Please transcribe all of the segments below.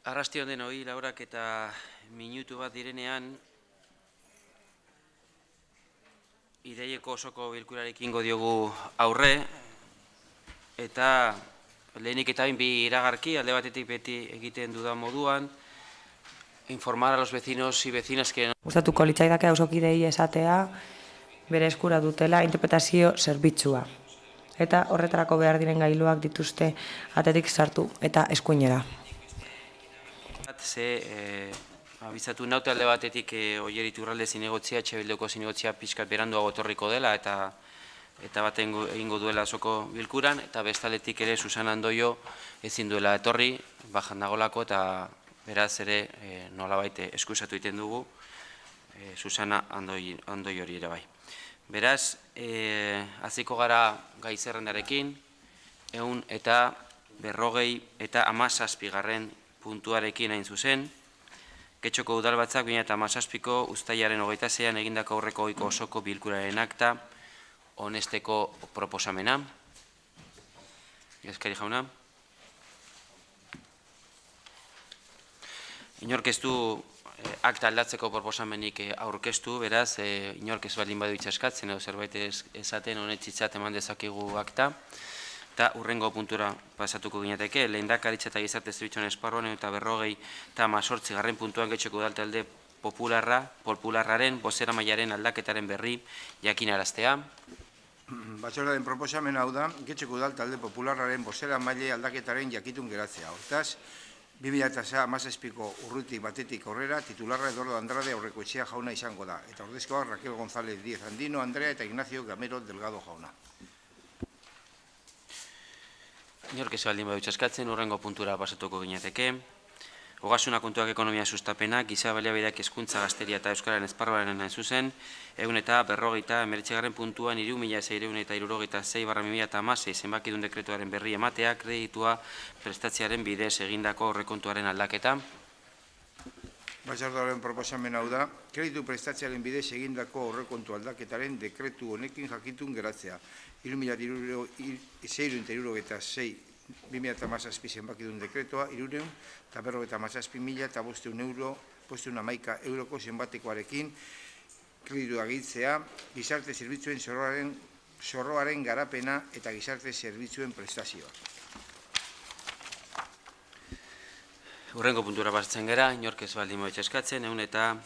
Arrasti honen hori, laurak eta minutu bat direnean, ideieko osoko bilkurarekin diogu aurre, eta lehenik eta bi iragarki, alde batetik beti egiten dudan moduan, informar a los vecinos y vecinas que... Gustatuko litzaidake auzokidei esatea bere eskura dutela interpretazio zerbitzua. Eta horretarako behar diren gailuak dituzte atetik sartu eta eskuinera. Abizatu naute alde batetik Oier Iturralde zinegotzia, Etxebildeko zinegotzia pixkat beranduago etorriko dela eta bat egingo duela osoko bilkuran, eta bestaletik ere Susana Andoio ezin duela etorri, bajan dagolako, eta beraz ere nolabait eskusatu egiten dugu Susana Andoio hori ere bai. Beraz, hasiko gara gai zerrendarekin, 157. puntuarekin hain zuzen, Getxoko Udalbatzak 2017ko uztailaren 26an egindako aurreko ohiko osoko bilkuraren akta onesteko proposamena. Eskari jauna. Inork ez du akta aldatzeko proposamenik aurkeztu, beraz, inork ez baldin badu itxaskatzen edo zerbait esaten honetzitzat eman dezakegu akta. Eta urrengo puntura pasatuko ginateke, lehendakaritza eta gizarte zerbitzuen esparruan eta 58. puntuan Getxoko Udaltalde popularraren bozeramailearen aldaketaren berri jakinaraztea. Batzordearen proposamen hau da, Getxoko Udaltalde popularraren bozeramaile aldaketaren jakitun geratzea. Hortaz, 2017ko urruti batetik aurrera, titularra Eduardo Andrade Aurrekoetxea jauna izango da. Eta ordezkoa Raquel González Díez Andino Andrea eta Ignacio Gamero Delgado jauna. Inork ez baldin badu itxaskatzen, urrengo puntura pasatuko ginateke. Ogasuna kontuak ekonomia sustapenak, giza baliabideak hezkuntza gazteria eta euskararen esparruaren hain zuzen, 159. puntuan 3.666/2016 zenbakidun dekretuaren berri ematea, kreditua prestatzearen bidez egindako aurrekontuaren aldaketa. Batzordearen proposamen hau da, kreditu prestatzearen bidez egindako aurrekontu aldaketaren dekretu honekin jakitun geratzea. 3.666/2017 zenbakidun dekretua, 357.511 euroko zenbatekoarekin kreditu agintzea, gizarte zerbitzuen zorroaren garapena eta gizarte zerbitzuen prestazioa. Urrengo puntura pasatzen gara, inork ez baldin badu itxaskatzen, 160.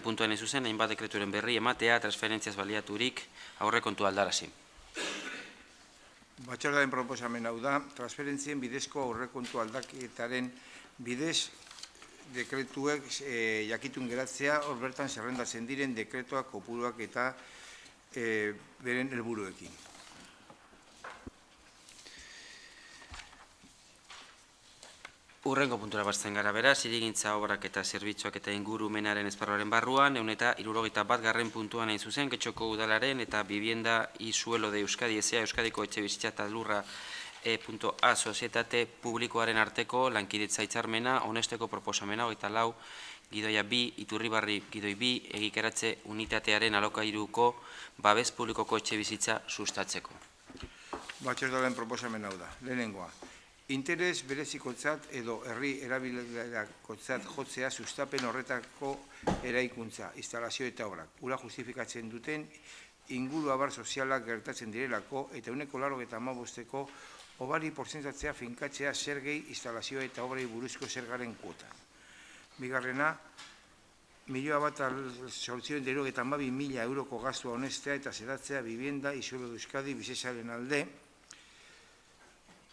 puntuan ez zuzen, hainbat dekreturen berri ematea, transferentziaz baliaturik aurrekontu aldarazi. Batzordearen proposamen hau da, transferentzien bidezko aurrekontu aldaketaren bidez dekretuek jakitun geratzea, hor bertan zerrendatzen diren dekretuak, kopuruak eta beren helburuekin. Urrengo puntura pasatzen gara beraz, hirigintza obrak eta zerbitzuak eta ingurumenaren esparruaren barruan, 161. puntuan hain zuzen, Getxoko Udalaren eta Vivienda y Suelo de Euskadi S.A. Euskadiko Etxebizitza eta Lurra E.A. Sozietate Publikoaren arteko lankidetza hitzarmena onesteko proposamena 24 gidoia 2 Iturribarri gidoi 2 egikeratze unitatearen alokairuko babes publikoko etxebizitza sustatzeko. Batzordearen proposamen hau da, lehenengoa. Interes berezikotzat edo herri erabilerakotzat jotzea sustapen horretako eraikuntza, instalazio eta obrak. Ura justifikatzen duten inguru abar sozialak gertatzen direlako eta 95%ko obari portzentatzea finkatzea zergei, instalazio eta obrei buruzko zergaren kuota. Bigarrena, 1.892.000 euroko gastua honestea eta sedatzea Vivienda y Suelo de Euskadi bizesaren alde,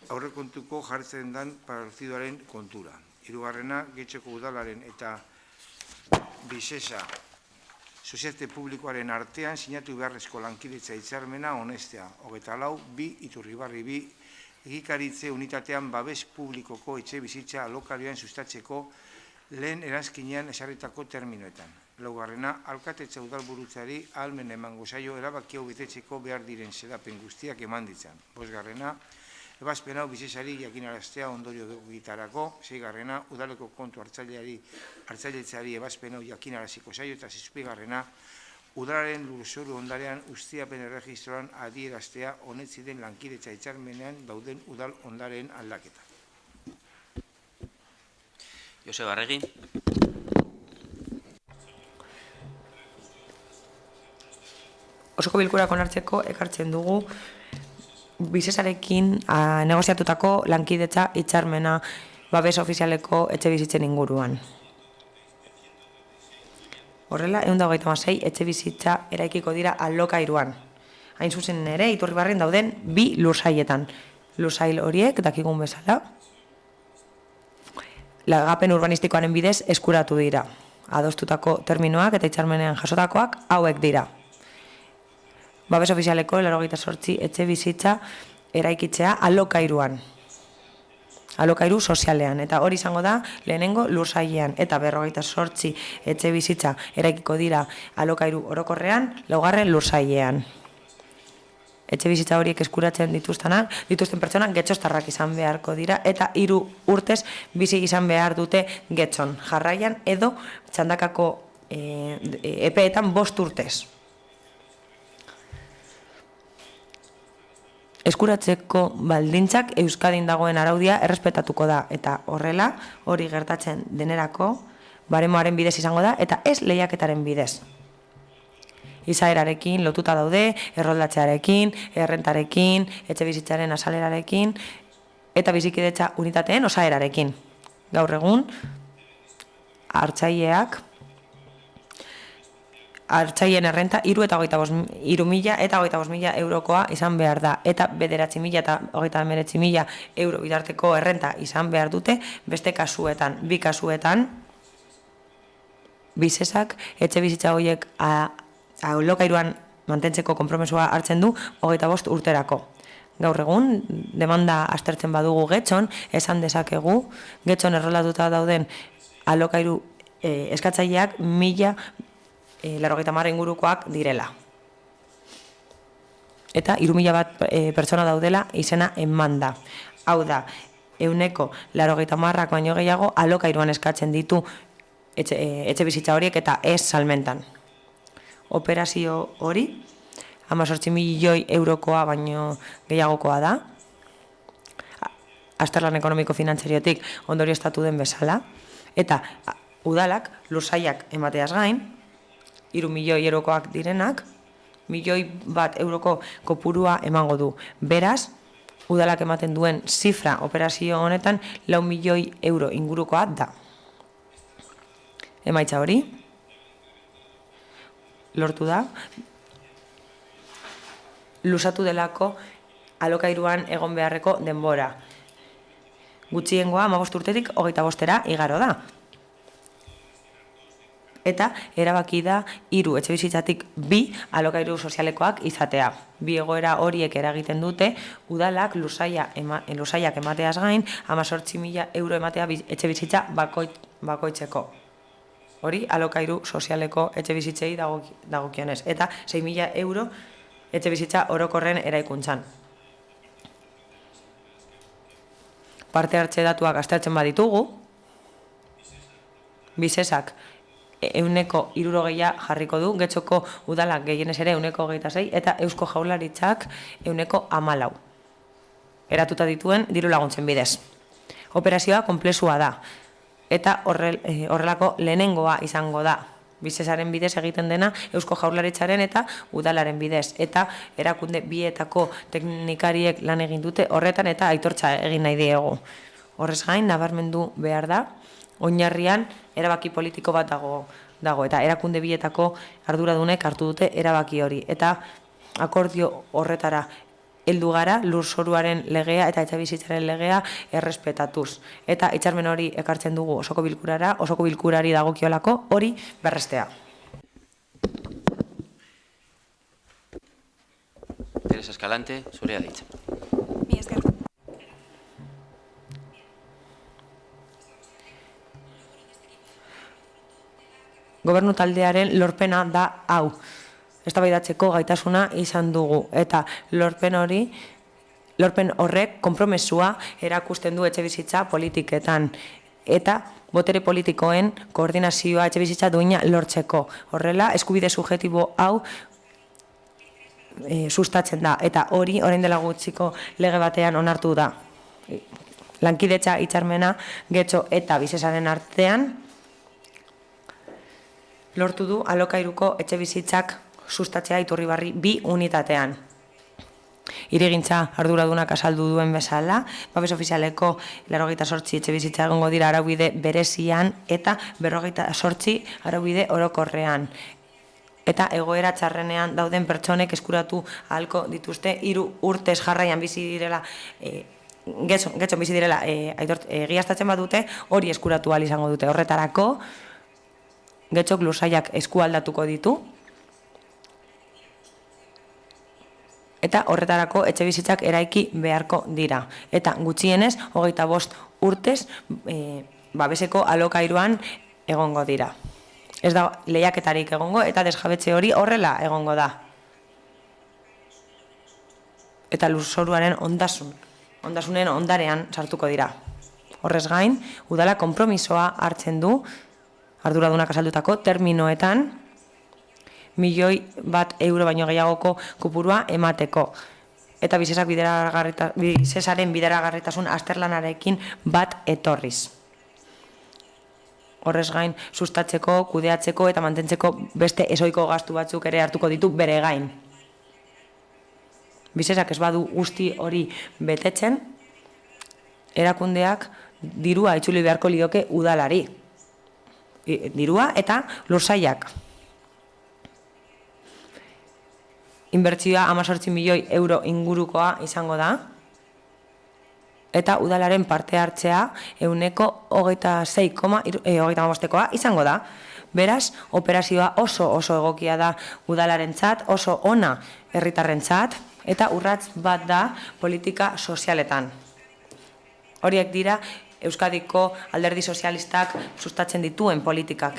aurrekontuko jartzen dan partiduaren kontura. Hirugarrena, Getxoko Udalaren eta Bizesa Sozietate Publikoaren artean sinatu beharrezko lankidetza hitzarmena honestea. 24 Iturribarri 2 egikaritze unitatean babes publikoko etxe bizitza alokarioan sustatzeko lehen eranskinean esarritako terminoetan. Laugarrena, alkatetza udalburutzari ahalmen emango zaio erabaki hau betetzeko behar diren xedapen guztiak eman ditzan. Bosgarrena, ebazpen hau bizesari jakinaraztea ondorio gitarako. Seigarrena, udaleko kontu hartzailetzari ebazpen hau jakinaraziko zaio eta zazpigarrena, udalaren lurzoru ondarean ustiapen erregistroan adieraztea honetzi den lankidetza hitzarmenean dauden udal ondaren aldaketa. Joseba Arregi. Osoko bilkurak onartzeko ekartzen dugu Bisesarekin negoziatutako lankidetza hitzarmena babes ofizialeko etxebizitzen inguruan. Horrela, 126 etxebizitza eraikiko dira alokairuan. Hain zuzen ere, Iturribarren dauden 2 lursailetan. Lursail horiek, dakigun bezala, lagapen urbanistikoaren bidez eskuratu dira. Adostutako terminoak eta hitzarmenean jasotakoak hauek dira. Babes ofizialeko 88 etxebizitza eraikitzea alokairuan. Alokairu sozialean, eta hori izango da lehenengo lursailean, eta 58 etxebizitza eraikiko dira alokairu orokorrean, 2. lursailean. Etxebizitza horiek eskuratzen dituzten pertsonak getxostarrak izan beharko dira, eta 3 urtez bizi izan behar dute getxon, jarraian edo txandakako epeetan 5 urtez. Eskuratzeko baldintzak Euskadin dagoen araudia errespetatuko da, eta horrela hori gertatzen denerako baremoaren bidez izango da, eta ez lehiaketaren bidez. Izaerarekin lotuta daude, erroldatzearekin, errentarekin, etxebizitzaren azalerarekin, eta bizikidetza unitateen osaerarekin. Gaur egun, hartzaileen errenta 3.000 eta 25.000 eurokoa izan behar da, eta 9.000 eta 39.000 euro bitarteko errenta izan behar dute, beste kasuetan, 2 kasuetan, Bisesak etxe bizitza horiek alokairuan mantentzeko konpromesua hartzen du 25 urterako. Gaur egun, demanda aztertzen badugu getxon, esan dezakegu, getxon errolatuta dauden alokairu eskatzaileak 1.080 ingurukoak direla. Eta 3.000 bat pertsona daudela izena emanda. Hau da, 180 baino gehiago alokairuan eskatzen ditu etxe bizitza horiek eta ez salmentan. Operazio hori, 18 milioi eurokoa baino gehiagokoa da, azterlan ekonomiko-finantzariotik ondorioztatu den bezala, eta udalak, lursailak emateaz gain, 3 milioi eurokoak direnak, 1.000.000 euroko kopurua emango du. Beraz, udalak ematen duen zifra operazio honetan 4 milioi euro ingurukoa da. Emaitza hori, lortu da, luzatu delako alokairuan egon beharreko denbora. Gutxiengoa 15 urtetik 25 igaro da. Eta erabaki da 3 etxebizitzatik 2 alokairu sozialekoak izatea. 2 egoera horiek eragiten dute, udalak lursaiak emateaz gain, 18.000 euro ematea etxebizitza bakoitzeko. Hori alokairu sozialeko etxebizitzei dagokionez. Eta 6.000 euro etxebizitza orokorren eraikuntzan. Parte hartze datuak aztertzen baditugu, Bisesak 160 jarriko du, Getxoko udalak gehienez ere 126 eta Eusko Jaurlaritzak 114. Eratuta dituen diru laguntzen bidez. Operazioa konplexua da, eta horrelako lehenengoa izango da. Bisesaren bidez egiten dena Eusko Jaurlaritzaren eta udalaren bidez. Eta erakunde bietako teknikariek lan egin dute horretan eta aitortza egin nahi diegu. Horrez gain, nabarmendu behar da, oinarrian erabaki politiko bat dago eta erakunde bietako arduradunek hartu dute erabaki hori. Eta akordio horretara heldu gara lurzoruaren legea eta etxebizitzaren legea errespetatuz. Eta hitzarmen hori ekartzen dugu osoko bilkurari dagokiolako hori berrestea. Teresa Escalante, zurea da hitza. Mila esker. Gobernu taldearen lorpena da hau. Eztabaidatzeko gaitasuna izan dugu eta lorpen horrek konpromesua erakusten du etxebizitza politiketan eta botere politikoen koordinazioa etxebizitza duina lortzeko. Horrela, eskubide subjektibo hau sustatzen da eta hori orain dela gutxiko lege batean onartu da. lankidetza hitzarmena Getxo eta Bizesaren artean lortu du alokairuko etxebizitzak sustatzea Iturribarri 2 unitatean. Hirigintza arduradunak azaldu duen bezala, babes ofizialeko 88 etxebizitza egongo dira araubide berezian eta 48 araubide orokorrean. Eta egoera txarrenean dauden pertsonek eskuratu ahalko dituzte 3 urtez jarraian bizi direla Getxon bizi direla egiaztatzen badute, hori eskuratu ahal izango dute. Horretarako Getxok lursaiak eskualdatuko ditu eta horretarako etxebizitzak eraiki beharko dira. Eta gutxienez, 25 urtez babeseko alokairuan egongo dira. Ez da lehiaketarik egongo eta desjabetze hori horrela egongo da. Eta lurzoruaren ondasunen ondarean sartuko dira. Horrez gain, udala konpromisoa hartzen du, arduradunak azaldutako terminoetan, €1.000.000 baino gehiagoko kupurua emateko. Eta Bizesaren bideragarritasun azterlanarekin bat etorriz. Horrez gain, sustatzeko, kudeatzeko eta mantentzeko beste ezoiko gastu batzuk ere hartuko ditu bere gain. Bisesak ez badu guzti hori betetzen, erakundeak dirua itzuli beharko lioke udalari. Dirua eta lursaiak. Inbertsioa €18.000.000 ingurukoa izango da, eta udalaren parte hartzea €26,35koa izango da. Beraz, operazioa oso egokia da udalarentzat, oso ona herritarrentzat, eta urrats bat da politika sozialetan. Horiek dira Euskadiko alderdi sozialistak sustatzen dituen politikak.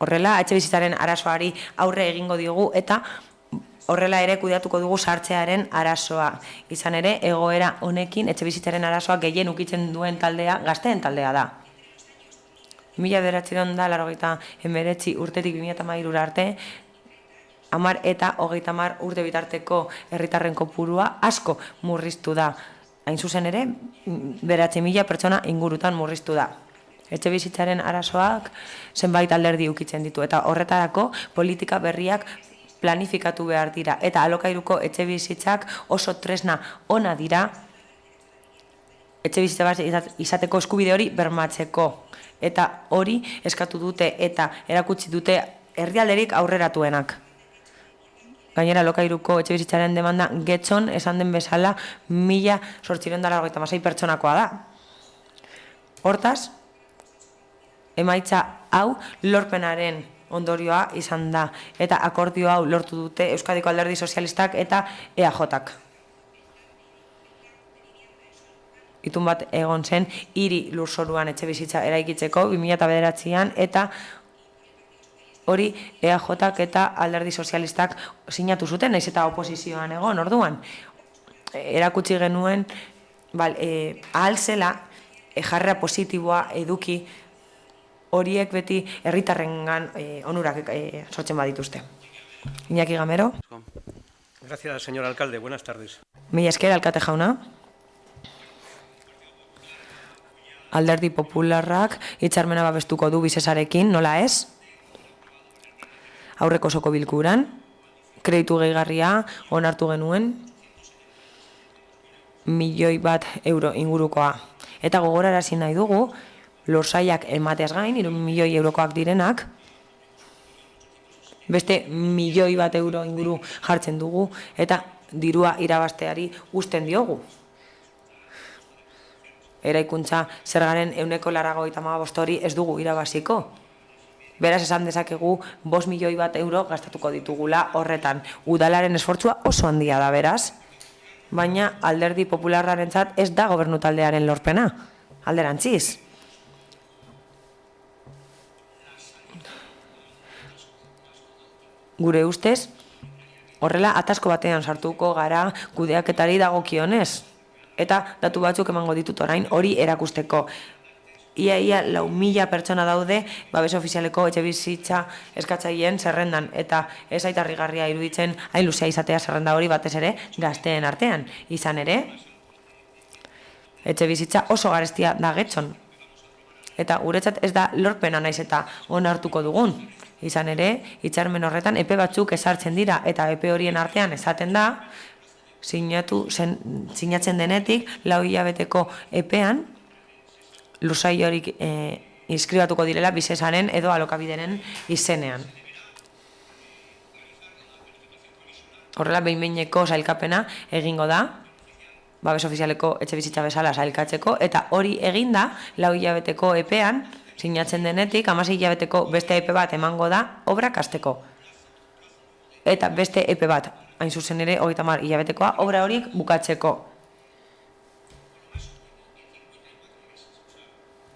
Horrela, etxebizitzaren arazoari aurre egingo diogu eta horrela ere kudeatuko dugu sartzearen arazoa. Izan ere, egoera honekin etxebizitzaren arazoa gehien ukitzen duen taldea gazteen taldea da. 1989 urtetik 2013 arte, 10 eta 30 urte bitarteko herritarren kopurua asko murriztu da. Hain zuzen ere, 9.000 pertsona ingurutan murriztu da. Etxebizitzaren arazoak zenbait alderdi ukitzen ditu eta horretarako politika berriak planifikatu behar dira eta alokairuko etxebizitzak oso tresna ona dira etxebizitza bat izateko eskubide hori bermatzeko eta hori eskatu dute eta erakutsi dute herrialderik aurreratuenak. Gainera, alokairuko etxebizitzaren demanda Getxon esan den bezala 1.896 pertsonakoa da. Hortaz, emaitza hau lorpenaren ondorioa izan da eta akordio hau lortu dute Euskadiko alderdi sozialistak eta EAJak. Itun bat egon zen hiri lurzoruan etxebizitza eraikitzeko 2009an eta hori EAJak eta alderdi sozialistak sinatu zuten, naiz eta oposizioan egon orduan. Erakutsi genuen ahal zela jarrera positiboa eduki horiek beti herritarrengan onurak sortzen badituzte. Iñaki Gamero. Gracias, señor alcalde. Buenas tardes. Mila esker, alkate jauna. Alderdi Popularrak hitzarmena babestuko du Bisesarekin, nola ez? Aurreko osoko bilkuran, kreditu gehigarria onartu genuen, €1.000.000 ingurukoa. Eta gogorarazi nahi dugu, lursaiak emateaz gain, €3.000.000 direnak, beste €1.000.000 inguru jartzen dugu, eta dirua irabazteari uzten diogu. Eraikuntza zergaren €185 hori ez dugu irabaziko. Beraz, esan dezakegu €5.000.000 gastatuko ditugula horretan. Udalaren esfortzua oso handia da, beraz, baina alderdi popularrarentzat ez da gobernu taldearen lorpena. Alderantziz. Gure ustez, horrela atasko batean sartuko gara kudeaketari dagokionez. Eta datu batzuk emango ditut orain hori erakusteko. Ia 4.000 pertsona daude babes ofizialeko etxebizitza eskatzaileen zerrendan eta ez zait harrigarria iruditzen hain luzea izatea zerrenda hori batez ere gazteen artean. Izan ere, Etxe bizitza oso garestia da Getxon. Eta guretzat ez da lorpena naiz eta onartuko dugun. Izan ere, hitzarmen horretan epe batzuk ezartzen dira eta epe horien artean esaten da, sinatzen denetik 4 hilabeteko epean lursail inskribatuko direla Visesaren edo Alokabideren izenean. Horrela, behin-behineko sailkapena egingo da, babes ofizialeko etxe bizitza bezala sailkatzeko, eta hori eginda 4 hilabeteko epean, sinatzen denetik, 16 hilabeteko beste epe bat emango da obrak hasteko. Eta beste epe bat, hain zuzen ere, 30 hilabetekoa, obra horiek bukatzeko.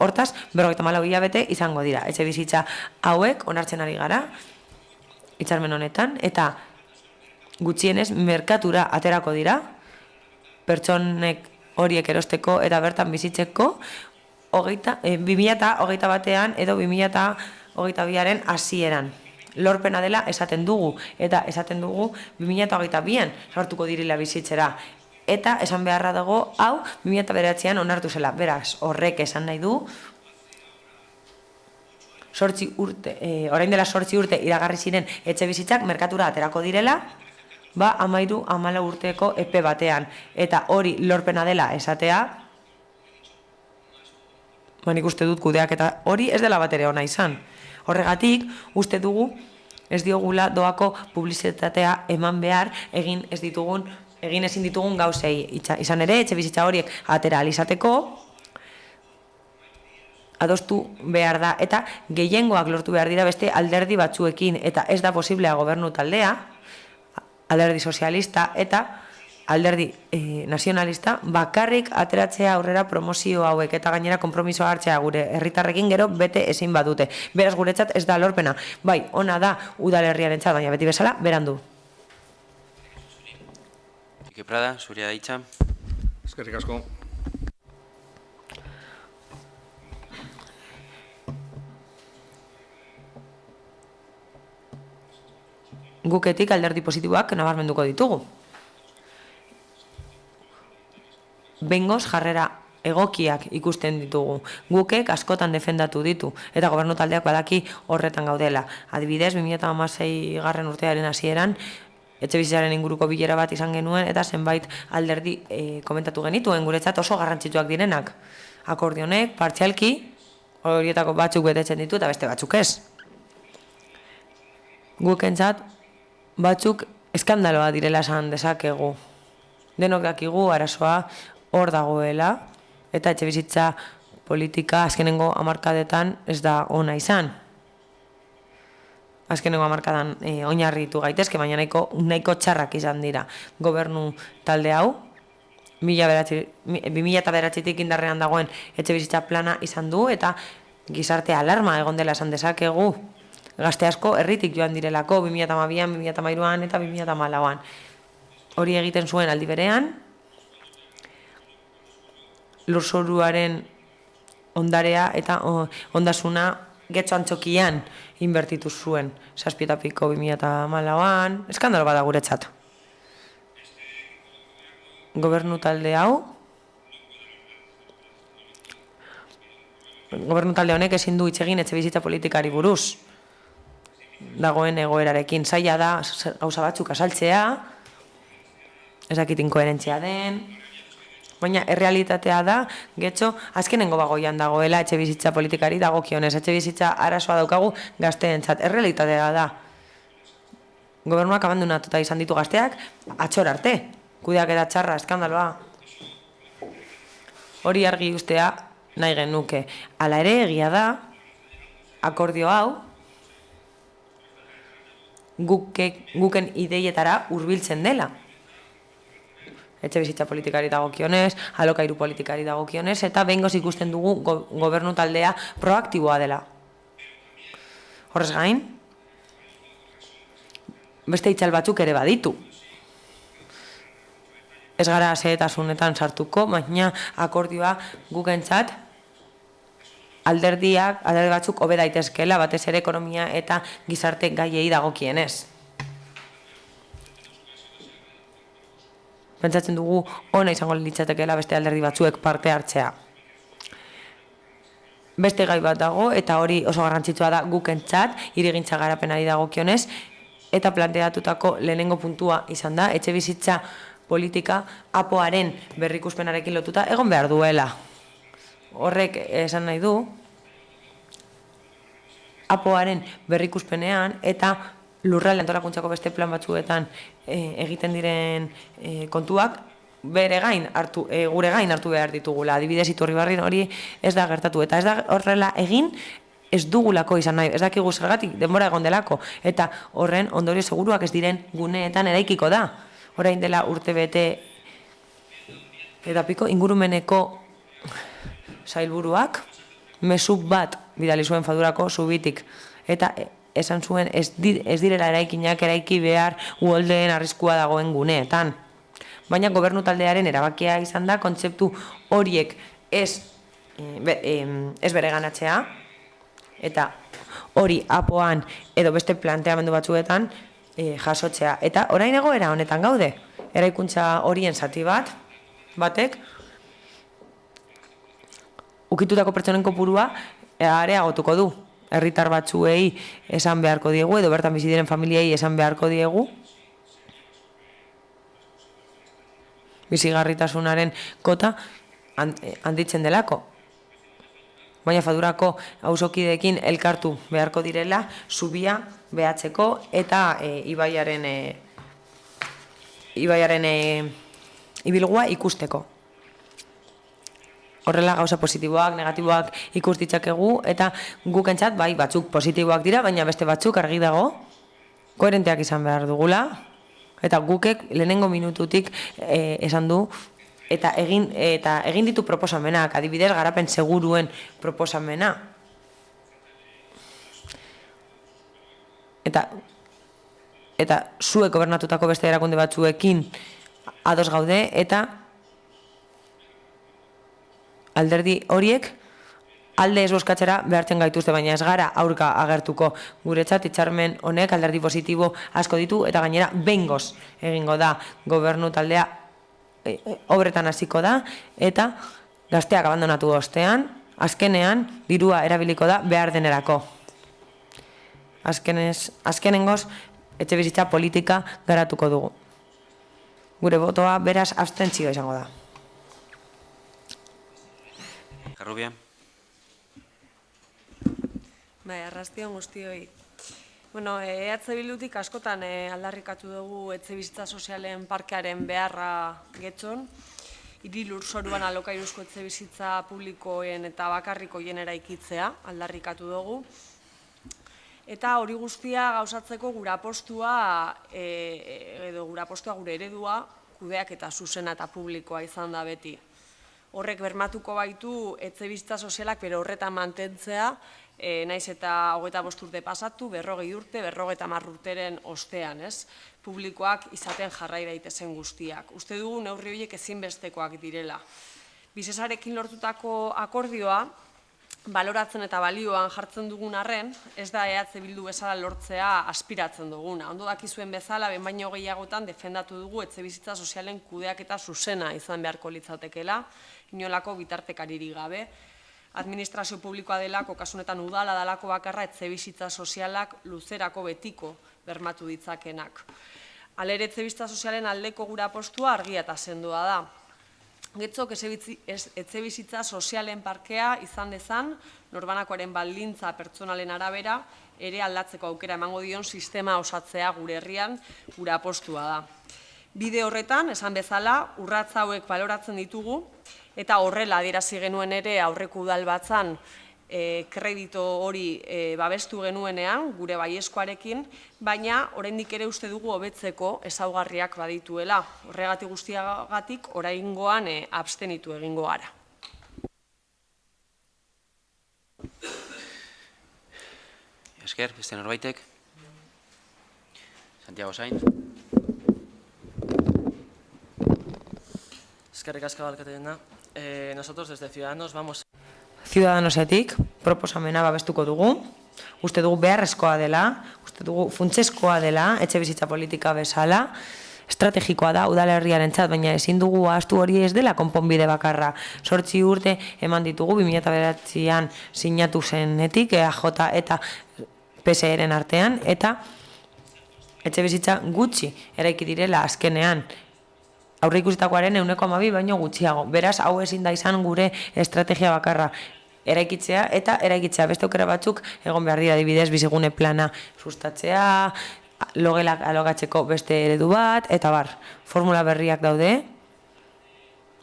Hortaz, 54 hilabete izango dira. Etxe bizitza hauek onartzen ari gara, hitzarmen honetan, eta gutxienez merkatura aterako dira, pertsonek horiek erosteko eta bertan bizitzeko 2021 edo 2022 hasieran. Lorpena dela esaten dugu, eta esaten dugu 2022an sartuko direla bizitzera. Eta esan beharra dago, hau 2009an onartu zela. Beraz, horrek esan nahi du, orain dela 8 urte iragarri ziren etxe bizitzak merkatura aterako direla, 13-14 urteko epe batean. Eta hori lorpena dela esatea, nik uste dut kudeak eta hori ez dela bat ere ona izan. Horregatik, uste dugu ez diogula doako publizitatea eman behar egin ezin ditugun gauzei. Izan ere, etxe bizitza horiek atera alizateko, adostu behar da, eta gehiengoak lortu behar dira beste alderdi batzuekin, eta ez da posiblea gobernu taldea, alderdi sozialista eta alderdi nazionalista, bakarrik ateratzea aurrera promozio hauek eta gainera konpromisoa hartzea gure herritarrekin gero bete ezin badute. Beraz guretzat ez da lorpena. Bai, ona da udalerriarentzat, baina beti bezala, berandu. Ike Prada, zurea hitza. Eskerrik asko. Guketik alderdi positiboak nabarmenduko ditugu. Bengoz jarrera egokiak ikusten ditugu. Gukek askotan defendatu ditu, eta gobernu taldeak badaki horretan gaudela. Adibidez, 2016 garren urtearen hasieran, etxe bizitzaren inguruko bilera bat izan genuen, eta zenbait alderdi komentatu genituen, guretzat oso garrantzitsuak direnak. Akordionek, partzialki, horietako batzuk betetzen ditu, eta beste batzuk ez. Gukentzat, batzuk eskandaloa direla esan dezakegu. Denok dakigu arazoa hor dagoela, eta etxe bizitza politika azkenengo hamarkadetan ez da ona izan. Azkenengo hamarkadan oinarritu gaitezke, baina nahiko txarrak izan dira. Gobernu talde hau, 2009tik indarrean dagoen etxe bizitza plana izan du, eta gizarte alarma egon dela esan dezakegu. Gazte asko herritik joan direlako 2012an, 2013an eta 2014an. Hori egiten zuen aldi berean, lurzoruaren ondarea eta ondasuna Getxo Antzokian inbertitu zuen. 7,5 2014an, eskandalo bada guretzat. Gobernu talde honek ezin du hitz egin etxe bizitza politikari buruz. Dagoen egoerarekin zaila da gauza batzuk azaltzea, ez dakit inkoherentzia den, baina errealitatea da, Getxo, azkenengo bagoian dagoela etxe bizitza politikari dagokionez, etxe bizitza arazoa daukagu gazteentzat, errealitatea da. Gobernuak abandonatuta izan ditu gazteak, atxor arte, kudeak eta txarra, eskandaloa. Hori argi ustea nahi genuke. Hala ere egia da, akordio hau, guken ideietara hurbiltzen dela. Etxe bizitza politikari dagokionez, alokairu politikari dagokionez, eta behingoz ikusten dugu gobernu taldea proaktiboa dela. Horrez gain, beste itzal batzuk ere baditu. Ez gara xehetasunetan sartuko, baina akordioa gukentzat alderdi batzuk hobe daitezkeela, batez ere ekonomia eta gizarte gaiei dagokienez. pentsatzen dugu ona izango litzatekeela beste alderdi batzuek parte hartzea. Beste gai bat dago, eta hori oso garrantzitsua da gukentzat, hirigintza garapenari dagokionez, eta planteatutako lehenengo puntua izan da, etxebizitza politika APOaren berrikuspenarekin lotuta egon behar duela. Horrek esan nahi du, APOaren berrikuspenean eta lurralde antolakuntzako beste plan batzuetan egiten diren kontuak gure gain hartu behar ditugula. Adibidez, Iturribarren hori ez da gertatu, eta ez da horrela egin ez dugulako izan nahi, ez dakigu zergatik denbora egon delako, eta horren ondorio seguruak ez diren guneetan eraikiko da. Orain dela urtebete eta piko ingurumeneko sailburuak mezu bat bidali zuen Fadurako Zubitik, eta esan zuen ez direla eraikinak eraiki behar uholdeen arriskua dagoen guneetan. Baina gobernu taldearen erabakia izan da kontzeptu horiek ez bereganatzea, eta hori APOan edo beste planteamendu batzuetan jasotzea. Eta orain egoera honetan gaude, eraikuntza horien zati batek, ukitutako pertsonen kopurua areagotuko du. Herritar batzuei esan beharko diegu, edo bertan bizi diren familiei esan beharko diegu, bizigarritasunaren kota handitzen delako. Baina Fadurako auzokideekin elkartu beharko direla, zubia behatzeko eta ibaiaren ibilgua ikusteko. Horrela gauza positiboak, negatiboak ikus ditzakegu, eta gukentzat bai batzuk positiboak dira, baina beste batzuk argi dago, koherenteak izan behar dugula, eta gukek lehenengo minututik esan du, eta egin ditu proposamenak, adibidez garapen seguruen proposamena. Eta zuek gobernatutako beste erakunde batzuekin ados gaude, eta alderdi horiek alde ez bozkatzera behartzen gaituzte, baina ez gara aurka agertuko. Guretzat hitzarmen honek alderdi positibo asko ditu, eta gainera behingoz egingo da gobernu taldea obretan hasiko da, eta gazteak abandonatu ostean, azkenean dirua erabiliko da behar denerako. Azkenengoz etxebizitza politika garatuko dugu. Gure botoa beraz abstentzioa izango da. Garrubia. Bai, arrastion guztioi. EH Bildutik askotan aldarrikatu dugu etxebizitza sozialen parkearen beharra Getxon, hiri lurzoruan alokairuzko etxebizitza publikoen eta bakarrikoien eraikitzea aldarrikatu dugu. Eta hori guztia gauzatzeko gure apostua, gure eredua, kudeak eta zuzena eta publikoa izan da beti. Horrek bermatuko baitu etxebizitza sozialak bere horretan mantentzea, naiz eta 25 urte pasatu, 40 urte, 50 urteren ostean, publikoak izaten jarrai daitezen guztiak. Uste dugu neurri horiek ezinbestekoak direla. Bisesarekin lortutako akordioa, baloratzen eta balioan jartzen dugun arren, ez da EH Bildu bezala lortzea aspiratzen duguna. Ondo dakizuen bezala, behin baino gehiagotan defendatu dugu etxebizitza sozialen kudeak eta zuzena izan beharko litzatekeela, inolako bitartekaririk gabe. Administrazio publikoa delako, kasunetan udala delako bakarra, etxebizitza sozialak luzerako betiko bermatu ditzakenak. Halere etxebizitza sozialen aldeko gure apostua argia eta sendoa da. Getxok etxebizitza sozialen parkea izan dezan, norbanakoaren baldintza pertsonalen arabera, ere aldatzeko aukera emango dion sistema osatzea gure herrian, gure apostua da. Bide horretan, esan bezala, urratsa hauek baloratzen ditugu, eta horrela adierazi genuen ere aurreko udalbatzan kredito hori babestu genuenean, gure baiezkoarekin, baina oraindik ere uste dugu hobetzeko ezaugarriak badituela. Horregatik guztiagatik oraingoan abstenitu egingo gara. Esker, beste norbaitek? Santiago Sainz. Eskerrik asko alkateena. Nosotros desde Ciudadanos vamos... Ciudadanosetik proposamena babestuko dugu, uste dugu beharrezkoa dela, uste dugu funtseskoa dela, etxebizitza politika bezala, estrategikoa da udalerriarentzat, baina ezin dugu ahaztu hori ez dela konponbide bakarra. 8 urte eman ditugu 2009an sinatu zenetik EAJ eta PSE-ren artean, eta etxebizitza gutxi eraiki direla azkenean. Aurre ikusitakoaren 12% baino gutxiago. Beraz, hau ezin da izan gure estrategia bakarra. Eraikitzea eta eraikitzea. Beste aukera batzuk egon behar dira, adibidez, bizigune plana sustatzea, logelak alogatzeko beste eredu bat, eta bar, formula berriak daude,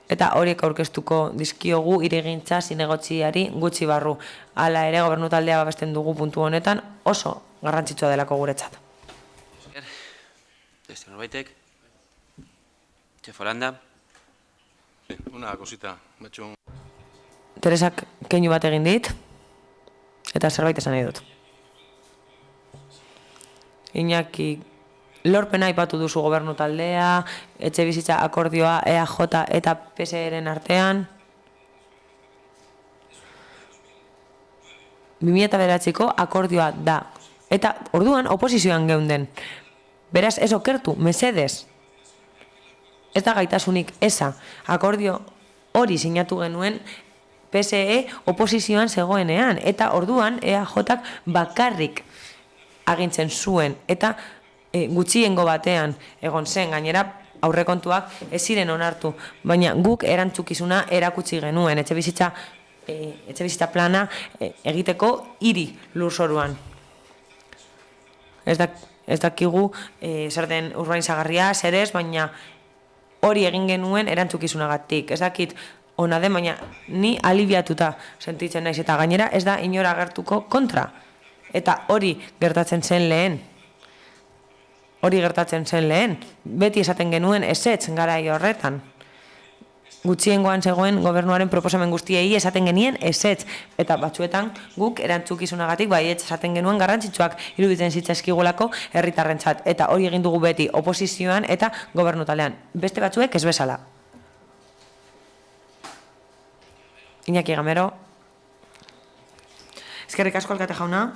eta horiek aurkeztuko dizkiogu hirigintza zinegotziari gutxi barru. Hala ere, gobernu taldea babesten dugu puntu honetan, oso garrantzitsua delako guretzat. Beste norbaitek? Txefolanda? Una cosita, me he hecho un... Teresak keinu bat egin dit, eta zerbait esan nahi dut. Iñaki, lorpena aipatu duzu gobernu taldea, etxebizitza akordioa EAJ eta PSE-ren artean. 2009ko akordioa da, eta orduan oposizioan geunden. Beraz, ez okertu, mesedez. Ez da gaitasunik eza. Akordio hori sinatu genuen PSE oposizioan zegoenean, eta orduan EAJak bakarrik agintzen zuen, eta gutxiengo batean egon zen, gainera aurrekontuak ez ziren onartu, baina guk erantzukizuna erakutsi genuen, etxebizitza plana egiteko hiri lurzoruan. Ez dakigu zer den urbanizagharria, zer ez, baina hori egin genuen erantzukizunagatik. Ez dakit ona den, baina ni alibiatuta sentitzen naiz, eta gainera ez da inora agertuko kontra. Eta hori gertatzen zen lehen. Beti esaten genuen ezetz garai horretan. Gutxiengoan zegoen gobernuaren proposamen guztiei esaten genien ezetz. Eta batzuetan guk erantzukizunagatik baietz esaten genuen garrantzitsuak iruditzen zitzaizkigulako herritarrentzat. Eta hori egin dugu beti oposizioan eta gobernu taldean. Beste batzuek ez bezala. Iñaki Gamero. Eskerrik asko alkate jauna.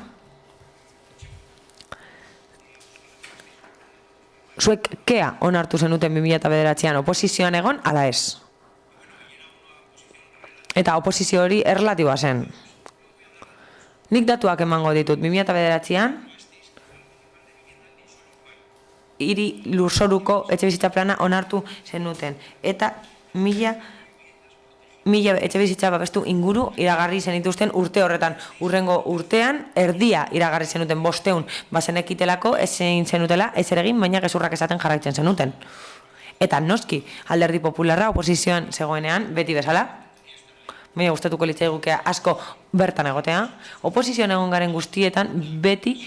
Zuek kea onartu zenuten 2009an oposizioan egon, ala ez. Eta oposizio hori erlatiboa zen. Nik datuak emango ditut 2009an hiri lurzoruko etxebizitza plana onartu zenuten. Eta 1000 etxebizitza babestu inguru iragarri zenituzten urte horretan. Urrengo urtean erdia iragarri zenuten 500 bazenekitelako ezin zenutela ez ere egin, baina gezurrak esaten jarraitzen zenuten. Eta noski Alderdi Popularra oposizioan zegoenean beti bezala, baina gustatuko litzaiguke asko bertan egotea, oposizioan egon garen guztietan beti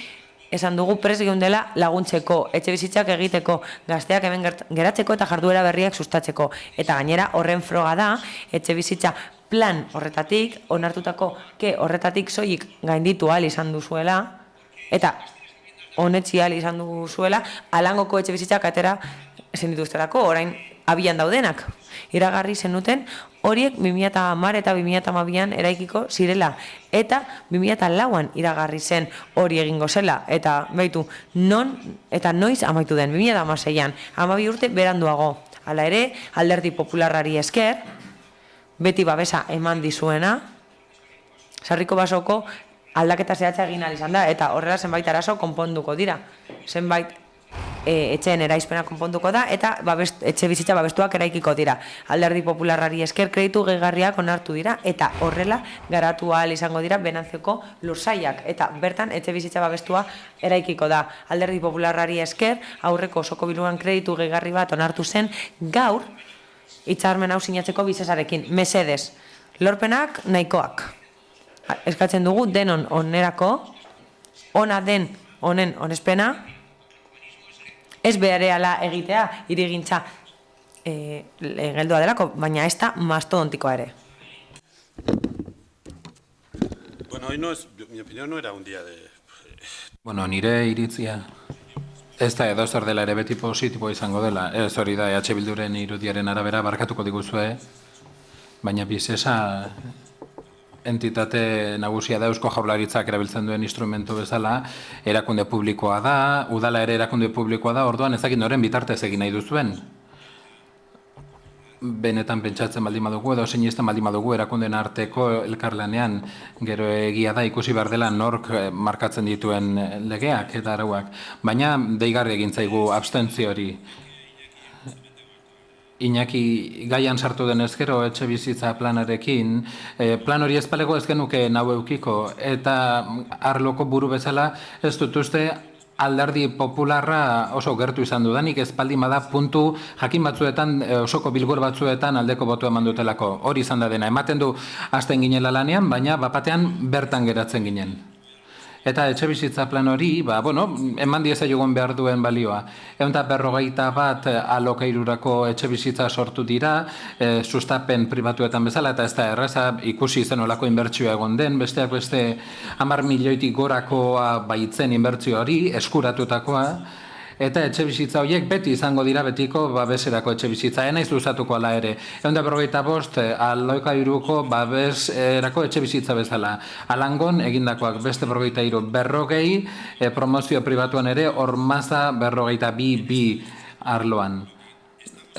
esan dugu prest geundela laguntzeko, etxebizitzak egiteko, gazteak hemen geratzeko eta jarduera berriak sustatzeko. Eta gainera horren froga da, etxebizitza plan horretatik, onartutako horretatik soilik gainditu ahal izan duzuela, eta honetzi ahal izan duzuela, alangoko etxebizitzak atera zenituztelako, orain abian daudenak. Iragarri zenuten horiek 2010 eta 2012an eraikiko zirela. Eta 2004an iragarri zen hori egingo zela. Eta baitu, non eta noiz amaitu den 2016an, 12 urte beranduago. Hala ere, Alderdi Popularrari esker, beti babesa eman dizuena, Sarriko Basoko aldaketa zehatza egin ahal izan da, eta horrela zenbait arazo konponduko dira. Zenbait etxeen eraizpena konponduko da, eta etxe bizitza babestuak eraikiko dira. Alderdi Popularrari esker kreditu gehigarriak onartu dira, eta horrela garatu ahal izango dira Benantzeko lursaiak, eta bertan etxe bizitza babestua eraikiko da. Alderdi Popularrari esker aurreko osoko bilkuran kreditu gehigarri bat onartu zen gaur hitzarmen hau sinatzeko bizesarekin. Mesedez, lorpenak nahikoak. Eskatzen dugu denon onerako, ona den honen onespena, ez berehala egitea hirigintza geldua delako, baina ez da mastodontikoa ere. Bueno, hoy mi opinión no era un día de... Bueno, nire iritzia ez da edo zer dela ere beti positibo izango dela. Ez hori da EH Bilduren irudiaren arabera barkatuko diguzue, baina bizesa entitate nagusia da Eusko Jaurlaritzak erabiltzen duen instrumentu bezala, erakunde publikoa da, udala ere erakunde publikoa da, orduan ezakit noren bitartez egin nahi duzuen. Benetan pentsatzen baldin badugu edo sinisten baldin badugu erakundeen arteko elkarlanean gero egia da ikusi behar dela nork markatzen dituen legeak eta arauak. Baina deigarri egin zaigu abstentzio hori. Iñaki gaian sartu den ezkero etxe bizitza planarekin, plan hori ezpalego ez genuke nau eukiko eta arloko buru bezala ez dut uste alderdi popularra oso gertu izan dudanik, ezpaldin bada puntu jakin batzuetan, osoko bilgur batzuetan aldeko botu eman dutelako. Hori izan da dena, ematen du hasten ginela lanean, baina bapatean bertan geratzen ginen. Eta etxe bizitza plan hori, eman diezaiogun behar duen balioa. 151 alokairurako etxe bizitza sortu dira, sustapen pribatuetan bezala, eta ez da erraza ikusi zen olako inbertsioa egon den, besteak beste 10 milioitik gorakoa baitzen inbertsio hori, eskuratutakoa, eta etxe bizitza horiek beti izango dira betiko babeserako etxe bizitza. Naiz luzatuko ala ere. 155 alokairuko babeserako etxe bizitza bezala. Alangon egindakoak beste 43 40, promozio pribatuan ere ormaza 42 arloan.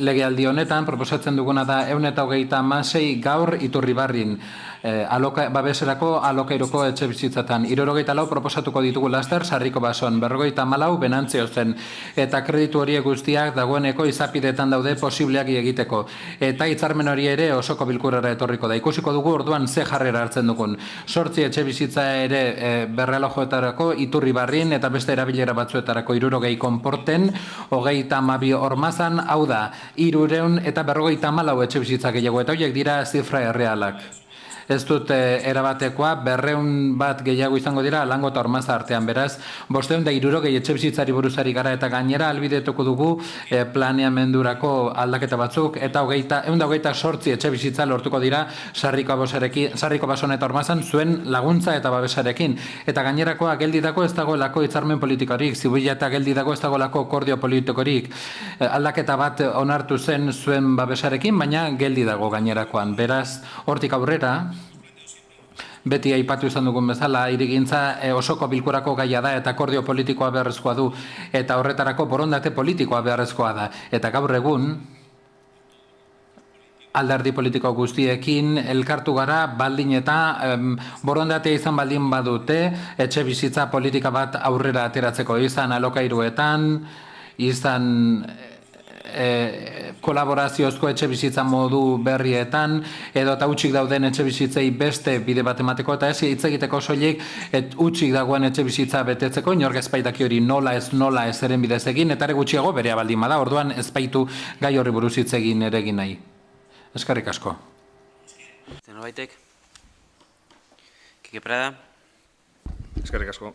Legealdi honetan proposatzen duguna da 126 gaur Iturribarrin babeserako alokairuko etxe bizitzatan. 74 proposatuko ditugu laster Sarriko Bason, 54 Benantzio zen, eta kreditu horiek guztiak dagoeneko izapidetan daude posibleak egiteko. Eta hitzarmen hori ere osoko bilkurara etorriko da. Ikusiko dugu orduan ze jarrera hartzen dugun. 8 etxe bizitza ere berrelojoetarako Iturribarrin eta beste erabilera batzuetarako 60 konporten, 32 ormazan, hau da, 300 eta 54 etxe bizitza gehiago, eta horiek dira zifra errealak. Ez dut erabatekoa, 200 bat gehiago izango dira Alango eta Ormaza artean, beraz, 560 etxe bizitzari buruzari gara eta gainera albidetuko dugu planeamendurako aldaketa batzuk, eta 128 etxe bizitza lortuko dira Sarriko Bason eta Ormazan zuen laguntza eta babesarekin. Eta gainerakoa gelditako ez dagoelako hitzarmen politikorik, zibila eta gelditako ez dagoelako akordio politikorik, aldaketa bat onartu zen zuen babesarekin, baina geldi dago gainerakoan. Beraz, hortik aurrera, beti aipatu izan dugun bezala, hirigintza osoko bilkurako gaia da eta akordio politikoa beharrezkoa du, eta horretarako borondate politikoa beharrezkoa da. Eta gaur egun, alderdi politiko guztiekin elkartu gara baldin eta borondatea izan baldin badute etxe bizitza politika bat aurrera ateratzeko, izan alokairuetan, izan kolaboraziozko etxe bizitza modu berrietan, edo eta utxik dauden etxe bizitzei beste bide bat emateko, eta ez hitz egiteko soilik utxik dagoen etxe bizitza betetzeko, inork ezpaitaki hori nola ez eren bidez egin, eta ere gutxiago berea baldin bada, orduan ezpaitu gai horri buruz hitz egin ere egin nahi. Eskerrik asko. Zenobaitek? Kike Prada? Eskerrik asko.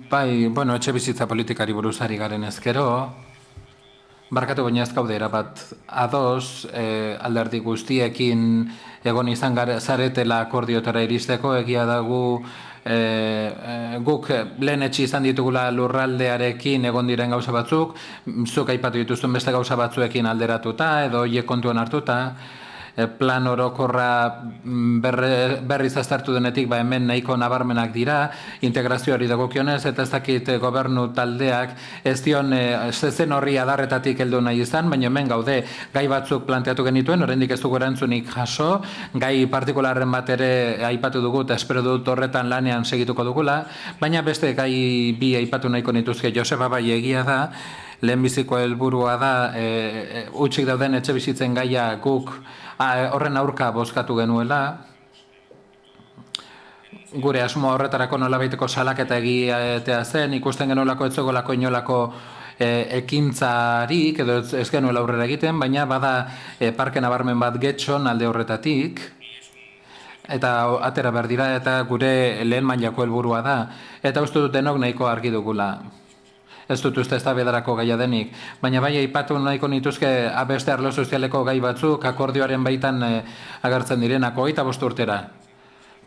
Etxe bizitza politikari buruzari garen ezkero, barkatu baina ez gaude erabat ados, alderdi guztiekin egon izan zaretela akordiotara iristeko, egia dagu guk lehen etxe izan ditugula lurraldearekin egon diren gauza batzuk, zuk aipatu dituzten beste gauza batzuekin alderatuta edo hiek kontuan hartuta, plan orokorra berriz aztertu denetik hemen nahiko nabarmenak dira, integrazioari dagokionez, eta ez dakit gobernu taldeak ez dion zen horri adarretatik heldu nahi izan, baina hemen gaude gai batzuk planteatu genituen, oraindik ez dugu erantzunik jaso, gai partikularren bat ere aipatu dugu, eta espero dut horretan lanean segituko dugula, baina beste gai bi aipatu nahiko nituzke. Joseba bai egia da, lehenbiziko helburua da, utxik dauden etxe bizitzen gaia guk horren aurka bozkatu genuela, gure asmo horretarako nolabaiteko salaketa egitea zen, ikusten genuelako etzogolako inolako ekintzarik, edo ez genuela aurrera egiten, baina bada parke nabarmen bat getxon alde horretatik, eta atera behar dira, eta gure lehen mailako helburua da, eta uste dut denok nahiko argi dugula. Ez dut uste eztabaidarako gaia denik, baina bai aipatu nahiko nituzke beste arlo sozialeko gai batzuk akordioaren baitan agertzen direnak 25 urtera.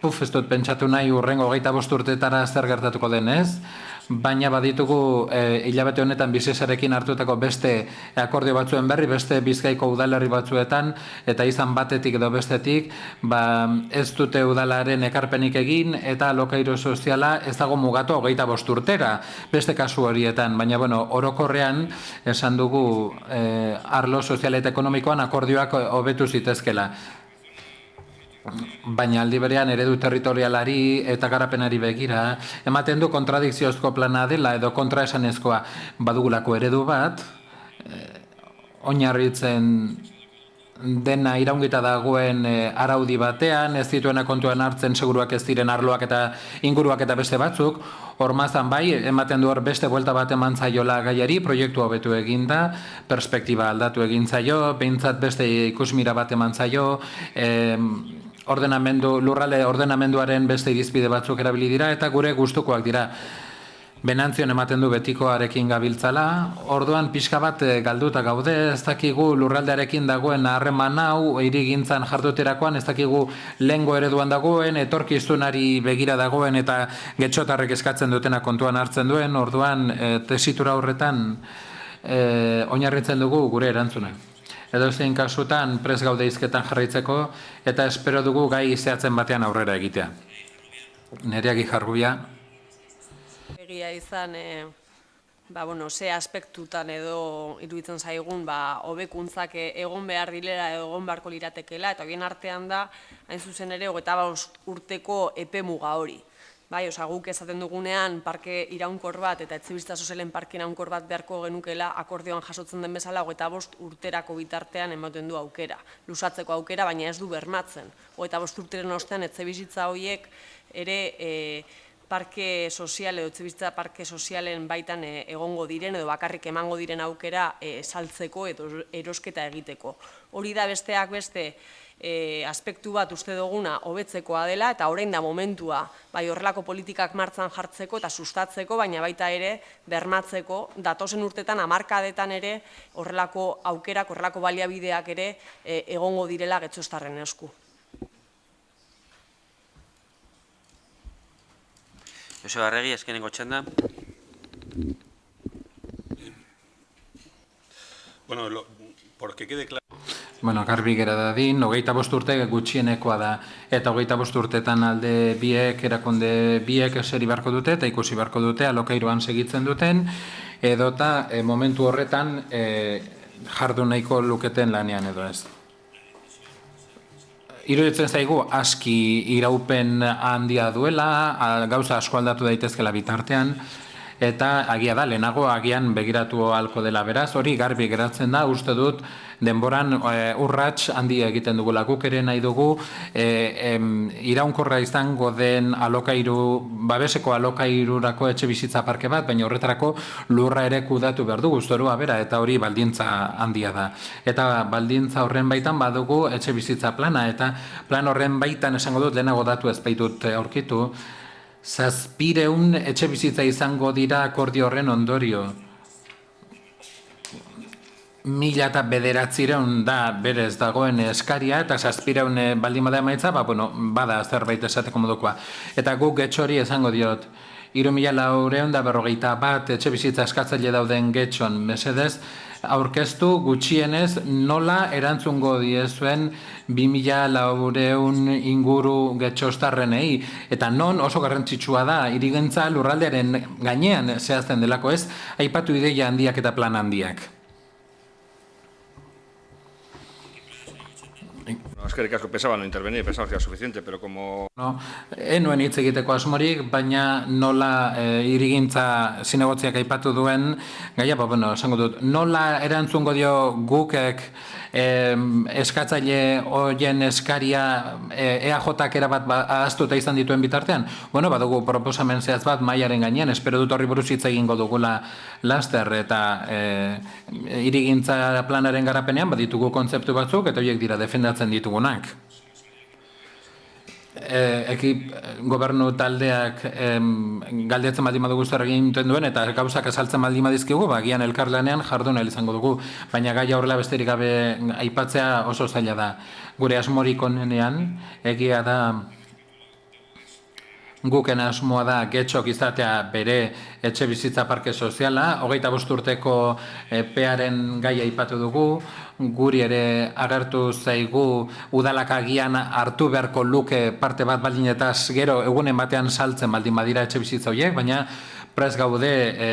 ez dut pentsatu nahi urrengo 25 urtetara zer gertatuko denez, baina baditugu hilabete honetan Bisesarekin hartutako beste akordio batzuen berri, beste Bizkaiko udalerri batzuetan, eta izan batetik edo bestetik, ez dute udalaren ekarpenik egin, eta alokairu soziala ez dago mugatu 25 urtera, beste kasu horietan, baina orokorrean esan dugu arlo sozial eta ekonomikoan akordioak hobetu zitezkela. Baina aldi berean eredu territorialari eta garapenari begira, ematen du kontradikziozko plana dela edo kontraesanezkoa badugulako eredu bat, oinarritzen dena iraungita dagoen araudi batean, ez dituena kontuan hartzen seguruak ez diren arloak eta inguruak eta beste batzuk, hormazan bai, ematen du hor beste buelta bat eman zaiola gaiari, proiektu hobetu eginda, perspektiba aldatu egin zaio, behintzat beste ikusmira bat eman zaio, lurralde ordenamenduaren beste irizpide batzuk erabili dira eta gure gustukoak dira. Benantzion ematen du betikoarekin gabiltzala, orduan pixka bat galduta gaude, ez dakigu lurraldearekin dagoen harreman hau, hirigintzan jarduterakoan, ez dakigu lehengo ereduan dagoen, etorkizunari begira dagoen eta getxotarrek eskatzen dutena kontuan hartzen duen, orduan tesitura horretan oinarritzen dugu gure erantzuna. Edo zein kasutan prest gaude hizketan jarraitzeko eta espero dugu gai zehatzen batean aurrera egitea. Nerea Gijarrubia. Egia izan, ze aspektutan edo iruditzen zaigun hobekuntzak egon behar dilera edo egon beharko liratekela, eta horien artean da, hain zuzen ere, 25 urteko epemuga hori. Guk esaten dugunean parke iraunkor bat eta etxebizitza sozialen parke iraunkor bat beharko genukela akordioan jasotzen den bezala 25 urterako bitartean ematen du aukera, lusatzeko aukera, baina ez du bermatzen. 25 urteren ostean etxebizitza horiek ere parke sozial edo etxebizitza parke sozialen baitan egongo diren edo bakarrik emango diren aukera saltzeko edo erosketa egiteko. Hori da besteak beste aspektu bat uste duguna hobetzekoa dela eta orain da momentua horrelako politikak martzan jartzeko eta sustatzeko, baina baita ere bermatzeko datozen urtetan hamarkadetan ere horrelako aukerak, horrelako baliabideak ere egongo direla getxoztarren esku. Joseba Arregi, azkenengo txanda. Bueno, porque quede claro. Garbi gera dadin, 25 urte gutxienekoa da, eta 25 urtetan alde biek, erakunde biek eseri beharko dute, eta ikusi beharko dute, alokairuan segitzen duten, edota momentu horretan jardun nahiko luketen lanean edo ez. Iruditzen zaigu aski iraupen handia duela, gauza asko aldatu daitezkela bitartean, eta agia da, lehenago agian begiratu ahalko dela beraz, hori garbi geratzen da, uste dut denboran urrats handia egiten dugula. Guk ere nahi dugu iraunkorra izango den babeseko alokairurako etxe bizitza parke bat, baina horretarako lurra ere kudatu behar dugu, zorua bera, eta hori baldintza handia da. Eta baldintza horren baitan badugu etxe bizitza plana, eta plan horren baitan esango dut, lehenago datu ez baitut aurkitu, 700 etxe bizitza izango dira akordio horren ondorio. 1900 da berez dagoen eskaria, eta 700 baldin bada emaitza, bada zerbait esateko modukoa. Eta guk getxori esango diot, 3451 etxe bizitza eskatzaile dauden getxon mesedez, aurkeztu gutxienez nola erantzungo diezuen 2400 inguru getxostarrenei, eta non oso garrantzitsua da hirigintza lurraldearen gainean zehazten delako ez, aipatu ideia handiak eta plan handiak. Eskerrik asko, pensaba no intervenir, pensaba que era suficiente, pero como... Enuen hitz egiteko asmorik, baina nola hirigintza zinegotziak aipatu duen, gaia, esango dut, nola erantzungo dio gukek eskatzaile horien eskaria EAJ-ak erabat ahaztuta izan dituen bitartean? Badugu proposamen zehaz bat mailaren gainean, espero dut horri buruz hitz egingo dugula laster, eta hirigintza planaren garapenean baditugu kontzeptu batzuk, eta horiek dira defendatzen ditugunak. Gobernu taldeak galdetzen baldin badugu zer egin duen eta gauzak azaltzen baldin badizkigu, agian elkarlanean jardun izango dugu, baina gaia horrela besterik gabe aipatzea oso zaila da. Gure asmorik onenean egia da guken asmoa da Getxok izatea bere etxe bizitza parke soziala, 25 urteko epearen gaia aipatu dugu, guri ere agertu zaigu udalak agian hartu beharko luke parte bat baldin eta gero egunen batean saltzen baldin badira etxe bizitza horiek, baina prest gaude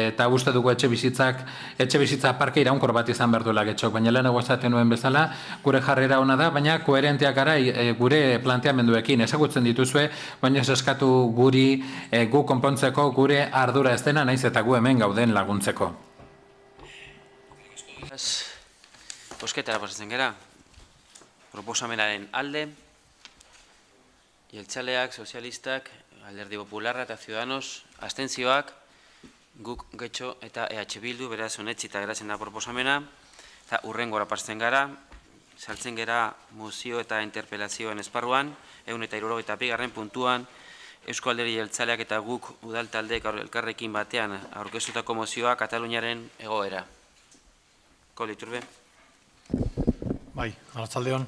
eta uste dugu etxe bizitza parke iraunkor bat izan behar duela Getxok, baina lehenago esaten nuen bezala, gure jarrera ona da, baina koherenteak gara gure planteamenduekin ezagutzen dituzue, baina ez eskatu guri gu konpontzeko gure ardura ez dena, naiz eta gu hemen gauden laguntzeko. Bosketara pasatzen gara, proposamenaren alde, jeltzaleak, sozialistak, Alderdi Popularra eta Ciudadanos, abstentzioak, guk Getxo eta EH Bildu, beraz onetsita geratzen da proposamena, eta hurrengora pasatzen gara, saltzen gara mozio eta interpelazioen esparruan, 172. puntuan, Eusko Alderdi Jeltzaleak eta guk udal taldeek elkarrekin batean aurkeztutako mozioa Kataluniaren egoera. Koli, Iturbe. Bai, arratsaldeon.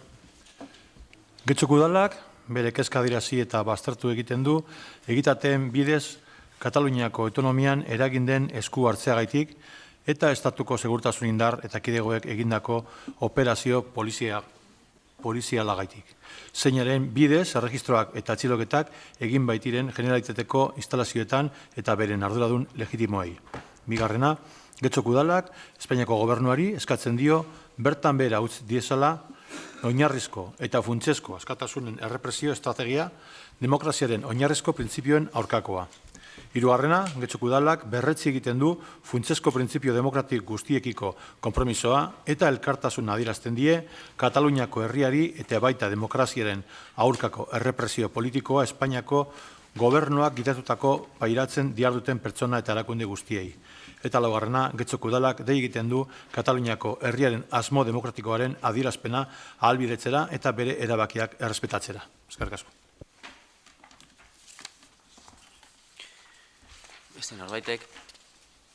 Getxoko udalak bere kezka adierazi eta baztertu egiten du egitateen bidez Kataluniako autonomian eragin den esku hartzeagaitik eta estatuko segurtasun indar eta kidegoek egindako operazio polizialagaitik. Zeinaren bidez erregistroak eta atxiloketak egin baitiren generalitateko instalazioetan eta beren arduradun legitimoei. Bigarrena, Getxoko udalak Espainiako gobernuari eskatzen dio bertan behera utz diezala oinarrizko eta funtsezko askatasunen errepresio estrategia demokraziaren oinarrizko printzipioen aurkakoa. Hirugarrena, Getxoko udalak berretsi egiten du funtsezko printzipio demokratik guztiekiko konpromisoa eta elkartasun adierazten die Kataluniako herriari eta baita demokraziaren aurkako errepresio politikoa Espainiako gobernuak gitatutako pairatzen diharduten pertsona eta erakunde guztiei. Eta laugarrena, Getxoko udalak dei egiten du Kataluniako herriaren asmo demokratikoaren adierazpena ahalbidetzera eta bere erabakiak errespetatzera. Eskerrik asko. Beste norbaitek.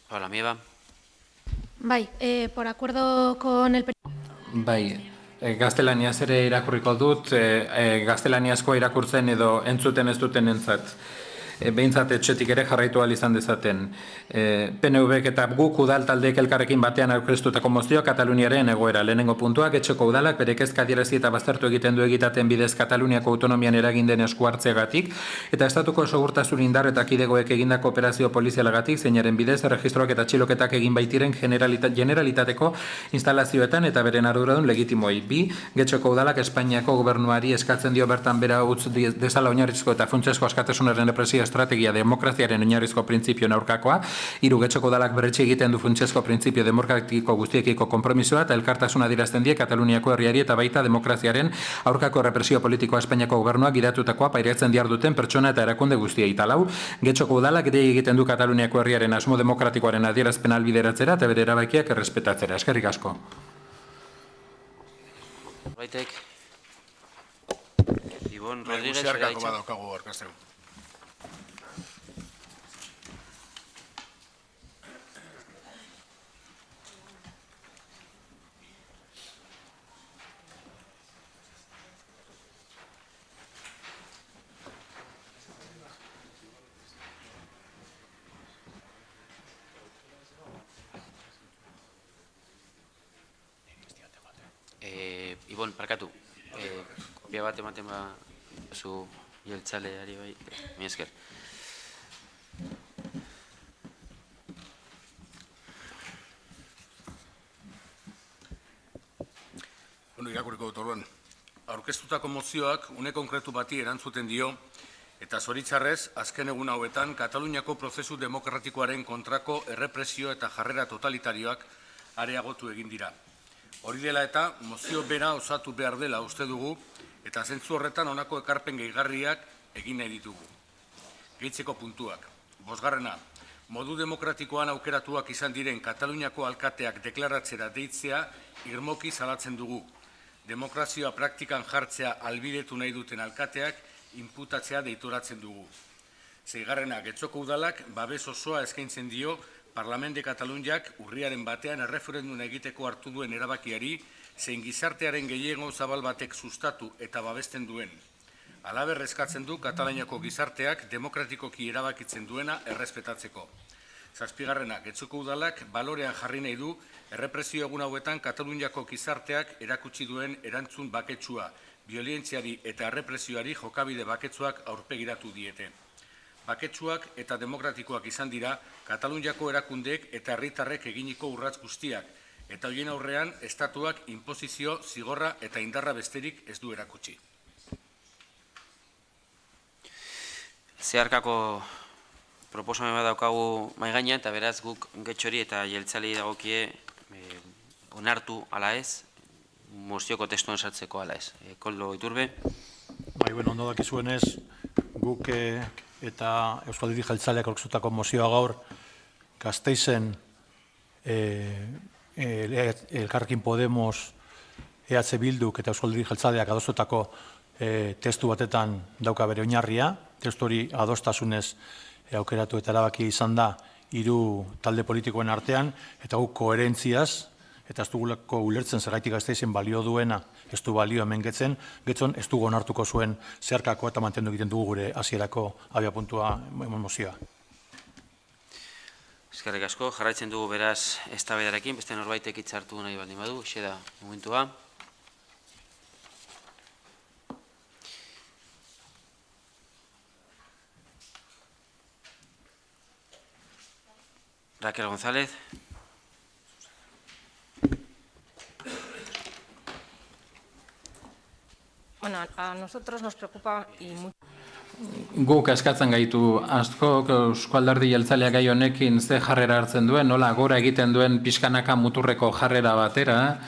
Paula Mieba. Bai, por acuerdo con el... Bai, gaztelaniaz ere irakurriko dut, gaztelaniazkoa irakurtzen edo entzuten ez duten entzat. Behintzat etxetik ere jarraitu ahal izan dezaten. PNV-ek eta guk udal taldeek elkarrekin batean aurkeztutako mozioa Kataluniaren egoera. Lehenengo puntuak, Getxoko udalak bere kezka adierazi eta baztertu egiten du egitaten bidez Kataluniako autonomian eragin den esku hartzeagatik eta estatuko segurtasun indar eta kidegoek egindako operazio polizialagatik zeinaren bidez erregistroak eta atxiloketak egin baitiren generalitateko instalazioetan eta beren arduradun legitimoei. Bi, Getxoko udalak Espainiako gobernuari eskatzen dio bertan bera utz dezala oinarrizko eta funtsezko askatasunaren represio estrategia demokraziaren oinarrizko printzipioen aurkakoa, hiru Getxoko udalak berretsi egiten du funtsezko printzipio demokratiko guztiekiko konpromisoa eta elkartasuna adierazten die Kataluniako herriari eta baita demokraziaren aurkako represio politikoa Espainiako gobernuak gidatutakoa pairatzen diharduten pertsona eta erakunde guztiei. Lau, Getxoko udalak dei egiten du Kataluniako herriaren asmo demokratikoaren adierazpen albideratzera eta bere erabakiak errespetatzera. Eskerrik asko. Baitek. Ibon Rodríguez eraitza. Ibon, parkatu. Kopia bat ematen ba zu jeltzaleari bai. Mi esker. Irakurriko dut orduan. Aurkeztutako mozioak une konkretu bati erantzuten dio eta zoritxarrez azken egun hauetan Kataluniako prozesu demokratikoaren kontrako errepresio eta jarrera totalitarioak areagotu egin dira. Hori dela eta mozio bera osatu behar dela uste dugu eta zentzu horretan honako ekarpen gehigarriak egin nahi ditugu. Gehitzeko puntuak. 5. Modu demokratikoan aukeratuak izan diren Kataluniako alkateak deklaratzera deitzea irmoki salatzen dugu. Demokrazioa praktikan jartzea albidetu nahi duten alkateak inputatzea deitoratzen dugu. 6. Getxoko udalak babes osoa eskaintzen dio Parlament de Kataluniak urriaren batean erreferenduna egiteko hartu duen erabakiari zein gizartearen gehiengo zabal batek sustatu eta babesten duen. Halaber eskatzen du Kataluniako gizarteak demokratikoki erabakitzen duena errespetatzeko. Zazpigarrena, Getxoko udalak balorean jarri nahi du errepresio egun hauetan Kataluniako gizarteak erakutsi duen erantzun baketsua, biolentziari eta errepresioari jokabide baketsuak aurpegiratu diete. Baketsuak eta demokratikoak izan dira Kataluniako erakundeek eta herritarrek eginiko urrats guztiak, eta horien aurrean estatuak inposizio, zigorra eta indarra besterik ez du erakutsi. Zeharkako proposamen bat daukagu mahai gainean, eta beraz guk Getxori eta jeltzalei dagokie onartu ala ez, mozioko testuan sartzeko ala ez. Koldo Iturbe. Bai, ondo dakizuenez, guk eta Euskal Alderdi Jeltzaleak aurkeztutako mozioa gaur Gasteizen Elkarrekin Podemos, EH Bilduk eta Euskal Alderdi Jeltzaleak adostutako testu batetan dauka bere oinarria. Testu hori adostasunez aukeratu eta erabaki izan da 3 talde politikoen artean, eta guk koherentziaz, eta ez dugulako ulertzen zergaitik Gasteizen balio duena, ez du balio hemen Getxon ez dugu onartuko zuen zeharkako eta mantendu egiten dugu gure hasierako abiapuntua mozioa. Eskerrik asko, jarraitzen dugu beraz eztabaidarekin, beste norbaitek hitza hartu nahi baldin badu, xe da momentua. Raquel González. Bueno, a nosotros nos preocupa y mucho. Guk eskatzen gaitu askok Eusko Alderdi Jeltzaleak gai honekin ze jarrera hartzen duen, nola gora egiten duen pixkanaka muturreko jarrera batera.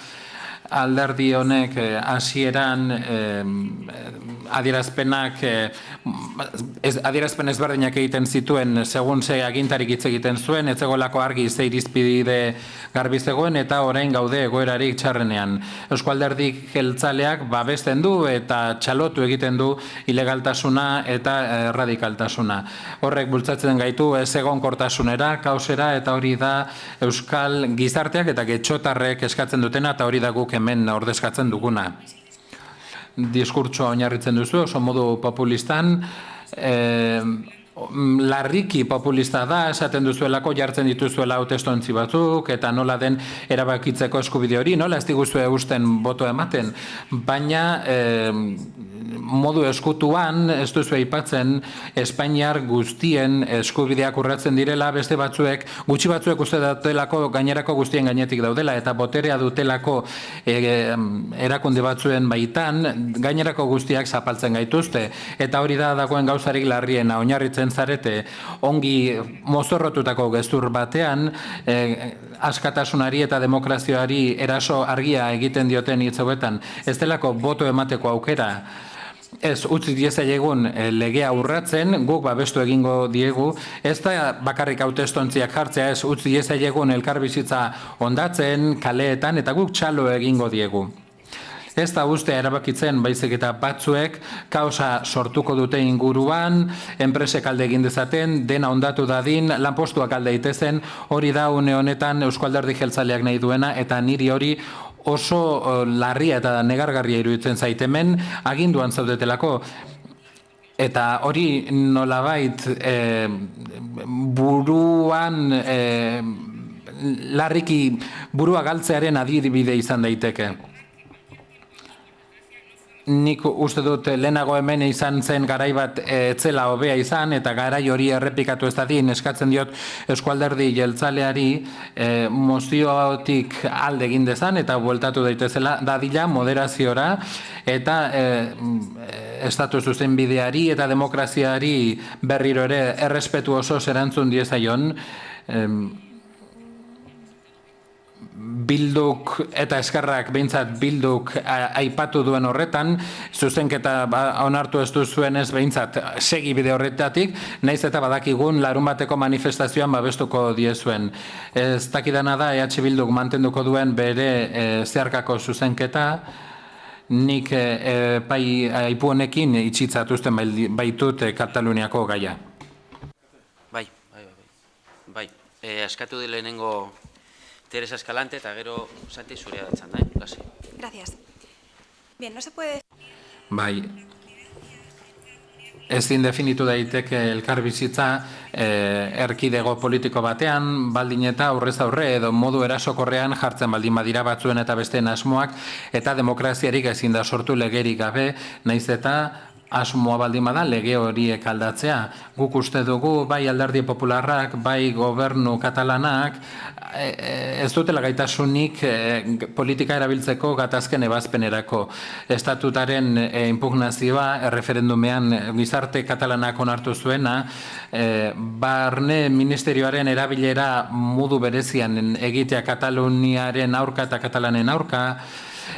Alderdi honek hasieran adierazpen ezberdinak egiten zituen segun ze agintarik hitz egiten zuen, ez zegoelako argi ze irizpide garbi zegoen eta orain gaude egoerarik txarrenean. Eusko Alderdi Jeltzaleak babesten du eta txalotu egiten du ilegaltasuna eta radikaltasuna. Horrek bultzatzen gaitu ez egonkortasunera, kaosera, eta hori da Euskal gizarteak eta getxotarrek eskatzen dutena, eta hori da guk hemen ordezkatzen duguna. Diskurtsoa oinarritzen duzu, oso modu populistan, larriki populista da, esaten duzuelako jartzen dituzuela hautestontzi batzuk, eta nola den erabakitzeko eskubide hori, nola ez diguzue usten boto ematen, baina modu eskutuan ez duzu aipatzen Espainiar guztien eskubideak urratzen direla, beste batzuek, gutxi batzuek uste dutelako gainerako guztien gainetik daudela, eta boterea dutelako erakunde batzuen baitan, gainerako guztiak zapaltzen gaituzte, eta hori da dagoen gauzarik larriena, oinarritzen zarete ongi mozorrotutako gezur batean, askatasunari eta demokrazioari eraso argia egiten dioten hitz hauetan, ez delako boto emateko aukera. Ez utzi diezaiegun legea urratzen, guk babestu egingo diegu, ez da bakarrik hautestontziak jartzea, ez utzi diezaiegun elkarbizitza hondatzen, kaleetan, eta guk txalo egingo diegu. Ez da ustea erabakitzen baizik eta batzuek kaosa sortuko dute inguruan, enpresek alde egin dezaten, dena hondatu dadin, lanpostuak alde itezen, hori da une honetan Eusko Alderdi Jeltzaleak nahi duena, eta niri hori oso larria eta negargarria iruditzen zait hemen aginduan zaudetelako. Eta hori nolabait buruan larriki burua galtzearen adibide izan daiteke. Nik uste dut lehenago hemen izan zen garai bat etzela hobea izan, eta garai hori errepikatu ez dadin eskatzen diot Eusko Alderdi Jeltzaleari moziotik alde egin dezan eta bueltatu daitezela dadila moderaziora eta estatu zuzenbideari eta demokraziari berriro ere errespetu oso erantzun diezaion. Bilduk eta Eskerrak behintzat Bilduk aipatu duen horretan, zuzenketa onartu ez duzuenez behintzat segi bide horretatik, naiz eta badakigun larun bateko manifestazioan babestuko diezuen. Ez dakidana da EH Bilduk mantenduko duen bere zeharkako zuzenketa, nik aipu honekin itxitzatuzten baitut Kataluniako gaia. Bai, eskatu di lehenengo Teresa Escalante eta gero Santi zurea datzan, Gracias. Bien, no se puede... Bai, ezin definitu daiteke elkarbizitza erkidego politiko batean, baldin eta aurrez aurre edo modu erasokorrean jartzen baldin badira batzuen eta besteen asmoak, eta demokraziarik ezin da sortu legerik gabe, naiz eta asmoa baldin bada lege horiek aldatzea. Guk uste dugu, bai alderdi popularrak, bai gobernu katalanak, ez dutela gaitasunik politika erabiltzeko gatazken ebazpenerako. Estatutaren impugnazioa, erreferendumean gizarte katalanak onartu zuena, barne ministerioaren erabilera modu berezian egitea Kataluniaren aurka eta katalanen aurka,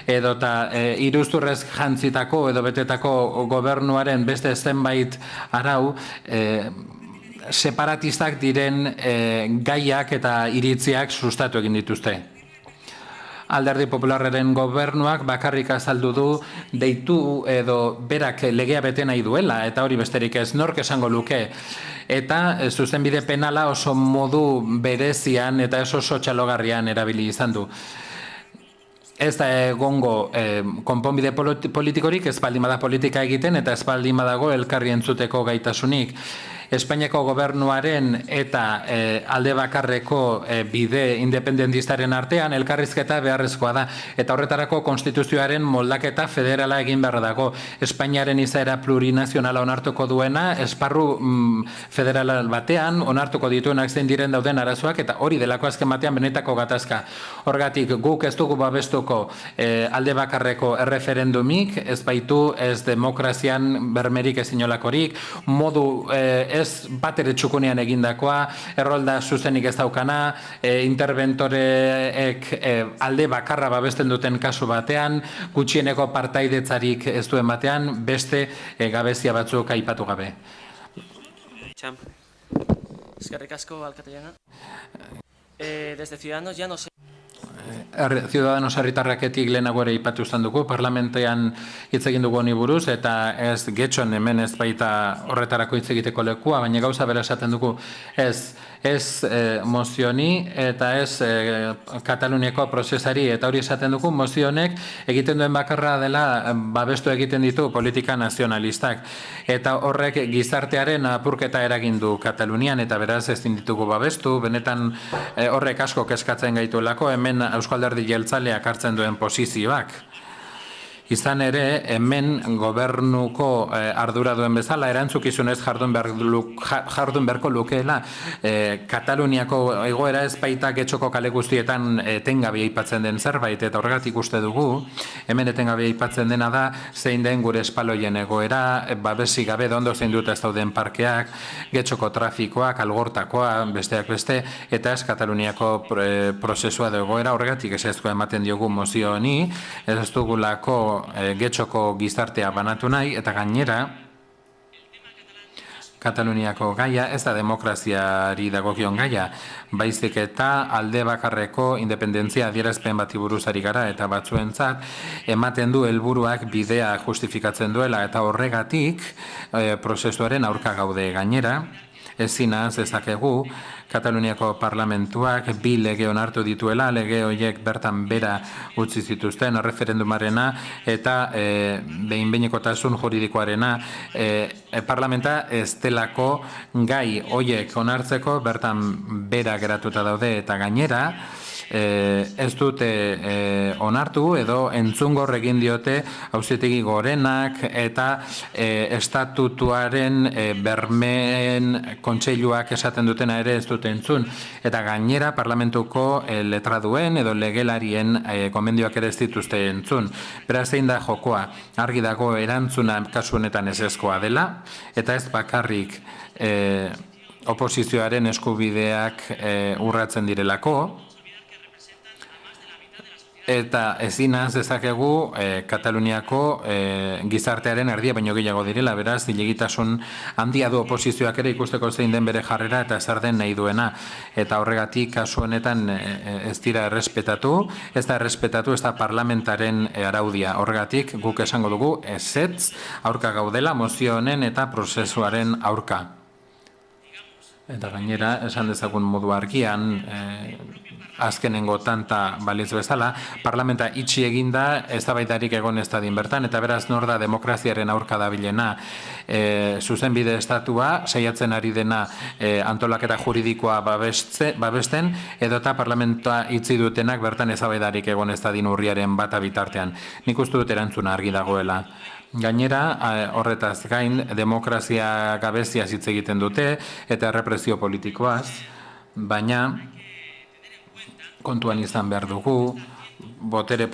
edota iruzurrez jantzitako edo betetako gobernuaren beste zenbait arau separatistak diren gaiak eta iritziak sustatu egin dituzte. Alderdi Popularraren gobernuak bakarrik azaldu du deitu edo berak legea bete nahi duela, eta hori besterik ez nork esango luke. Eta zuzenbide penala oso modu berezian eta oso txalogarrian erabili izan du. Ez da egongo konponbide politikorik, ez baldin bada politika egiten eta ez baldin badago elkarri entzuteko gaitasunik. Espainiako gobernuaren eta alde bakarreko bide independentistaren artean elkarrizketa beharrezkoa da. Eta horretarako konstituzioaren moldaketa federala egin behar dago. Espainiaren izaera plurinazionala onartuko duena, esparru federal batean onartuko dituenak zein diren dauden arazoak, eta hori delako azken batean benetako gatazka. Horgatik guk ez dugu babestuko alde bakarreko erreferendumik, ez baitu ez demokrazian bermerik ez inolakorik, modu ez bat ere txukunean egindakoa, errolda zuzenik ez daukana, interventoreek alde bakarra babesten duten kasu batean, gutxieneko partaidetzarik ez duen batean, beste gabezia batzuk aipatu gabe. Eskerrik asko, alkate jauna. Desde Ciudadanos ya no sé. Ciudadanos herritarraketik lehenago ere aipatu izan dugu, parlamentean hitz egin dugu honi buruz, eta ez getxon hemen ez baita horretarako hitz egiteko lekua, baina gauza bera esaten dugu ez mozioni eta ez Kataluniako prozesari, eta hori esaten dugu mozionek egiten duen bakarra dela babestu egiten ditu politika nazionalistak, eta horrek gizartearen apurketa eragin du Katalunian, eta beraz ezin ditugu babestu, benetan horrek asko kezkatzen gaituelako, hemen Eusko Alderdi Jeltzaleak hartzen duen posizioak. Izan ere, hemen gobernuko ardura duen bezala, erantzukizunez jardun beharko lukeela, Kataluniako egoera ez baita getxoko kale guztietan etengabe aipatzen den zerbait, eta horregatik uste dugu, hemen etengabe aipatzen dena da, zein den gure espaloien egoera, babesi gabe ondo zein dut ez dauden parkeak, getxoko trafikoak, algortakoa, besteak beste, eta ez Kataluniako prozesua da egoera, horregatik ez ezko ematen diogu mozio honi, ez dugulako getxoko gizartea banatu nahi, eta gainera Kataluniako gaia ez da demokraziari dagokion gaia, baizik eta alde bakarreko independentzia adierazpen bati buruzari gara, eta batzuentzat ematen du helburuak bidea justifikatzen duela, eta horregatik prozesuaren aurka gaude. Gainera, ezin ahaz dezakegu Kataluniako parlamentuak bi lege onartu dituela, lege horiek bertan bera utzi zituzten referendumarena eta behin-behinekotasun juridikoarena, parlamenta ez delako gai horiek onartzeko bertan bera geratuta daude, eta gainera ez dute onartu edo entzungor egin diote Auzitegi Gorenak eta estatutuaren bermeen kontseiluak esaten dutena ere ez dute entzun, eta gainera parlamentuko letraduen edo legelarien gomendioak ere ez dituzte entzun. Beraz, zein da jokoa, argi dago erantzuna kasu honetan ezezkoa dela, eta ez bakarrik oposizioaren eskubideak urratzen direlako, eta ezin ahaz dezakegu Kataluniako gizartearen erdia baino gehiago direla, beraz, zilegitasun handia du oposizioak ere ikusteko zein den bere jarrera eta zer den nahi duena, eta horregatik kasu honetan ez dira errespetatu, ez da parlamentaren araudia. Horregatik guk esango dugu ezetz aurka gaudela mozio honen eta prozesuaren aurka. Eta gainera, esan dezagun modu argian, azkenengo tanta baliz bezala, parlamenta itxi eginda, eztabaidarik egon ez dadin bertan, eta beraz nor da demokraziaren aurka dabilena, zuzenbide estatua, saiatzen ari dena antolaketa juridikoa babesten, edota parlamentoa itxi dutenak bertan eztabaidarik egon ez dadin urriaren bata bitartean. Nik uste dut erantzuna argi dagoela. Gainera, horretaz gain, demokrazia gabezia hitz egiten dute eta errepresio politikoaz, baina kontuan izan behar dugu, botere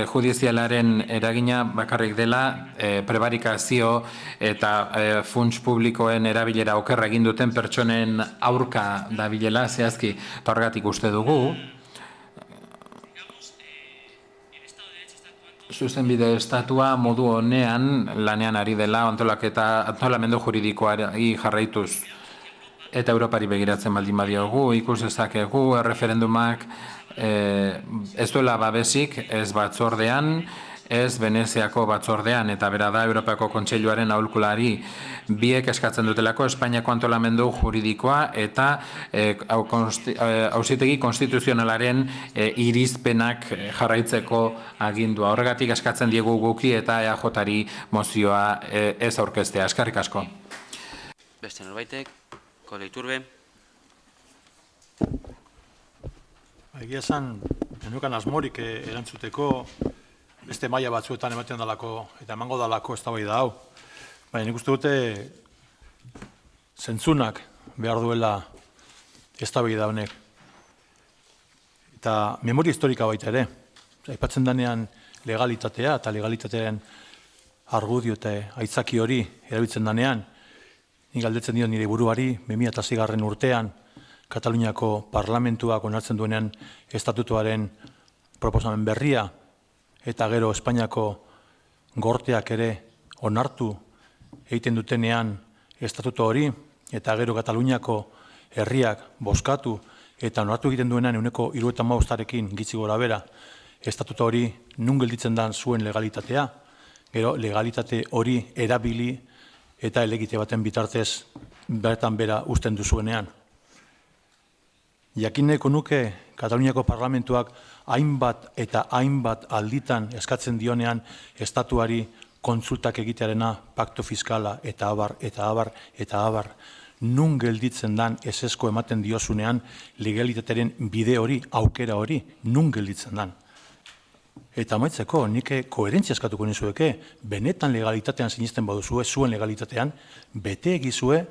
judizialaren eragina bakarrik dela prebarikazio eta funts publikoen erabilera okerra egin duten pertsonen aurka dabilela zehazki, eta horregatik uste dugu, zuzenbide estatua modu honean lanean ari dela antolamendu juridikoari jarraituz eta Europari begiratzen baldin badiogu, ikus dezakegu erreferendumak ez duela babesik ez batzordean, ez Veneziako batzordean, eta bera da Europako Kontseiluaren aholkulari biek eskatzen dutelako Espainiako antolamendu juridikoa eta auzitegi konstituzionalaren irizpenak jarraitzeko agindua. Horregatik eskatzen diegu guki eta EAJ-ari mozioa ez aurkeztea. Eskerrik asko. Beste norbaitek, Kole Iturbe. Egia esan, genukan asmorik erantzuteko beste maila batzuetan ematen dalako eta emango dalako eztabaida hau. Baina nik uste dute zentzunak behar duela eztabaida honek. Eta memoria historika baita ere. Aipatzen danean legalitatea eta legalitatearen argudio eta aitzaki hori erabiltzen danean, nik galdetzen dio nire buruari 2006 urtean Kataluniako parlamentuak onartzen duenean estatutuaren proposamen berria eta gero Espainiako gorteak ere onartu egiten dutenean estatuto hori eta gero Kataluniako herriak bozkatu eta onartu egiten duenean 75%rekin gitxi gora bera estatuto hori nun gelditzen dan zuen legalitatea, gero legalitate hori erabili eta elegite baten bitartez bertan bera uzten duzuenean. Jakineko nuke Kataluniako parlamentuak hainbat eta hainbat alditan eskatzen dionean estatuari kontsultak egitearena, pakto fiskala eta abar, eta abar, eta abar, nun gelditzen dan esesko ematen diozunean legalitatearen bide hori, aukera hori, nun gelditzen dan. Eta amaitzeko, nik koherentzia eskatuko nizueke, benetan legalitatean sinisten baduzue, zuen legalitatean, bete egizue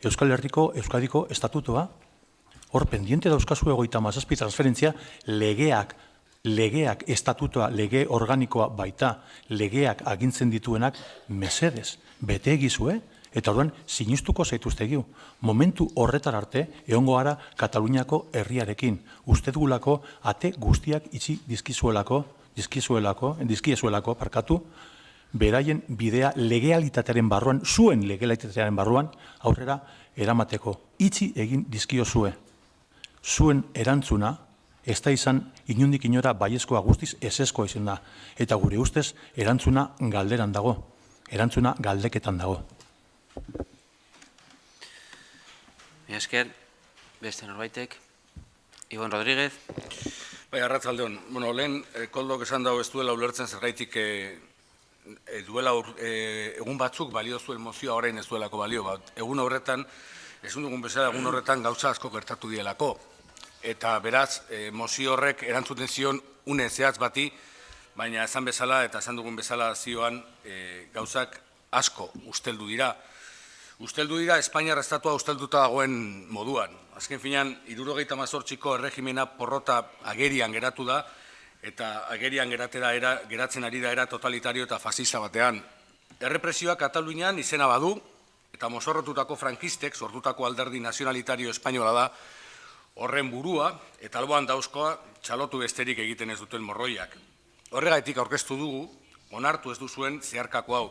Euskal Herriko, Euskadiko estatutoa, hor pendiente dauzkazue 37 transferentzia, legeak estatutoa, lege organikoa baita, legeak agintzen dituenak mesedez, bete egizue, eta orduan sinistuko zaituztegiu. Momentu horretar arte, egongo gara Kataluniako herriarekin. Uste dugulako, ate guztiak itxi dizkiezuelako, beraien bidea legalitatearen barruan, zuen legalitatearen barruan, aurrera eramateko. Itxi egin dizkiozue. Zuen erantzuna, ez da izan inundik inora baiezkoa guztiz eseskoa izan da. Eta gure ustez, erantzuna galderan dago. Erantzuna galdeketan dago. Esker, beste norbaitek. Ibon Rodríguez. Bai, arratzaldeon. Bueno, lehen, Koldok esan dago ez duela ulertzen zergaitik duela egun batzuk balio zuen mozioa orain ez duelako balio. Egun horretan, esun dugun bezala, egun horretan gauza asko gertatu dielako. Eta beraz, mozio horrek erantzuten zion une zehatz bati, baina esan bezala eta esan dugun bezala zioan gauzak asko usteldu dira. Usteldu dira Espainiar estatua ustelduta dagoen moduan. Azken finean, 78ko erregimena porrota agerian geratu da, eta agerian geratzen ari da era totalitario eta fascista batean. Errepresioa Katalunian izena badu, eta mozorrotutako frankistek, sortutako alderdi nazionalitario espainola da, horren burua, eta alboan dauzkoa, txalotu besterik egiten ez duten morroiak. Horregatik aurkeztu dugu, onartu ez duzuen zeharkako hau.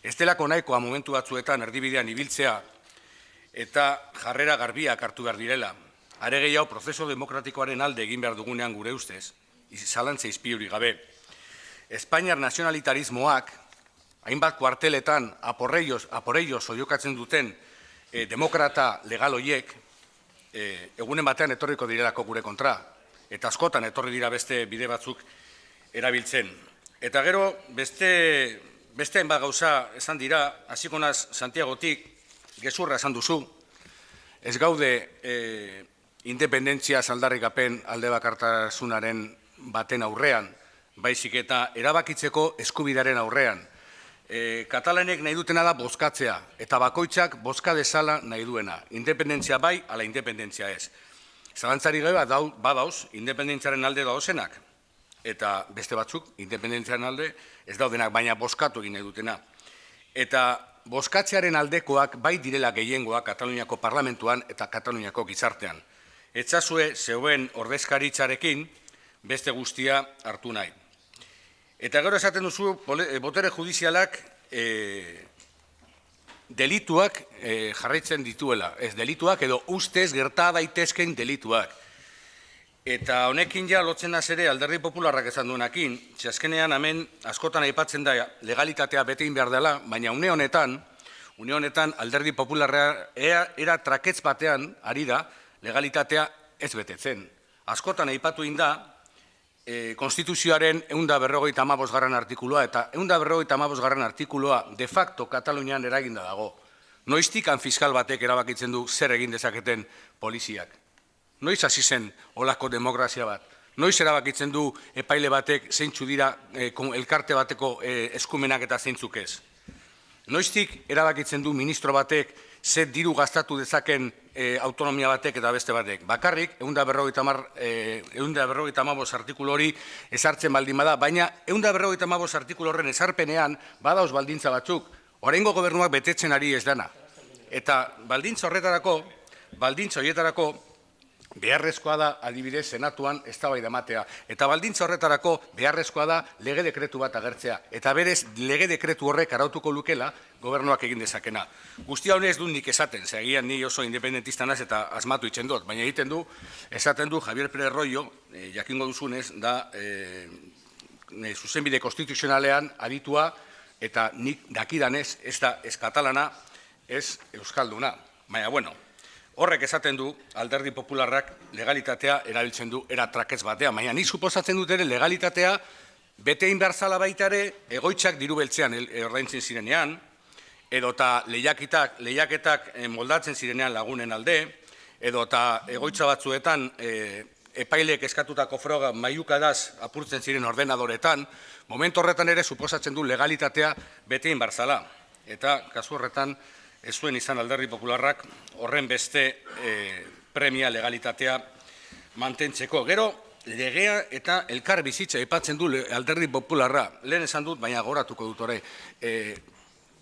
Ez delako nahikoa momentu batzuetan erdibidean ibiltzea, eta jarrera garbiak hartu behar direla. Are gehiago, prozeso demokratikoaren alde egin behar dugunean gure ustez, zalantza izpiuri gabe. Espainiar nazionalitarismoak, hainbat kuarteletan aporreioz oiokatzen duten demokrata legal hoiek egunen batean etorriko direlako gure kontra, eta askotan etorri dira beste bide batzuk erabiltzen. Eta gero, beste hainbat gauza esan dira, hasiko naiz Santiagotik, gezurra esan duzu, ez gaude independentzia aldarrikapen alde bakartasunaren baten aurrean, baizik eta erabakitzeko eskubidearen aurrean. Katalanek nahi dutena da bozkatzea, eta bakoitzak bozka dezala nahi duena. Independentzia bai, ala independentzia ez. Zalantzari gabe badauz, independentziaren alde dauzenak, eta beste batzuk, independentziaren alde ez daudenak, baina bozkatu egin nahi dutena. Eta bozkatzearen aldekoak bai direla gehiengoak Kataluniako parlamentuan eta Kataluniako gizartean. Etzazue zeuen ordezkaritzarekin beste guztia hartu nahi. Eta gero esaten duzu, botere judizialak delituak jarraitzen dituela. Ez delituak edo ustez gerta daitezken delituak. Eta honekin ja lotzen az ere Alderdi Popularrak esan duenakin, azkenean hemen askotan aipatzen da legalitatea bete egin behar dela, baina une honetan Alderdi Popularra era traketz batean ari da legalitatea ez betetzen. Askotan aipatu egin da, Konstituzioaren 155. artikulua eta 155. artikulua de facto Katalunian eraginda dago. Noiztikan fiskal batek erabakitzen du zer egin dezaketen poliziak? Noiz hasi zen olako demokrazia bat? Noiz erabakitzen du epaile batek zeintzu dira elkarte bateko eskumenak eta zeintzuk ez? Noiztik erabakitzen du ministro batek zer diru gastatu dezaken autonomia batek eta beste batek? Bakarrik, 155 artikulu hori ezartzen baldin bada, baina 155 artikulu horren ezarpenean badauz baldintza batzuk, oraingo gobernuak betetzen ari ez dana. Eta baldintza horietarako beharrezkoa da adibidez senatuan eztabaida ematea. Eta baldintza horretarako beharrezkoa da lege dekretu bat agertzea. Eta berez lege dekretu horrek arautuko lukela gobernuak egin dezakena. Guztia honez dut nik esaten, zeagian ni oso independentista naz eta asmatu itzen dut, baina esaten du Javier Pérez Royo, jakingo duzunez, da zuzenbide konstituzionalean aditua eta nik dakidanez ez da ez katalana, ez euskalduna. Baina, bueno, horrek esaten du Alderdi Popularrak legalitatea erabiltzen du era traketz batean, baina nik suposatzen dut ere legalitatea bete egin behar zala baita ere egoitzak diru beltzean ordaintzen zirenean, edota lehiaketak moldatzen zirenean lagunen alde, edota egoitza batzuetan epaileek eskatutako froga maiukadaz apurtzen ziren ordenadoretan, momentu horretan ere suposatzen du legalitatea bete egin behar zala. Eta kasu horretan ez zuen izan Alderdi Popularrak horren beste premia legalitatea mantentzeko. Gero, legea eta elkar bizitza aipatzen du Alderdi Popularra. Lehen esan dut, baina goratuko dut ore.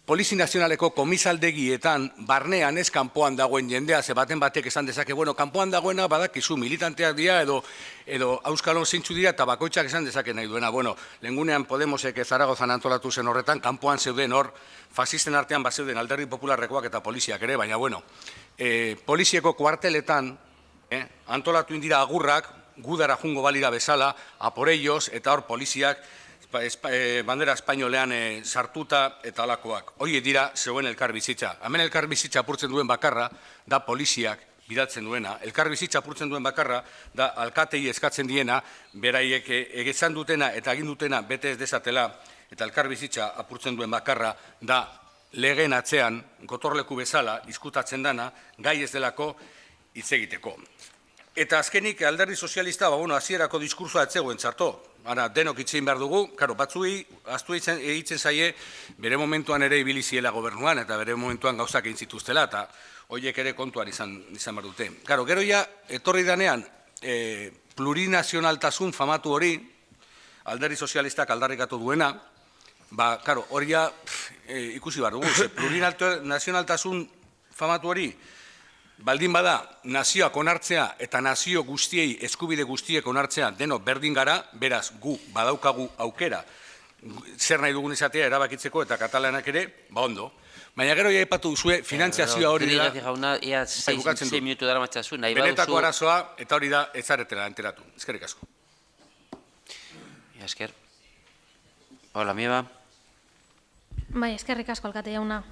Polizi Nazionaleko komisaldegietan barnean ez kanpoan dagoen jendea, ze baten batek esan dezake, bueno, kanpoan dagoena badakizu militanteak dira edo Euskalon zeintzu dira eta bakoitzak esan dezake nahi duena. Bueno, lehengunean Podemosek Zaragozan antolatu zen horretan, kanpoan zeuden hor, fasisten artean bazeuden Alderdi Popularrekoak eta poliziak ere, baina bueno, polizieko kuarteletan antolatu indira agurrak, gudara jungo balira bezala, a por ellos, eta hor poliziak, bandera espainolean sartuta eta alakoak. Hoi dira zeuen elkar bizitza. Hemen elkar bizitza apurtzen duen bakarra da poliziak bidaltzen duena. Elkar bizitza apurtzen duen bakarra da alkatei eskatzen diena, beraiek egezan dutena eta egin dutena bete ez dezatela, eta elkar bizitza apurtzen duen bakarra da legeen atzean, gotorleku bezala, izkutatzen dana, gai ez delako hitz egiteko. Eta azkenik Alderdi Sozialista, hasierako diskursoa etzegoen txarto. Ara, denok itzein behar dugu, batzui, aztu egiten zaie, bere momentuan ere ibiliziela gobernuan, eta bere momentuan gauzak egin zituztela, eta horiek ere kontuan izan behar dute. Gero ja, etorri danean, plurinazionaltasun famatu hori, Alderdi Sozialistak aldarrikatu duena, hori ja, ikusi behar dugu, plurinazionaltasun famatu hori, baldin bada, nazioak onartzea eta nazio guztiei, eskubide guztiek onartzea deno berdin gara, beraz gu badaukagu aukera, zer nahi dugun izatea erabakitzeko eta katalanak ere, ondo. Baina gero ja aipatu duzue, finantziazioa hori da, benetako arazoa eta hori da ezaretela enteratu. Eskerrik asko. Esker. Hola, Mieba. Bai, eskerrik asko, alkate jauna.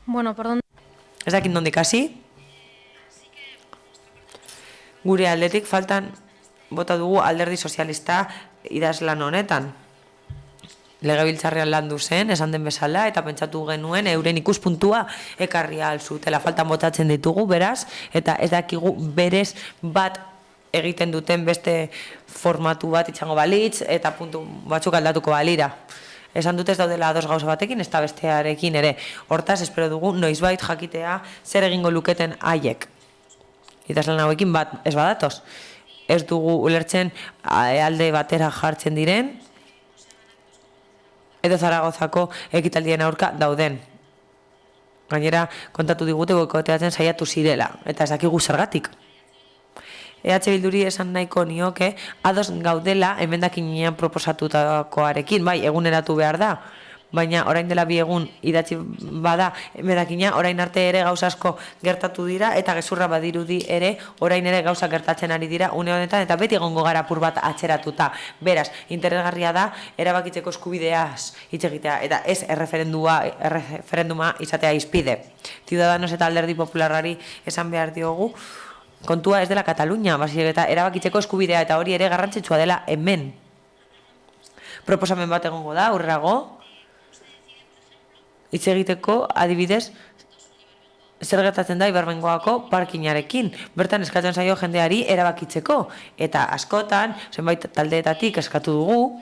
Bueno, por donde... Ez dakit nondik hasi. Gure aldetik faltan bota dugu Alderdi Sozialista idazlan honetan. Legebiltzarrean landu zen, esan den bezala, eta pentsatu genuen euren ikuspuntua ekarri alzutela. Faltan botatzen ditugu, beraz, eta ez dakigu berez bat egiten duten beste formatu bat itxango balitz, eta puntu batzuk aldatuko balira. Esan dut ez daudela ados gauza batekin, ez da bestearekin ere. Hortaz, espero dugu, noizbait jakitea zer egingo luketen haiek. Idazlan hauekin bat ez badatoz. Ez dugu ulertzen alde batera jartzen diren, edo Zaragozako ekitaldien aurka dauden. Gainera, kontatu digute boikoteatzen saiatu zirela, eta ez dakigu zergatik. EH Bilduri esan nahiko nioke, ados gaudela emendakinean proposatutakoarekin, bai, eguneratu behar da, baina orain dela 2 egun idatzi bada emendakina, orain arte ere gauza asko gertatu dira, eta gezurra badirudi ere, orain ere gauza gertatzen ari dira une honetan, eta beti egongo gara apur bat atzeratuta. Beraz, interesgarria da, erabakitzeko eskubideaz hitz egitea, eta ez erreferenduma izatea izpide. Ciudadanos eta Alderdi Popularrari esan behar diogu, kontua ez dela Katalunia, basiek eta erabakitzeko eskubidea, eta hori ere garrantzitsua dela hemen. Proposamen bat egongo da, aurrerago, hitz egiteko, adibidez, zer gertatzen da Ibarbengoako parkinarekin. Bertan eskatzen zaio jendeari erabakitzeko. Eta askotan, zenbait taldeetatik eskatu dugu,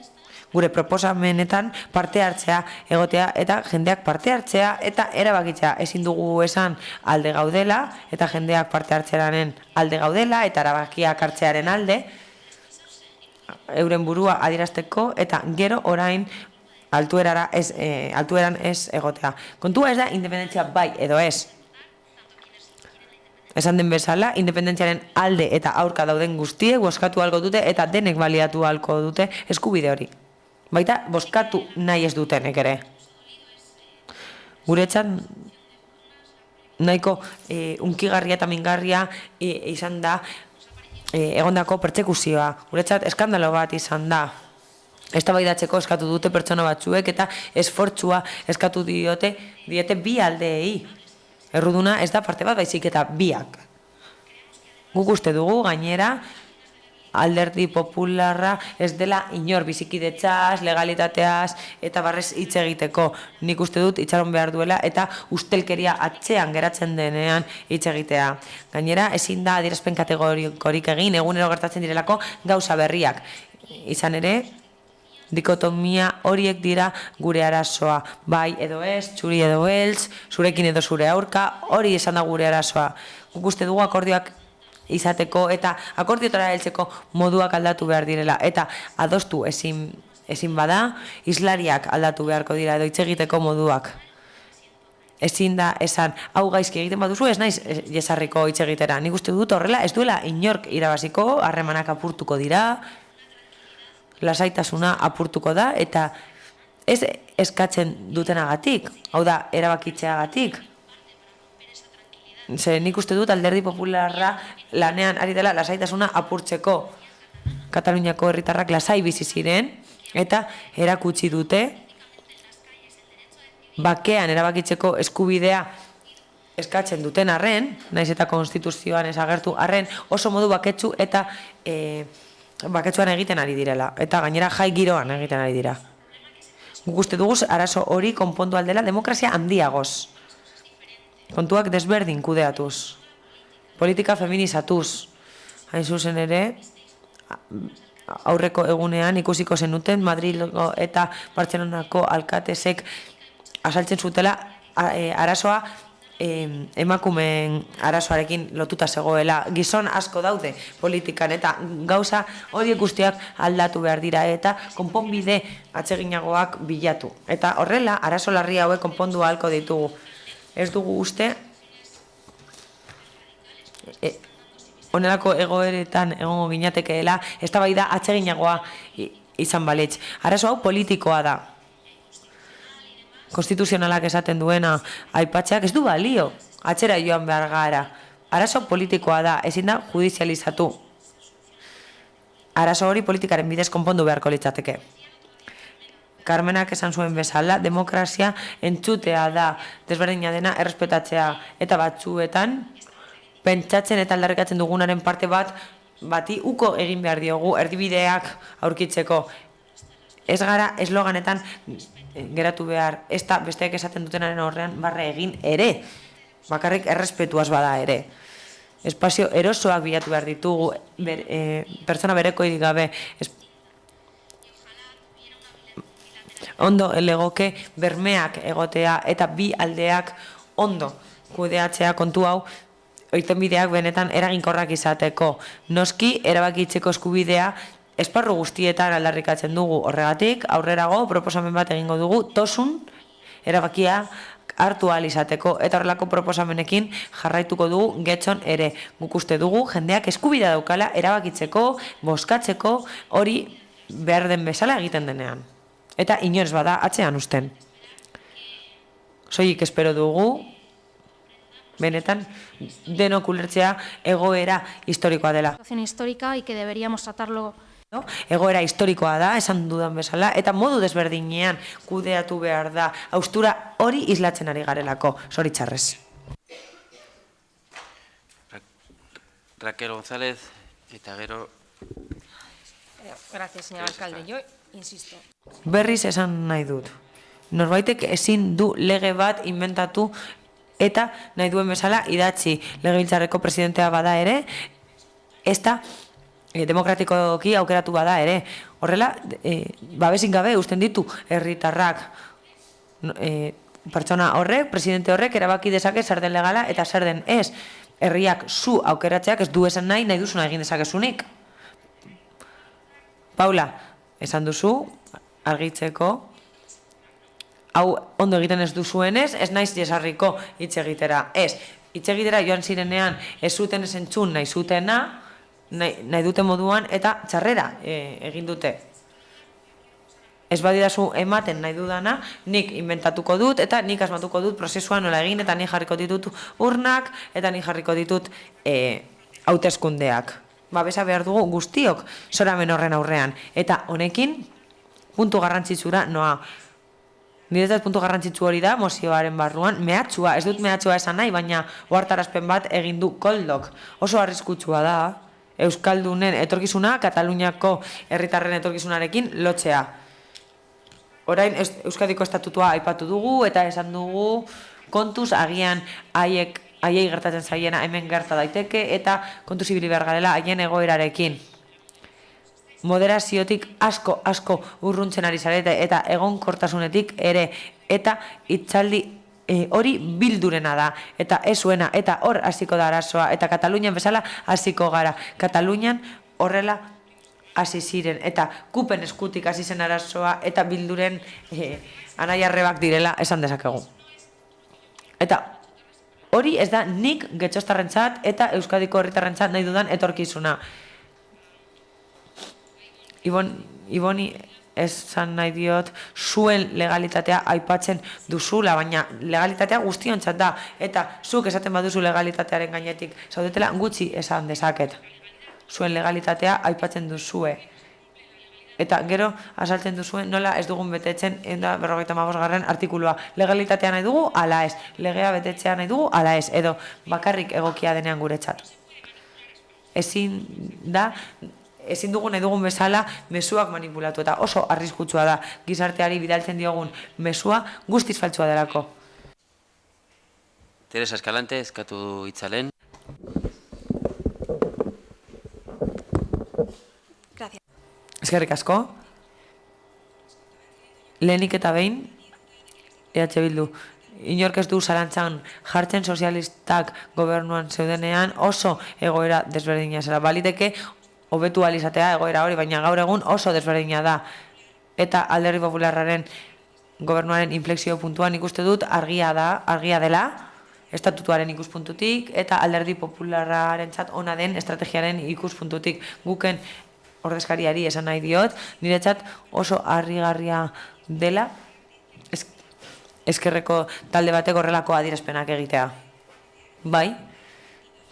gure proposamenetan parte hartzea egotea eta jendeak parte hartzea eta erabakitzea. Ezin dugu esan alde gaudela eta jendeak parte hartzearen alde gaudela eta erabakiak hartzearen alde, euren burua adierazteko eta gero orain altueran ez egotea. Kontua ez da independentzia bai edo ez. Esan den bezala, independentziaren alde eta aurka dauden guztiek bozkatu alko dute eta denek baliatu alko dute eskubide hori. Baita, bozkatu nahi ez dutenek ere. Guretzat nahiko unkigarria eta mingarria izan da egondako pertsekuzioa. Guretzat eskandalo bat izan da. Eztabaidatzeko eskatu dute pertsona batzuek eta esfortzua eskatu diete bi aldeei. Erruduna ez da parte bat baizik eta biak. Guk uste dugu gainera Alderdi Popularra ez dela inor bizikidetzaz, legalitateaz eta barrez hitz egiteko. Nik uste dut itxaron behar duela eta ustelkeria atzean geratzen denean hitz egitea. Gainera ezin da adierazpen kategorikorik egin egunero gertatzen direlako gauza berriak. Izan ere, dikotomia horiek dira gure arazoa. Bai edo ez, txuri edo beltz, zurekin edo zure aurka, hori esan da gure arazoa. Guk uste dugu akordioak izateko eta akordiotara heltzeko moduak aldatu behar direla. Eta adostu ezin bada, islariak aldatu beharko dira edo hitz egiteko moduak. Ezin da esan, hau gaizki egiten baduzu, ez naiz jesarriko hitz egitera. Nik uste dut horrela, ez duela inork irabaziko, harremanak apurtuko dira, lasaitasuna apurtuko da, eta ez eskatzen dutenagatik, hau da, erabakitzeagatik. Nik uste dut Alderdi Popularra lanean ari dela lasaitasuna apurtzeko. Kataluniako herritarrak lasai bizi ziren, eta erakutsi dute, bakean erabakitzeko eskubidea eskatzen duten arren, naiz eta konstituzioan ez agertu arren, oso modu baketsu eta baketsuan egiten ari direla, eta gainera jai giroan egiten ari dira. Guk uste dugu arazo hori konpondu aldela demokrazia handiagoz. Kontuak desberdin kudeatuz. Politika feminizatuz. Hain zuzen ere, aurreko egunean ikusiko zenuten Madrilgo eta Bartzelonako alkatesek asaltzen zutela arazoa emakumeen arazoarekin lotuta zegoela. Gizon asko daude politikan eta gauza horiek guztiak aldatu behar dira eta konponbide atseginagoak bilatu. Eta horrela, arazo larri hauek konpondu ahalko ditugu. Ez dugu uste, honelako egoeretan egongo ginatekeela, eztabaida atseginagoa izan balitz. Arazo hau politikoa da. Konstituzionalak esaten duena aipatzeak ez du balio, atzera joan behar gara. Arazo politikoa da, ezin da judizializatu. Arazo hori politikaren bidez konpondu beharko litzateke. Carmenak esan zuen bezala, demokrazia entzutea da, desberdina dena errespetatzea, eta batzuetan pentsatzen eta aldarrikatzen dugunaren parte bati uko egin behar diogu erdibideak aurkitzeko. Ez gara esloganetan geratu behar, ez da besteek esaten dutenaren aurrean barra egin ere, bakarrik errespetuaz bada ere. Espazio erosoak bilatu behar ditugu, pertsona berekoirik gabe, ondo legoke bermeak egotea eta bi aldeak ondo kudeatzea kontu hau irtenbideak benetan eraginkorrak izateko. Noski, erabakitzeko eskubidea esparru guztietan aldarrikatzen dugu. Horregatik, aurrerago proposamen bat egingo dugu tosun erabakia hartu ahal izateko eta horrelako proposamenekin jarraituko dugu Getxon ere. Guk uste dugu jendeak eskubidea daukala erabakitzeko, bozkatzeko, hori behar den bezala egiten denean. Eta inoz bada atzean usten. Soilik espero dugu, benetan, denok ulertzea egoera historikoa dela. Histórica y que deberíamos tratarlo. Egoera historikoa da, esan dudan bezala, eta modu desberdinean kudeatu behar da, haustura hori islatzen ari garelako, zoritxarrez. Raquel González, eta gero... Gracias, señor alcalde. Yo insisto. Berriz esan nahi dut. Norbaitek ezin du lege bat inventatu eta nahi duen bezala idatzi legebiltzarreko presidentea bada ere, ez da demokratikoki aukeratu bada ere. Horrela, babesik gabe usten ditu herritarrak pertsona horrek, presidente horrek erabaki dezake zer den legala eta zer den ez. Herriak zu aukeratzeak ez du esan nahi duzuna egin dezakezunik. Paula, esan duzu, argitzeko, hau ondo egiten ez duzuenez, ez naiz jesarriko hitz egitera. Ez, hitz egitera joan zirenean ez zuten ez entzun nahi zutena, nahi dute moduan, eta txarrera egin dute. Ez badidazu ematen nahi dudana, nik inventatuko dut, eta nik asmatuko dut prozesua nola egin, eta nik jarriko ditut urnak, eta nik jarriko ditut hauteskundeak. Babesa behar dugu guztiok zoramen horren aurrean. Eta honekin, puntu garrantzitsura noa. Niretzat puntu garrantzitsu hori da, mozioaren barruan, mehatxua, ez dut mehatxua esan nahi, baina ohartarazpen bat egin du koldok. Oso arriskutsua da, Euskaldunen etorkizuna, Kataluniako herritarren etorkizunarekin lotzea. Orain Euskadiko estatutua aipatu dugu, eta esan dugu kontuz agian haiei gertatzen zaiena hemen gerta daiteke, eta kontuz ibili behar garela haien egoerarekin. Moderaziotik asko urruntzen ari zarete, eta egonkortasunetik ere, eta itzaldi hori bildurena da, eta ez zuena, eta hor hasiko da arazoa, eta Katalunian bezala hasiko gara. Katalunian horrela hasi ziren, eta kupen eskutik hasi zen arazoa, eta bilduren anaiarrebak direla esan dezakegu. Eta hori ez da nik getxostarrentzat eta Euskadiko herritarrentzat nahi dudan etorkizuna. Iboni esan nahi diot zuen legalitatea aipatzen duzula, baina legalitatea guztiontzat da, eta zuk esaten baduzu legalitatearen gainetik zaudetela gutxi esan dezaket. Zuen legalitatea aipatzen duzue. Eta gero azaltzen duzuen nola ez dugun betetzen 155. artikulua. Legalitatea nahi dugu, ala ez. Legea betetzea nahi dugu, ala ez. Edo bakarrik egokia denean guretzat. Ezin dugu nahi dugun bezala mezuak manipulatu, eta oso arriskutsua da gizarteari bidaltzen diogun mezua guztiz faltsua delako. Teresa Escalante, eskatu itzalen. Eskerrik asko. Lehenik eta behin, EH Bildu, inork ez du zalantzan jartzen sozialistak gobernuan zeudenean oso egoera desberdina zela. Baliteke hobetu ahal izatea egoera hori, baina gaur egun oso desberdina da. Eta Alderdi Popularraren gobernuaren inflexio puntuan ikuste dut argia dela, estatutuaren ikuspuntutik, eta Alderdi Popularrarentzat ona den estrategiaren ikuspuntutik. Guken ordezkariari esan nahi diot, niretzat oso harrigarria dela ezkerreko talde batek horrelako adierazpenak egitea. Bai,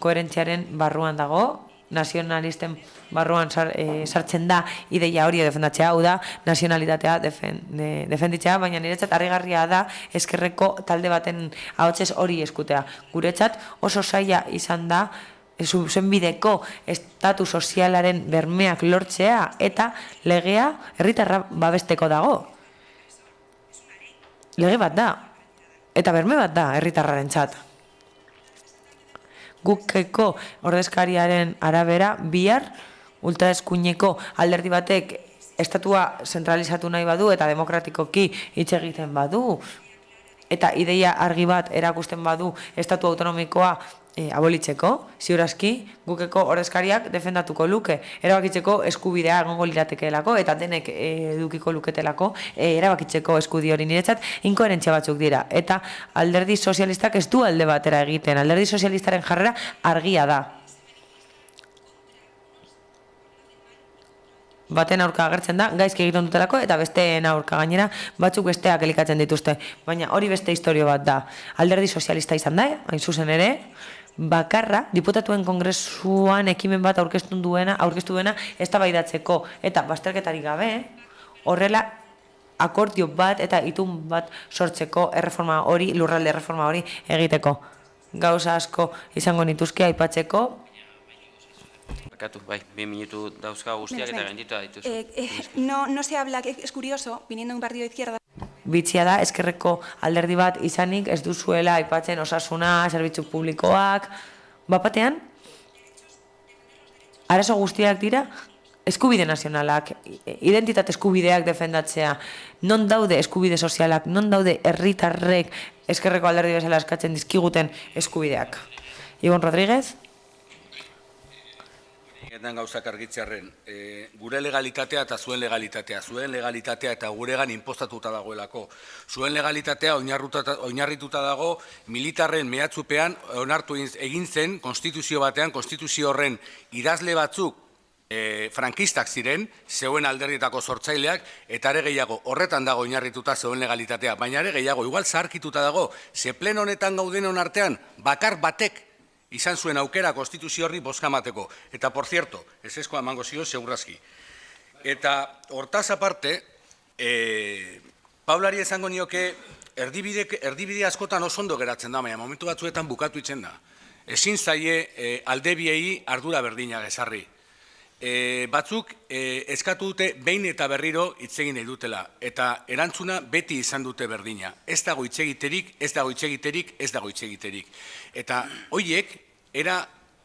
koherentziaren barruan dago, nazionalisten barruan sartzen da ideia hori defendatzea, hau da nazionalitatea defenditzea, baina niretzat harrigarria da ezkerreko talde baten ahotsez hori eskutea. Guretzat oso zaila izan da zuzenbideko estatu sozialaren bermeak lortzea eta legea herritarra babesteko dago. Lege bat da, eta berme bat da herritarrarentzat. Gukeko ordezkariaren arabera bihar ultraeskuineko alderdi batek estatua zentralizatu nahi badu eta demokratikoki hitz egiten badu eta ideia argi bat erakusten badu estatu autonomikoa abolitzeko, ziurazki gukeko ordezkariak defendatuko luke, erabakitzeko eskubidea egongo liratekeelako eta denek edukiko luketelako erabakitzeko eskubide hori niretzat inkoherentzia batzuk dira. Eta alderdi sozialistak ez du alde batera egiten, alderdi sozialistaren jarrera argia da. Baten aurka agertzen da, gaizki egiten dutelako eta besteen aurka gainera batzuk besteak elikatzen dituzte. Baina hori beste historio bat da. Alderdi sozialista izan da, hain zuzen ere, bakarra, diputatuen kongresuan ekimen bat aurkeztu duena eztabaidatzeko eta bazterketarik gabe, horrela akordio bat eta itun bat sortzeko erreforma hori, lurralde erreforma hori egiteko. Gauza asko izango nituzke aipatzeko. Bai, 2 minutu dauzka guztiak eta gainditu da dituzu. No se habla, es curioso, viniendo de un partido de izquierda. Bitxia da, ezkerreko alderdi bat izanik ez duzuela aipatzen osasuna, zerbitzu publikoak, bapatean, arazo guztiak dira, eskubide nazionalak, identitate eskubideak defendatzea, non daude eskubide sozialak, non daude herritarrek ezkerreko alderdi bezala eskatzen dizkiguten eskubideak. Ibon Rodríguez? Etan gauzak argitzearren, gure legalitatea eta zuen legalitatea eta guregan inpostatuta dagoelako. Zuen legalitatea oinarrituta dago militarren mehatzupean onartu egin zen konstituzio batean, konstituzio horren idazle batzuk frankistak ziren, zeuen alderdietako sortzaileak, eta ere gehiago horretan dago oinarrituta zeuen legalitatea, baina ere gehiago, igual zaharkituta dago, ze plen honetan gaudenon artean, bakar batek izan zuen aukera konstituzio horri bozka emateko. Eta, por cierto, eseskoa emango zio segurazki. Eta, hortaz aparte, Paulari esango nioke, erdibide askotan oso ondo geratzen da, baina momentu batzuetan bukatu itzen da. Ezin zaie aldebiei ardura berdina gezarri. Batzuk eskatu dute behin eta berriro hitz egin nahi dutela, eta erantzuna beti izan dute berdina. Ez dago hitz egiterik, ez dago hitz egiterik, ez dago hitz egiterik. Eta hoiek, era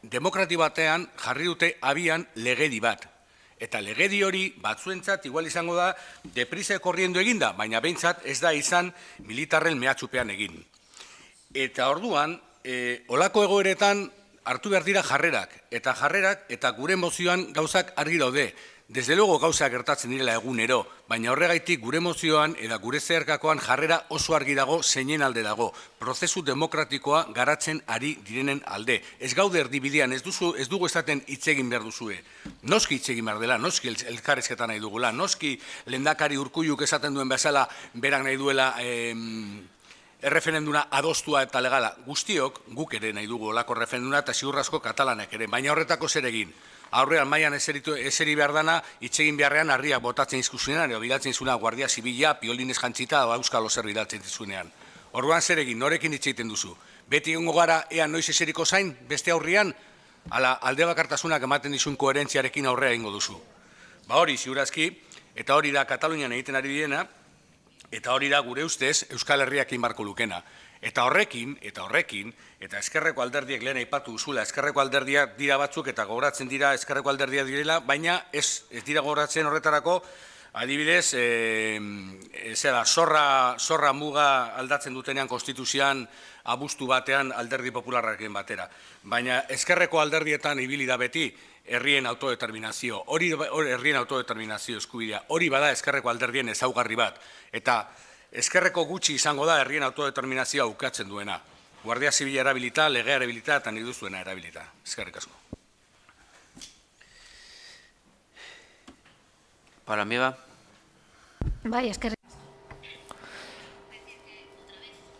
demokrati batean jarri dute abian legedi bat. Eta legedi hori batzuentzat igual izango da deprisa korriendo eginda, baina behintzat ez da izan militarren mehatxupean egin. Eta orduan, olako egoeretan hartu behar dira jarrerak eta gure mozioan gauzak argi daude. Desde luego gauzak gertatzen direla egunero, baina horregaitik gure mozioan eta gure zeharkakoan jarrera oso argi dago zeinen alde dago. Prozesu demokratikoa garatzen ari direnen alde. Ez gaude erdibidean, ez dugu esaten hitz egin behar duzue. Noski hitz egin behar dela, noski elkarrizketan nahi dugula, noski lehendakari Urkulluk esaten duen bezala berak nahi duela erreferenduna adostua eta legala. Guztiok, guk ere nahi dugu olako erreferenduna eta ziurrasko katalanek ere, baina horretako zer egin. Aurrean mailan eseri behar dana, hitz egin beharrean harriak botatzen izkuzunean, edo bilatzen izuna Guardia Zibila, piolinez jantzita, euskal ozer bilatzen izunean. Orduan zer egin, norekin hitz egiten duzu. Beti egongo gara, ea noiz eseriko zain, beste aurrian, ala alde bakartasunak ematen dizun koherentziarekin aurrea egingo duzu. Ba hori, ziurazki, eta hori da Katalunian egiten ari direna, eta hori da gure ustez Euskal Herriak inbarko lukena. Eta horrekin, eta eskerreko alderdiek lehen aipatu duzula, eskerreko alderdiak dira batzuk eta gogoratzen dira eskerreko alderdiak direla, baina ez dira gogoratzen horretarako, adibidez, zorra muga aldatzen dutenean konstituzioan abuztu batean alderdi popularrarekin batera. Baina eskerreko alderdietan ibili da beti herrien autodeterminazio, herrien autodeterminazio eskubidea, hori bada eskerreko alderdien ezaugarri bat, eta eskerreko gutxi izango da herrien autodeterminazioa ukatzen duena. Guardia Zibila erabilita, legea erabilita eta nahi duzuena erabilita. Eskerrik asko. Paula Mieba. Bai, eskerrik.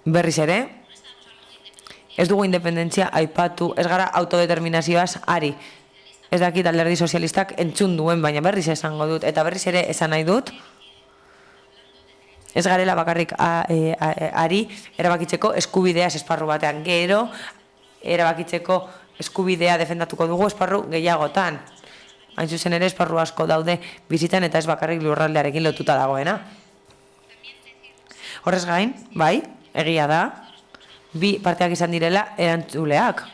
Berriz ere, ez dugu independentzia aipatu, ez gara autodeterminazioaz ari. ez dakit alderdi sozialistak entzun duen, baina berriz esango dut, eta berriz ere esan nahi dut, ez garela bakarrik ari erabakitzeko eskubidea esparru batean. Gero, erabakitzeko eskubidea defendatuko dugu esparru gehiagotan. Hain zuzen ere esparru asko daude bizitzan eta ez bakarrik lurraldearekin lotuta dagoena. Horrez gain, bai, egia da, bi parteak izan direla erantzuleak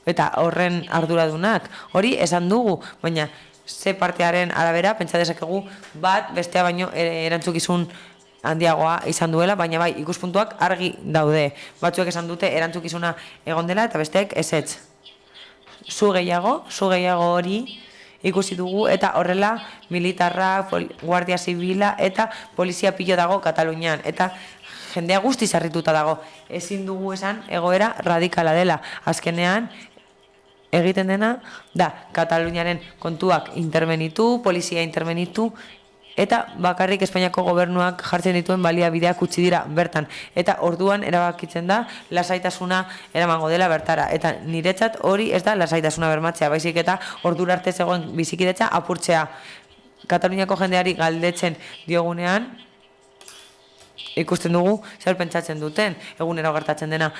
eta horren arduradunak. Hori esan dugu, baina ze partearen arabera pentsa dezakegu bat bestea baino erantzukizun handiagoa izan duela, baina bai, ikuspuntuak argi daude. Batzuek esan dute erantzukizuna egon dela eta besteek ezetz. Zu gehiago hori ikusi dugu eta horrela militarra, guardia zibila eta polizia pilo dago Katalunian. Eta jendea guztiz harrituta dago. Ezin dugu esan egoera radikala dela. Azkenean, egiten dena da Kataluniaren kontuak intervenitu, polizia intervenitu, eta bakarrik Espainiako gobernuak jartzen dituen baliabideak utzi dira bertan. Eta orduan erabakitzen da lasaitasuna eramango dela bertara. Eta niretzat hori ez da lasaitasuna bermatzea, baizik eta ordura arte zegoen bizikidetza apurtzea. Kataluniako jendeari galdetzen diogunean, ikusten dugu zer pentsatzen duten, egunero gertatzen dena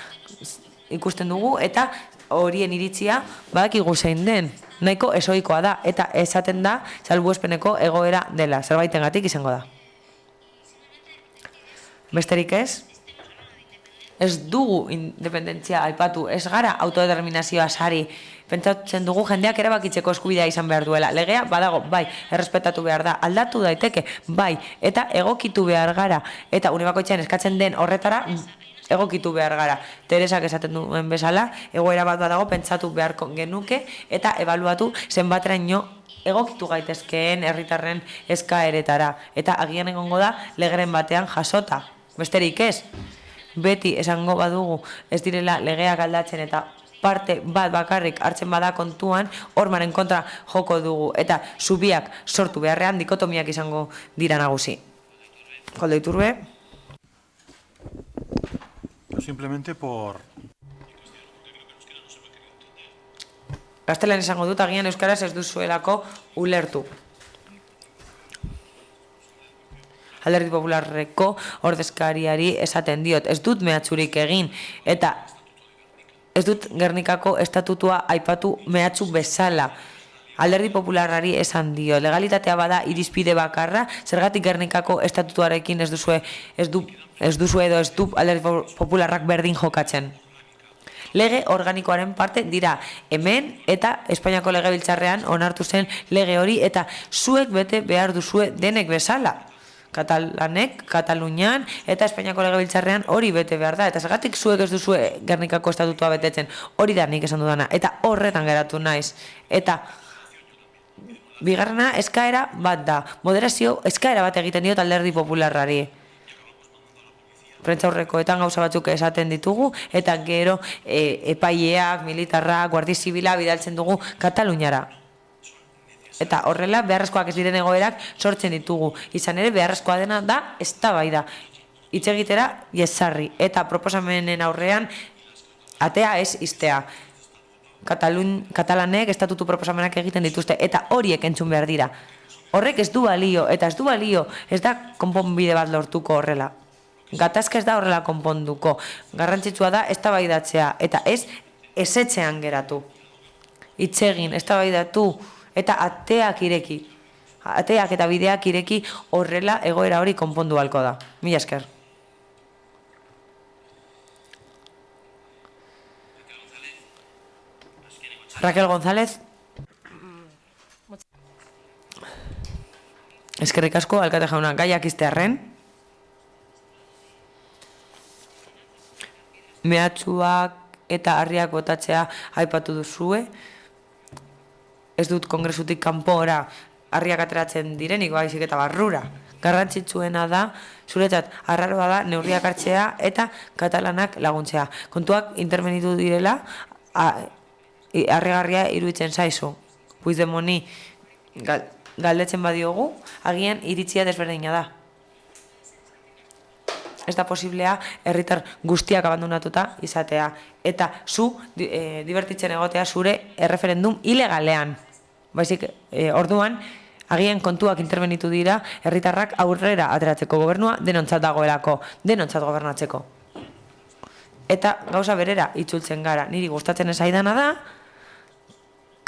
ikusten dugu, eta horien iritzia badakigu zein den. Nahiko esoikoa da, eta esaten da salbuespeneko egoera dela, zerbaitengatik izango da. Besterik ez dugu independentzia aipatu, ez gara autodeterminazioa sari, pentsatzen dugu jendeak erabakitzeko eskubidea izan behar duela. Legea badago, bai, errespetatu behar da, aldatu daiteke, bai, eta egokitu behar gara, eta une bakoitzean eskatzen den horretara, egokitu behar gara. Teresak esaten duen bezala, egoera bat badago pentsatu beharko genuke eta ebaluatu zenbateraino egokitu gaitezkeen herritarren eskaeretara. Eta agian egongo da legeren batean jasota. Besterik ez. Beti esango badugu ez direla legeak aldatzen eta parte bat bakarrik hartzen bada kontuan, hormaren kontra joko dugu eta zubiak sortu beharrean dikotomiak izango dira nagusi. Koldo Iturbe. Simplemente por... Gaztelan esango dut, agian euskaraz ez duzuelako ulertu. Alderdi Popularreko ordezkariari esaten diot, ez dut mehatxurik egin, eta ez dut Gernikako estatutua aipatu mehatxu bezala. Alderdi Popularrari esan dio, legalitatea bada irizpide bakarra, zergatik Gernikako estatutuarekin ez du Alderdi Popularrak berdin jokatzen. Lege organikoaren parte dira hemen eta Espainiako Legebiltzarrean onartu zen lege hori eta zuek bete behar duzue denek bezala. Katalanek, Katalunian eta Espainiako Legebiltzarrean hori bete behar da. Eta zergatik zuek ez duzue Gernikako estatutua betetzen, hori da nik esan dudana. Eta horretan geratu naiz. Eta bigarrena eskaera bat da. Moderazio eskaera bat egiten diot Alderdi Popularrari. Prentsaurrekoetan gauza batzuk esaten ditugu, eta gero epaileak, militarrak, guardia zibila bidaltzen dugu Kataluniara. Eta horrela beharrezkoak ez diren egoerak sortzen ditugu. Izan ere beharrezkoa dena da eztabaida. Hitz egitera jezarri eta proposamenen aurrean atea ez ixtea. Katalanek estatutu proposamenak egiten dituzte eta horiek entzun behar dira. Horrek ez du balio eta ez du balio, ez da konponbide bat lortuko horrela. Gatazka ez da horrela konponduko. Garrantzitsua da eztabaidatzea eta ez ezetzean geratu. Hitz egin, eztabaidatu eta ateak ireki. Ateak eta bideak ireki horrela egoera hori konpondu halko da. Mila esker. Raquel González. Eskerrik asko, alkate jauna, gaiak iztearren. Mehatxuak eta harriak botatzea aipatu duzue. Ez dut kongresutik kanpora harriak ateratzen direnik, baizik eta barrura. Garrantzitsuena da, zuretzat, arraroa da, neurriak hartzea eta katalanak laguntzea. Kontuak intervenitu direla, harrigarria iruditzen zaizu. Puigdemoni galdetzen badiogu, agian iritzia desberdina da. Ez da posiblea herritar guztiak abandonatuta izatea. Eta zu divertitzen egotea zure erreferendum ilegalean. Baizik, orduan, agian kontuak interbenitu dira, herritarrak aurrera ateratzeko gobernua denontzat dagoelako, denontzat gobernatzeko. Eta gauza berera itzultzen gara, niri gustatzen esaidana da,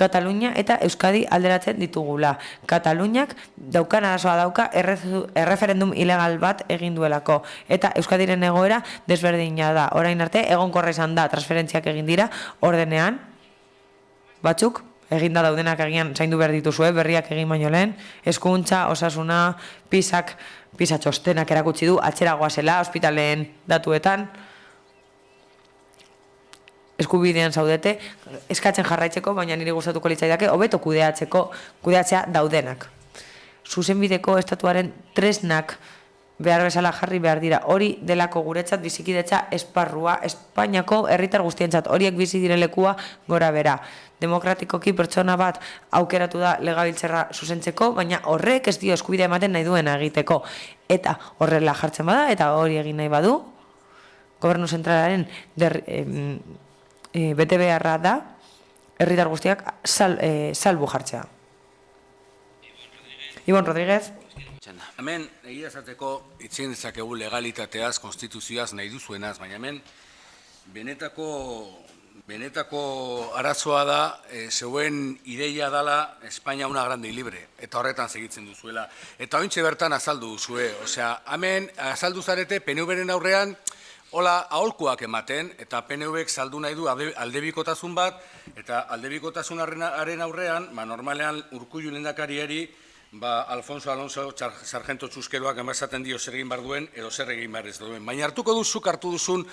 Katalunia eta Euskadi alderatzen ditugula. Kataluniak daukan arazoa dauka erreferendum ilegal bat egin duelako. Eta Euskadiren egoera desberdina da. Orain arte, egonkorra izan da, transferentziak egin dira, ordenean, batzuk, eginda daudenak egian zaindu behar dituzue, berriak egin baino lehen, hezkuntza, osasuna, pisa txostenak erakutsi du, atzeragoa zela, ospitaleen datuetan, eskubidean zaudete, eskatzen jarraitzeko, baina niri gustatuko litzaidake, hobeto kudeatzea daudenak. Zuzenbideko estatuaren tresnak behar bezala jarri behar dira. Hori delako guretzat bizikidetza esparrua, Espainiako herritar guztientzat, horiek bizi diren lekua gora bera. Demokratikoki pertsona bat aukeratu da legabiltzarra zuzentzeko, baina horrek ez dio eskubidea ematen nahi duena egiteko. Eta horrela jartzen bada, eta hori egin nahi badu, gobernu zentralaren bete beharra da, herritar guztiak salbu jartzea. Ibon Rodríguez. Hemen, egia esateko, itzien dezakegu legalitateaz, konstituzioaz, nahi duzuenaz, baina hemen, benetako arazoa da, zeuen ideia dala Espainia una grande y libre, eta horretan segitzen duzuela. Eta ointxe bertan azaldu duzue, osea, hemen azaldu zarete PNV-ren aurrean, hola, aholkuak ematen, eta PNV-ek saldu nahi du aldebikotasun bat, eta aldebikotasunaren aurrean, normalean Urkullu lehendakariari, Alfonso Alonso sargento txuskeroak emasaten dio zer egin behar duen, edo zer egin behar ez duen. Baina hartuko duzuk hartu duzun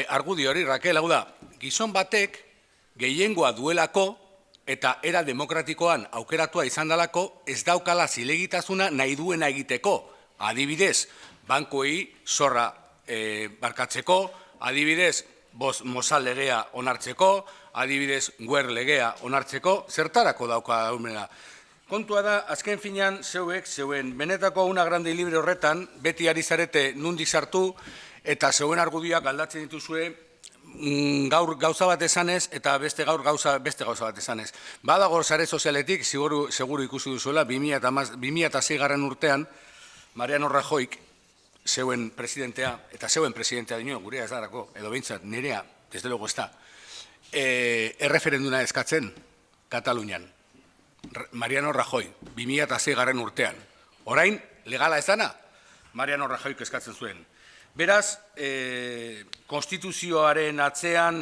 argudio hori, Raquel, hau da, gizon batek gehiengoa duelako, eta era demokratikoan aukeratua izan dalako, ez daukala zilegitasuna nahi duena egiteko. Adibidez, bankoei zorra barkatzeko, adibidez, Mozal legea onartzeko, adibidez, Guer legea onartzeko, zertarako dauka daumena. Kontua da, azken finean, zeuen benetako una grande y libre horretan, beti ari zarete nundik sartu, eta zeuen argudioak aldatzen dituzue, gaur gauza bat esanez, eta beste gauza bat esanez. Badago sare sozialetik, seguru ikusi duzuela, 2006 urtean, Mariano Rajoyk, zeuen presidentea, eta zeuen presidentea dino, gurea ez darako, edo behintzat, nirea, desde luego ez da, erreferenduna eskatzen, Katalunian. Mariano Rajoy, 2006 urtean. Orain, legala ez dana, Mariano Rajoyk eskatzen zuen. Beraz, konstituzioaren atzean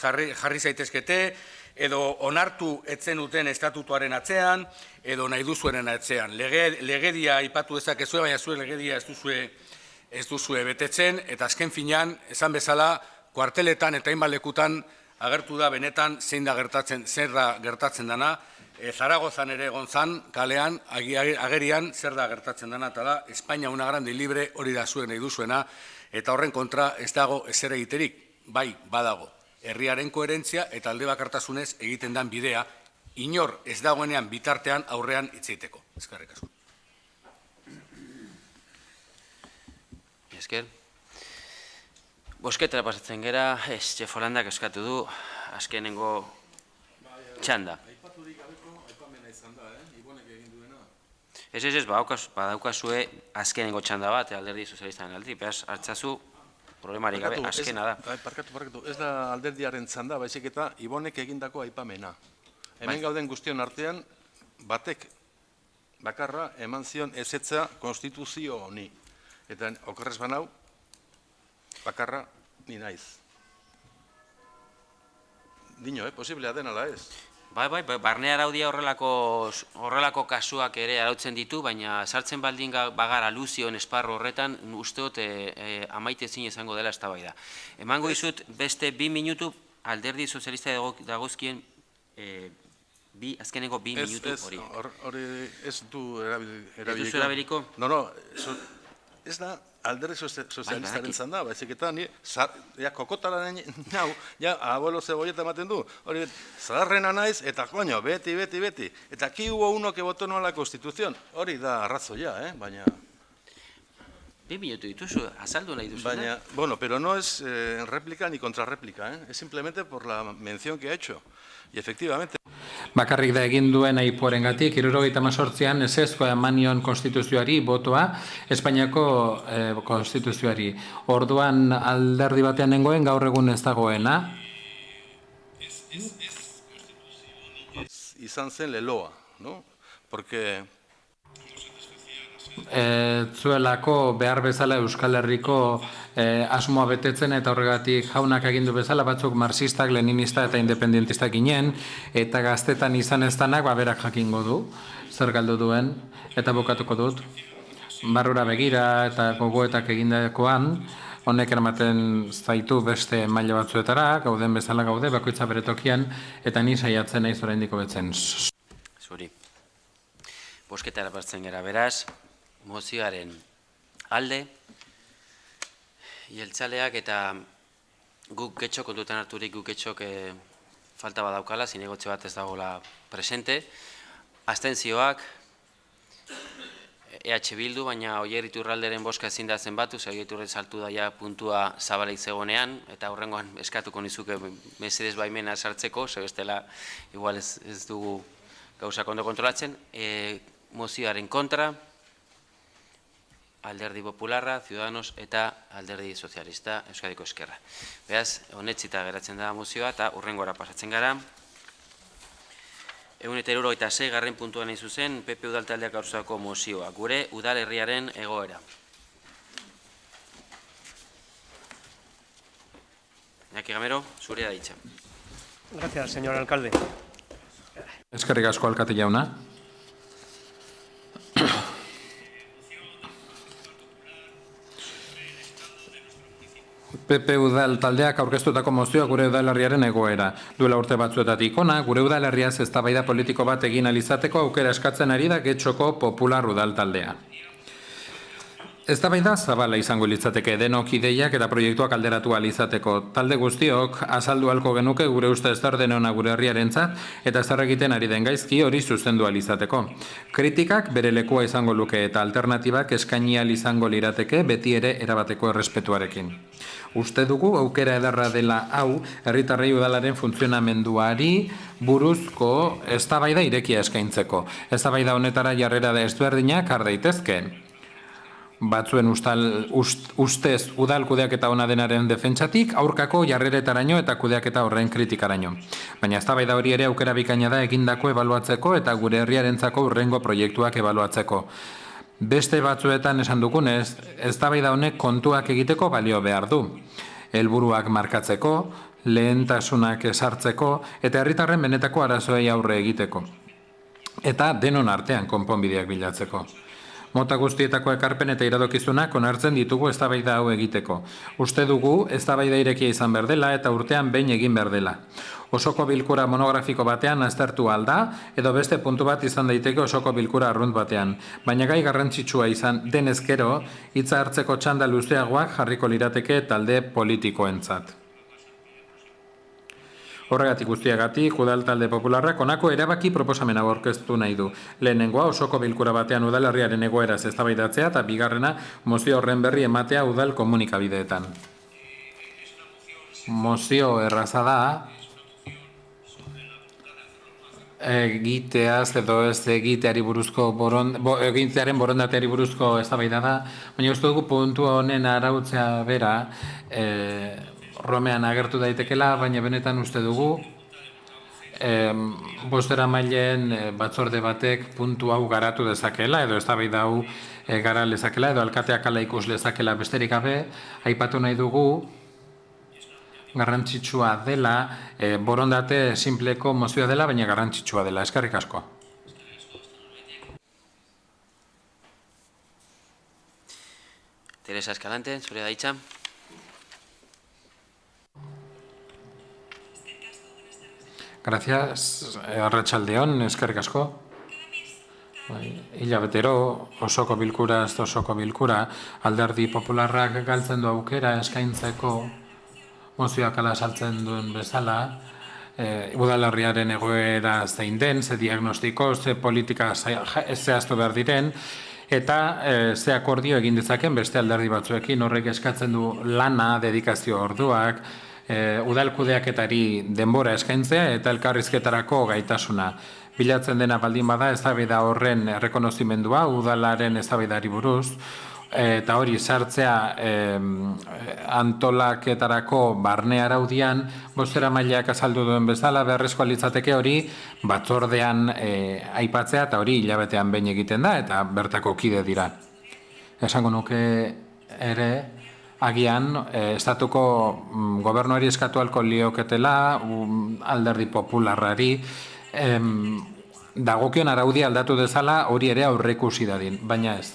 jarri zaitezkete, edo onartu etzen duten estatutuaren atzean, edo nahi duzuenen atzean. Legedia aipatu dezakezue, baina zuen legedia ez duzue betetzen, eta azken finean, esan bezala, kuarteletan eta hainbat lekutan agertu da benetan zein da gertatzen dana, Zaragozan ere egon zan, kalean, agerian zer da gertatzen dana, eta da, Espainia una grande y libre hori da zuen nahi duzuena, eta horren kontra ez dago ezer egiterik, bai, badago. Herriaren koherentzia eta alde bakartasunez egiten dan bidea, inor ez dagoenean bitartean aurrean hitzeiteko. Eskerrik asko. Esker. Bosketara pasatzen gera, Jeff Holandak eskatu du, azkenengo txanda. Ez, badaukazue azkenengo txanda bat, alderdi sozialistaren aldi, behaz, hartzazu, problemarik gabe, azkena da. Parkatu, ez da alderdiaren txanda, baizik eta Ibonek egindako aipamena. Hemen gauden guztion artean, batek bakarra eman zion ezetza konstituzio honi. Eta okerrez banau, bakarra ni naiz. Dino, posiblea den ala ez? Bai, barne araudia horrelako kasuak ere arautzen ditu, baina sartzen baldin bagara luzioen esparro horretan, usteot amaite ezin izango dela eztabaida. Emango dizut beste 2 minutu alderdi sozialista dagozkien azkeneko 2 minutu hori. Hori ez du erabiliko. Ez duzu erabiliko? No, ez da alderdi sozialistaren zan da, baizik eta kokotalaren nau, abuelo zebolleta ematen du, hori zaharrena naiz, eta koño, beti. Eta aquí hubo uno que votó no a la Constitución, hori da arrazoia, baina... 2 minutu dituzu, azaldu nahi duzu. Baina, bueno, pero no es réplica ni contrarréplica, es simplemente por la mención que ha hecho. Y efectivamente... Bakarrik da egin duen aipuarengatik 78an ezezkoa eman nion konstituzioari botoa Espainiako konstituzioari. Orduan alderdi batean nengoen, gaur egun ez dagoena. Izan zen leloa, ¿no? Porque... Zuelako behar bezala Euskal Herriko asmoa betetzen eta horregatik jaunak agindu bezala batzuk marxistak, leninista eta independentistak ginen eta gaztetan izan ez danak berak jakingo du, zer galdu duen eta bukatuko dut. Barrura begira eta gogoetak egindakoan honek eramaten zaitu beste maila batzuetara, gauden bezala gaude, bakoitza bere tokian eta ni saiatzen naiz oraindik hobetzen. Zuri. Bosketara partzen gara beraz. Mozioaren alde, jeltzaleak eta guk getxok kontutan harturik guk getxok falta badaukala, zinegotze bat ez dagoela presente. Abstentzioak EH Bildu, baina Oier Iturralderen boska ezin da zenbatu, ze Oier Iturralde saltu daia puntua zabalik zegonean, eta horrengoan eskatuko nizuke mesedez baimena sartzeko, ze bestela igual ez dugu gauza ondo kontrolatzen. Mozioaren kontra, Alderdi Popularra, Ciudadanos eta Alderdi Sozialista, Euskadiko Eskerra. Beraz, honetzita geratzen da mozioa eta hurrengora pasatzen gara. 176 garren puntuan nahi zuzen, PP Udaltaldeak aurkeztutako mozioa, gure udalerriaren egoera. Iñaki Gamero, zurea da hitza. Gracias, señor alcalde. Eskerrik asko alkate jauna. PP Udal taldeak aurkeztutako mozioa gure udalerriaren egoera. Duela urte batzuetatik hona, gure udalerriaz eztabaida politiko bat egin alizateko aukera eskatzen ari da Getxoko Popular Udal taldea. Eztabaida zabala izango litzateke denok ideiak eta proiektuak alderatu alizateko. Talde guztiok azaldu halko genuke gure uste zer den ona gure herriarentzat eta zer egiten ari den gaizki hori zuzendu alizateko. Kritikak bere lekua izango luke eta alternatibak eskaini izango lirateke beti ere erabateko errespetuarekin. Uste dugu aukera ederra dela hau herritarrei udalaren funtzionamenduari buruzko eztabaida irekia eskaintzeko. Eztabaida honetara jarrera ezberdinak har daitezke. Batzuen ustez udal kudeaketa ona denaren defentsatik, aurkako jarreretaraino eta kudeaketa horren kritikaraino. Baina eztabaida hori ere aukera bikaina da egindako ebaluatzeko eta gure herriarentzako hurrengo proiektuak ebaluatzeko. Beste batzuetan esan dugunez, eztabaida honek kontuak egiteko balio behar du. Helburuak markatzeko, lehentasunak esartzeko eta herritarren benetako arazoei aurre egiteko. Eta denon artean konponbideak bilatzeko. Mota guztietako ekarpen eta iradokizunak onartzen ditugu eztabaida hau egiteko. Uste dugu eztabaida irekia izan behar dela eta urtean behin egin behar dela. Osoko bilkura monografiko batean aztertu alda, edo beste puntu bat izan daiteke osoko bilkura arrunt batean. Baina gai garrantzitsua izan denezkero, hitza hartzeko txanda luzeagoak jarriko lirateke talde politikoentzat. Horregatik guztiagatik, udal talde popularrak honako erabaki proposamena aurkeztu nahi du. Lehenengoa osoko bilkura batean udalerriaren egoeraz eztabaidatzea eta bigarrena mozio horren berri ematea udal komunikabideetan. Mozio erraza da, egiteaz edo ez egitearen borondateari buruzko eztabaida da, baina uste dugu puntu honen arautzea bera, Romean agertu daitekela, baina benetan uste dugu bozeramaileen batzorde batek puntu hau garatu dezakela, edo eztabaida hau gara lezakela, edo alkateak ala ikus lezakela besterik gabe, aipatu nahi dugu garrantzitsua dela, borondate simpleko mozioa dela, baina garrantzitsua dela. Eskerrik asko. Teresa Escalante, zurea da hitza. Gracias, arratsaldeon, eskerrik asko. Hilabetero, osoko bilkura, alderdi popularrak galtzen du aukera eskaintzeko mozioak ala saltzen duen bezala, udalerriaren egoera zein den, ze diagnostiko, ze politika zehaztu behar diren, eta ze akordio egin dezaken beste alderdi batzuekin. Horrek eskatzen du lana, dedikazio orduak, udalkudeaketari denbora eskaintzea eta elkarrizketarako gaitasuna. Bilatzen dena baldin bada eztabaida horren errekonozimendua udalaren eztabaidari buruz, eta hori sartzea antolaketarako barne araudian, bozeramaileak azaldu duen bezala, beharrezkoa litzateke hori batzordean aipatzea, eta hori hilabetean behin egiten da, eta bertako kide dira. Esango nuke ere, agian, estatuko gobernuari eskatu ahalko lioketela, alderdi popularrari, dagokion araudia aldatu dezala hori ere aurreikusi dadin, baina ez.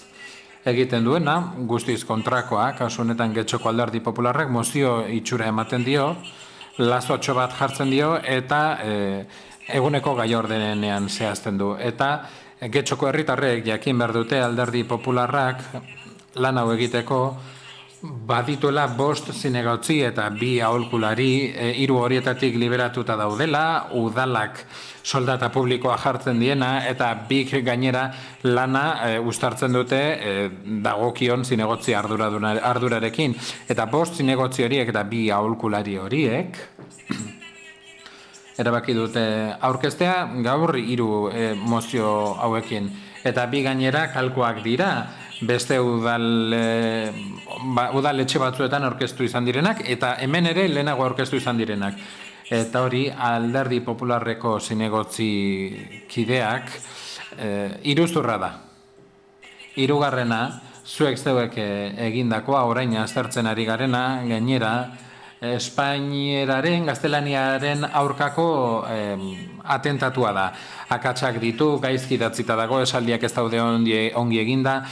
Egiten duena, guztiz kontrakoa, kasu honetan Getxoko alderdi popularrak mozio itxura ematen dio, lazotxo bat jartzen dio, eta eguneko gai ordenean zehazten du. Eta Getxoko herritarrek jakin behar dute alderdi popularrak lan hau egiteko, badituela 5 zinegotzi eta 2 aholkulari, 3 horietatik liberatuta daudela, udalak soldata publikoa jartzen diena, eta 2 gainera lana uztartzen dute dagokion zinegotzi ardurarekin. Eta 5 zinegotzi horiek eta 2 aholkulari horiek erabaki dute aurkeztea gaur 3 mozio hauekin. Eta 2 gainera kalkoak dira, beste udaletxe batzuetan aurkeztu izan direnak, eta hemen ere lehenago aurkeztu izan direnak. Eta hori alderdi popularreko zinegotzi kideak iruzurra da. 3. zuek zeuek egindakoa, orain aztertzen ari garena, gainera, Espainieraren, gaztelaniaren aurkako atentatua da. Akatsak ditu, gaizki idatzita dago, esaldiak ez daude ongi eginda,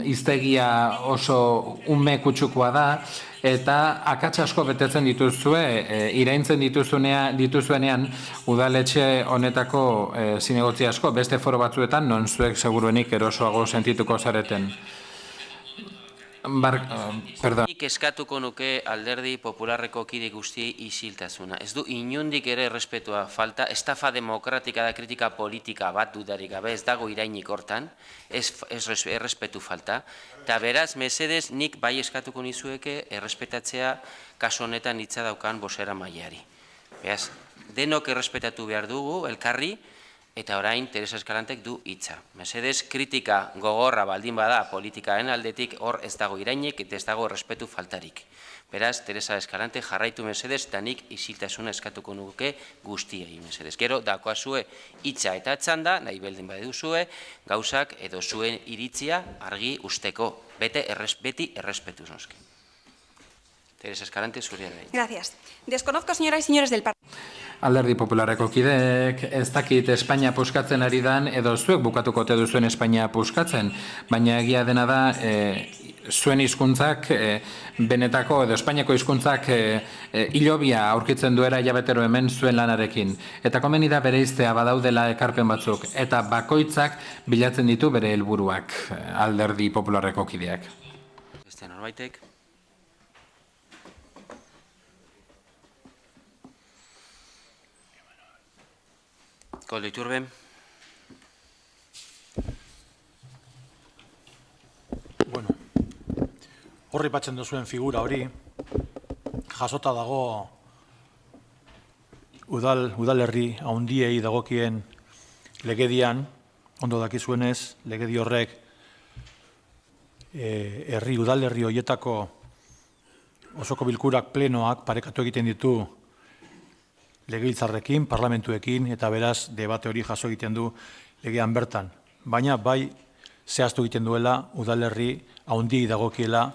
hiztegia oso ume kutsukoa da, eta akats asko betetzen dituzue, iraintzen dituzuenean udaletxe honetako zinegotzi asko, beste foro batzuetan, non zuek seguruenik erosoago sentituko zareten. Nik eskatuko nuke alderdi popularreko kide guztiei isiltasuna. Ez du inundik ere errespetua falta, estafa demokratika da kritika politika bat dudarik gabe, ez dago irainik hortan, ez errespetu falta. Eta beraz, mesedez, nik bai eskatuko nizueke errespetatzea kaso honetan hitza daukan bozera mailari. Beraz, denok errespetatu behar dugu, elkarri, eta orain Teresa Eskalantek du hitza. Mesedez, kritika gogorra baldin bada politikaen aldetik hor ez dago irainik eta ez dago errespetu faltarik. Beraz, Teresa Eskalante jarraitu mesedez eta nik isiltasuna eskatuko nuke guztiei mesedez. Gero, dakoazue hitza eta txanda, nahi beldin baduzue, gauzak edo zuen iritzia argi usteko. Beti errespetuz noski. Teresa Eskalante, zurea da. Gracias. Desconozco, señoras y señores del Parlamento. Alderdi popularreko kideek, ez dakit Espainia puskatzen ari dan, edo zuek bukatuko ote duzuen Espainia puskatzen, baina egia dena da, zuen hizkuntzak benetako, edo Espainiako hizkuntzak hilobia aurkitzen duera hilabetero hemen zuen lanarekin. Eta komeni da bereiztea badaudela ekarpen batzuk, eta bakoitzak bilatzen ditu bere helburuak alderdi popularreko kideak. Beste norbaitek? Koldo Iturbe. Bueno, horri batzen duzuen figura hori, jasota dago udalerri haundiei dagokien legedian, ondo dakizuenez, legedi horrek udalerri horietako osoko bilkurak plenoak parekatu egiten ditu legebiltzarrekin, parlamentuekin, eta beraz, debate hori jaso egiten du legean bertan. Baina, bai, zehaztu egiten duela, udalerri haundi dagokiela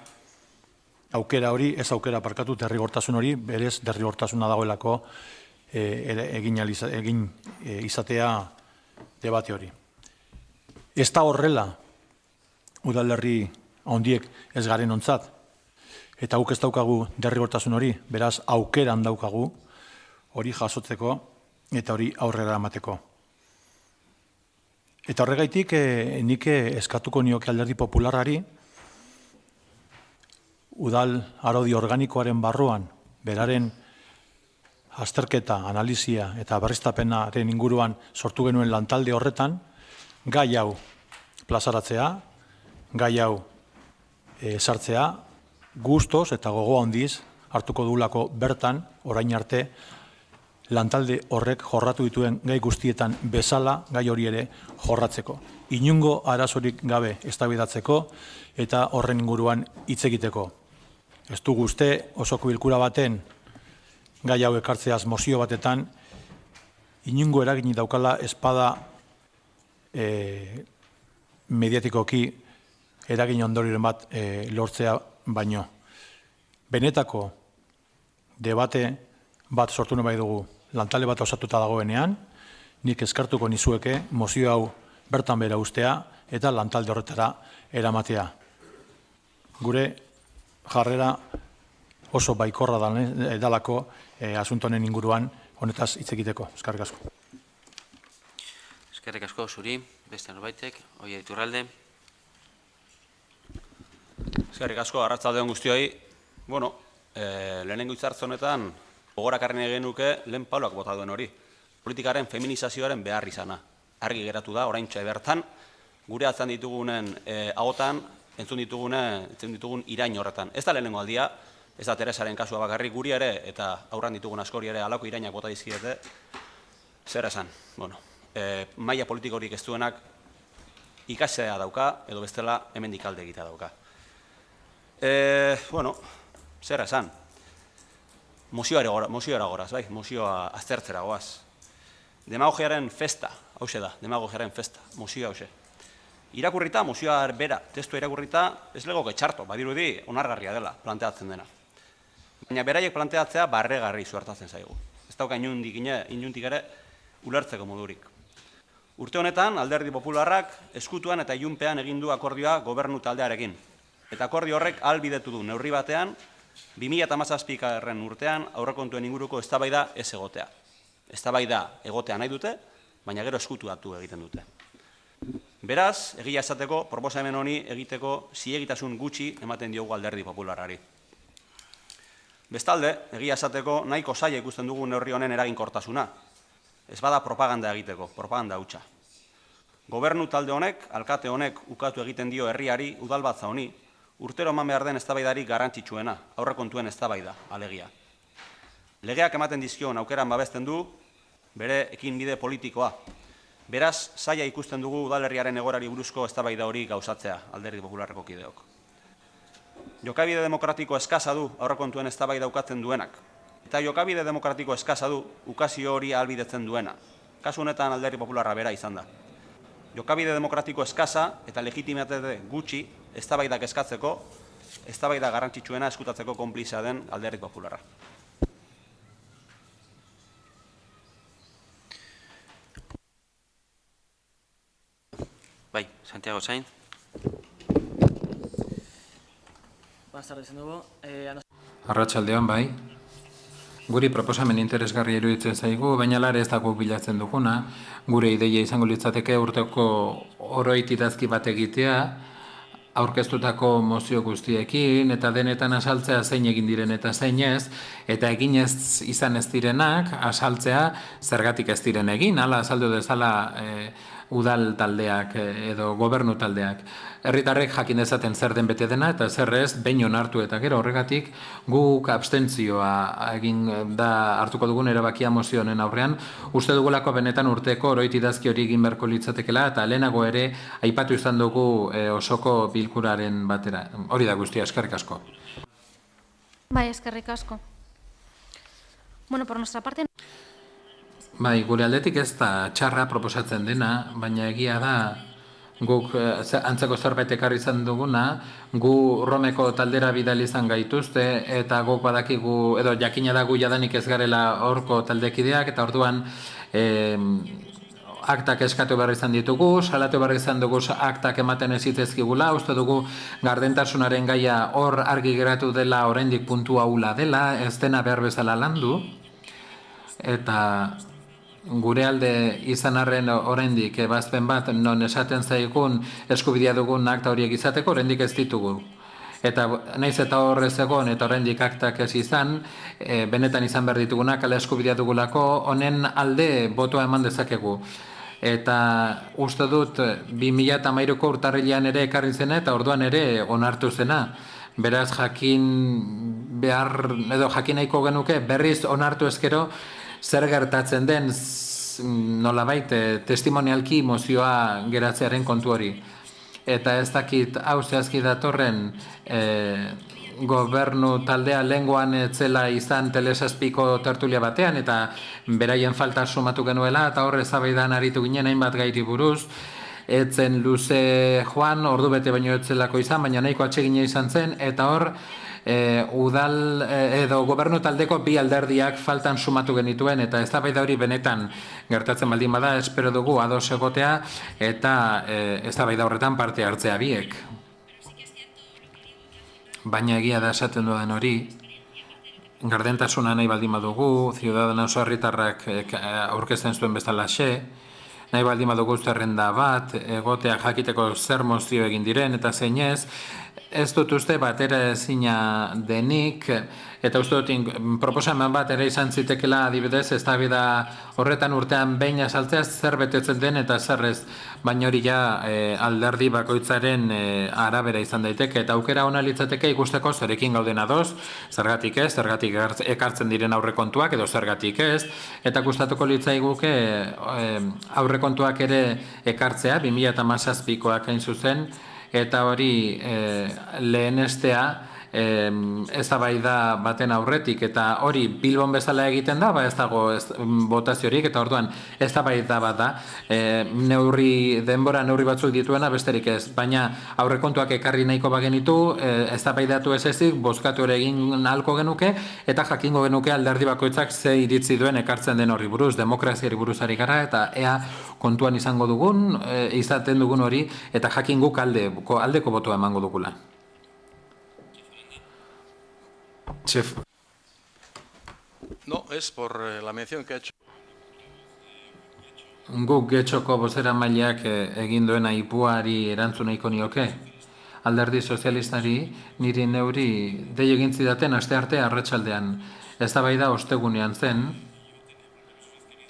aukera hori, ez aukera parkatu derrigortasun hori, berez derrigortasuna dagoelako egin izatea debate hori. Ez da horrela udalerri haundiek ez garen ontzat, eta guk ez daukagu derrigortasun hori, beraz, aukeran daukagu, hori jasotzeko eta hori aurrera emateko. Eta horregaitik nik eskatuko nioke alderdi popularrari udal araudi organikoaren barruan beraren azterketa, analizia eta berriztapenaren inguruan sortu genuen lantalde horretan gai hau plazaratzea, gai hau sartzea, guztoz eta gogo handiz hartuko dugulako bertan, orain arte, lantalde horrek jorratu dituen gai guztietan bezala gai hori ere jorratzeko. Inungo arazorik gabe eztabaidatzeko eta horren inguruan hitz egiteko. Ez dugu uste osoko bilkura baten gai hau ekartzeaz mozio batetan inungo eraginik daukala espada mediatikoki eragin ondorioren bat lortzea baino. Benetako debate bat sortu nahi dugu lantalde bat osatuta dagoenean, nik eskartuko nizueke mozio hau bertan bera ustea eta lantalde horretara eramatea. Gure jarrera oso baikorra dalako asuntonen inguruan honetaz hitz egiteko. Eskerrik asko. Eskerrik asko zuri, beste norbaitek, Oia Iturralde. Eskerrik asko, arratsalde on guztioi. Bueno, lehenengo hitzartze honetan gogorakarren egin nuke lehen Pabloak bota duen hori. Politikaren feminizazioaren behar izana. Argi geratu da, oraintxe bertan, gure atzan ditugunen ahotan, entzun ditugun irain horretan. Ez da lehenengo aldia, ez da Teresaren kasua bakarrik guri ere, eta aurran ditugun askori ere halako irainak bota dizkiete. Zer esan, bueno, maila politikorik ez duenak ikasea dauka, edo bestela hemendik alde egitea dauka. Bueno, zer esan, mozioa goraz, bai, mozioa aztertzera goaz. Demagogiaren festa, hause da, demagogiaren festa, mozioa hause. Irakurrita, mozioa bera, testua irakurrita, ez legoke txarto, badirudi onargarria dela, planteatzen dena. Baina beraiek planteatzea barregarri zuertatzen zaigu. Ez dauka inundik ere ulertzeko modurik. Urte honetan, Alderdi Popularrak eskutuan eta ilunpean egin du akordioa gobernu taldearekin. Eta akordio horrek ahalbidetu du neurri batean, 2017 urtean aurrekontuen inguruko eztabaida ez egotea. Eztabaida egotea nahi dute, baina gero eskutuatu egiten dute. Beraz, egia esateko, proposamen honi egiteko zilegitasun gutxi ematen diogu Alderdi Popularrari. Bestalde, egia esateko nahiko zaila ikusten dugu neurri honen eraginkortasuna. Ez bada propaganda egiteko, propaganda hutsa. Gobernu talde honek, alkate honek ukatu egiten dio herriari, udalbatza honi, urtero eman behar den eztabaidari garrantzitsuena, aurrekontuen eztabaida, alegia. Legeak ematen dizkion aukeran babesten du, bere ekinbide politikoa. Beraz, zaila ikusten dugu udalerriaren egorari buruzko eztabaida hori gauzatzea, Alderdi Popularreko kideok. Jokabide demokratiko eskasa du aurrekontuen eztabaida ukatzen duenak. Eta jokabide demokratiko eskasa du ukazio hori ahalbidetzen duena. Kasu honetan Alderdi Popularra bera izan da. Jokabide demokratiko eskasa eta legitimitate gutxi eztabaidak eskatzeko, eztabaida garrantzitsuena eskutatzeko konplizea den Alderdi Popularra. Bai, Santiago Sainz. Buenas tardes, de nuevo. Arratsaldeon, bai. Guri proposamen interesgarria iruditzen zaigu, baina lare ez dago bilatzen duguna. Gure ideia izango litzateke urteko oroit idazki bat egitea, aurkeztutako mozio guztiekin, eta denetan asaltzea zein egin diren eta zein ez, eta egin ez izan ez direnak, asaltzea zergatik ez diren egin, hala azaldu dezala udal taldeak edo gobernu taldeak. Herritarrek jakin dezaten zer den bete dena eta zer ez behin onartu eta gero horregatik guk abstentzioa egin da hartuko dugun erabakia mozio honen aurrean. Uste dugulako benetan urteko oroit idazki hori egin beharko litzatekela eta lehenago ere aipatu izan dugu osoko bilkuraren batera. Hori da guztia, eskerrik asko. Bai, eskerrik asko. Bueno, por nuestra parte... Bai, gure aldetik ez da txarra proposatzen dena, baina egia da guk antzeko zerbait ekarri izan duguna, gu Romeko taldera bidali izan gaituzte, eta guk badakigu, edo jakina da gu jadanik ez garela horko taldekideak, eta orduan aktak eskatu behar izan ditugu, salatu behar izan dugu aktak ematen ez zitzezkigula, uste dugu gardentasunaren gaia hor argi geratu dela, oraindik puntu haula dela, ez dena behar bezala landu, eta gure alde izan arren oraindik ebazpen bat non esaten zaigun eskubidea dugun akta horiek izateko oraindik ez ditugu. Eta naiz eta horrez egon eta oraindik aktak ez izan, benetan izan behar ditugunak ala eskubidea dugulako honen alde botoa eman dezakegu. Eta uste dut 2013ko urtarrilean ere ekarri zena eta orduan ere onartu zena. Beraz, jakin nahiko genuke berriz onartu ezkero zer gertatzen den nolabait testimonialki mozioa geratzearen kontu hori. Eta ez dakit hau zehazki datorren gobernu taldea lehengoan etzela izan Telesazpiko tertulia batean eta beraien falta sumatu genuela eta horre eztabaidan aritu ginen hainbat gairi buruz. Etzen luze joan, ordu bete baino etzelako izan, baina nahiko atsegina izan zen, eta hor udal edo gobernu taldeko bi alderdiak faltan sumatu genituen, eta eztabaida hori benetan gertatzen baldin bada, espero dugu ados egotea, eta eztabaida horretan parte hartzea biek. Baina egia da esaten dudan hori, gardentasuna nahi baldin badugu, Ciudadanos herritarrak aurkezten zuen bezalaxe, nahi baldin badugu zerrenda bat, egotea jakiteko zer mozio egin diren, eta zeinez, ez dut uste batera ezina denik, eta uste dut proposamen bat ere izan zitekela adibidez, eztabaida horretan urtean behin azaltzea zer betetzen den eta zer ez, baina hori ja alderdi bakoitzaren arabera izan daiteke, eta aukera ona litzateke ikusteko zerekin gauden ados, zergatik ez, zergatik ekartzen diren aurrekontuak edo zergatik ez, eta gustatuko litzaiguke aurrekontuak ere ekartzea, 2017koak hain zuzen, eta hori lehenestea eztabaida baten aurretik, eta hori Bilbon bezala egiten da, ez dago botaziorik, eta orduan eztabaida bat da, denbora neurri batzuk dituena besterik ez, baina aurrekontuak ekarri nahiko bagenitu, eztabaidatu ez ezik, bozkatu ere egin ahalko genuke, eta jakingo genuke alderdi bakoitzak ze iritzi duen ekartzen den horri buruz, demokraziari buruzari gara, eta ea kontuan izango dugun, izaten dugun hori, eta jakin guk aldeko botoa emango dugula. Chef. No, es por la mención que ha hecho. Guk Getxoko bozeramaileak egin duena ipuari erantzun nahiko nioke. Alderdi sozialistari niri neuri dei egin zidaten astearte arratsaldean. Eztabaida ostegunean zen,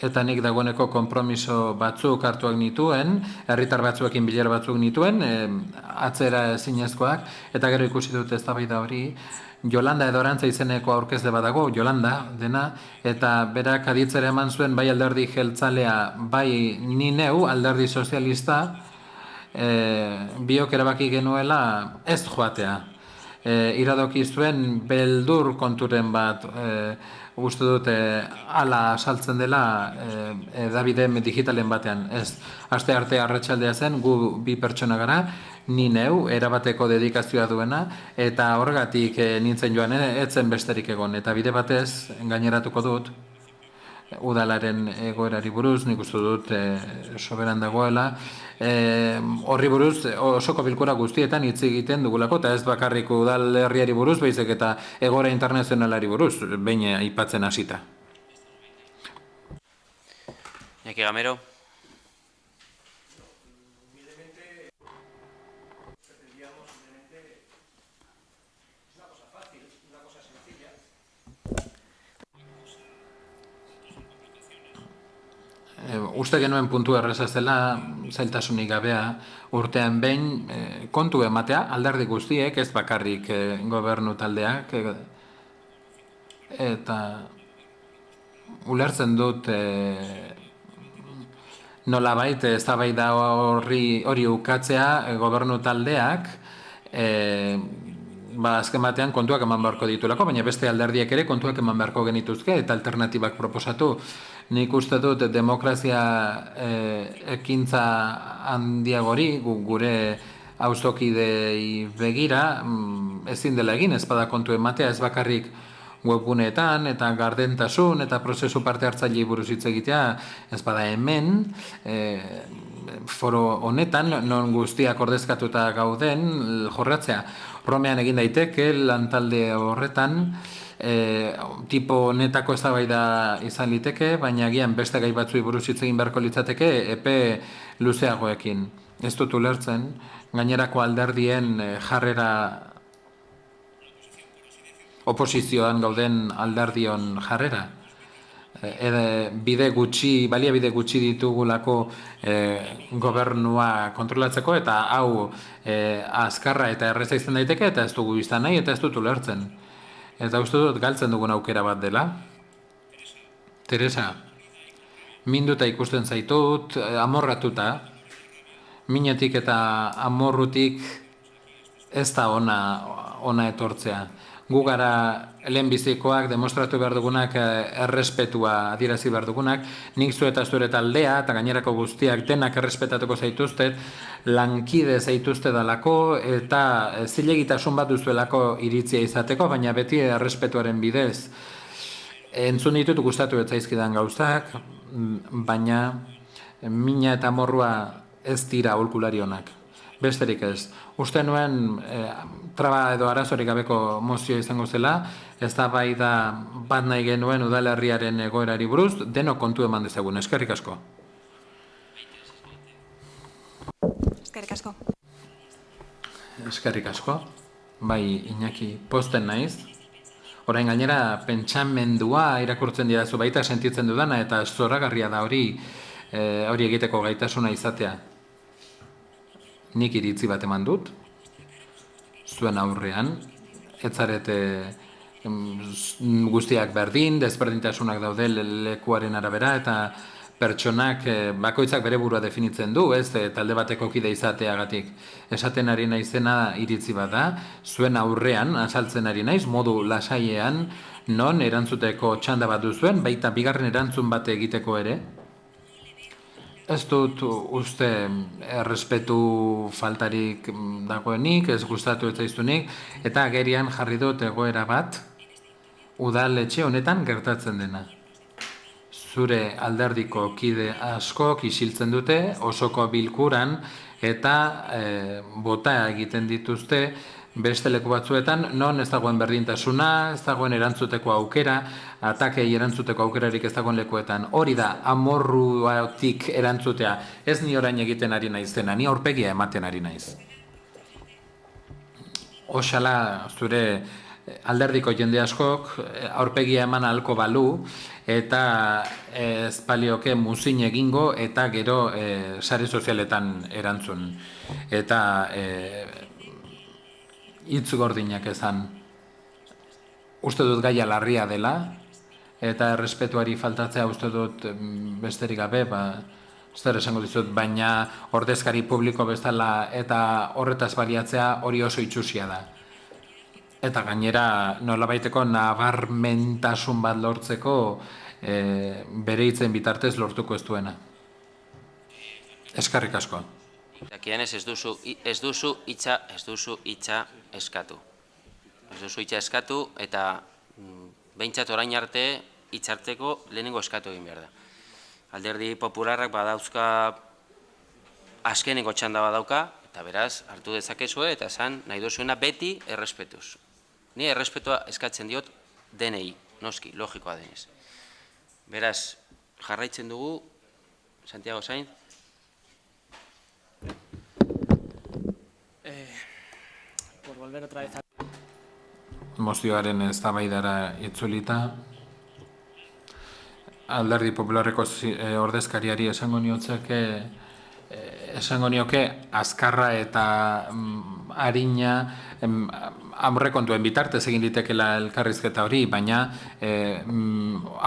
eta nik dagoeneko konpromiso batzuk hartuak nituen, herritar batzuekin bilera batzuk nituen, atzera ezinezkoak, eta gero ikusi dut eztabaida hori, Jolanda edo Arantza izeneko aurkezle badago, Jolanda dena, eta berak aditzera eman zuen bai alderdi jeltzalea, bai ni neu alderdi sozialista, biok erabaki genuela ez joatea. Iradoki zuen beldur konturen bat, uste dut ala saltzen dela edabide digitalen batean. Ez, aste arte arratsaldea zen, gu bi pertsona gara, ni neu, erabateko dedikazioa duena, eta horregatik nintzen joan, etzen besterik egon. Eta bide batez, gaineratuko dut, udalaren egoerari buruz, nik uste dut soberan dagoela, horri buruz osoko bilkura guztietan hitz egiten dugulako, eta ez bakarrik udal herriari buruz, baizik eta egoera internazionalari buruz, behin aipatzen hasita. Iñaki Gamero. Uste genuen puntu erreza zela, zailtasunik gabea, urtean behin kontu ematea, alderdi guztiek, ez bakarrik gobernu taldeak, eta ulertzen dut nolabait eztabaida hori ukatzea gobernu taldeak, azken batean kontuak eman beharko ditulako, baina beste alderdiek ere kontuak eman beharko genituzke eta alternatibak proposatu. Nik uste dut demokrazia ekintza handiagori, gure auzokidei begira, ezin dela egin, ez bada kontu ematea, ez bakarrik webguneetan eta gardentasun eta prozesu parte hartzailei buruz hitz egitea, ez bada hemen, foro honetan, non guztiak ordezkatuta gauden, jorratzea. Romean egin daiteke, lantalde horretan, tipo honetako eztabaida izan liteke, baina agian beste gai batzui buruz hitz egin beharko litzateke epe luzeagoekin. Ez dut ulertzen, gainerako alderdien jarrera oposizioan gauden alderdion jarrera. baliabide gutxi ditugulako gobernua kontrolatzeko, eta hau azkarra eta erreza izan daiteke, eta ez dugu izan nahi, eta ez dut ulertzen. Eta uste dut galtzen dugun aukera bat dela. Teresa, minduta ikusten zaitut, amorratuta, minetik eta amorrutik ez da ona etortzea. Gu gara lehenbizikoak, demostratu behar dugunak, errespetua adierazi behar dugunak, nik zu eta zure taldea, eta gainerako guztiak denak errespetatuko zaituztet, lankide zaituzte dalako, eta zilegitasun bat duzuelako iritzia izateko, baina beti errespetuaren bidez. Entzun ditut gustatu ez zaizkidan gauzak, baina mina eta morrua ez dira aholkulari onak. Besterik ez. Uste nuen traba edo arazorik gabeko mozioa izango zela, eztabaida bat nahi genuen udalerriaren egoerari buruz, denok kontu eman dezagun. Eskerrik asko. Eskerrik asko. Eskerrik asko. Bai, Iñaki, posten naiz. Orain gainera, pentsamendua irakurtzen didazu baita sentitzen dudana, eta zoragarria da hori egiteko gaitasuna izatea. Nik iritzi bat eman dut, zuen aurrean, ez zarete guztiak berdin, desberdintasunak daude lekuaren arabera, eta pertsonak bakoitzak bere burua definitzen du, ez talde bateko kide izateagatik. Esaten ari naizena iritzi bat da, zuen aurrean, azaltzen ari naiz, modu lasaiean, non erantzuteko txanda bat duzuen, baita bigarren erantzun bat egiteko ere. Ez dut uste errespetu faltarik dagoenik, ez gustatu ez zaiztunik, eta agerian jarri dut egoera bat, udaletxe honetan gertatzen dena. Zure alderdiko kide askok isiltzen dute, osoko bilkuran, eta bota egiten dituzte beste leku batzuetan, non ez dagoen berdintasuna, ez dagoen erantzuteko aukera, atakei erantzuteko aukerarik ez dagoen lekuetan. Hori da, amorruatik erantzutea, ez ni orain egiten ari naizena, ni aurpegia ematen ari naiz. Oxala zure alderdiko jende askok aurpegia eman ahalko balu, eta ez balioke muzin egingo, eta gero sare sozialetan erantzun. Eta hitz gordinak ezan. Uste dut gaia larria dela, eta errespetuari faltatzea uste dut besterik gabe, zer esango dizut, baina ordezkari publiko bezala eta horretaz baliatzea hori oso itxusia da. Eta gainera nolabaiteko nabarmentasun bat lortzeko bere hitzen bitartez lortuko ez duena. Eskerrik asko. Dakianez ez duzu hitza eskatu. Ez duzu hitza eskatu eta behintzat orain arte hitzarteko lehenengo eskatu egin behar da. Alderdi popularrak badauzka azkeneko txanda badauka, eta beraz hartu dezakezue eta esan nahi duzuena beti errespetuz. Ni errespetua eskatzen diot denei, noski, logikoa denez. Beraz, jarraitzen dugu, Santiago Sainz. Por volver otra vez a... Mozioaren eztabaidara itzulita, Alderdi Popularreko ordezkariari esango nioke azkarra eta arina aurrekontuen bitartez egin ditekela elkarrizketa hori, baina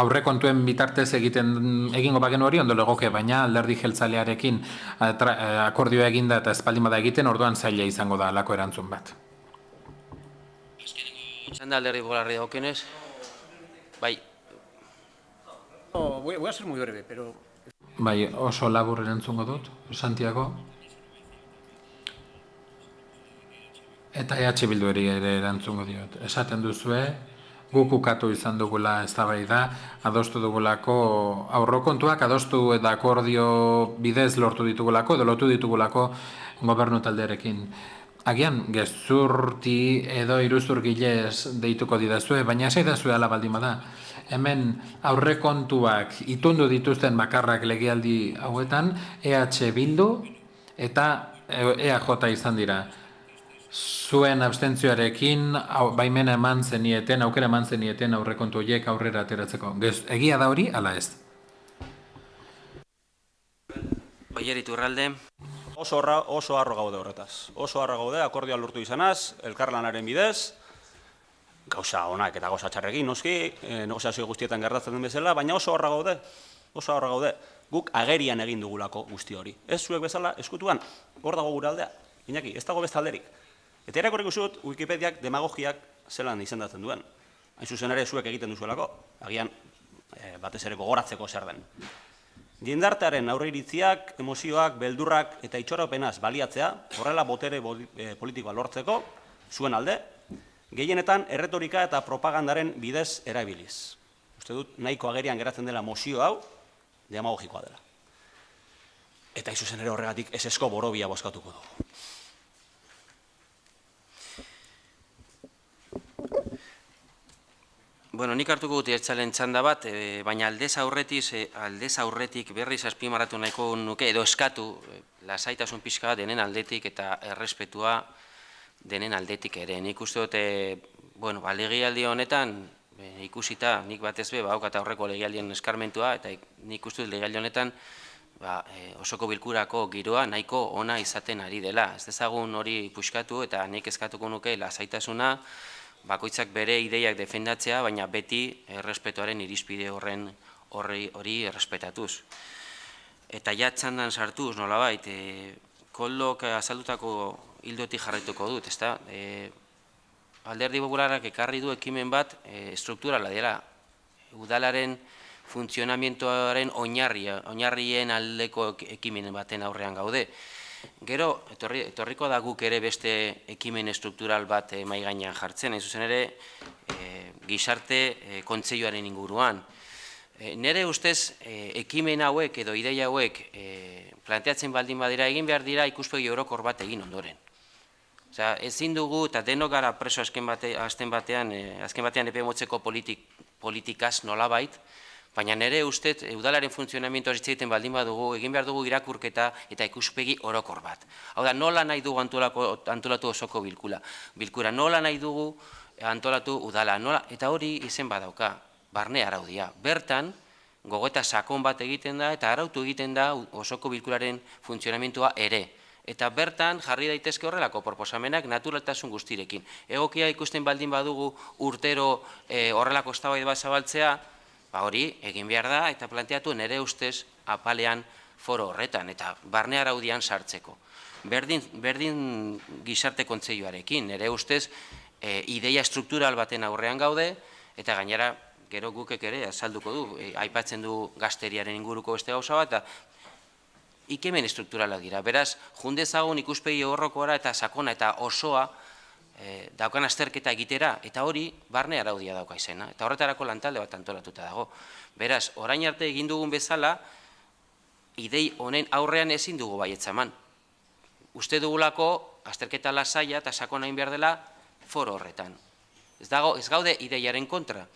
aurrekontuen bitartez egingo bagenu hori ondo legoke, baina alderdi jeltzalearekin akordioa eginda eta espaldin bada egiten, orduan zaila izango da alako erantzun bat. Zan da alderdi popularri dagokenez? Bai. Voy a ser muy breve, pero... Bai, oso labur erantzungo dut, Santiago. Eta EH Bildu ere erantzungo diot. Esaten duzue, guk ukatu izan dugula eztabaida, adostu dugulako aurrekontuak, adostu eta akordio bidez lortu ditugulako, edo lotu ditugulako gobernu taldearekin. Agian, gezurti edo iruzurgilez deituko didazue, baina esaidazue ala baldin bada. Hemen aurrekontuak itundu dituzten bakarrak legealdi hauetan, EH Bildu eta EAJ izan dira. zuen abstentzioarekin baimena eman zenieten, aukera eman zenieten aurrekontu horiek aurrera ateratzeko. Egia da hori, ala ez? Oier Iturralde. Oso harro gaude horretaz. Oso harro gaude, akordioa lortu izanaz, elkarlanaren bidez, gauza onak eta gauza txarrekin, noski, negoziazio guztietan gertatzen den bezala, baina oso harro gaude. Oso harro gaude. Guk agerian egin dugulako guzti hori. Ez zuek bezala, eskutuan, hor dago gure aldea. Iñaki, ez dago beste alderik. Eta erakorrik usut, Wikipediak demagogiak zelan izendatzen duen. Hain zuzen ere zuek egiten duzuelako, agian batez ere gogoratzeko zer den. Jendartearen aurreiritziak, emozioak, beldurrak eta itxaropenaz baliatzea, horrela botere politikoa lortzeko, zuen alde, gehienetan erretorika eta propagandaren bidez erabiliz. Uste dut, nahiko agerian geratzen dela mozio hau, demagogikoa dela. Eta hain zuzen ere horregatik esesko borobia bozkatuko dugu. Bueno, nik hartuko dut jertzalen txanda bat, baina aldez aurretik berriz azpimarratu nahiko nuke, edo eskatu, lasaitasun pixka denen aldetik eta errespetua denen aldetik ere. Nik uste dut, bueno, legialdi honetan, ikusita, nik batez be, eta horreko legialdien eskarmentua, eta nik uste dut legialdi honetan, osoko bilkurako giroa nahiko ona izaten ari dela. Ez dezagun hori puskatu eta nik eskatuko nuke lasaitasuna, bakoitzak bere ideiak defendatzea, baina beti errespetuaren irizpide hori errespetatuz. Eta ja txandan sartuz, nolabait, Koldok azaldutako hildotik jarraituko dut, ezta? Alderdi Popularrak ekarri du ekimen bat strukturala dela. Udalaren funtzionamentoaren oinarrien aldeko ekimen baten aurrean gaude. Gero, etorriko da guk ere beste ekimen struktural bat maigainan jartzen, hain zuzen ere gizarte kontseilloaren inguruan. Nere ustez, ekimen hauek edo ideia hauek planteatzen baldin badira egin behar dira ikuspegi orokor bat egin ondoren. Ezin dugu, eta denok gara preso azken batean epe motzeko politikaz nolabait, baina nire ustez, udalaren funtzionamentu hori egiten baldin badugu, egin behar dugu irakurketa eta ikuspegi orokor bat. Hau da, nola nahi dugu antolatu osoko bilkura, nola nahi dugu antolatu udala, eta hori izen badauka, barne araudia. Bertan, gogoeta sakon bat egiten da eta arautu egiten da osoko bilkuraren funtzionamentua ere. Eta bertan jarri daitezke horrelako proposamenak naturaltasun guztirekin. Egokia ikusten baldin badugu urtero horrelako eztabaida bat zabaltzea, hori egin behar da eta planteatu nire ustez apalean foro horretan eta barne araudian sartzeko. Berdin gizarte kontseilloarekin, nire ustez ideia struktural baten aurrean gaude eta gainera gero gukek ere azalduko du, aipatzen du gazteriaren inguruko beste gauza bat, eta ikemen strukturala dira. Beraz, jundezagun ikuspegi horrokora eta sakona eta osoa daukan azterketa egitera, eta hori barne araudia dauka izena, eta horretarako lantalde bat antolatuta dago. Beraz, orain arte egin dugun bezala, idei honen aurrean ezin dugu baietzaman. Uste dugulako azterketa lasaia eta sakona egin behar dela foro horretan. Ez gaude ideiaren kontra,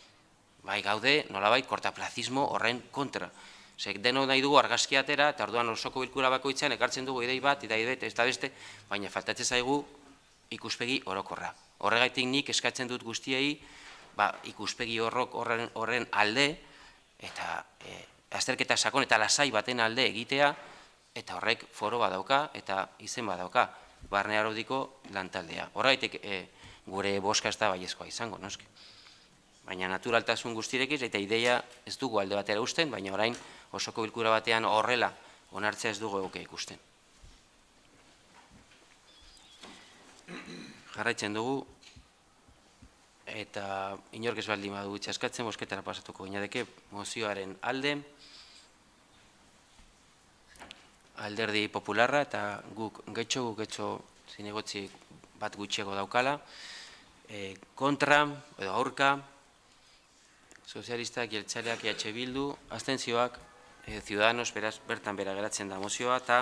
bai gaude nolabait kortaplazismo horren kontra. Deno nahi dugu argazki atera, eta orduan osoko bilkura bakoitzean ekartzen dugu idei bat, ez da beste, baina faltatzen zaigu ikuspegi orokorra. Horregaitik nik eskatzen dut guztiei ikuspegi horren alde eta azterketa sakon eta lasai baten alde egitea eta horrek foro badauka eta izen badauka barne araudiko lantaldea. Horregaitik gure boska ez da baiezkoa izango, noski. Baina naturaltasun guztirekiz eta ideia ez dugu alde batera usten, baina orain osoko bilkura batean horrela onartzea ez dugu egokia ikusten. Jarraitzen dugu, eta inork ez baldin badu itxaskatzen, bosketara pasatuko ginateke mozioaren alde, Alderdi Popularra, eta guk getxo zinegotzi bat gutxiago daukala, kontra, edo aurka, sozialistak, jeltzaleak, EH Bildu, abstentzioak, Ciudadanos, beraz, bertan bera geratzen da mozioa, eta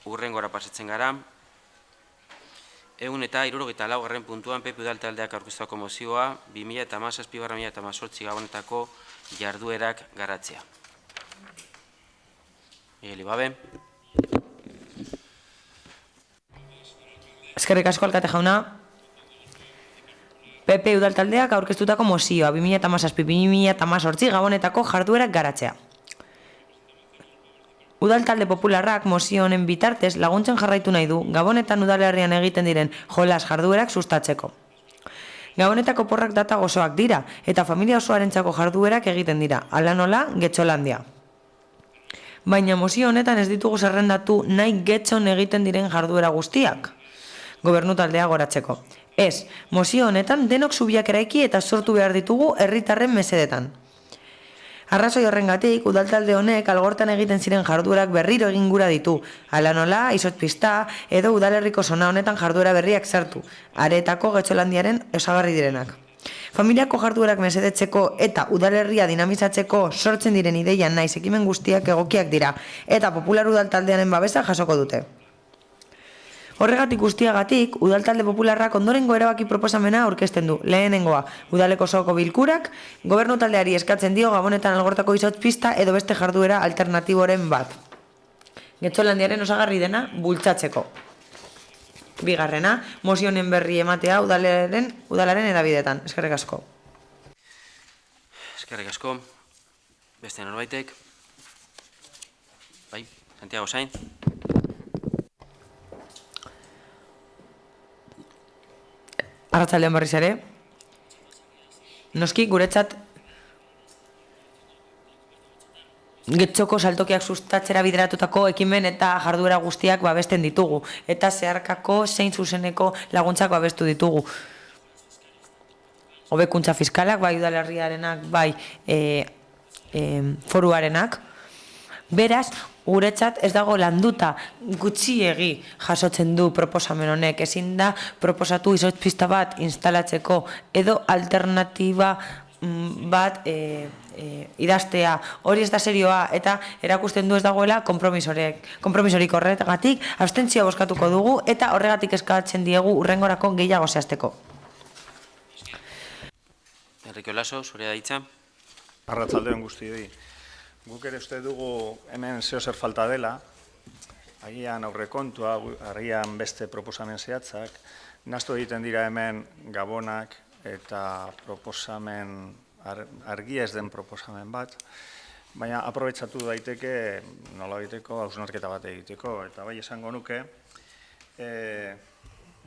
hurrengora pasatzen gara, 174. puntuan PP Udal taldeak aurkeztutako mozioa 2017-2018 gabonetako jarduerak garatzea. Eskerrik asko, alkate jauna. PP udaltaldeak aurkeztutako mozioa 2017-2018 Gabonetako jarduerak garatzea. Udaltalde popularrak mozio honen bitartez laguntzen jarraitu nahi du Gabonetan udalerrian egiten diren jolas jarduerak sustatzeko. Gabonetako porrak data gozoak dira eta familia osoarentzako jarduerak egiten dira, hala nola Getxolandia. Baina mozio honetan ez ditugu zerrendatu nahi Getxon egiten diren jarduera guztiak, gobernu taldea goratzeko. Ez, mozio honetan denok zubiak eraiki eta sortu behar ditugu herritarren mesedetan. Arrazoi horrengatik, udaltalde honek algortan egiten ziren jarduerak berriro egin gura ditu, hala nola, izotpista edo udalerriko zona honetan jarduera berriak sartu, areetako Getxolandiaren osagarri direnak. Familiako jarduerak mesedetzeko eta udalerria dinamizatzeko sortzen diren ideian naiz ekimen guztiak egokiak dira, eta popular udaltaldearen babesa jasoko dute. Horregatik guztiagatik, udaltalde popularrak ondorengo erabaki proposamena aurkezten du. Lehenengoa, udaleko osoko bilkurak, gobernu taldeari eskatzen dio Gabonetan algortako izotpista edo beste jarduera alternatiboren bat. Getxolandiaren osagarri dena bultzatzeko. Bigarrena, mozionen berri ematea udalaren edabidetan. Eskerrik asko. Eskerrik asko. Beste norbaitek. Bai, Santiago Sainz. Arratsaldean berriz ere. Noski, guretzat Getxoko saltokiak sustatzera bideratutako ekimen eta jarduera guztiak babesten ditugu. Eta zeharkako zein zuzeneko laguntzak babestu ditugu. Hobekuntza fiskalak, bai udalerriarenak, bai foruarenak. Beraz, guretzat ez dago landuta gutxiegi jasotzen du proposamen honek. Ezin da proposatu izotpista bat instalatzeko edo alternatiba bat idaztea. Hori ez da serioa eta erakusten du ez dagoela konpromisorik horregatik. Abstentzioa bozkatuko dugu eta horregatik eskatzen diegu hurrengorako gehiago zehazteko. Enrique Olaso, zurea da hitza. Arratsaldeon guztioi. Guk ere uste dugu hemen zeozer falta dela, agian aurrekontua, agian beste proposamen zehatzak, nahastu egiten dira hemen gabonak eta proposamen, argia ez den proposamen bat, baina aprobetxatu daiteke, nola egiteko, hausnarketa bat egiteko, eta bai esango nuke,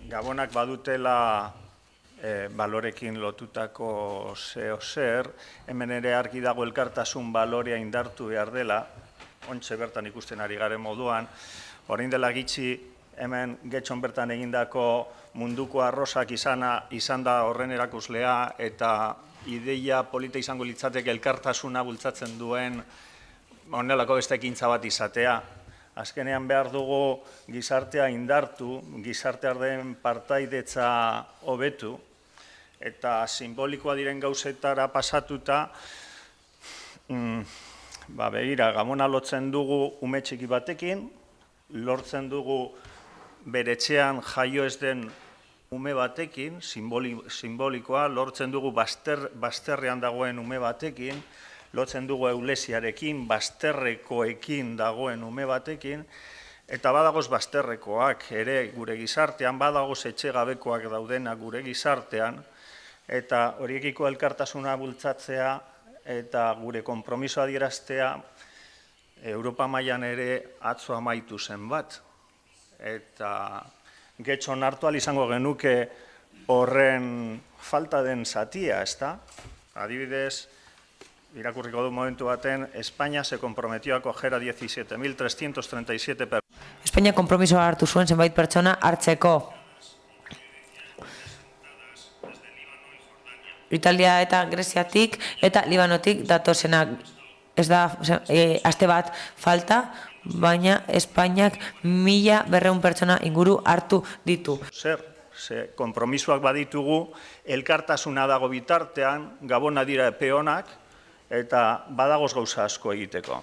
gabonak badutela balorekin lotutako zeo zer, hemen ere argi dago elkartasun balorea indartu behar dela, ontxe bertan ikusten ari garen moduan, orain dela gitxi hemen Getxon bertan egindako munduko arrosak izan da horren erakuslea eta ideia polita izango litzateke elkartasuna bultzatzen duen honelako beste ekintza bat izatea. Azkenean behar dugu gizartea indartu, gizartearen partaidetza hobetu, eta simbolikoa diren gauzetara pasatuta, begira, Gabona lotzen dugu ume txiki batekin, lortzen dugu bere etxean jaio ez den ume batekin, simbolikoa, lortzen dugu bazterrean dagoen ume batekin, lotzen dugu eulesiarekin, bazterrekoekin dagoen ume batekin, eta badagoz bazterrekoak ere gure gizartean, badagoz etxegabekoak daudenak gure gizartean, eta horiekiko elkartasuna bultzatzea eta gure konpromisoa adieraztea Europa mailan ere atzo amaitu zen bat. Eta Getxon hartu ahal izango genuke horren falta den zatia, ezta? Adibidez, irakurriko du momentu baten, España se comprometió a acoger a 17.337 personas. Espainia konpromisoa hartu zuen zenbait pertsona hartzeko. Italia eta Greziatik eta Libanotik datozenak. Ez da, aste bat falta, baina Espainiak 1.200 pertsona inguru hartu ditu. Zer, konpromisoak baditugu, elkartasuna dago bitartean, Gabona dira epeonak, eta badagoz gauza asko egiteko.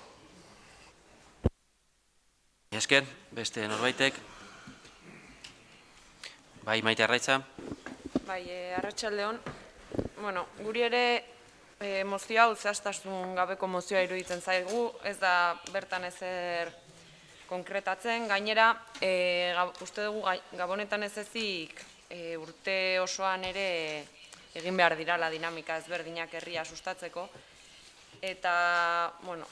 Esker, beste norbaitek. Bai, Maite Arraitza. Bai, arratsaldeon. Bueno, guri ere mozio hau zehaztasun gabeko mozioa iruditzen zaigu, ez da bertan ezer konkretatzen, gainera, uste dugu Gabonetan ez ezik urte osoan ere egin behar dirala dinamika ezberdinak herria sustatzeko, eta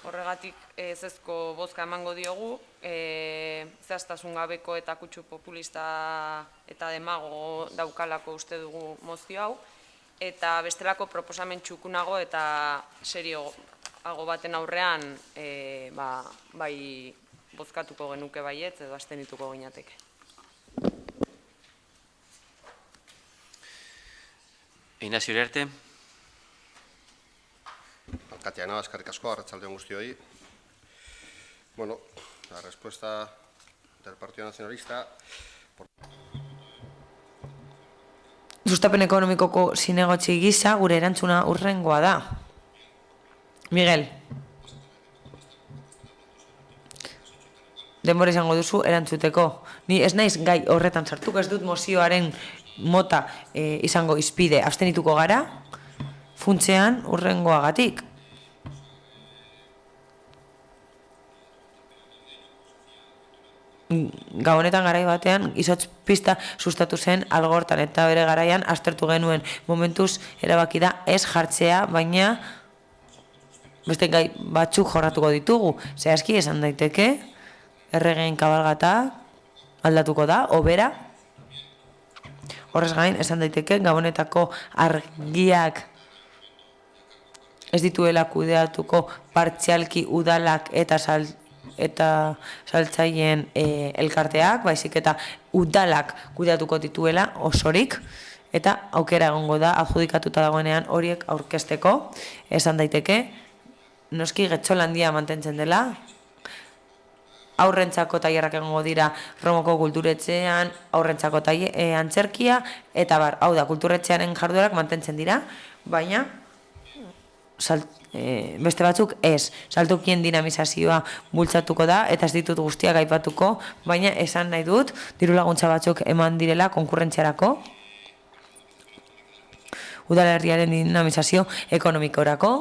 horregatik ezezko bozka emango diogu, zehaztasun gabeko eta kutsu populista eta demago daukalako uste dugu mozio hau, eta bestelako proposamen txukunago eta serioago baten aurrean bai bozkatuko genuke baietz edo abstenituko ginateke. Ignacio Iriarte. Alkatea nada, eskerrik asko, arratsaldeon guztioi. Bueno, la respuesta del Partido Nacionalista... Sustapen ekonomikoko zinegotzi gisa gure erantzuna hurrengoa da. Miguel. Denbora izango duzu erantzuteko. Ni ez naiz gai horretan sartuko, ez dut mozioaren mota izango izpide. Abstenituko gara, funtzean hurrengoagatik. Gabonetan garai batean izotz pista sustatu zen algortan eta bere garaian aztertu genuen momentuz erabaki da ez jartzea, baina beste gai batzuk jorratuko ditugu. Zehazki esan daiteke, erregeen kabalgata aldatuko da, obera. Horrez gain, esan daiteke, Gabonetako argiak ez dituela kudeatuko partzialki udalak eta saltzaileen elkarteak, baizik eta udalak kudeatuko dituela osorik, eta aukera egongo da adjudikatuta dagoenean horiek aurkezteko, esan daiteke, noski Getxolandia mantentzen dela, aurrentzako tailerrak egongo dira Romoko kulturetxean, aurrentzako antzerkia, eta hau da, kulturetxearen jarduerak mantentzen dira, baina beste batzuk ez, saltokien dinamizazioa bultzatuko da, eta ez ditut guztiak aipatuko, baina esan nahi dut, diru laguntza batzuk eman direla konkurrentziarako, udalerriaren dinamizazio ekonomikorako,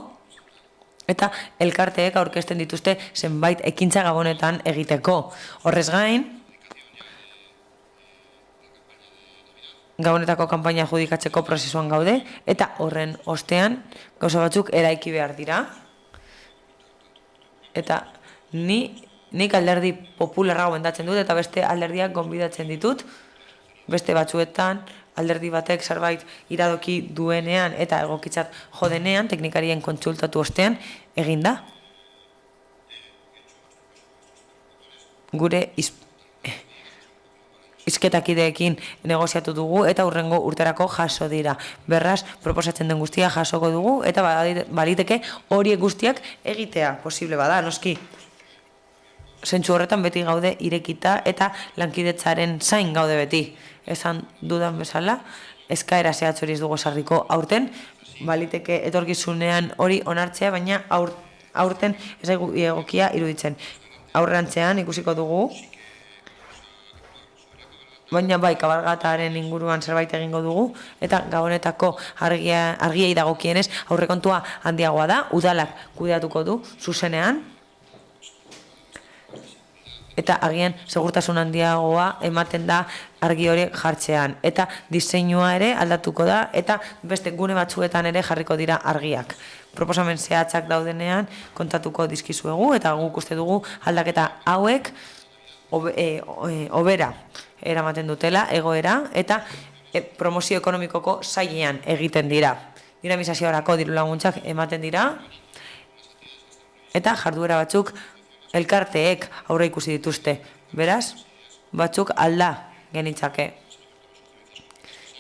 eta elkarteek aurkezten dituzte zenbait ekintza Gabonetan egiteko. Horrez gain, Gabonetako kanpaina judikatzeko prozesuan gaude, eta horren ostean gauza batzuk eraiki behar dira. Eta nik alderdi popularra gomendatzen dut, eta beste alderdiak gonbidatzen ditut, beste batzuetan alderdi batek zerbait iradoki duenean eta egokitzat jodenean, teknikarien kontsultatu ostean, egin da. Gure izketakideekin negoziatu dugu eta hurrengo urterako jaso dira. Berraz, proposatzen den guztia jasoko dugu eta baliteke horiek guztiak egitea posible bada, noski. Zentzu horretan beti gaude irekita eta lankidetzaren zain gaude beti. Esan dudan bezala, eskaera zehatz hori ez dugu sarriko aurten, baliteke etorkizunean hori onartzea, baina aurten ez egokia iruditzen. Aurrantzean ikusiko dugu, baina bai, kabalgataren inguruan zerbait egingo dugu, eta Gabonetako argiei dagokienez aurrekontua handiagoa da, udalak kudeatuko du zuzenean, eta agian segurtasun handiagoa ematen da argi horiek jartzean. Eta diseinua ere aldatuko da, eta beste gune batzuetan ere jarriko dira argiak. Proposamen zehatzak daudenean kontatuko dizkizuegu, eta guk uste dugu aldaketa hauek obera eramaten dutela, egoera, eta promozio ekonomikoko sailean egiten dira. Dinamizaziorako diru laguntzak ematen dira, eta jarduera batzuk elkarteek aurre ikusi dituzte. Beraz, batzuk alda genitzake.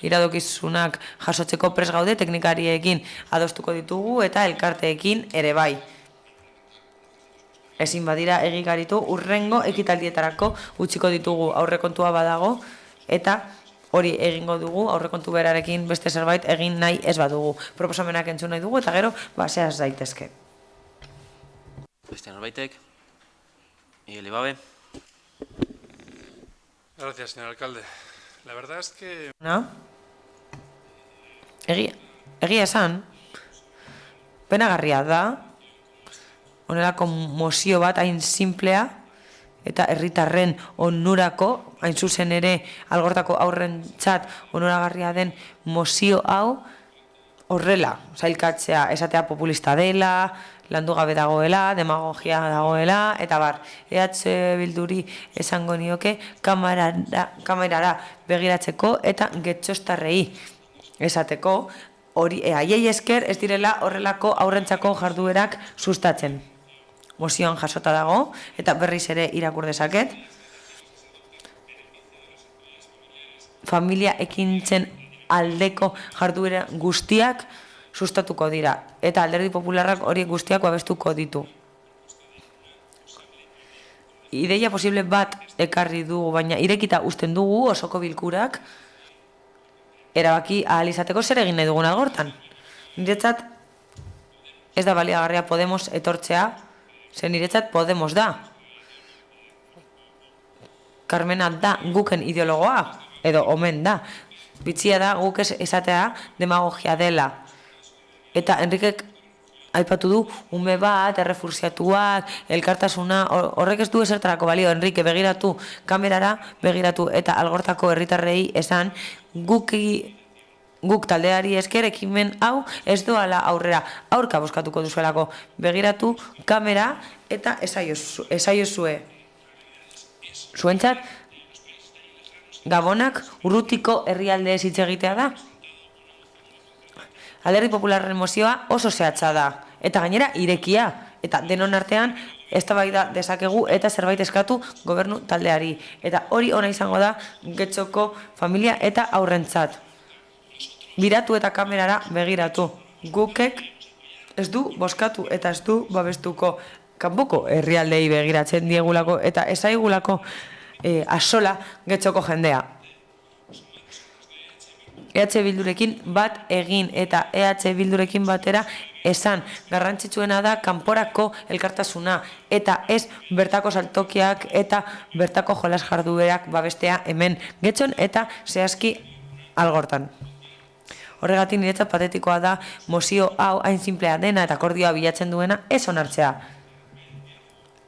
Iradokizunak jasotzeko pres gaude, teknikariekin adostuko ditugu eta elkarteekin ere bai. Ezin badira egikaritu urrengo ekitaldietarako utziko ditugu aurrekontua badago eta hori egingo dugu aurrekontu berarekin beste zerbait egin nahi ez badugu. Proposamenak entzun nahi dugu eta gero zehaz daitezke. Beste norbaitek? Miguel Ibabe. Gracias, señor alcalde. La verdad es que... Egia esan, penagarria da, honelako mozio bat hain simplea eta herritarren onurako, hain zuzen ere Algortako aurrentzat onuragarria den mozio hau horrela, sailkatzea, esatea populista dela, landu gabe dagoela, demagogia dagoela, eta bar, EH Bilduri esango nioke kamerara begiratzeko eta getxostarrei esateko, hori haiei esker ez direla horrelako aurrentzako jarduerak sustatzen. Mozioan jasota dago, eta berriz ere irakur dezaket. Familia ekintzen aldeko jarduera guztiak sustatuko dira, eta Alderdi Popularrak horiek guztiak babestuko ditu. Ideia posible bat ekarri dugu, baina irekita uzten dugu osoko bilkurak erabaki ahal izateko zer egin nahi dugun Algortan. Niretzat ez da baliagarria Podemos etortzea, zen niretzat Podemos da. Carmena da guken ideologoa, edo omen da. Bitxia da guk esatea demagogia dela. Eta Enrikek aipatu du ume bat, errefusiatuak, elkartasuna, horrek ez du esertarako balio. Enrike begiratu, kamerara begiratu eta Algortako herritarrei esan guk taldeari esker ekimen hau ez doala aurrera, aurka bozkatuko duzuelako. Begiratu, kamera eta esaiozue. Zuentzat, Gabonak urrutiko herrialde ez hitz egitea da. Alderdi Popularren mozioa oso zehatza da, eta gainera irekia, eta denon artean eztabaida dezakegu eta zerbait eskatu gobernu taldeari. Eta hori ona izango da Getxoko familia eta aurrentzat. Biratu eta kamerara begiratu. Gukek ez du bozkatu eta ez du babestuko kanpoko herrialdei begiratzen diegulako eta ezaigulako asola Getxoko jendea. EH Bildurekin bat egin eta EH Bildurekin batera esan garrantzitsuena da kanporako elkartasuna eta ez bertako saltokiak eta bertako jolas jarduerak babestea hemen Getxon eta zehazki Algortan. Horregatik niretzat patetikoa da mozio hau hain simplea dena eta akordioa bilatzen duena ez onartzea.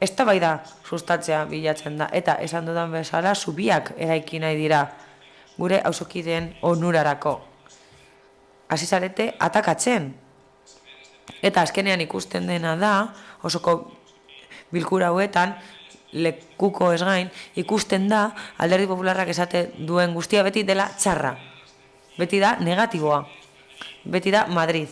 Eztabaida sustatzea bilatzen da eta esan dudan bezala zubiak eraiki nahi dira gure auzokideen onurarako. Hasi zarete atakatzen. Eta azkenean ikusten dena da, osoko bilkura hauetan, lekuko ez gain, ikusten da Alderdi Popularrak esate duen guztia beti dela txarra. Beti da negatiboa. Beti da Madrid.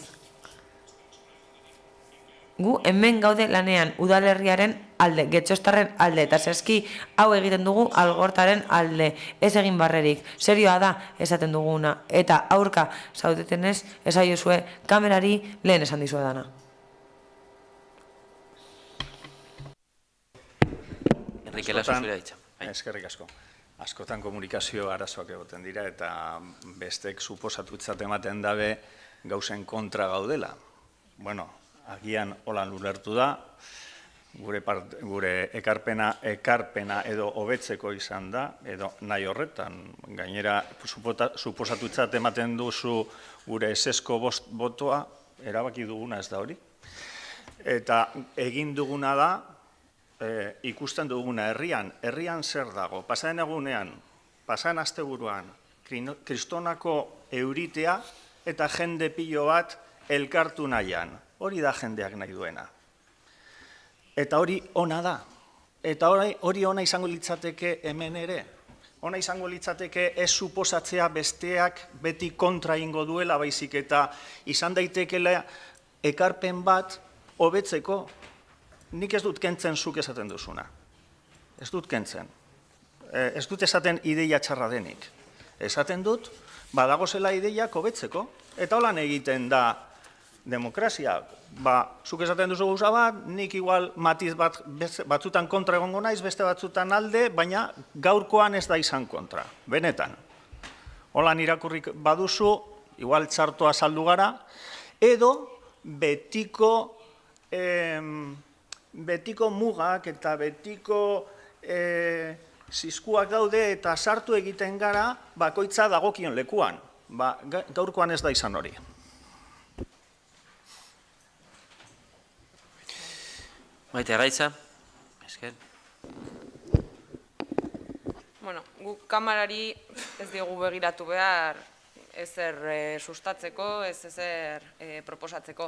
Gu hemen gaude lanean udalerriaren alde, Getxostarren alde, eta zehazki hau egiten dugu Algortaren alde, ez egin barrerik, serioa da esaten duguna, eta aurka zaudetenez esaiozue kamerari lehen esan dizue dana. Enrique Lasso zure hitza. Eskerrik asko. Askotan komunikazio arazoak egoten dira eta bestek suposatutzat ematen dabe gauzen kontra gaudela. Bueno, agian holan ulertu da, gure ekarpena edo hobetzeko izan da, edo nahi horretan. Gainera, suposatutzat ematen duzu gure esesko botoa, erabaki duguna ez da hori. Eta egin duguna da, ikusten duguna herrian zer dago. Pasaren egunean, pasaren asteburuan, kristonako euritea eta jende pilo bat elkartu nahian. Hori da jendeak nahi duena. Eta hori ona da. Eta hori ona izango litzateke hemen ere. Ona izango litzateke ez suposatzea besteak beti kontra ingo duela, baizik eta izan daitekela ekarpen bat hobetzeko. Nik ez dut kentzen zuk esaten duzuna. Ez dut kentzen. Ez dut esaten ideia txarra denik. Esaten dut, badagozela ideiak hobetzeko. Eta holan egiten da demokrazia. Zuk esaten duzu gauza bat, nik igual matiz batzutan kontra egongo naiz, beste batzutan alde, baina gaurkoan ez da izan kontra. Benetan. Holan irakurrik baduzu, igual txartoa saldu gara, edo betiko mugak eta betiko zizkuak daude eta sartu egiten gara bakoitza dagokion lekuan. Gaurkoan ez da izan hori. Maite Arraitza, esker. Bueno, guk kamarari ez diogu begiratu behar ezer sustatzeko, ezer proposatzeko.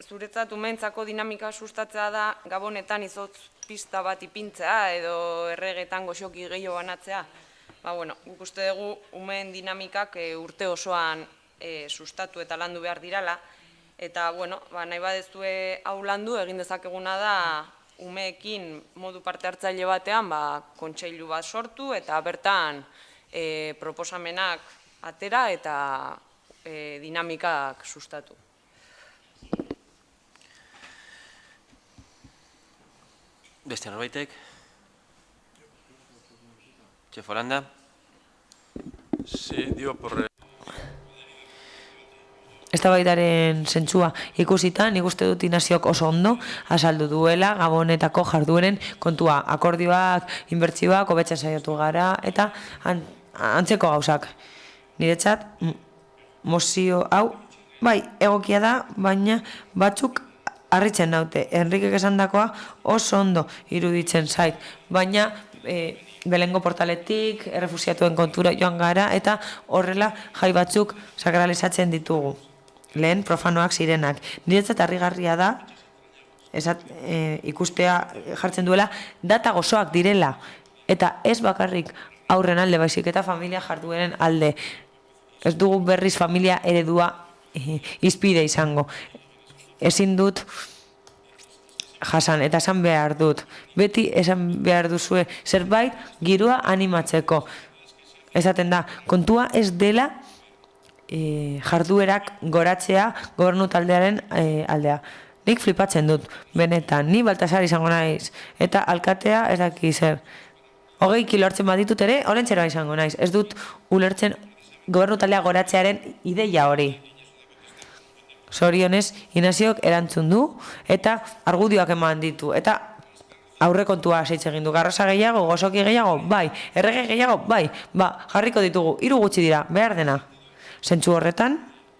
Zuretzat umeentzako dinamika sustatzea da Gabonetan izotz pista bat ipintzea edo erregetan goxoki gehiago banatzea. Guk uste dugu umeen dinamikak urte osoan sustatu eta landu behar dirala, eta nahi badezue hau landu egin dezakeguna da umeekin modu parte hartzaile batean kontseilu bat sortu eta bertan proposamenak atera eta dinamikak sustatu. Beste norbaitek? Txef Holanda? Sí, digo, por... Eztabaidaren zentzua ikusita, nik uste dut Inaziok oso ondo azaldu duela Gabonetako jardueren kontua. Akordioak, inbertsioak, hobetzen saiatu gara, eta antzeko gauzak. Niretzat, mozio hau, bai, egokia da, baina batzuk harritzen naute. Enrikek esandakoa oso ondo iruditzen zait, baina Belengo portaletik, errefusiatuen kontura joan gara, eta horrela jai batzuk sakralizatzen ditugu. Lehen profanoak zirenak. Niretzat harrigarria da, ikustea jartzen duela, data gozoak direla, eta ez bakarrik aurren alde, baizik eta familia jardueren alde. Ez dugu berriz familia eredua izpide izango. Ezin dut jasan, eta esan behar dut. Beti esan behar duzue zerbait giroa animatzeko. Esaten da, kontua ez dela jarduerak goratzea gobernu taldearen aldea. Nik flipatzen dut, benetan, ni Baltasar izango naiz, eta alkatea ez daki zer. 20 kilo hartzen baditut ere, olentzera izango naiz. Ez dut ulertzen gobernu taldea goratzearen ideia hori. Zorionez, Inaziok erantzun du, eta argudioak eman ditu, eta aurrekontua hasitze egin du. Garrasa gehiago, gozoki gehiago, bai. Errege gehiago, bai. Jarriko ditugu, 3 gutxi dira, behar dena. Zentzu horretan,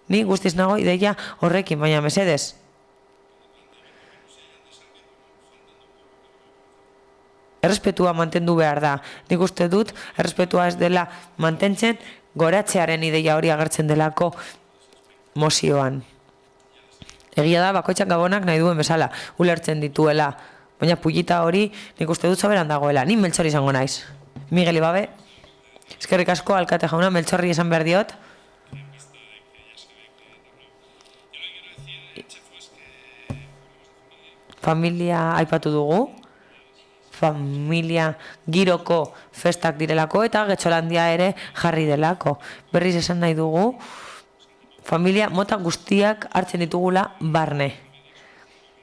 ni guztiz nago ideia horrekin, baina mesedez. Errespetua mantendu behar da. Nik uste dut, errespetua ez dela mantentzen, goratzearen ideia hori agertzen delako mozioan. Egia da, bakoitzak Gabonak nahi duen bezala, ulertzen dituela. Baina pullita hori nik uste dut soberan dagoela. Ni Meltxor izango naiz. Miguel Ibabe, eskerrik asko, alkate jauna, Meltxorri esan behar diot. Familia aipatu dugu. Familia giroko festak direlako eta Getxolandia ere jarri delako. Berriz esan nahi dugu, familia mota guztiak hartzen ditugula barne.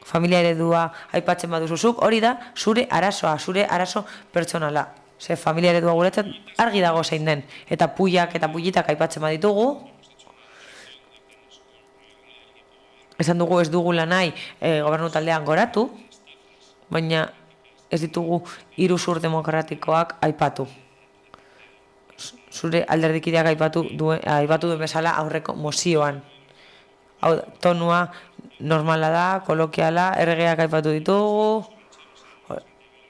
Familia eredua aipatzen baduzuzuk, hori da zure arazoa, zure arazo pertsonala. Ze familia eredua guretzat argi dago zein den. Eta puiak eta puitak aipatzen baditugu. Esan dugu ez dugula nahi gobernu taldean goratu, baina ez ditugu iruzur demokratikoak aipatu. Zure alderdikideak aipatu duen bezala aurreko mozioan. Hau, tonua normala da, kolokiala, erregeak aipatu ditugu,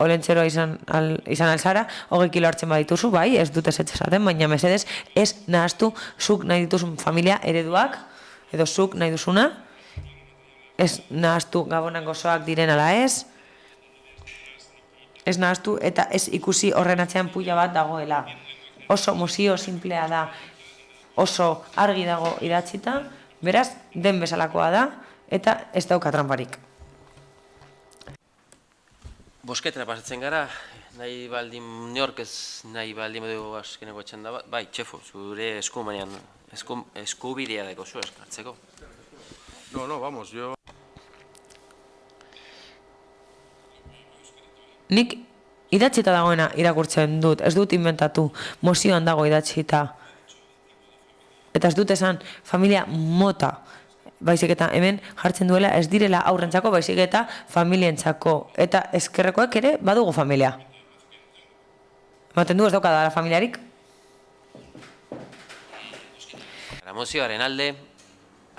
olentzeroa izan alzara, 20 kilo hartzen badituzu, bai, ez dut ez esaten, baina mesedez, ez nahaztu zuk nahi dituzun familia ereduak, edo zuk nahi duzuna, ez nahaztu Gabonak gozoak diren ala ez nahaztu eta ez ikusi horren atzean puila bat dagoela. Oso mozio simplea da, oso argi dago idatzita, beraz, den bezalakoa da, eta ez dauka tramparik. Bosketera pasatzen gara, nahi baldin neork ez nahi baldin dugu azkeneko txanda bat. Bai, txefo, zure eskubidea deko zu eskartzeko. No, vamos, yo... Nik idatzita dagoena irakurtzen dut, ez dut inventatu, mozioan dago idatzita. Eta ez dut esan familia mota, baizik eta hemen jartzen duela ez direla aurrentzako, baizik eta familientzako. Eta ezkerrekoek ere badugu familia. Ematen du ez daukada familiarik? Mozioaren alde,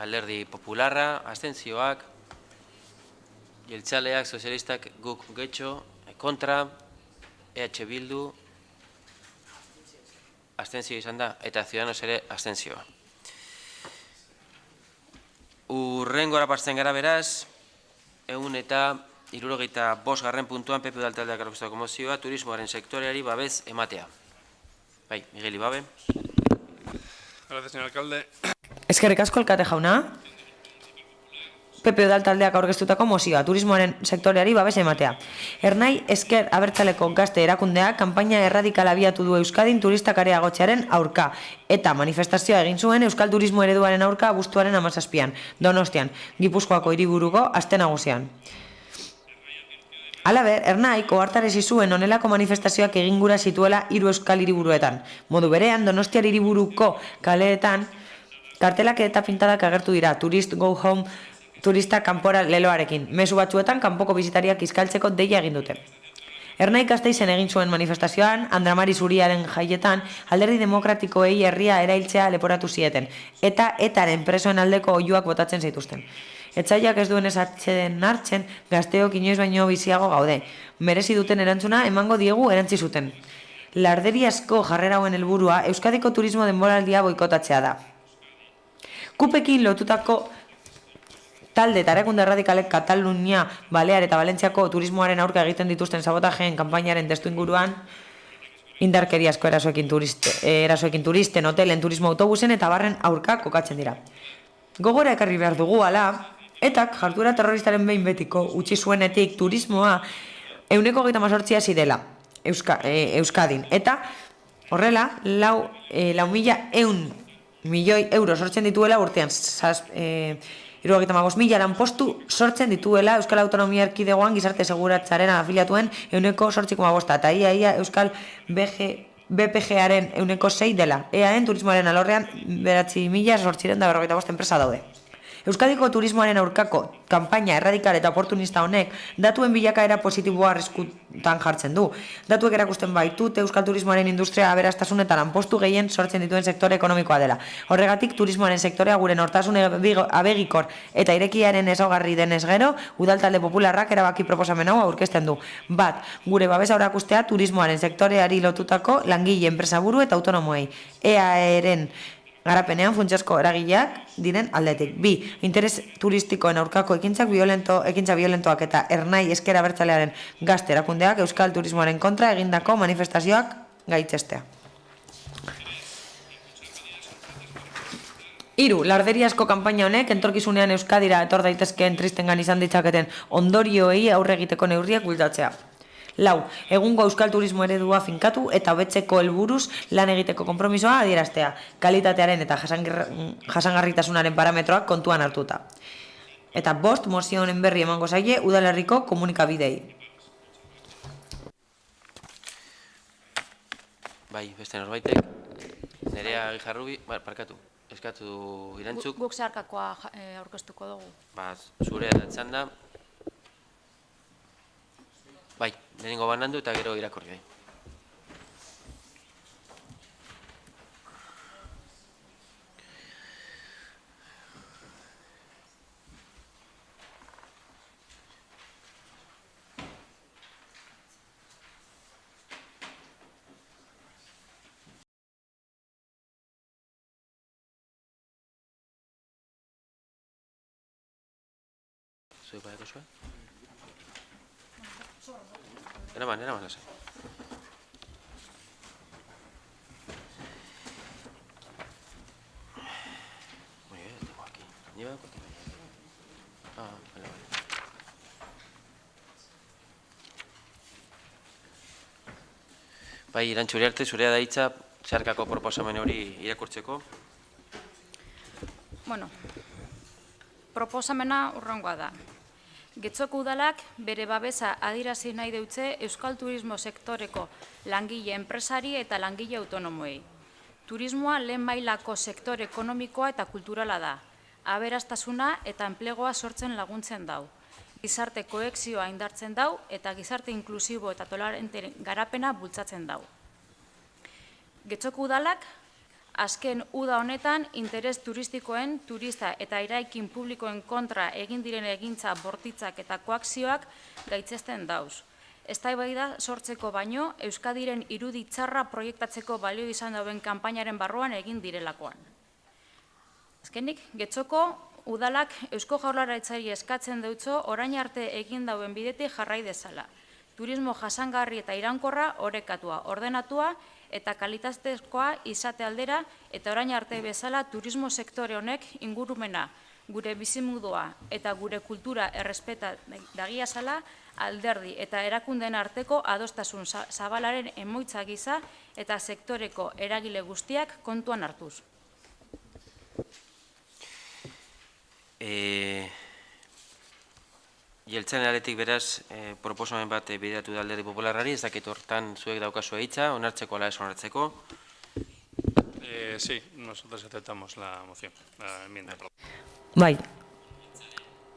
alderdi popularra, abstentzioak, jeltzaleak, sozialistak guk getxo, kontra, EH Bildu, abstentzio izan da, eta Ciudadanos ere abstentzioa. Urrengora pastzen gara beraz, 175. puntuan PP Udaltaldeak aurkeztutako mozioa turismoaren sektoreari babes ematea. Bai, Miguel Ibabe. Gracias, señor alcalde. Eskerrik asko alkate jauna. PP Udaltaldeak aurkeztutako mozioa turismoaren sektoreari babes ematea. Ernai Ezker Abertzaleko Gazte Erakundeak kanpaina erradikala abiatu du Euskadin turistak areagotzearen aurka eta manifestazioa egin zuen Euskal Turismo ereduaren aurka abuztuaren 17an, Donostian, Gipuzkoako hiriburuko aste nagusian. Halaber, Ernaik ohartarazi zuen honelako manifestazioak egin gura zituela 3 euskal hiriburuetan. Modu berean, Donostiar hiriburuko kaleetan kartelak eta pintadak agertu dira, Tourist Go Home turista kanpora leloarekin. Mezu batzuetan kanpoko bisitariak kiskaltzeko deia egin dute. Ernaik Gasteizen egin zuen manifestazioan, Andramari Zuriaren jaietan, Alderdi Demokratikoei herria erailtzea leporatu zieten, eta etaren presoen aldeko oihuak botatzen zituzten. Etzaiak ez duen esatzen hartzen, gazteok inoiz baino biziago gaude. Merezi duten erantzuna emango diegu erantzi zuten. Larderiazko jarrera hauen helburua Euskadiko turismo denboraldia boikotatzea da. Kupekin lotutako talde eta erakunde erradikalek Katalunia, Balear eta Valentziako turismoaren aurka egiten dituzten sabotajeen kanpainaren testuinguruan indarkeriazko erasoekin turisten, hotelen, turismo autobusen eta barren aurka kokatzen dira. Gogora ekarri behar dugu ala, etak jarduera terroristaren behin betiko utzi zuenetik turismoa 138 hasi dela Euskadin. Eta horrela, 4.100.000 milioi euro sortzen dituela urtean 75.000 lanpostu sortzen dituela Euskal Autonomia Erkidegoan gizarte seguratzaren afiliatuen 8,5% eta ia Euskal BPG-aren 6% dela. EAen turismoaren alorrean 9.845 enpresa daude. Euskadiko turismoaren aurkako kanpaina erradikal eta oportunista honek datuen bilakaera positiboa arriskutan jartzen du. Datuek erakusten baitute Euskal turismoaren industria aberastasun eta lanpostu gehien sortzen dituen sektore ekonomikoa dela. Horregatik turismoaren sektorea gure nortasun abegikor eta irekiaren ezaugarri denez gero, Udaltalde Popularrak erabaki proposamen hau aurkezten du. Bat, gure babesa erakustea turismoaren sektoreari lotutako langile, enpresaburu eta autonomoei. EAEren garapenean funtsezko eragileak diren aldetik. 2. Interes turistikoen aurkako ekintza violentoak eta Ernai Ezker Abertzalearen Gazte Erakundeak Euskal Turismoaren kontra egindako manifestazioak gaitzestea. 3. Larderiazko kanpaina honek entorkizunean Euskadira etor daitezkeen tristengan izan ditzaketen ondorioei aurre egiteko neurriak bultzatzea. 4. Egungo Euskal Turismo eredua finkatu eta hobetzeko helburuz lan egiteko konpromisoa adieraztea, kalitatearen eta jasangarritasunaren parametroak kontuan hartuta. Eta 5. Mozio honen berri emango zaie udalerriko komunikabidei. Bai, beste norbaitek. Nerea Gijarrubi, parkatu. Eskatu irantzuk. Guk zeharkakoa aurkeztuko dugu. Zure datzan da. Bai, lehenengo banandu eta gero irakurri bai. Zuek badeko zuen? Eraman, lasai. Muy bien, tengo aquí. Lleva aquí. Vale. Bai, Irantxu Uriarte, zurea da hitza, zeharkako proposamen hori irakurtzeko. Bueno, proposamena urrengoa da. Getxoko udalak bere babesa adirazi nahi deutze Euskal Turismo sektoreko langile enpresari eta langile autonomoei. Turismoa lehen mailako sektore ekonomikoa eta kulturala da. Aberastasuna eta enplegoa sortzen laguntzen dau. Gizarte koexioa indartzen dau eta gizarte inklusibo eta tolerante garapena bultzatzen dau. Getxoko udalak azken uda honetan interes turistikoen, turista eta eraikin publikoen kontra egin diren egintza bortitzak eta koakzioak gaitzesten dauz. eztabaida sortzeko baino, Euskadiren irudi txarra proiektatzeko balio izan dauen kanpainaren barruan egin direlakoan. Azkenik, Getxoko udalak Eusko Jaurlaritzari eskatzen deutzo orain arte egin dauen bidetik jarrai dezala. Turismo jasangarri eta iraunkorra orekatua, ordenatua eta kalitatezkoa izate aldera eta orain arte bezala turismo sektore honek ingurumena, gure bizimodua eta gure kultura errespeta dagia zala alderdi eta erakundeen arteko adostasun zabalaren emaitza gisa eta sektoreko eragile guztiak kontuan hartuz. Jeltzaren aldetik beraz, proposamen bat bideratu da Alderdi Popularrari, ez dakit hortan zuek daukazue hitza, onartzeko ala ez onartzeko? Sí, nosotros aceptamos la moción, la enmienda. Bai,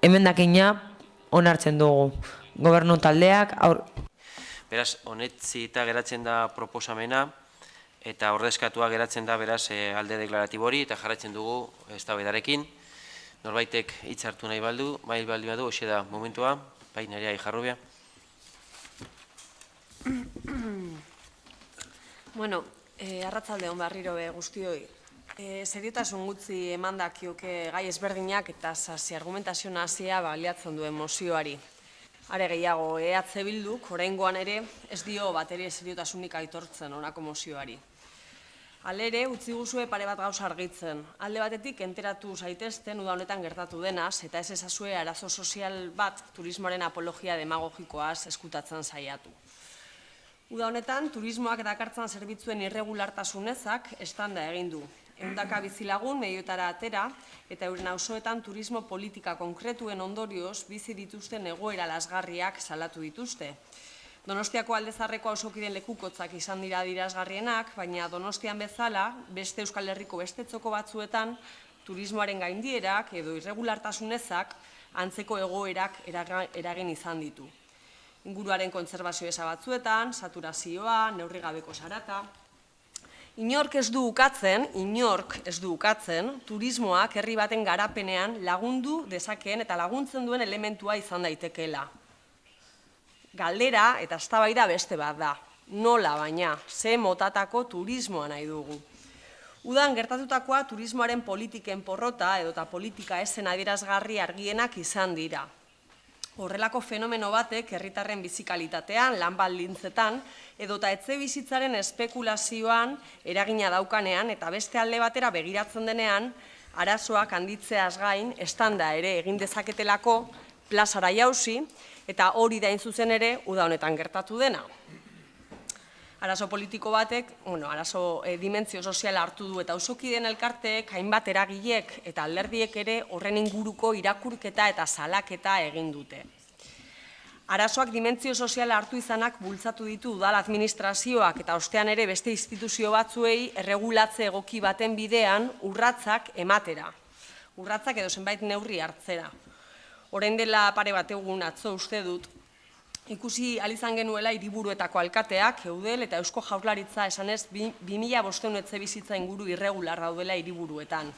emendakina onartzen dugu. Gobernu taldeak, Beraz, honetzita geratzen da proposamena, eta ordezkatua geratzen da beraz alde deklaratibo hori, eta jarraitzen dugu eztabaidarekin. Norbaitek hitz hartu nahi baldu, bai baldi badu, hoxe da momentua, bai Nerea Ijarrubia. Bueno, arratsalde on berriro guztioi. Seriotasun gutxi emandakioke gai ezberdinak eta sasi argumentazio nahasia baliatzen duen mozioari. Are gehiago, EH Bilduk oraingoan ere ez dio batere seriotasunik aitortzen honako mozioari. Halere, utzi guzue pare bat gauza argitzen. Alde batetik enteratu zaitezten uda honetan gertatu denaz, eta ez ezazue arazo sozial bat turismoaren apologia demagogikoaz eskutatzen saiatu. Uda honetan, turismoak dakartzan zerbitzuen irregulartasunezak estanda egin du. Ehundaka bizilagun medioetara atera eta euren auzoetan turismo politika konkretuen ondorioz bizi dituzten egoera lasgarriak salatu dituzte. Donostiako Aldezarreko auzokideen lekukotzak izan dira adierazgarrienak, baina Donostian bezala, beste Euskal Herriko beste txoko batzuetan, turismoaren gaindierak edo irregulartasunezak antzeko egoerak eragin izan ditu. Inguruaren kontserbazio eza batzuetan, saturazioa, neurri gabeko sarata. Inork ez du ukatzen, turismoak herri baten garapenean lagundu dezakeen eta laguntzen duen elementua izan daitekeela. Galdera eta eztabaida beste bat da. Nola baina, ze motatako turismoa nahi dugu. Udan gertatutakoa turismoaren politiken porrota edota politika esen adierazgarri argienak izan dira. Horrelako fenomeno batek herritarren bizikalitatean, lan baldintzetan, edota etxebizitzaren espekulazioan eragina daukanean eta beste alde batera begiratzen denean, arazoak handitzeaz gain, estanda ere egin dezaketelako plazara jauzi, eta hori da zuzen ere uda honetan gertatu dena. Arazo politiko batek, arazo dimentsio soziala hartu du eta auzokideen elkarteek, hainbat eragilek eta alderdiek ere horren inguruko irakurketa eta salaketa egin dute. Arazoak dimentsio soziala hartu izanak bultzatu ditu udal administrazioak eta ostean ere beste instituzio batzuei erregulatze egoki baten bidean urratsak ematera. Urratsak edo zenbait neurri hartzera. Orain dela pare bat egun atzo uste dut, ikusi alizan genuela hiriburuetako alkateak, Eudel eta Eusko Jaurlaritza esanez 2500 etxebizitza inguru irregular daudela hiriburuetan.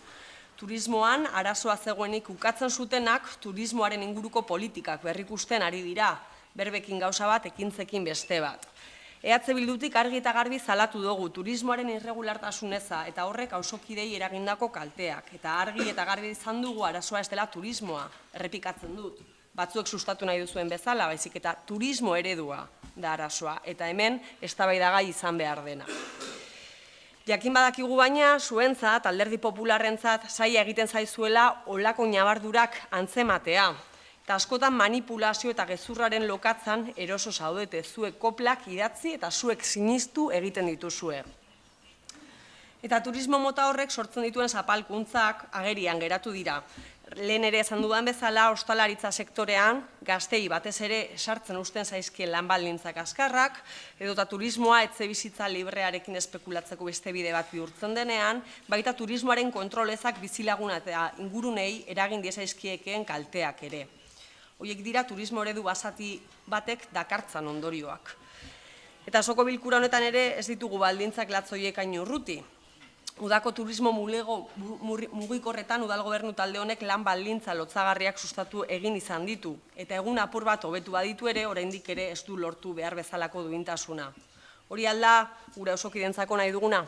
Turismoan arazoa zegoenik ukatzen zutenak turismoaren inguruko politikak berrikusten ari dira, berbekin gauza bat, ekintzekin beste bat. EH Bildutik argi eta garbi zalatu dugu turismoaren irregulartasuneza eta horrek auzokidei eragindako kalteak. Eta argi eta garbi izan dugu arazoa ez dela turismoa, errepikatzen dut. Batzuek sustatu nahi duzuen bezala, baizik eta turismo eredua da arazoa. Eta hemen eztabaidagai izan behar dena. Jakin badakigu baina, zuentzat, Alderdi Popularrentzat, zaila egiten zaizuela olako ñabardurak antzematea. Eta askotan manipulazio eta gezurraren lokatzan eroso zaudete zuek koplak idatzi eta zuek sinistu egiten dituzue. Eta turismo mota horrek sortzen dituen zapalkuntzak agerian geratu dira. Lehen ere esan dudan bezala, ostalaritza sektorean, gaztei batez ere sartzen usten zaizkien lan baldintzak azkarrak, edota turismoa etxebizitza librearekin espekulatzeko beste bide bat bihurtzen denean, baita turismoaren kontrolezak bizilaguna eta ingurunei eragin diezaizkiekeen kalteak ere. Horiek dira turismo eredu basati batek dakartzan ondorioak. Eta soko bilkura honetan ere ez ditugu baldintzak latzoiek hain urruti. Udako turismo mulego mugikorretan udal gobernu talde honek lan baldintza lotzagarriak sustatu egin izan ditu, eta egun apur bat hobetu baditu ere, oraindik ere ez du lortu behar bezalako duintasuna. Hori alda, gure osokidentzako nahi duguna.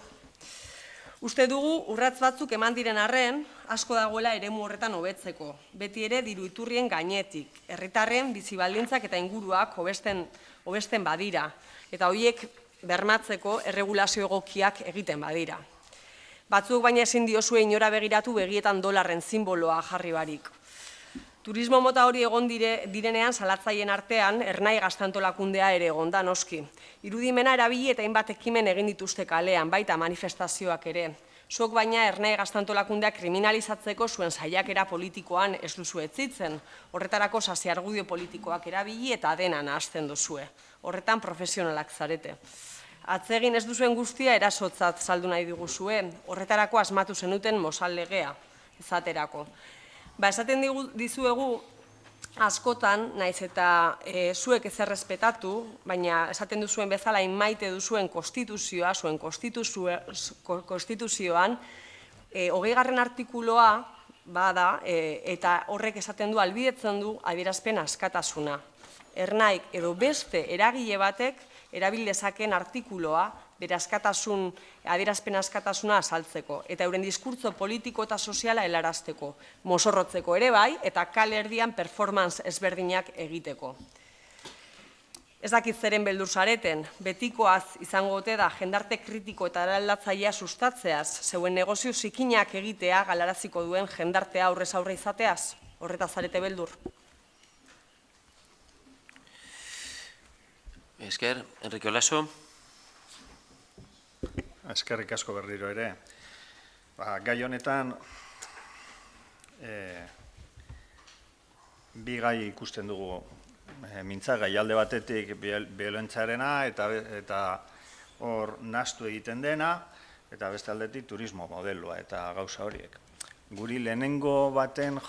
Uste dugu, urratz batzuk eman diren arren, asko dagoela eremu horretan hobetzeko, beti ere diru iturrien gainetik, herritarren bizi baldintzak eta inguruak hobesten badira, eta horiek bermatzeko erregulazio egokiak egiten badira. Batzuk baina ezin diozue inora begiratu begietan dolarren simboloa jarri barik. Turismo mota hori egon direnean salatzaien artean ernai gaztantolakundea ere egon da noski. Irudimena erabili eta hainbat ekimen egin dituzte kalean, baita manifestazioak ere. Zuok baina ernai gaztantolakundea kriminalizatzeko zuen saiakera politikoan ez duzu etzitzen. Horretarako sasi argudio politikoak erabili eta dena nahasten duzue. Horretan profesionalak zarete. Atzegin ez duzuen guztia erasotzat saldu nahi diguzue, horretarako asmatu zenuten Mozal legea, ezaterako. Esaten dizuegu askotan, naiz eta zuek ez errespetatu, baina esaten duzuen bezala inmaite duzuen konstituzioa, zuen konstituzioan, 20. artikuloa bada, eta horrek esaten du, albidetzen du adierazpen askatasuna. Ernaik edo beste eragile batek erabil dezaken artikuloa bere adierazpen askatasuna azaltzeko, eta euren diskurtso politiko eta soziala helarazteko, mozorrotzeko ere bai, eta kale erdian performance ezberdinak egiteko. Ez dakit zeren beldur zareten, betikoaz izango ote da jendarte kritiko eta eraldatzailea sustatzeaz, zeuen negozio zikinak egitea galaraziko duen jendartea aurrez aurre izateaz, horretaz zarete beldur. Esker, Enrique Olaso. Eskerrik asko berriro ere. Gai honetan, bi gai ikusten dugu mintzagai, alde batetik biolentzarena eta hor nahastu egiten dena, eta beste aldetik turismo modeloa eta gauza horiek. Guri lehenengo baten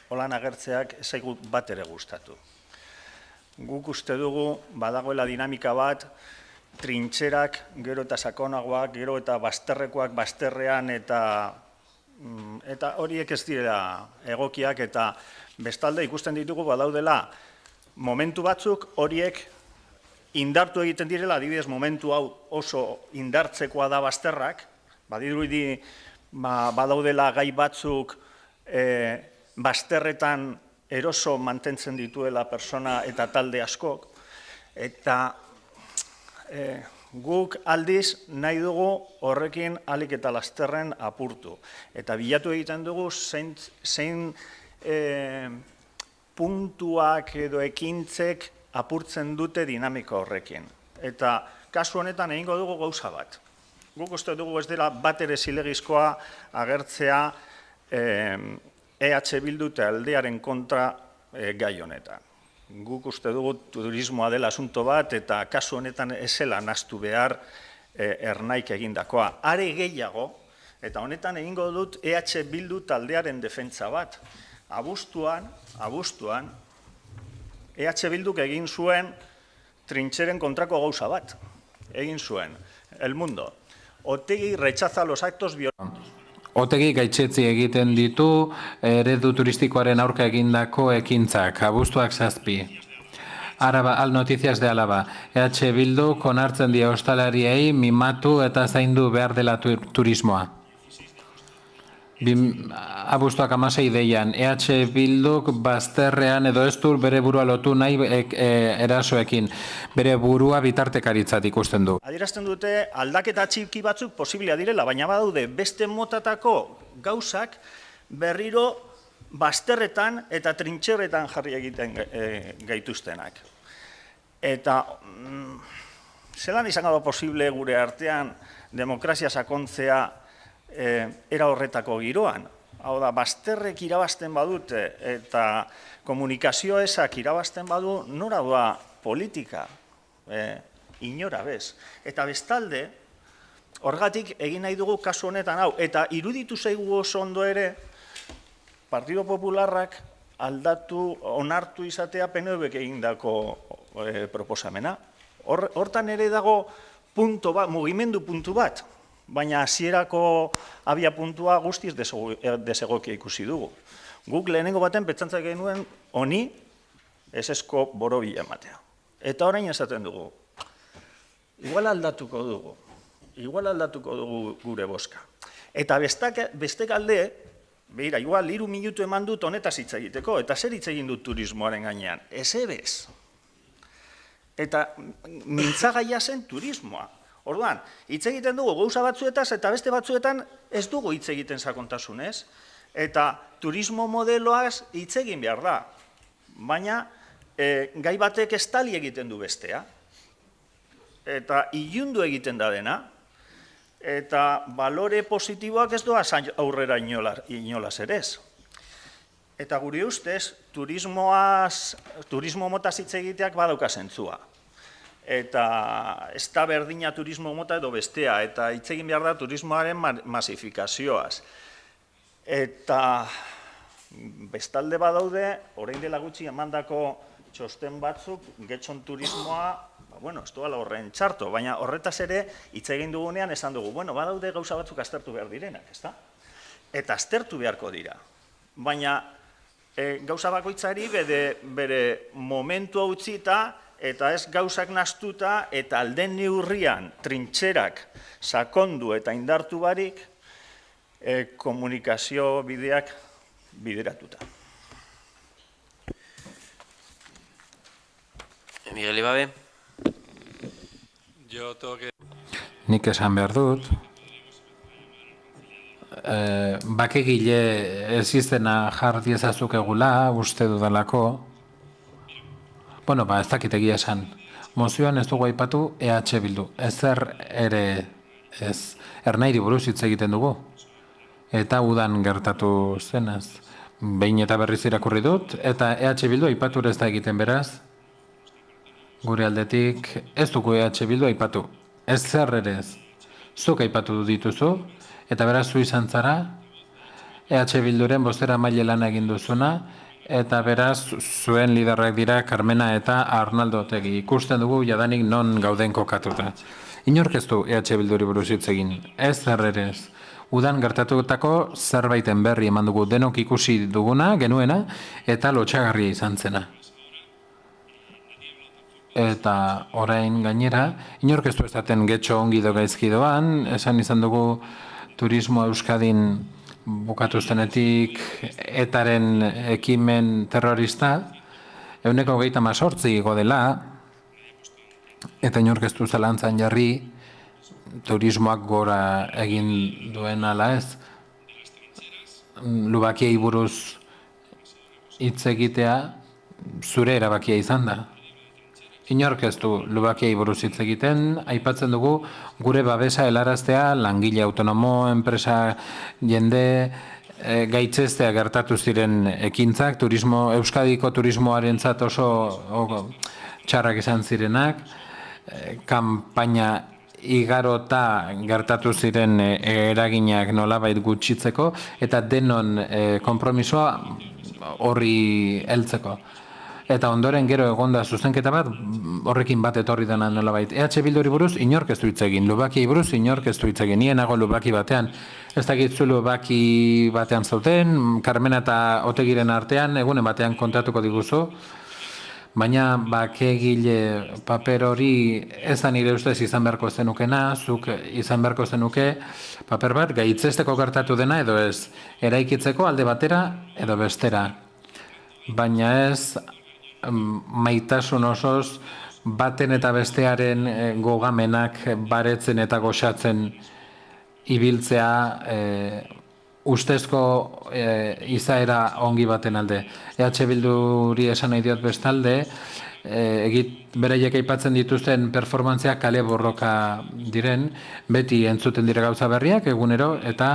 holan agertzeak ez zaigu bat ere gustatu. Guk uste dugu badagoela dinamika bat, trintxerak gero eta sakonagoak, gero eta bazterrekoak bazterrean eta horiek ez direla egokiak eta bestalde ikusten ditugu badaudela momentu batzuk horiek indartu egiten direla, adibidez momentu hau oso indartzekoa da bazterrak, badirudi badaudela gai batzuk bazterretan eroso mantentzen dituela persona eta talde askok, eta guk aldiz nahi dugu horrekin ahalik eta lasterren apurtu. Eta bilatu egiten dugu zein puntuak edo ekintzek apurtzen dute dinamika horrekin. Eta kasu honetan egingo dugu gauza bat. Guk uste dugu ez dela bat ere zilegizkoa agertzea EH Bildu eta aldearen kontra gai honetan. Guk uste dugu turismoa dela asunto bat eta kasu honetan ezela nahastu behar ernaik egindakoa. Are gehiago, eta honetan egingo dut EH Bildu taldearen defentsa bat. Abuztuan, EH Bilduk egin zuen trintxeren kontrako gauza bat. Egin zuen, El Mundo. Otegi rechaza los actos violentos. Otegi gaitzetzi egiten ditu eredu turistikoaren aurka egindako ekintzak, abuztuak 7. Araba, Al Noticias de Álava. EH Bildu konartzen die ostalariei mimatu eta zaindu behar dela turismoa. Abuztuak 16 deian, EH Bilduk bazterrean edo ez du bere burua lotu nahi erasoekin, bere burua bitartekaritzat ikusten du. Adierazten dute aldaketa txiki batzuk posiblia direla, baina badaude beste motatako gauzak berriro bazterretan eta trintxerretan jarri egiten gaituztenak. Eta zelan izango da posible gure artean demokrazia sakontzea era horretako giroan. Hau da, bazterrek irabazten badute eta komunikazio ezak irabazten badu, nora doa politika, inora bez. Eta bestalde, horgatik egin nahi dugu kasu honetan hau, eta iruditu zaigu oso ondo ere, Partido Popularrak aldatu, onartu izatea PNV-ek egindako proposamena. Hortan ere dago mugimendu puntu bat. baina hasierako abiapuntua guztiz desegokia ikusi dugu. Guk lehenengo baten pentsantzak genuen honi esesko borobila ematea. Eta orain esaten dugu, igual aldatuko dugu gure boska. Eta beste alde, behira, igual 3 minutu eman dut honetaz hitz egiteko, eta zer hitz egin dut turismoaren gainean? Ezebez. Eta mintzagaia zen turismoa. Orduan, hitz egiten dugu gauza batzuetaz eta beste batzuetan ez dugu hitz egiten sakontasunez. Eta turismo modeloaz hitz egin behar da. Baina gai batek estali egiten du bestea. Eta ilundu egiten da dena. Eta balore positiboak ez doaz aurrera inolaz ere ez. Eta gure ustez, turismo motaz hitz egiteak badauka zentzua. Eta ez da berdina turismo mota edo bestea, eta hitz egin behar da turismoaren masifikazioaz. Eta bestalde badaude, orain dela gutxi emandako txosten batzuk, getxon turismoa, ez doala horren txarto, baina horretaz ere hitz egin dugunean esan dugu, badaude gauza batzuk aztertu behar direnak, ezta? Eta aztertu beharko dira. Baina gauza bakoitzari bere momentua utzita, eta ez gauzak nastuta, eta alden neurrian trintxerak sakondu eta indartu barik, komunikazio bideak bideratuta. Miguel Ibabe. Nik esan behar dut, bakegile ez izena jarri ezazuk egula, uste dudalako, ez dakit egia esan, mozioan ez dugu aipatu EH Bildu, ezer ere ez, Ernairi buruz hitz egiten dugu, eta udan gertatu zenaz, behin eta berriz irakurri dut, eta EH Bildu aipatu ez da egiten beraz, gure aldetik ez dugu EH Bildu aipatu, ez zer ere ez, zuk aipatu dituzu, eta beraz zu izan zara, EH Bilduren bozera maile lan egin duzuna, eta beraz zuen liderrak dira Carmena eta Arnaldo Otegi. Ikusten dugu jadanik non gauden kokatuta. Inork ez du EH Bilduri buruz hitz egin, ez zer ere ez. Udan gertatutako zerbaiten berri eman dugu denok ikusi duguna, genuena, eta lotxagarria izan zena. Eta orain gainera, inork ez du esaten getxo ongi do gaizki doan, esan izan dugu turismo Euskadin bukatuztenetik etaren ekimen terrorista, 128 igo dela, eta inork ez du zalantzan jarri, turismoak gora egin duen ala ez, lubakiei buruz hitz egitea zure erabakia izan da. Inork ez du lubakiei buruz hitz egiten, aipatzen dugu gure babesa helaraztea, langile autonomo, enpresa, jende, gaitzestea gertatu ziren ekintzak, Euskadiko turismoarentzat oso txarrak izan zirenak, kanpaina igarota gertatu ziren eraginak nolabait gutxitzeko, eta denon konpromisoa horri heltzeko. Eta ondoren gero egonda zuzenketa bat, horrekin bat etorri dena nolabait. EH Bilduri buruz inork ez du hitz egin, lubakiei buruz inork ez du hitz egin, nien nago lubaki batean. Ez dakitzu lubaki batean zauten, Carmena eta Otegiren artean, egunen batean kontatuko diguzu, baina bakegile paper hori ez da nire ustez izan beharko zenukena, zuk izan beharko zenuke paper bat, gaitzesteko gertatu dena edo ez, eraikitzeko alde batera edo bestera. Baina ez maitasun osoz baten eta bestearen gogamenak baretzen eta goxatzen ibiltzea ustezko izaera ongi baten alde. EH Bilduri esan nahi diot bestalde, bereiek aipatzen dituzten performantziak kale borroka diren, beti entzuten dire gauza berriak egunero, eta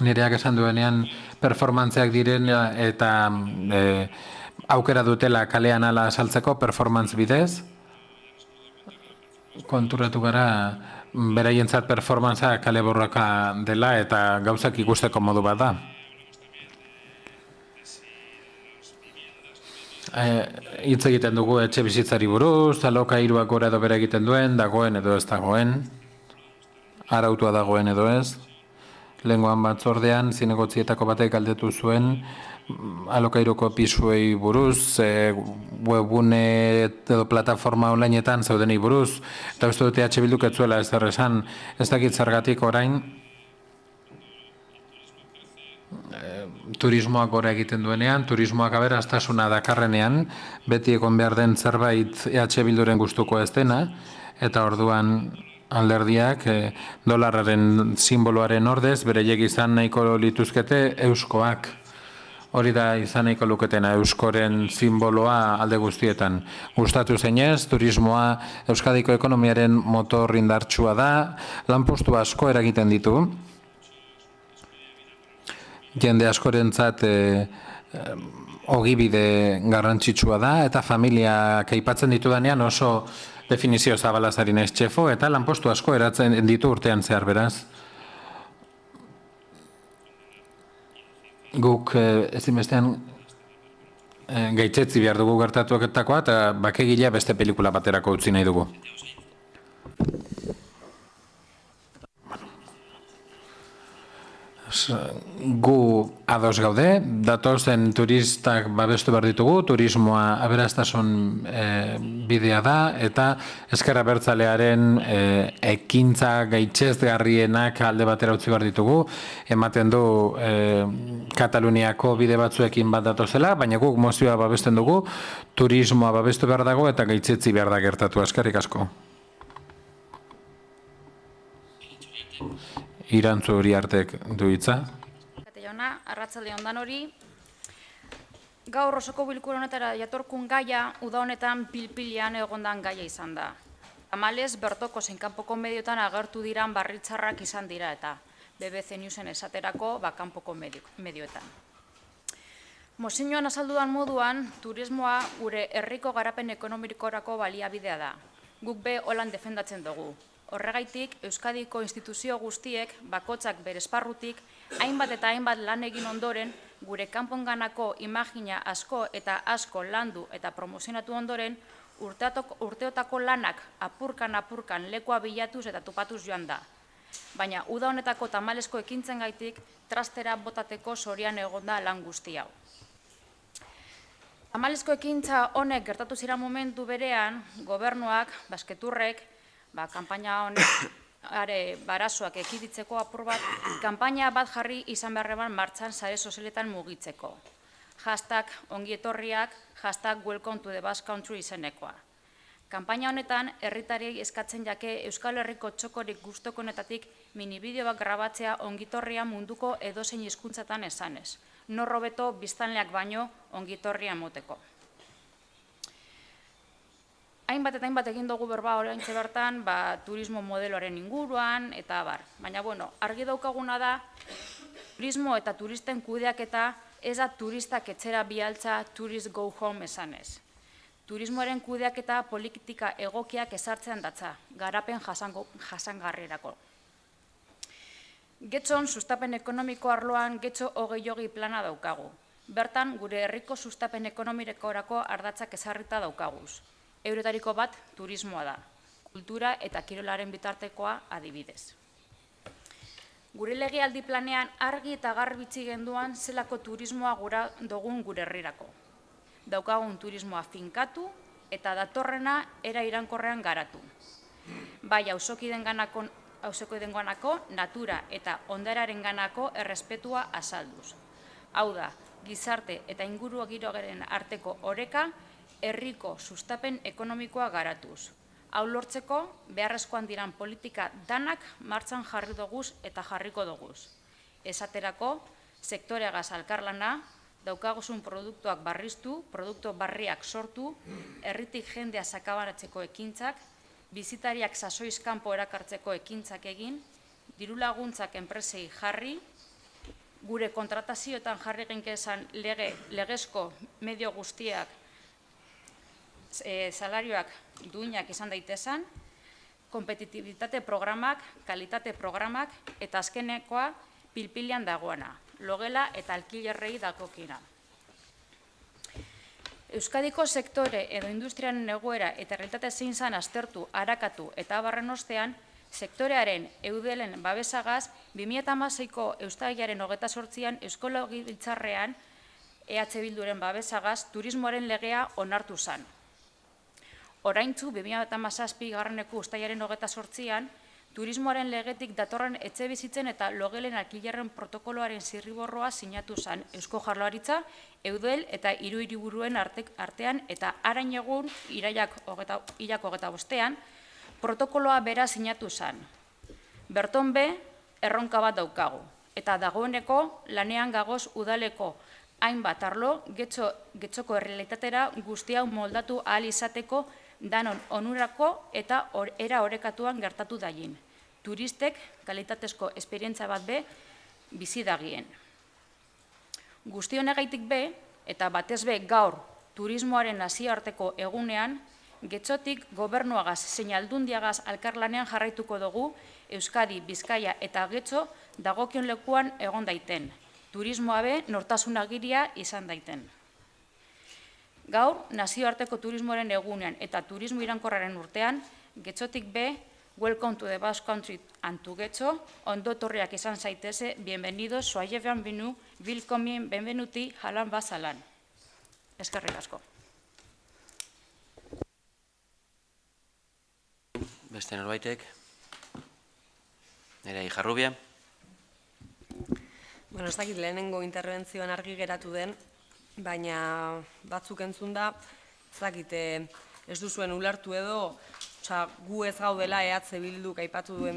nireak esan duenean performantziak diren eta aukera dutela kalean ala saltzeko performantz bidez. Konturatu gara beraientzat performantza kale borroka dela eta gauzak ikusteko modu bat da. Hitz egiten dugu etxe bizitzari buruz, alokairuak gora edo bere egiten duen, dagoen edo ez dagoen. arautua dagoen edo ez. Lehengoan batzordean, zinegotzietako batek galdetu zuen, alokairuko pisuei buruz, webgune edo plataforma onlineetan zeudenei buruz, eta uste dute Bilduk ez zuela ezer esan, ez dakit zergatik orain, turismoak gora egiten duenean, turismoak aberastasuna dakarrenean, beti egon behar den zerbait Bilduren gustuko ez dena, eta orduan alderdiak dolarraren simboloaren ordez, bereiek izan nahiko lituzkete euskoak. Hori da izan nahiko luketena, euskoren simboloa alde guztietan. Gustatu zeinez, turismoa Euskadiko ekonomiaren motor indartsua da, lanpostu asko eragiten ditu. Jende askorentzat ogibide garrantzitsua da, eta familiak aipatzen ditudanean oso definizio zabalazari naiz txefo, eta lanpostu asko eratzen ditu urtean zehar beraz. Guk ezinbestean gaitzetzi behar dugu gertatuetakoa, eta bakegilea beste pelikula baterako utzi nahi dugu. Gu ados gaude, datozen turistak babestu behar ditugu, turismoa aberastasun bidea da, eta Ezker Abertzalearen ekintza gaitzesgarrienak alde batera utzi behar ditugu, ematen du Kataluniako bide batzuekin bat datozela, baina guk mozioa babesten dugu, turismoa babestu behar dago eta gaitzetzi behar da gertatu. Eskerrik asko. Irantzu Uriartek du hitza. Jauna, arratsalde on danori. Gaur osoko bilkura honetara jatorkun gaia uda honetan pilpilean egondan gaia izan da. Tamalez bertoko zein kanpoko mediotan agertu diran barritzarrak izan dira eta BBC Newsen esaterako kanpoko medioetan. Mozioan azaldudan moduan, turismoa gure herriko garapen ekonomikorako baliabidea da. Guk be holan defendatzen dugu. Horregaitik, Euskadiko instituzio guztiek, bakotzak bere esparrutik, hainbat eta hainbat lan egin ondoren, gure kanponganako imagina asko eta asko landu eta promozionatu ondoren, urteotako lanak apurkan lekua bilatuz eta topatuz joan da. Baina, uda honetako tamalesko ekintzen gaitik, trastera botateko sorian egonda lan guzti hau. Tamalesko ekintza honek gertatu ziren momentu berean, gobernuak, basketurrek, kanpaina honek barazoak ekiditzeko apur bat, kanpaina bat jarri izan beharreban martxan sare sozialetan mugitzeko. Hashtag ongietorriak, hashtag welcome to the Basque Country izenekoa. Kanpaina honetan, herritarei eskatzen jake Euskal Herriko txokorik gustokonetatik minibideo bat grabatzea ongitorria munduko edozein hizkuntzatan esanez. Nor hobeto biztanleak baino ongitorria emoteko. Hainbat eta hainbat egin dugu berba oraintxe bertan, turismo modeloaren inguruan, eta bar. Baina, argi daukaguna da, turismo eta turisten kudeaketa ez da turistak etxera bialtza tourist go home esanez. Turismoaren kudeaketa politika egokiak ezartzean datza, garapen jasangarrirako. Getxon, sustapen ekonomiko arloan Getxo 2020 plana daukagu. Bertan, gure herriko sustapen ekonomikorako ardatzak ezarrita daukaguz. Euretariko bat turismoa da, kultura eta kirolaren bitartekoa adibidez. Gure legealdi planean argi eta garbitzi genduan zelako turismoa gura dugun gure herrirako. Daukagun turismoa finkatu eta datorrena era irankorrean garatu. Bai auzokidenganako natura eta ondararenganako errespetua azalduz. Hau da, gizarte eta inguru girogaren arteko oreka, herriko sustapen ekonomikoa garatuz. Hau lortzeko, beharrezkoan diran politika danak martxan jarri doguz eta jarriko doguz. Esaterako, sektoreagaz alkarlana, daukaguzun produktuak barriztu, produktu barriak sortu, herritik jendea sakabaratzeko ekintzak, bizitariak sasoiz kanpo erakartzeko ekintzak egin, dirulaguntzak enpresei jarri, gure kontratazioetan jarri genkezan legezko medio guztiak salarioak duinak izan daitezan, kompetitibitate programak, kalitate programak eta azkenekoa pilpilean dagoena, logela eta alkilerrei dakokina. Euskadiko sektore edo industriaren egoera eta realitate zein zan aztertu, arakatu eta abarren ostean, sektorearen eudelen babesagaz 2016ko Uztailaren 28an Eusko Legebiltzarrean EH Bilduren babesagaz turismoaren legea onartu zen. Oraintzu 2017ko Uztailaren 28an turismoaren legetik datorren etxebizitzen eta logelen alkilerren protokoloaren zirriborroa sinatu zen Eusko Jaurlaritza, Eudel eta 3 hiriburuen artean eta arain egun irailak 25ean protokoloa bera sinatu zen. Berton be, erronka bat daukagu, eta dagoeneko lanean gagoz udaleko hainbat arlo getxoko errealitatera guztia moldatu ahal izateko danon onurako eta era orekatuan gertatu daien. Turistek kalitatezko esperientza bat be bizi dagien. Guzti honegaitik be, eta batez be gaur turismoaren nazioarteko egunean, Getxotik gobernuagaz zein aldundiagaz alkarlanean jarraituko dugu Euskadi, Bizkaia eta Getxo dagokion lekuan egon daiten. Turismoa be nortasun agiria izan daiten. Gaur, nazioarteko turismoaren egunean eta turismo irankorraren urtean, Getxotik be, Welcome to the Basque Country and to Getxo, ondo etorriak izan zaiteze, bienvenidos, soyez bienvenus, willkommen, benvenuti, jalan bazalan. Eskerrik asko. Beste norbaitek? Nerea Ijarrubia? Bueno, ez dakit lehenengo interbentzioan argi geratu den, baina batzuk entzun da, ez dakit ez duzuen ulertu edo, gu ez gaudela EH Bilduk aipatu dugun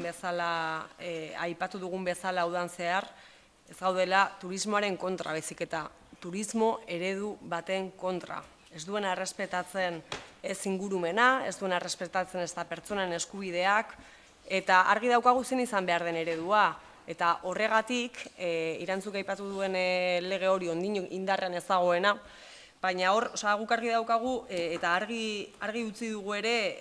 bezala udan zehar, ez gaudela turismoaren kontra, bezik eta turismo eredu baten kontra. Ez duena errespetatzen ez ingurumena, ez duena errespetatzen ez da pertsonen eskubideak, eta argi daukagu zen izan behar den eredua. Eta horregatik, irantzuk aipatu duen lege hori ondino indarrean ez dagoena, baina hor, guk argi daukagu, eta argi utzi dugu ere,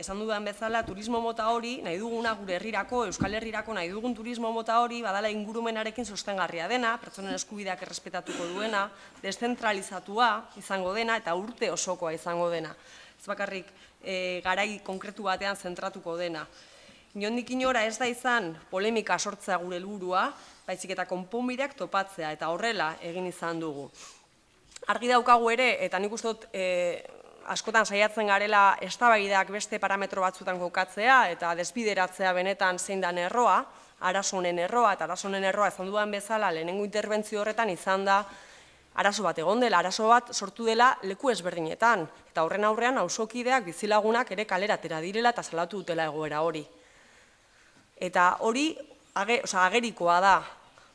esan dudan bezala, turismo mota hori, nahi duguna gure herrirako, Euskal Herrirako nahi dugun turismo mota hori, badala ingurumenarekin sostengarria dena, pertsonen eskubideak errespetatuko duena, deszentralizatua izango dena, eta urte osokoa izango dena. Ez bakarrik garai konkretu batean zentratuko dena. Inondik inora ez da izan polemika sortzea gure helburua, baizik eta konponbideak topatzea, eta horrela egin izan dugu. Argi daukagu ere, eta nik uste dut askotan saiatzen garela eztabaidak beste parametro batzutan kokatzea, eta desbideratzea benetan zein dan erroa, arazonen erroa, eta arazonen erroa ezan dudan bezala lehenengo interbentzio horretan izan da arazo bat egon dela, arazo bat sortu dela leku ezberdinetan, eta horren aurrean auzokideak bizilagunak ere kaleratera direla eta salatu dutela egoera hori. Eta hori agerikoa da.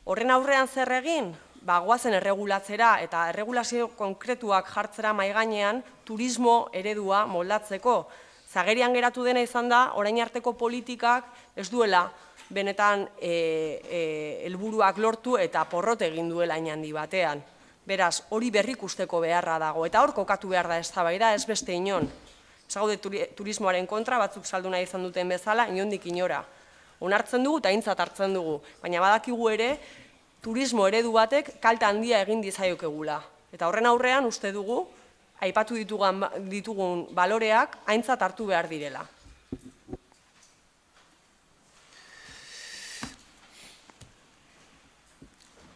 Horren aurrean zer egin? Goazen erregulatzera eta erregulazio konkretuak jartzera maigainean turismo eredua moldatzeko. Zagerian geratu dena izan da, orain arteko politikak ez duela benetan helburuak lortu eta porrot egin duela handi batean. Beraz, hori berrikusteko beharra dago, eta hor kokatu behar da eztabaida, ez beste inon. Ez gaude turismoaren kontra, batzuk saldu nahi izan duten bezala, inondik inora. Onartzen dugu eta aintzat hartzen dugu, baina badakigu ere, turismo eredu batek kalte handia egin dizaiokegula. Eta horren aurrean uste dugu, aipatu ditugun baloreak aintzat hartu behar direla.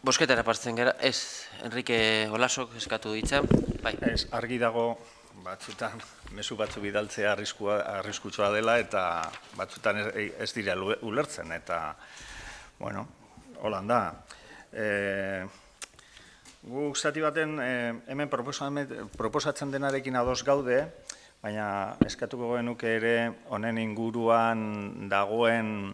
Bosketara partzen gara, ez, Enrique Olasok eskatu ditza. Ez, argi dago, batzutan, mezu batzu bidaltzea arriskutsua dela, eta batzutan ez dira ulertzen, eta, bueno, holan da. Guk zati baten hemen proposatzen denarekin ados gaude, baina eskatuko genuke ere honen inguruan dagoen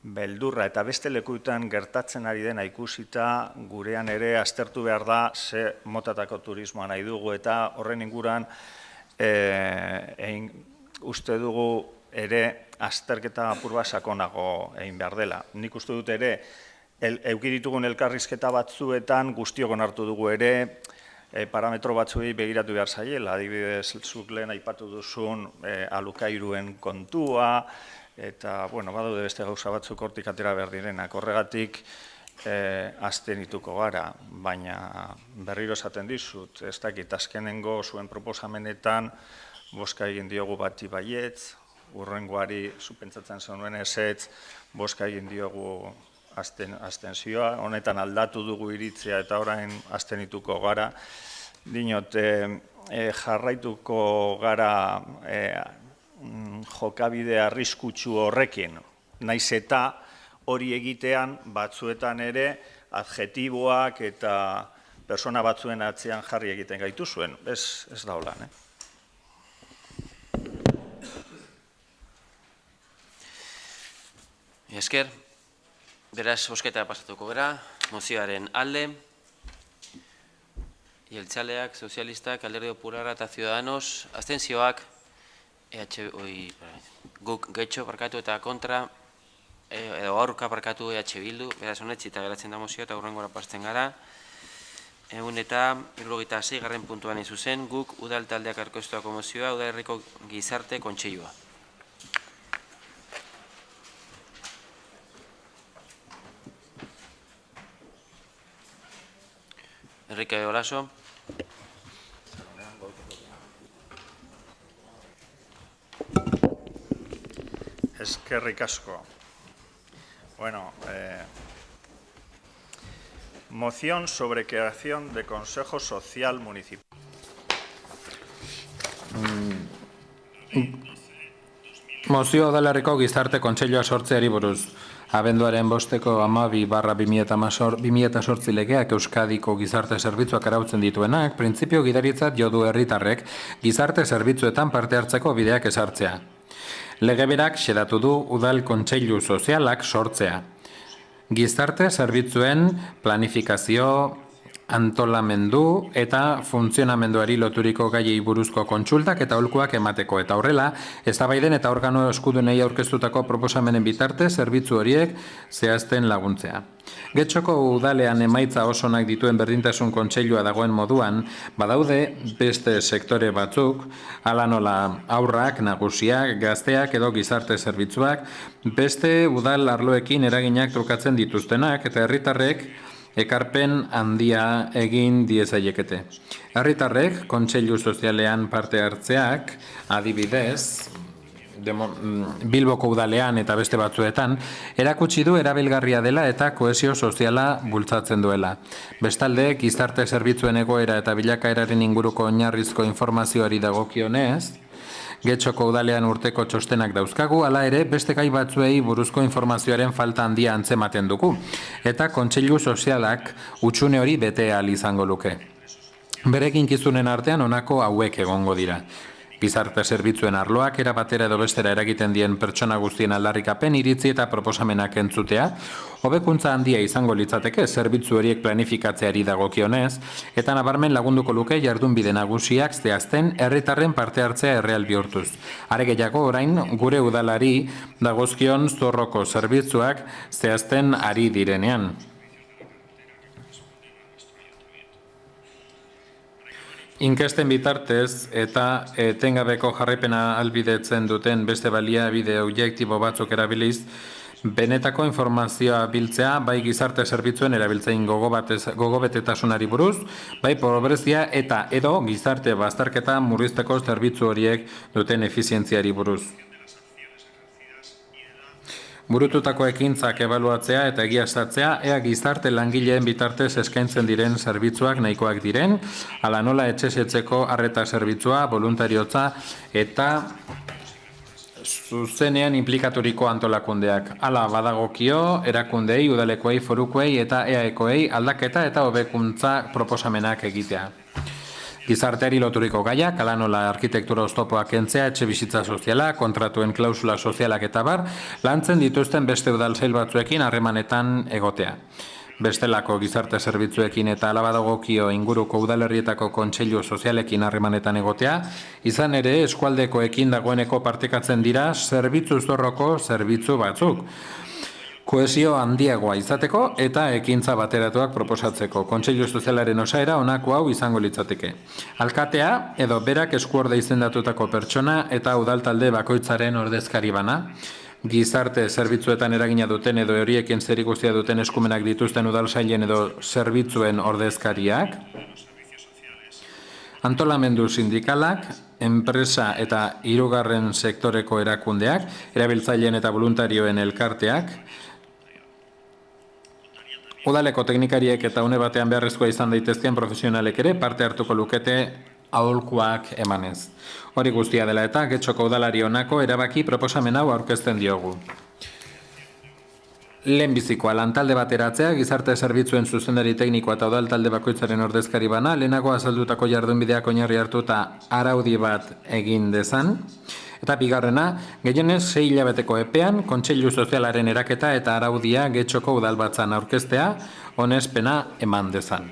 beldurra eta beste lekuetan gertatzen ari dena ikusita gurean ere aztertu behar da ze motatako turismoa nahi dugu eta horren inguruan uste dugu ere azterketa apur bat sakonago egin behar dela. Nik uste dut ere eduki ditugun elkarrizketa batzuetan guztiok onartu dugu ere parametro batzuei begiratu behar zaiela, adibidez zuk lehen aipatu duzun alokairuen kontua, eta, bueno, badaude beste gauza batzuk hortik atera behar direnak. Horregatik abstenituko gara, baina berriro esaten dizut, ez dakit azkenengo zuen proposamenetan bozka egin diogu bati baietz, urrengoari supentsatzen zenuen ezetz, boska egin diogu abstentzioa, honetan aldatu dugu iritzia eta orain abstenituko gara. Dinot, jarraituko gara jokabide arriskutsu horrekin, naiz eta hori egitean batzuetan ere adjetiboak eta persona batzuen atzean jarri egiten gaitu zuen. Ez da holan, Esker, beraz, bosketa pasatuko gara, mozioaren alde, jeltzaleak, sozialistak, Alderdi Popularra eta Ciudadanos, abstentzioak, guk getxo parkatu eta kontra, edo aurka parkatu EH Bildu, beraz honetzi eta geratzen da mozioa eta hurrengora pasten gara. Egun eta 76. puntuan zuzen, guk udal taldeak aurkeztuako mozioa, Udalerriko Gizarte Kontseilua. Enrique Olaso. Eskerrik asko. Bueno, moción sobre creación de Consejo Social Municipal. Mozio Udalerriko Gizarte Kontseilua sortzeari buruz. Abenduaren 5/2018 legeak Euskadiko gizarte zerbitzuak arautzen dituenak, printzipio gidaritzat jo du herritarrek gizarte zerbitzuetan parte hartzeko bideak ezartzea. Lege berak xedatu du udal kontseilu sozialak sortzea. Gizarte zerbitzuen planifikazio, antolamendu eta funtzionamenduari loturiko gaiei buruzko kontsultak eta aholkuak emateko eta horrela, eztabaiden eta organo eskudunei aurkeztutako proposamenen bitarte zerbitzu horiek zehazten laguntzea. Getxoko udalean emaitza oso onak dituen berdintasun kontseilua dagoen moduan, badaude beste sektore batzuk, hala nola haurrak, nagusiak, gazteak edo gizarte zerbitzuak, beste udal arloekin eraginak trukatzen dituztenak eta herritarrek ekarpen handia egin diezaiekete. Herritarrek kontseilu sozialean parte hartzeak, adibidez, Bilboko udalean eta beste batzuetan, erakutsi du erabilgarria dela eta kohesio soziala bultzatzen duela. Bestalde, gizarte zerbitzuen egoera eta bilakaeraren inguruko oinarrizko informazioari dagokionez, Getxoko udalean urteko txostenak dauzkagu, hala ere beste gai batzuei buruzko informazioaren falta handia antzematen dugu, eta kontseilu sozialak utxune hori bete ahal izango luke. Bere eginkizunen artean honako hauek egongo dira. Gizarte zerbitzuen arloak erabatera edo bestera eragiten dien pertsona guztien aldarrikapen, iritzi eta proposamenak entzutea, hobekuntza handia izango litzateke zerbitzu horiek planifikatzeari dagokionez, eta nabarmen lagunduko luke jardunbide nagusiak zehazten herritarren parte hartzea erreal bihurtuz. Are gehiago orain gure udalari dagozkion zorroko zerbitzuak zehazten ari direnean. Inkesten bitartez eta etengabeko jarraipena ahalbidetzen duten beste baliabide objektibo batzuk erabiliz, benetako informazioa biltzea, bai gizarte zerbitzuen erabiltzein gogobetetasunari buruz, bai pobrezia eta edo gizarte bazterketa murrizteko zerbitzu horiek duten efizientziari buruz. Burututako ekintzak ebaluatzea eta egiaztatzea, ea gizarte langileen bitartez eskaintzen diren zerbitzuak nahikoak diren, hala nola etxesetzeko arreta zerbitzua, voluntariotza eta zuzenean implikaturiko antolakundeak. Hala badagokio, erakundei, udalekoei, forukoei eta EAEkoei aldaketa eta hobekuntza proposamenak egitea. Gizarteari loturiko gaiak, hala nola arkitektura oztopoak kentzea, etxe bizitza soziala, kontratuen klausula sozialak eta bar, lantzen dituzten beste udaltzail batzuekin harremanetan egotea. Bestelako gizarte zerbitzuekin eta hala badagokio inguruko udalerrietako kontseilu sozialekin harremanetan egotea, izan ere eskualdekoekin dagoeneko partekatzen dira zerbitzu zorroko zerbitzu batzuk. Kohesio handiagoa izateko eta ekintza bateratuak proposatzeko. Kontseilu sozialaren osaera honako hau izango litzateke. Alkatea edo berak eskuorde izendatutako pertsona eta udaltalde bakoitzaren ordezkari bana, gizarte zerbitzuetan eragina duten edo horiekin zerikusia duten eskumenak dituzten udalsailen edo zerbitzuen ordezkariak, antolamendu sindikalak, enpresa eta hirugarren sektoreko erakundeak, erabiltzaileen eta voluntarioen elkarteak, udaleko teknikariek eta une batean beharrezkoa izan daitezkeen profesionalek ere parte hartuko lukete aholkuak emanez. Hori guztia dela eta Getxoko udalari honako erabaki proposamen hau aurkezten diogu. Lehenbizikoa, lantalde bateratzea, gizarte zerbitzuen zuzendari teknikoa eta udal talde bakoitzaren ordezkari bana, lehenago azaldutako jardunbideak oinarri hartuta araudi bat egin dezan. Eta bigarrena, gehienez 6 hilabeteko epean, Kontseilu Sozialaren eraketa eta araudia Getxoko udalbatzan aurkeztea, onespena eman dezan.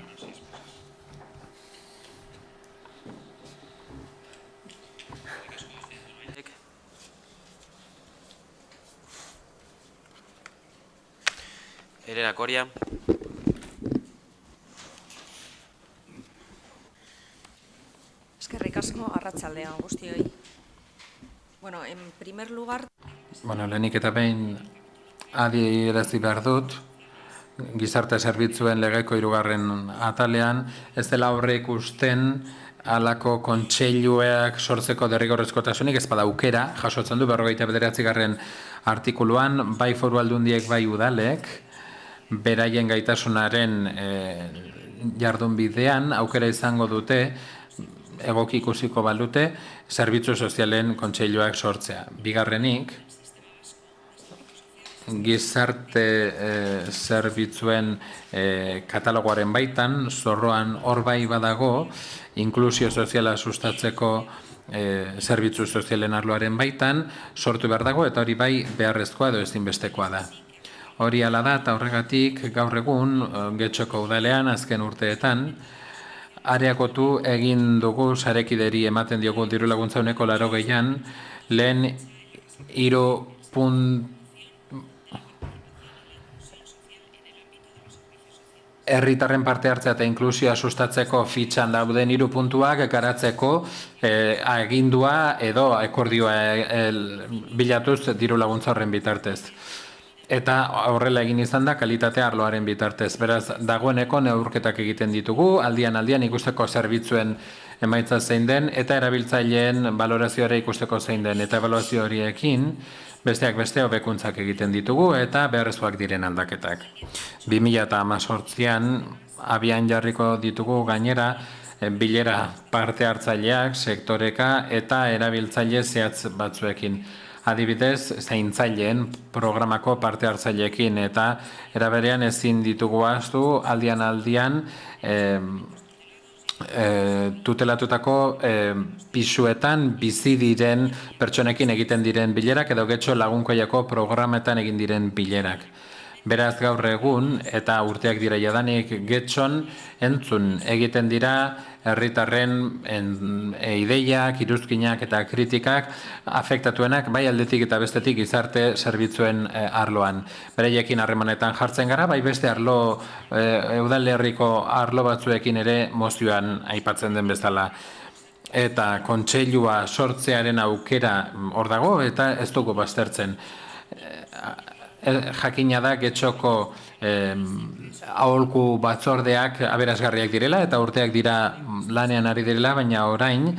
Herrera Coria. Eskerrik asko, arratsaldean guztioi. Bueno, en primer lugar... Lehenik eta behin adierazi behar dut, gizarte zerbitzuen legeko 3. atalean, ez dela aurre ikusten halako kontseiluak sortzeko derrigorrezkotasunik, ez bada aukera, jasotzen du 49. artikuluan, bai foru aldundiek bai udalek, beraien gaitasunaren jardun bidean, aukera izango dute, egoki ikusiko balute, zerbitzu sozialen kontseiluak sortzea. Bigarrenik, gizarte zerbitzuen katalogoaren baitan, zorroan hor bai badago, inklusio soziala sustatzeko zerbitzu sozialen arloaren baitan, sortu behar dago, eta hori bai beharrezkoa edo ezinbestekoa da. Hori ala da, eta horregatik gaur egun Getxoko udalean azken urteetan, areagotu egin dugu sarekideri ematen diogu diru laguntza uneko 80an, lehen herritarren parte hartzea eta inklusioa sustatzeko fitxan dauden 3 puntuak garatzeko agindua edo akordioa bilatuz diru laguntza horren bitartez. Eta horrela egin izan da kalitate arloaren bitartez. Beraz, dagoeneko neurketak egiten ditugu, aldian ikusteko zerbitzuen emaitza zein den, eta erabiltzaileen balorazioare ikusteko zein den. Eta ebaluazio horiekin, besteak beste hobekuntzak egiten ditugu, eta beharrezkoak diren aldaketak. 2018an, abian jarriko ditugu gainera, bilera parte hartzaileak, sektoreka, eta erabiltzaile zehatz batzuekin. Adibidez, zaintzaileen programako parte hartzaileekin eta eraberean ezin ditugu ahaztu aldian tutelatutako pisuetan bizi diren pertsonekin egiten diren bilerak edo Getxo lagunkoiako programetan egin diren bilerak. Beraz gaur egun eta urteak dira jadanik Getxon entzun egiten dira herritarren ideiak, iruzkinak eta kritikak afektatuenak bai aldetik eta bestetik gizarte zerbitzuen arloan. Bereiekin harremanetan jartzen gara, bai beste arlo udalerriko arlo batzuekin ere mozioan aipatzen den bezala. Eta kontseilua sortzearen aukera hor dago eta ez dugu baztertzen. Jakina da Getxoko aholku batzordeak aberasgarriak direla eta urteak dira lanean ari direla, baina orain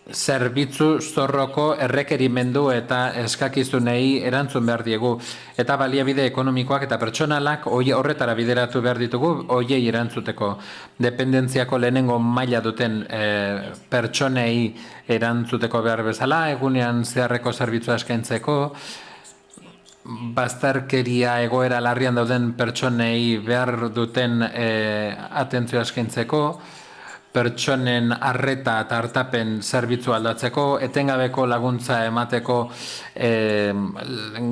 zerbitzu zorroko errekerimendu eta eskakizunei erantzun behar diegu eta baliabide ekonomikoak eta pertsonalak horretara bideratu behar ditugu hoiei erantzuteko. Dependentziako lehenengo maila duten pertsonei erantzuteko behar bezala, egunean zeharreko zerbitzua eskaintzeko, bazterkeria egoera larrian dauden pertsonei behar duten atentzioa eskaintzeko, pertsonen arreta eta hartapen zerbitzu aldatzeko, etengabeko laguntza emateko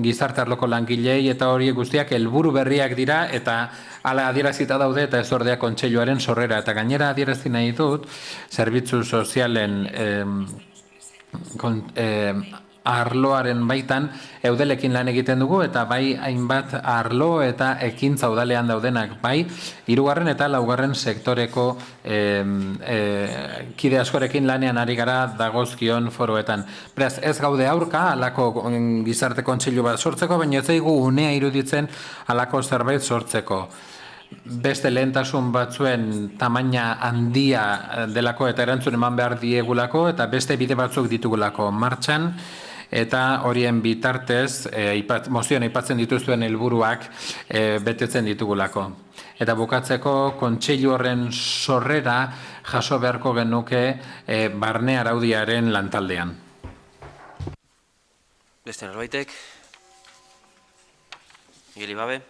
gizarte arloko langilei eta horiek guztiak helburu berriak dira eta hala adierazita daude eta ez ordea kontseiluaren sorrera. Eta gainera adierazi nahi dut, zerbitzu sozialen arloaren baitan eudelekin lan egiten dugu eta bai hainbat arlo eta ekintza udalean daudenak bai 3. eta 4. sektoreko kide askorekin lanean ari gara dagozkion foroetan. Beraz, ez gaude aurka halako gizarte kontseilu bat sortzeko, baina ez zaigu unea iruditzen halako zerbait sortzeko. beste lehentasun batzuen tamaina handia delako eta erantzun eman behar diegulako eta beste bide batzuk ditugulako martxan eta horien bitartez mozioan aipatzen dituzuen helburuak betetzen ditugulako. Eta bukatzeko kontseilu horren sorrera jaso beharko genuke barne araudiaren lantaldean. Beste norbaitek? Miguel Ibabe.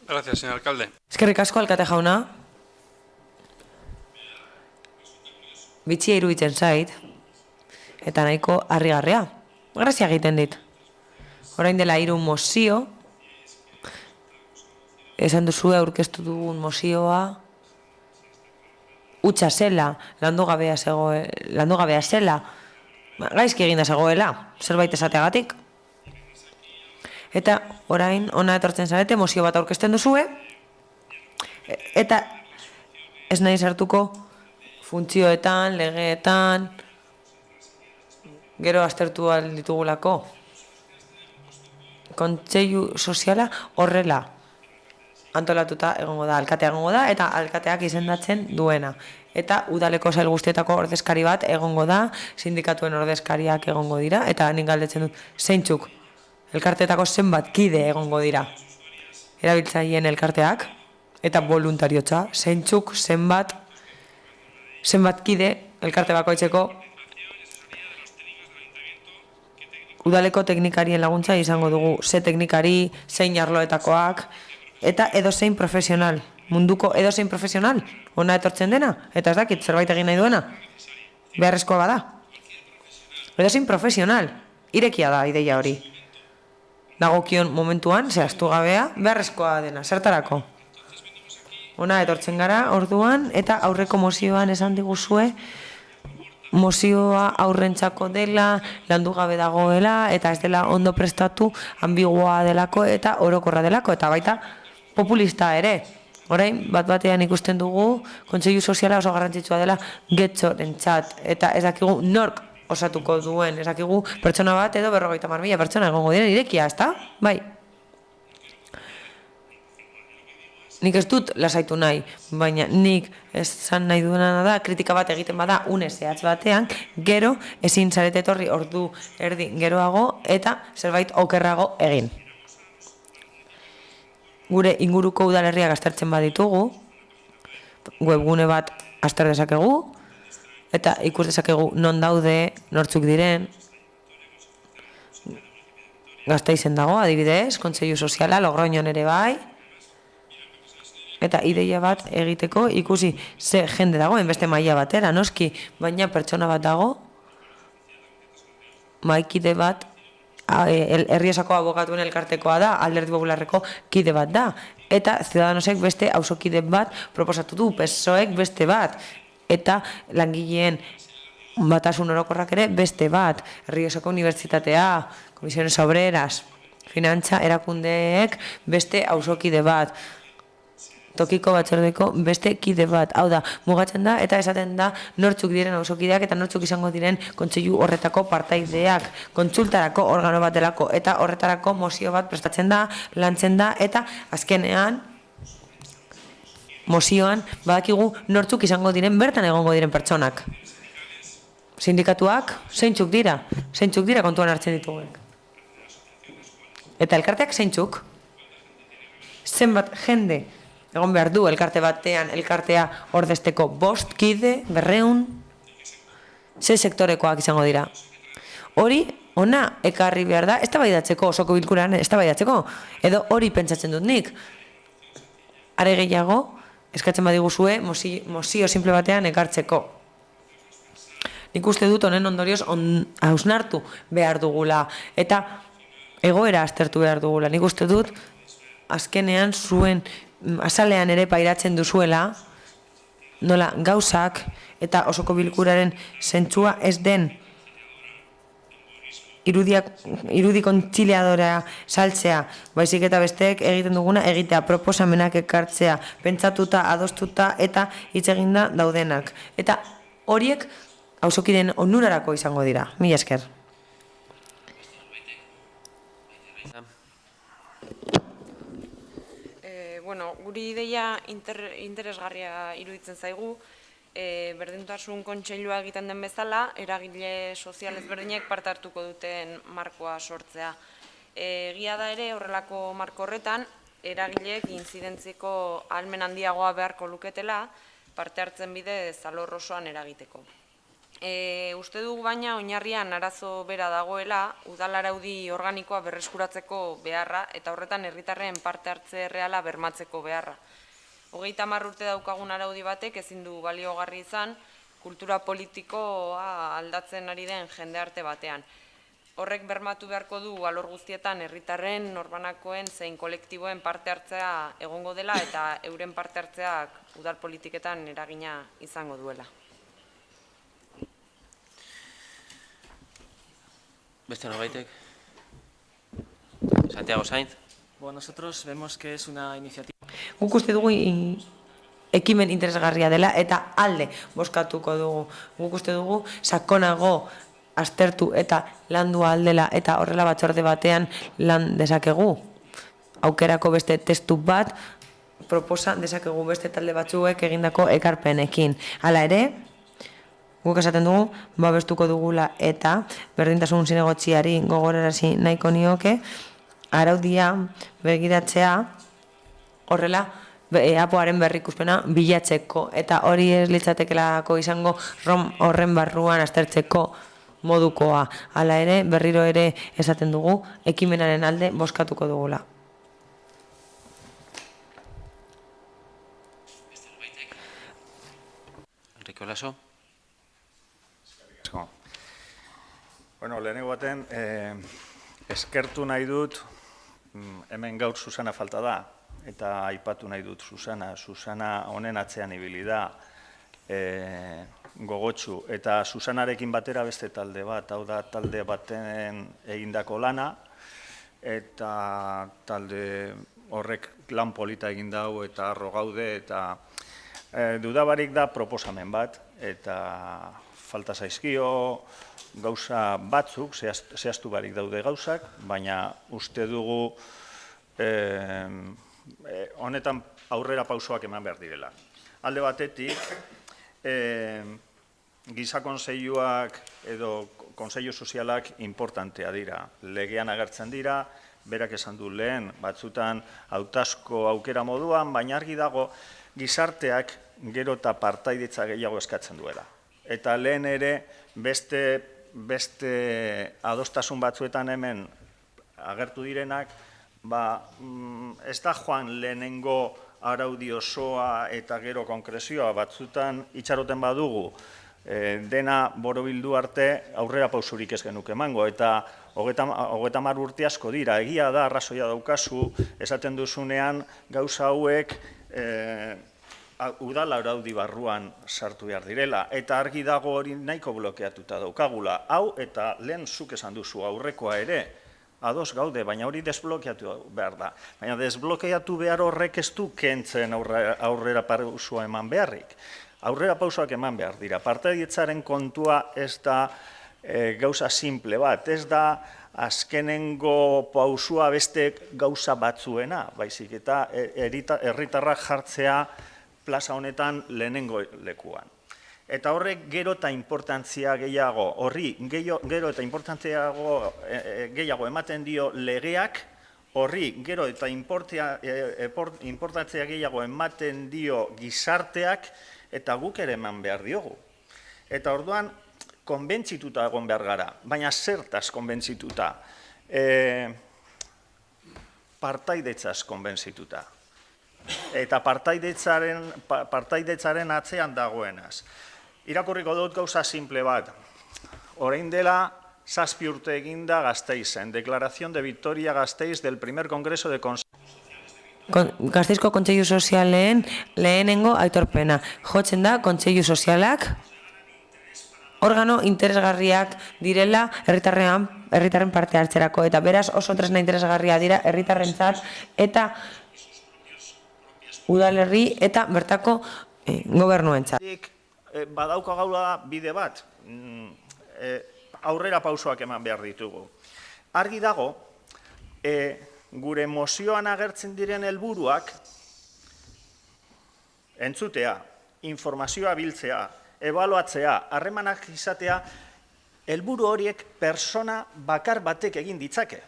Gracias, señor alcalde. Eskerrik asko, alkate jauna. Bitxia iruditzen zait, eta nahiko harrigarria. Grazia egiten dit. Orain dela 3 mozio, esan duzu aurkeztu dugun mozioa, hutsa zela, landu gabea zela, gaizki eginda zegoela, zerbait esateagatik. Eta orain ona etortzen zarete mozio bat aurkezten duzue, eta ez nahi sartuko funtzioetan, legeetan, gero aztertu ahal ditugulako. Kontseilu soziala horrela antolatuta egongo da, alkatea egongo da, eta alkateak izendatzen duena. Eta udaleko sail guztietako ordezkari bat egongo da, sindikatuen ordezkariak egongo dira, eta nik galdetzen dut, zeintzuk elkarteetako zenbat kide egongo dira. Erabiltzaileen elkarteak, eta voluntariotza, zeintzuk zenbat kide elkarte bakoitzeko udaleko teknikarien laguntza izango dugu, ze teknikari, zein arloetakoak, eta edozein profesional, munduko edozein profesional, ona etortzen dena, eta ez dakit, zerbait egin nahi duena, beharrezkoa bada. Edozein profesional, irekia da ideia hori. Dagokion momentuan, zehaztu gabea, beharrezkoa dena, zertarako. Ona etortzen gara, orduan, eta aurreko mozioan esan diguzue, mozioa aurrentzako dela, landu gabe dagoela, eta ez dela ondo prestatu, ambiguoa delako eta orokorra delako, eta baita populista ere. Orain, bat-batean ikusten dugu, kontseilu soziala oso garrantzitsua dela Getxorentzat, eta ez dakigu nork osatuko duen, ez dakigu pertsona bat edo 50.000 pertsona egongo diren irekia, ezta? Bai. Nik ez dut lasaitu nahi, baina nik esan nahi duena da, kritika bat egiten bada une zehatz batean, gero ezin zarete etorri ordu erdi geroago eta zerbait okerrago egin. Gure inguruko udalerriak aztertzen baditugu, webgune bat azter dezakegu, eta ikus dezakegu non daude, nortzuk diren, Gasteizen dago, adibidez, kontseilu soziala, Logroñon ere bai, eta ideia bat egiteko ikusi ze jende dagoen beste maila batera, noski, baina pertsona bat dago, maikide bat, Herriesako abokatuen elkartekoa da, Alderdi Popularreko kide bat da, eta Ciudadanosek beste auzokide bat proposatu du, PSOEk beste bat, eta langileen batasun orokorrak ere beste bat, Herriesako Unibertsitatea, Comisiones Obreras, finantza erakundeek beste auzokide bat, tokiko batzordeko beste kide bat. Hau da, mugatzen da eta esaten da nortzuk diren auzokideak eta nortzuk izango diren kontseilu horretako partaideak, kontsultarako organo bat delako eta horretarako mozio bat prestatzen da, lantzen da eta azkenean mozioan badakigu nortzuk izango diren bertan egongo diren pertsonak. Sindikatuak zeintzuk dira kontuan hartzen dituguek. Eta elkarteak zeintzuk? Zenbat jende egon behar du elkarte batean, elkartea ordezteko 5 kide, 200, ze sektorekoak izango dira. Hori, ona ekarri behar da, eztabaidatzeko, osoko bilkuran eztabaidatzeko, edo hori pentsatzen dut nik. Are gehiago, eskatzen badiguzue, mozio simple batean ekartzeko. Nik uste dut honen ondorioz hausnartu behar dugula, eta egoera aztertu behar dugula. Nik uste dut, azkenean zuen azalean ere pairatzen duzuela, nola gauzak eta osoko bilkuraren zentzua ez den irudi kontziliadorea saltzea, baizik eta besteek egiten duguna egitea, proposamenak ekartzea, pentsatuta, adostuta eta hitz eginda daudenak. Eta horiek auzokideen onurarako izango dira. Mila esker. guri ideia interesgarria iruditzen zaigu, berdintasun kontseilua egiten den bezala, eragile sozial ezberdinek parte hartuko duten markoa sortzea. Egia da ere horrelako marko horretan, eragileek inzidentziko ahalmen handiagoa beharko luketela, parte hartzen bidez alor osoan eragiteko. Uste dugu baina oinarrian arazo bera dagoela, udal araudi organikoa berreskuratzeko beharra eta horretan herritarren parte hartze erreala bermatzeko beharra. 30 urte daukagun araudi batek ezin du baliogarri izan kultura politikoa aldatzen ari den jendarte batean. Horrek bermatu beharko du alor guztietan herritarren, norbanakoen zein kolektiboen parte hartzea egongo dela eta euren parte hartzeak udal politiketan eragina izango duela. Beste norbaitek? Santiago Sainz. Bueno, nosotros vemos que es una iniciativa. Guk uste dugu ekimen interesgarria dela eta alde bozkatuko dugu. Guk uste dugu sakonago aztertu eta landu aldela eta horrela batzorde batean lan dezakegu. Aukerako beste testu bat proposa dezakegu beste talde batzuek egindako ekarpenekin. Hala ere, guk esaten dugu, babestuko dugula eta berdintasun zinegotziari gogorarazi nahiko nioke, araudia begiratzea horrela apoaren berrikuspena bilatzeko eta hori ez litzatekelako izango horren barruan aztertzeko modukoa. Hala ere, berriro ere esaten dugu, ekimenaren alde bozkatuko dugula. Enrique Olaso. Bueno, lehenengo baten, eskertu nahi dut, hemen gaur Susana falta da, eta aipatu nahi dut Susana honen atzean ibili da, gogotsu, eta Susanarekin batera beste talde bat, hau da talde baten egindako lana, eta talde horrek lan polita egin dau eta arro gaude, eta dudabarik da proposamen bat, eta falta zaizkio gauza batzuk, zehaztu barik daude gauzak, baina uste dugu honetan aurrera pausoak eman behar direla. Alde batetik, giza kontseiluak edo kontseilu sozialak importantea dira. Legean agertzen dira, berak esan du lehen, batzutan hautazko aukera moduan, baina argi dago gizarteak gero eta partaidetza gehiago eskatzen duela. Eta lehen ere beste adostasun batzuetan hemen agertu direnak, ez da joan lehenengo araudi osoa eta gero konkrezioa batzutan itxaroten badugu, dena borobildu arte aurrera pausurik ez genuke emango, eta 30 urte asko dira, egia da, arrazoia daukazu, esaten duzunean gauza hauek udal araudi barruan sartu behar direla, eta argi dago hori nahiko blokeatuta daukagula. Hau eta lehen zuk esan duzu aurrekoa ere, ados gaude, baina hori desblokeatu behar da. Baina desblokeatu behar horrek ez du kentzen aurrera pausua eman beharrik. Aurrera pausoak eman behar dira. Partaidietzaren kontua ez da gauza simple bat, ez da azkenengo pausua beste gauza batzuena, baizik eta herritarrak jartzea plaza honetan lehenengo lekuan. Eta horrek gero eta importantzia gehiago, horri gero eta importantzia gehiago ematen dio legeak, horri gero eta importantzia gehiago ematen dio gizarteak, eta guk ere eman behar diogu. Eta orduan, konbentzituta egon behar gara, baina zertaz konbentzituta, partaidetzaz konbentzituta. Eta partaidetzaren atzean dagoenaz. Irakurriko dut gauza simple bat. Orain dela, 7 urte eginda Gasteizen. Declaración de Victoria Gasteiz del primer congreso de Gasteizko Kontseilu Sozialen lehenengo aitorpena. Jotzen da Kontseilu Sozialak organo interesgarriak direla herritarren parte hartzerako. Eta beraz oso tresna interesgarria dira herritarrentzat eta udalerri eta bertako gobernuentzat. Badauka gaula bide bat, aurrera pausoak eman behar ditugu. Argi dago, gure mozioan agertzen diren helburuak entzutea, informazioa biltzea, ebaluatzea, harremanak izatea, helburu horiek persona bakar batek egin ditzake.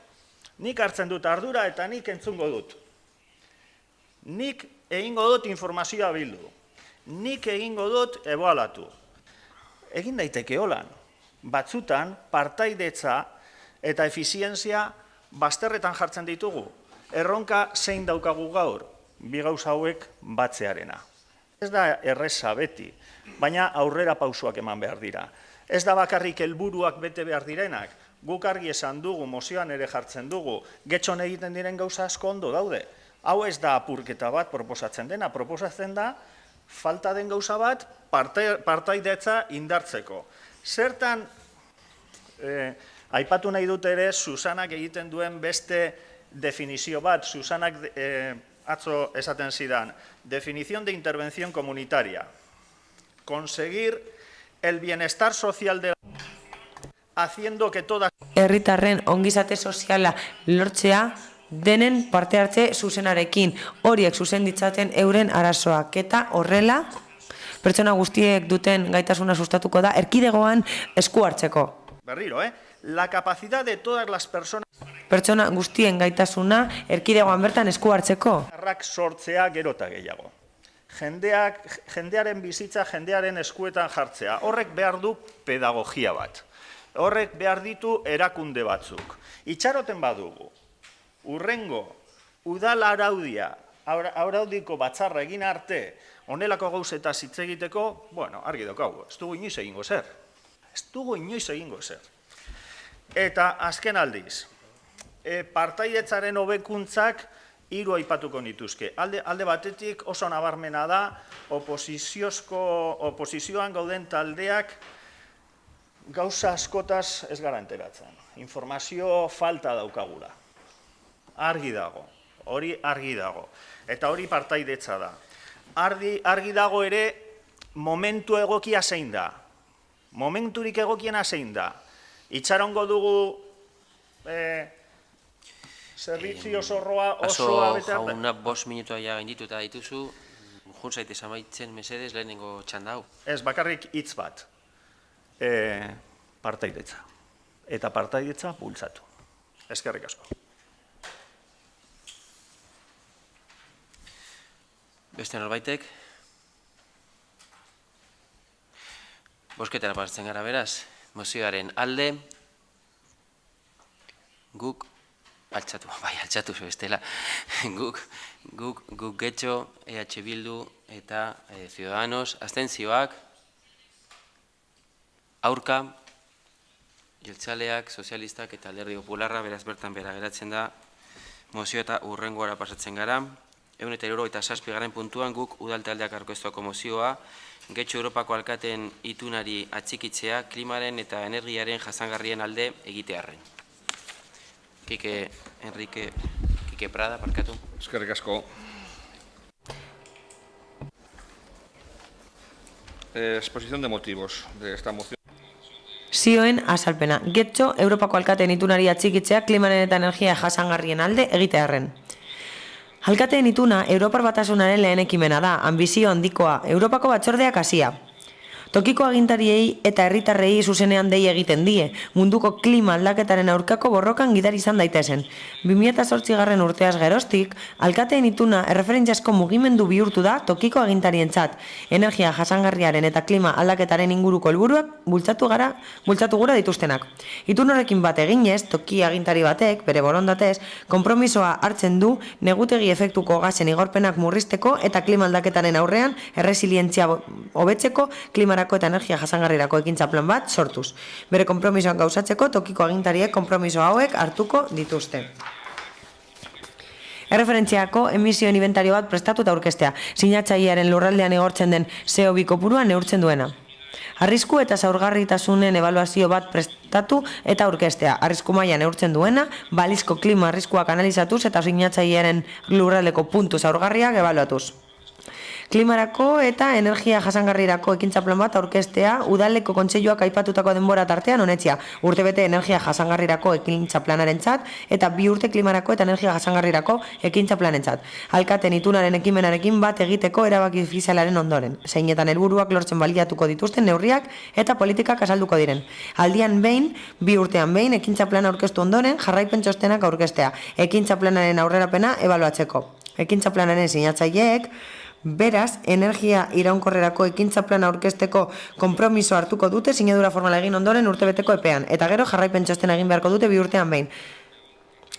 Nik hartzen dut ardura eta nik entzungo dut. Nik egingo dut informazioa bildu. Nik egingo dut ebaluatu. Egin daiteke holan. Batzutan, partaidetza eta efizientzia bazterretan jartzen ditugu. Erronka zein daukagu gaur, bi gauza hauek batzearena. Ez da erreza beti, baina aurrera pausuak eman behar dira. Ez da bakarrik helburuak bete behar direnak, guk argi esan dugu, mozioan ere jartzen dugu, getxon egiten diren gauza asko ondo daude. Hau ez da apurketa bat proposatzen dena, proposatzen da falta den gauza bat partaidetza indartzeko. Zertan, aipatu nahi dut ere, Susanak egiten duen beste definizio bat, Susanak atzo esaten zidan, definición de intervención comunitaria. Conseguir el bienestar social de haciendo que todas... Herritarren ongizate soziala lortzea denen parte hartze zuzenarekin, horiek zuzen ditzaten euren arazoak eta horrela pertsona guztiek duten gaitasuna sustatuko da erkidegoan esku hartzeko. Berriro, la capacidad de todas las personas... Pertsona guztien gaitasuna erkidegoan bertan esku hartzeko. Arrak sortzea gero eta gehiago. Jendearen bizitza, jendearen eskuetan jartzea. Horrek behar du pedagogia bat. Horrek behar ditu erakunde batzuk. Itxaroten badugu, urrengo, udal araudiko batzarra egin arte, honelako gauzeta hitz egiteko, bueno, argi daukagu, ez dugu inoiz egingo zer. Ez dugu inoiz egingo zer. Eta azken aldiz, partaidetzaren hobekuntzak hiru aipatuko nituzke. Alde batetik oso nabarmena da, oposizioan gauden taldeak gauza askotaz ez gara enteratzen. Informazio falta daukagula. Argi dago, hori argi dago. Eta hori partaidetza da. Argi dago ere momentu egokia zein da. Momenturik egokiena zein da. Itxarongo dugu zerbitzu zorroa osoa bete arte. Jauna 5 minutua ja gainditu eta dituzu, jun zaitez amaitzen mesedez lehenengo txanda hau. Ez, bakarrik hitz bat. Partaidetza. Eta partaidetza bultzatu. Eskerrik asko. Beste norbaitek? Bosketara pasatzen gara beraz, mozioaren alde, guk, altxatu bestela, guk Getxo, EH Bildu eta Ciudadanos, abstentzioak, aurka, jeltzaleak, sozialistak eta alderdi popularra, beraz bertan bera geratzen da, mozio eta hurrengoara pasatzen gara, 177. puntuan guk udaltaldeak aurkeztuko mozioa, Getxo Europako alkateen itunari atxikitzea, klimaren eta energiaren jasangarrien alde egitearren. Kike Prada, parkatu. Eskerrik asko. Exposición de motivos de esta moción. Zioen azalpena. Getxo Europako alkateen itunari atxikitzea, klimaren eta energia jasangarrien alde egitearren. Alkateen ituna Europar Batasunaren lehen ekimena da, ambizio handikoa, Europako batzordeak hasia. Tokiko agintariei eta herritarrei zuzenean dei egiten die, munduko klima aldaketaren aurkako borrokan gidari izan daitezen. 2008 urteaz geroztik, alkateen ituna erreferentziazko mugimendu bihurtu da tokiko agintarientzat, energia jasangarriaren eta klima aldaketaren inguruko helburuak bultzatu gura dituztenak. Itun horrekin bat eginez, toki agintari batek, bere borondatez, konpromisoa hartzen du negutegi efektuko gasen igorpenak murrizteko eta klima aldaketaren aurrean erresilientzia hobetzeko klimarako eta energia jasangarrirako ekintza plan bat sortuz. Bere konpromisoan gauzatzeko tokiko agintariek konpromiso hauek hartuko dituzte. Erreferentziako emisioen inventario bat prestatu eta aurkeztea, sinatzailearen lurraldean igortzen den CO2 kopurua neurtzen duena. Arrisku eta zaurgarritasunen ebaluazio bat prestatu eta aurkeztea, arrisku maila neurtzen duena, balizko klima arriskuak analizatuz eta sinatzailearen lurraldeko puntu zaurgarriak ebaluatuz. Klimarako eta energia jasangarrirako ekintza plan bat aurkeztea udaleko kontseiluak aipatutako denbora tartean onetzia. Urtebete energia jasangarrirako ekintza planarentzat eta 2 urte klimarako eta energia jasangarrirako ekintza planentzat. Alkaten itunaren ekimenarekin bat egiteko erabaki ofizialaren ondoren. Zeinetan helburuak lortzen baliatuko dituzten neurriak eta politikak azalduko diren. Aldian behin, 2 urtean behin ekintza plana aurkeztu ondoren jarraipen txostenak aurkeztea. Ekintza planaren aurrerapena ebaluatzeko. Ekintza planaren sinatzaileek beraz, energia iraunkorrerako ekintza plana aurkezteko konpromiso hartuko dute sinadura formala egin ondoren urtebeteko epean, eta gero jarraipen txostena egin beharko dute 2 urtean behin.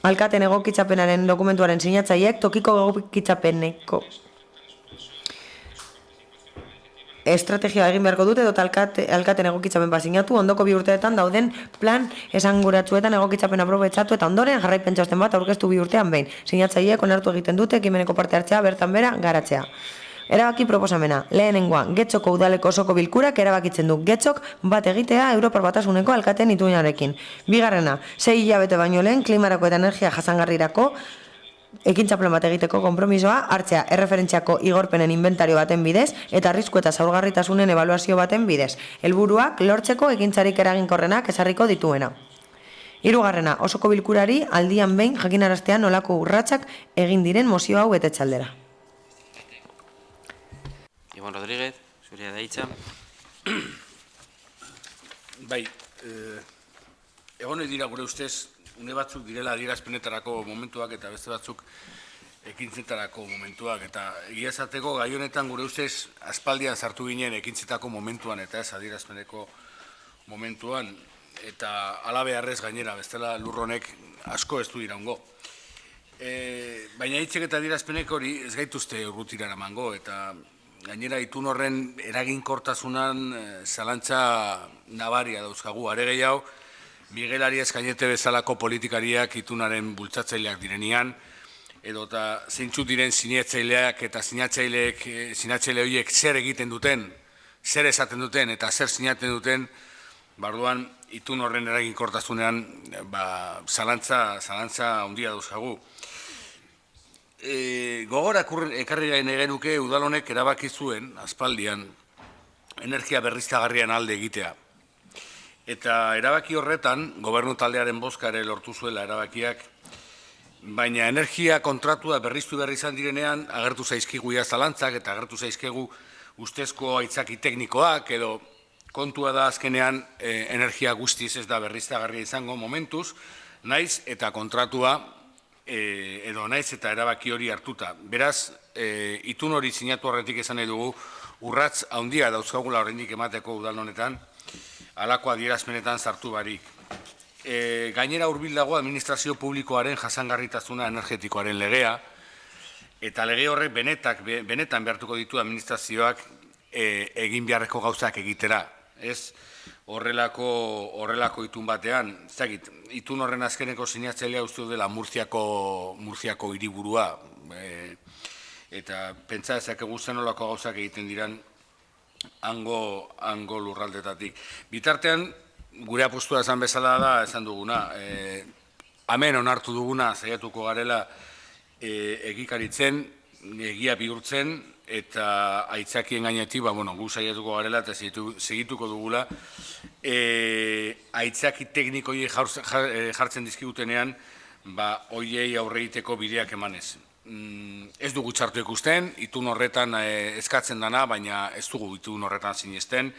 Alkaten egokitzapenaren dokumentuaren sinatzaileek tokiko egokitzapeneko estrategia egin beharko dute dut alkaten egokitzapen bat sinatu, ondoko 2 urteetan dauden plan esanguratsuetan egokitzapen aprobetxatu eta ondoren jarraipen txosten bat aurkeztu 2 urtean behin. Sinatzaileek onartu egiten dute ekimeneko parte hartzea bertan bera garatzea. Erabaki proposamena. Lehenengoa, Getxoko udaleko osoko bilkurak erabakitzen du Getxok bat egitea Europar Batasuneko alkaten ituinarekin. Bigarrena, 6 hilabete baino lehen klimarako eta energia jasangarrirako ekintza plan bat egiteko konpromisoa hartzea erreferentziako igorpenen inventario baten bidez eta arrisku eta zaurgarritasunen ebaluazio baten bidez. Helburuak lortzeko ekintzarik eraginkorrenak ezarriko dituena. 3. Osoko bilkurari aldian behin jakinaraztea nolako urratsak egin diren mozio hau betetxaldera. Ibon Rodríguez, zurea da hitza. Bai, egon dira gure ustez, une batzuk direla adierazpenetarako momentuak eta beste batzuk ekintzetarako momentuak. Eta egia esateko gai honetan gure ustez aspaldian sartu ginen ekintzetako momentuan eta ez adierazpeneko momentuan. Eta ala beharrez gainera, bestela lurronek asko ez du iraungo. Baina hitzek eta adierazpenek hori ez gaituzte urrutira eramango eta gainera itun horren eraginkortasunan zalantza nabaria dauzkagu. Are gehiago, Miguel Arias Cañete bezalako politikariak itunaren bultzatzaileak direnean, edota zeintzu diren sinatzaileak eta sinatzaile horiek zer egiten duten, zer esaten duten eta zer sinaten duten, barduan itun horren eraginkortasunean zalantza handia dauzkagu. Gogora ekarri nahi genuke udalonek erabaki zuen, aspaldian, energia berriztagarrian alde egitea. Eta erabaki horretan, gobernu taldearen bozka ere lortu zuela erabakiak, baina energia kontratua berriztu berri izan direnean, agertu zaizkigu zalantzak eta agertu zaizkigu ustezko aitzaki teknikoak, edo kontua da azkenean energia guztiz ez da berriztagarria izango momentuz, naiz eta kontratua, edo naiz eta erabaki hori hartuta. Beraz, itun hori sinatu horretik esan nahi dugu, urratz handia dauzkagula oraindik emateko udal honetan, halako adierazpenetan sartu barik. Gainera hurbil dago administrazio publikoaren jasangarritasuna energetikoaren legea, eta lege horrek benetan behartuko ditu administrazioak egin beharreko gauzak egitera. Ez horrelako itun batean, itun horren azkeneko sinatzailea uste dela Murziako hiriburua, eta pentsa ezakegu zen nolako gauzak egiten diran hango lurraldetatik. Bitartean, gure apostua esan bezala da, esan duguna, hemen onartu duguna, saiatuko garela egikaritzen, egia bihurtzen, eta aitzakien gainetik, gu saiatuko garela eta segituko dugula, aitzaki teknikoi jartzen dizkigutenean, hoiei aurre egiteko bideak emanez. Ez dugu txartu ikusten, itun horretan eskatzen dana, baina ez dugu itun horretan sinesten,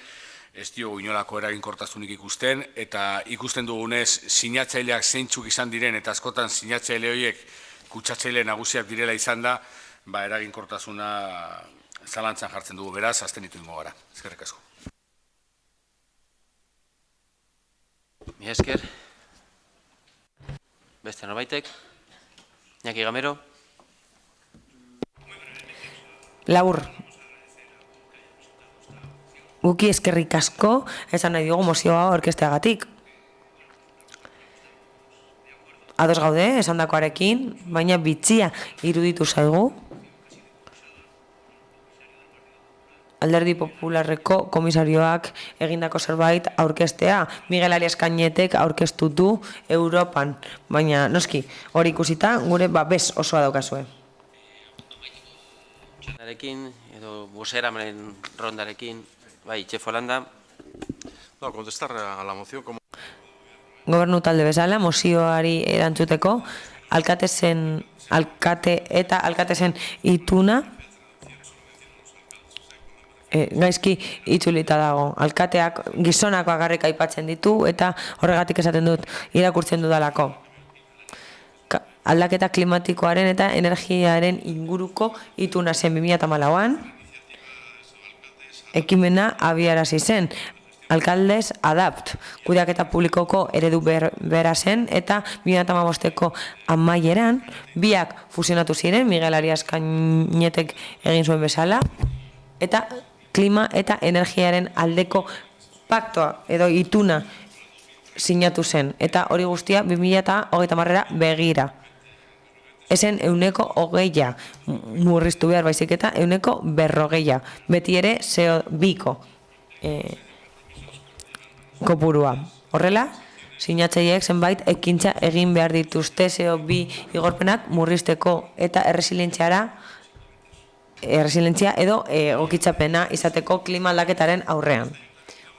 ez diogu inolako eraginkortasunik ikusten, eta ikusten dugunez sinatzaileak zeintzuk izan diren, eta askotan sinatzaile horiek kutsatzaile nagusiak direla izan da, eraginkortasuna zalantzan jartzen dugu, beraz, azten ditu ingo gara. Eskerrik asko. Mila esker. Beste norbaitek. Iñaki Gamero. Labur. Guki eskerrik asko, esan nahi diogu mozioa orkesteagatik. Ados gaude, esan dakoarekin, baina bitxia iruditu zaigu. Alderdi Popularreko komisarioak egindako zerbait aurkestea. Miguel Arias Cañetek aurkeztu du Europan, baina noski hori ikusita gure babes osoa daukazue. Edo bozeramaren rondarekin, bai, Txefo Landa. No, contestar a la moción como... Gobernu talde bezala, mozioari erantzuteko, alkate eta alkatezen ituna gaizki itzulita dago. Alkateak gizonak bakarrik aipatzen ditu eta horregatik esaten dut irakurtzen dudalako. Aldaketa klimatikoaren eta energiaren inguruko ituna zen 2014an, ekimena abiarazi zen. Alkaldez Adapt, kudeaketa publikoko eredu bera zen, eta 2015ko amaieran, biak fusionatu ziren, Miguel Arias Cañetek egin zuen bezala, eta klima eta energiaren aldeko paktoa edo ituna sinatu zen, eta hori guztia 2030 begira. Ezen 120 murriztu behar baizik eta 140, beti ere CO2ko kopurua. Horrela, sinatzaileek zenbait ekintza egin behar dituzte CO2 igorpenak murrizteko eta erresilientzia edo egokitzapena izateko klima aldaketaren aurrean.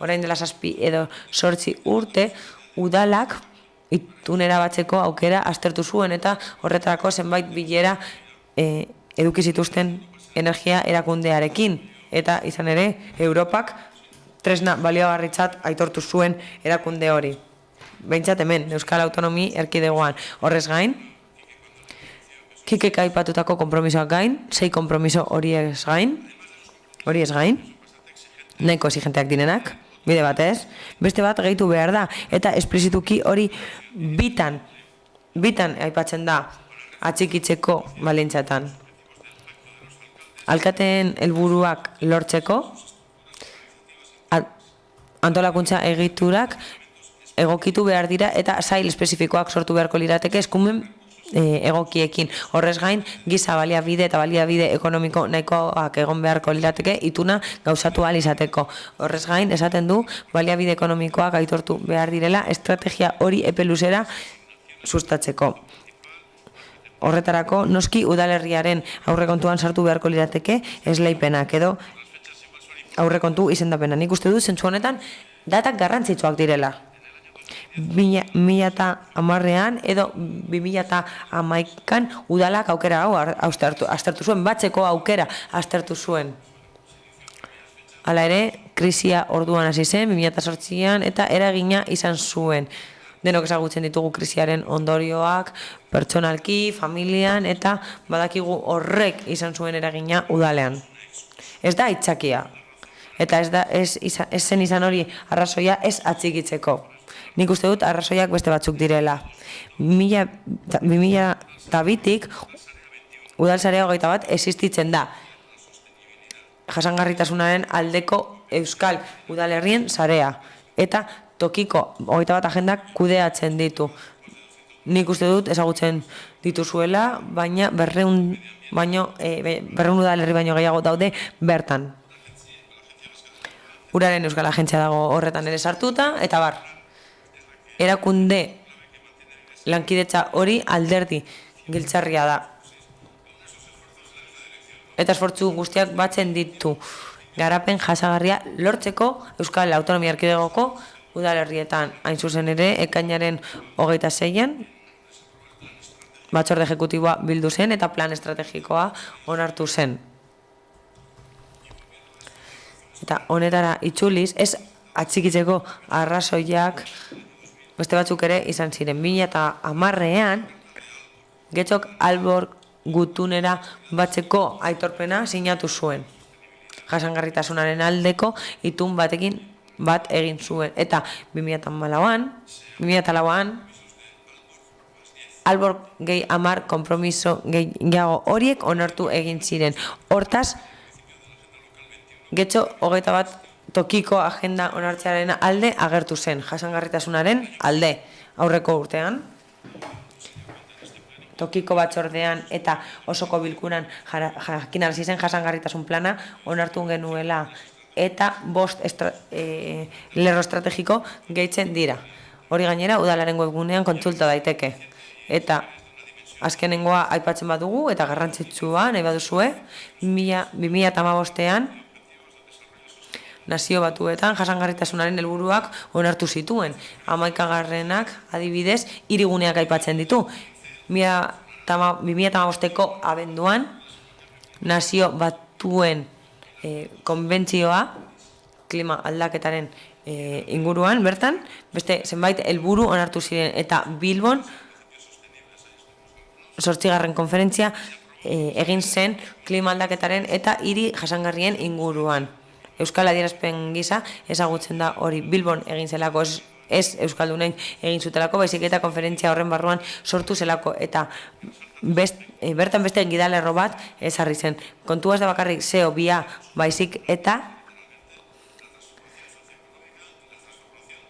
Orain dela 7 edo 8 urte, udalak itunera batzeko aukera aztertu zuen eta horretarako zenbait bilera eduki zituzten energia erakundearekin. Eta izan ere, Europak tresna baliogarritzat aitortu zuen erakunde hori. Behintzat hemen, Euskal Autonomi Erkidegoan. Horrez gain, Kikek aipatutako konpromisoak gain, 6 konpromiso horiez gain, nahiko exigenteak direnak, bide batez, beste bat gehitu behar da, eta esplizituki hori bitan aipatzen da atxikitzeko balintzatan. Alkateen helburuak lortzeko, antolakuntza egiturak egokitu behar dira eta sail espezifikoak sortu beharko lirateke eskumen egokiekin. Horrez gain, giza baliabide eta baliabide ekonomiko nahikoak egon beharko lirateke ituna gauzatu ahal izateko. Horrez gain, esaten du, baliabide ekonomikoak aitortu behar direla estrategia hori epe luzera sustatzeko. Horretarako, noski udalerriaren aurrekontuan sartu beharko lirateke esleipenak edo aurrekontu izendapena. Nik uste dut, zentzu honetan, datak garrantzitsuak direla. 2010an edo 2011an udalak aukera hau aztertu zuen, batzeko aukera aztertu zuen. Hala ere, krisia orduan hasi zen, 2008an eta eragina izan zuen. Denok ezagutzen ditugu krisiaren ondorioak, pertsonalki, familian, eta badakigu horrek izan zuen eragina udalean. Ez da aitzakia. Eta ez zen izan hori arrazoia ez atxikitzeko. Nik uste dut arrazoiak beste batzuk direla. 2002tik udalsarea 21 existitzen da. Jasangarritasunaren aldeko Euskal udalerrien sarea. Eta tokiko 21 agendak kudeatzen ditu. Nik uste dut ezagutzen dituzuela, baina 200 udalerri baino gehiago daude bertan. Uraren Euskal Agentzia dago horretan ere sartuta, eta bar, erakunde lankidetza hori alderdi giltzarria da. Eta esfortzu guztiak batzen ditu garapen jasagarria lortzeko Euskal Autonomia Erkidegoko udalerrietan. Hain zuzen ere, ekainaren 26an, batzorde ejekutiboa bildu zen eta plan estrategikoa onartu zen. Eta honetara itzuliz, ez atxikitzeko arrazoiak beste batzuk ere izan ziren. 2010an, Getxok Albor gutunera batzeko aitorpena sinatu zuen. Jasangarritasunaren aldeko itun batekin bat egin zuen. Eta 2014an, Albor gehi 10 konpromiso gehiago horiek onartu egin ziren. Hortaz, Getxo 21 tokiko agenda onartzearen alde agertu zen, jasangarritasunaren alde aurreko urtean. Tokiko batzordean eta osoko bilkuran jakinarazi zen jasangarritasun plana onartu genuela eta 5 lerro estrategiko gehitzen dira. Hori gainera udalaren webgunean kontsulta daiteke. Eta azkenengoa aipatzen badugu eta garrantzitsua nahi baduzue, 2015ean Nazio Batuetan jasangarritasunaren helburuak onartu zituen. 11garrenak adibidez hiriguneak aipatzen ditu. 2015ko abenduan Nazio Batuen konbentzioa klima aldaketaren inguruan bertan beste zenbait helburu onartu ziren eta Bilbon 8. konferentzia egin zen klima aldaketaren eta hiri jasangarrien inguruan. Euskal adierazpen gisa ezagutzen da hori Bilbon egin zelako, ez Euskaldunen egin zutelako, baizik eta konferentzia horren barruan sortu zelako eta bertan beste gidalerro bat ezarri zen. Kontua ez da bakarrik CO2 baizik eta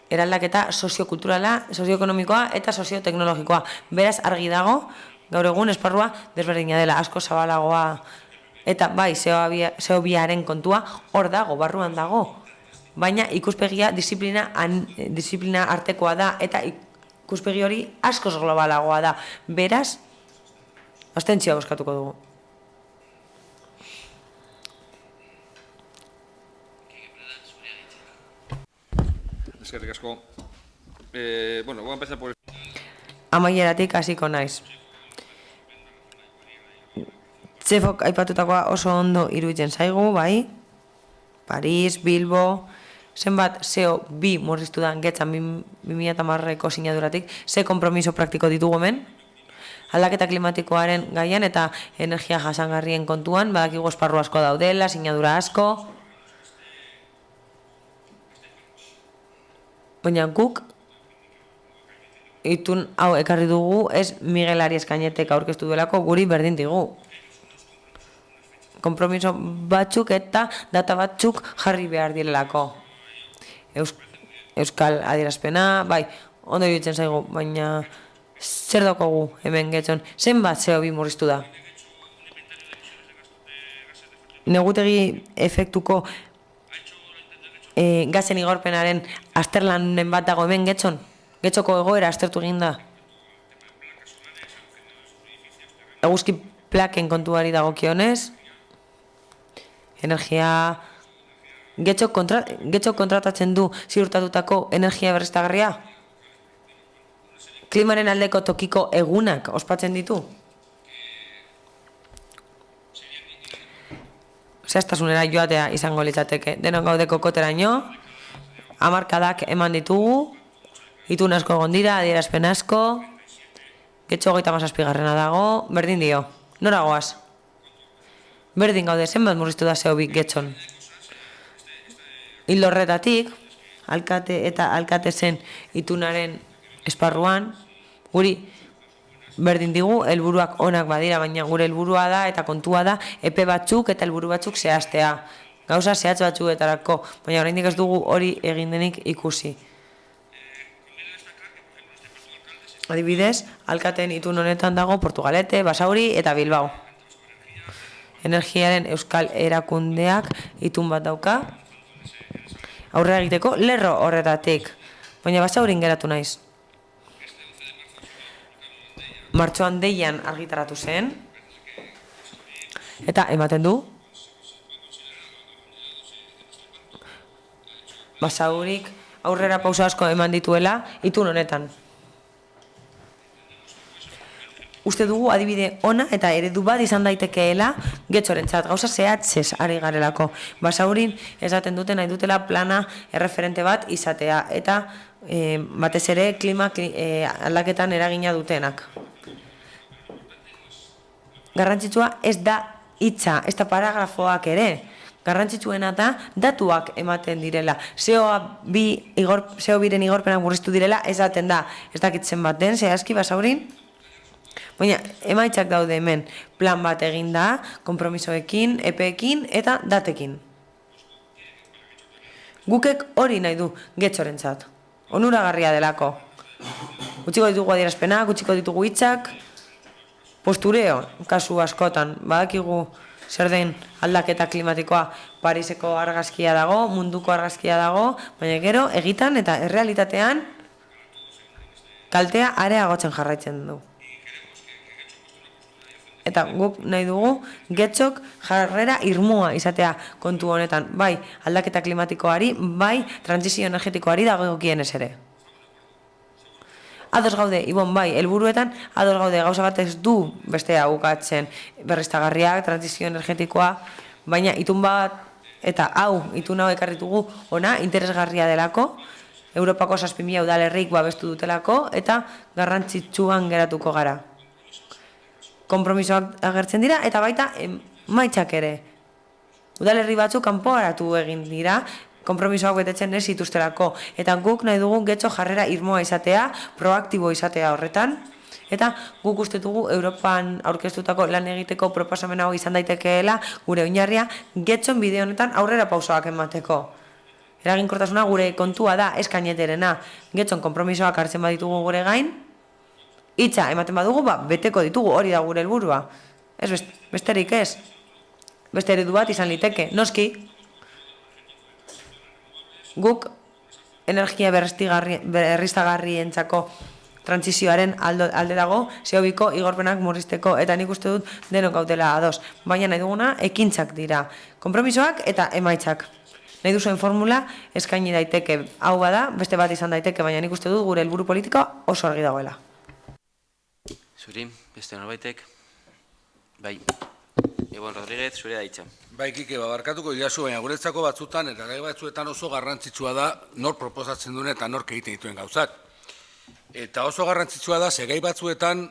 eraldaketa soziokulturala, sozioekonomikoa eta sozioteknologikoa. Beraz argi dago, gaur egun esparrua desberdina dela, asko zabalagoa eta bai CO2aren kontua hor dago, barruan dago. Baina ikuspegia disiplina artekoa da eta ikuspegi hori askoz globalagoa da. Beraz, abstentzioa bozkatuko dugu. Eskerrik asko. Bueno, voy a empezar por... Amaieratik hasiko naiz. Txefok aipatutakoa oso ondo iruditzen zaigu, bai? Paris, Bilbo, zenbat CO2 murriztu da getzan 2010ko sinaduratik, ze konpromiso praktiko ditugu hemen? Aldaketa klimatikoaren gaian eta energia jasangarrien kontuan, badakigu esparru asko daudela, sinadura asko. Baina guk itun hau ekarri dugu, ez Miguel Arias Cañetek aurkeztu duelako, guri berdin digu. Konpromiso batzuk eta data batzuk jarri behar direlako. Euskal adierazpena, bai, ondo iruditzen zaigu, baina zer daukagu hemen getzon, zenbat CO2 murriztu da? Negutegi efektuko gazen igorpenaren azterlanen bat dago hemen getzon? Getzoko egoera aztertu egin da? Eguzki plaken kontuari dagokionez, energia getxo kontratatzen du ziurtatutako energia berriztagarria? Klimaren aldeko tokiko egunak ospatzen ditu? Zehaztasunera joatea izango litzateke. Denon gaude kokoteraino, hamarkadak eman ditugu, itun asko egon dira, adierazpen asko, getxo 37garrena dago, berdin dio, nora goaz? Berdin gaude, zenbat murriztu da CO2 getxon. Hildo horretatik, alkate eta alkate zen itunaren esparruan, guri berdin digu, helburuak onak badira, baina gure helburua da eta kontua da epe batzuk eta helburu batzuk zehaztea. Gauza zehatz batzuetarako, baina oraindik ez dugu hori egin denik ikusi. Adibidez, alkateen itun honetan dago Portugalete, Basauri eta Bilbao. Energiaren euskal erakundeak itun bat dauka, aurrera egiteko lerro horretatik, baina Basaurin geratu naiz. Martxoan deian argitaratu zen, eta ematen du, Basaurik aurrera pauso asko eman dituela itun honetan. Uste dugu adibide ona eta eredu bat izan daitekeela getxorentzat, gauza zehatzez ari garelako. Basaurin esaten dute nahi dutela plana erreferente bat izatea eta batez ere klima aldaketan eragina dutenak. Garrantzitsua ez da hitza, ez da paragrafoak ere. Garrantzitsuena da datuak ematen direla. CO2-ren igorpenak murriztu direla esaten da. Ez dakitzen bat den, zehazki Basaurin? Baina, emaitzak daude hemen, plan bat egin da, konpromisoekin, epeekin eta datekin. Gukek hori nahi du getxorentzat, onuragarria delako. Gutxiko ditugu adierazpena, gutxiko ditugu hitzak, postureo, kasu askotan, badakigu zer den aldaketa klimatikoa, Pariseko argazkia dago, munduko argazkia dago, baina gero egitan eta errealitatean kaltea areagotzen jarraitzen du. Eta guk nahi dugu Getxok jarrera irmoa izatea kontu honetan, bai aldaketa klimatikoari, bai trantsizio energetikoari dagokienez ere. Ados gaude, Ibon, bai, helburuetan ados gaude, gauza bat ez du bestea ukatzen berriztagarriak, trantsizio energetikoa, baina itun bat, eta itun hau ekarritugu ona, interesgarria delako, Europako 7.000 udalerrik babestu dutelako, eta garrantzitsuan geratuko gara. Konpromisoak agertzen dira, eta baita emaitzak ere. Udalerri batzuk kanpoaratu egin dira, konpromisoak betetzen ez zituztelako. Eta guk nahi dugu Getxo jarrera irmoa izatea, proaktibo izatea horretan, eta guk uste dugu Europan aurkeztutako lan egiteko proposamen hau izan daitekeela gure oinarria Getxon bide honetan aurrera pausoak emateko. Eraginkortasuna gure kontua da, eskaineterena. Getxon konpromisoak hartzen baditugu gure gain, hitza ematen badugu, beteko ditugu, hori da gure helburua. Ez, besterik ez. Beste eredu bat izan liteke. Noski, guk energia berriztagarrientzako trantsizioaren alde dago, CO2ko igorpenak murrizteko, eta nik uste dut denok gaudela ados. Baina nahi duguna, ekintzak dira. Konpromisoak eta emaitzak. Nahi duzuen formula eskaini daiteke. Hau bada, beste bat izan daiteke, baina nik uste dut gure helburu politikoa oso argi dagoela. Zuri, beste norbaitek. Bai. Ibon Rodríguez, zure da hitza. Bai, Kike, barkatuko didazu, baina guretzako batzutan eta gai batzuetan oso garrantzitsua da nor proposatzen duen eta nork egiten dituen gauzak. Eta oso garrantzitsua da, gai batzuetan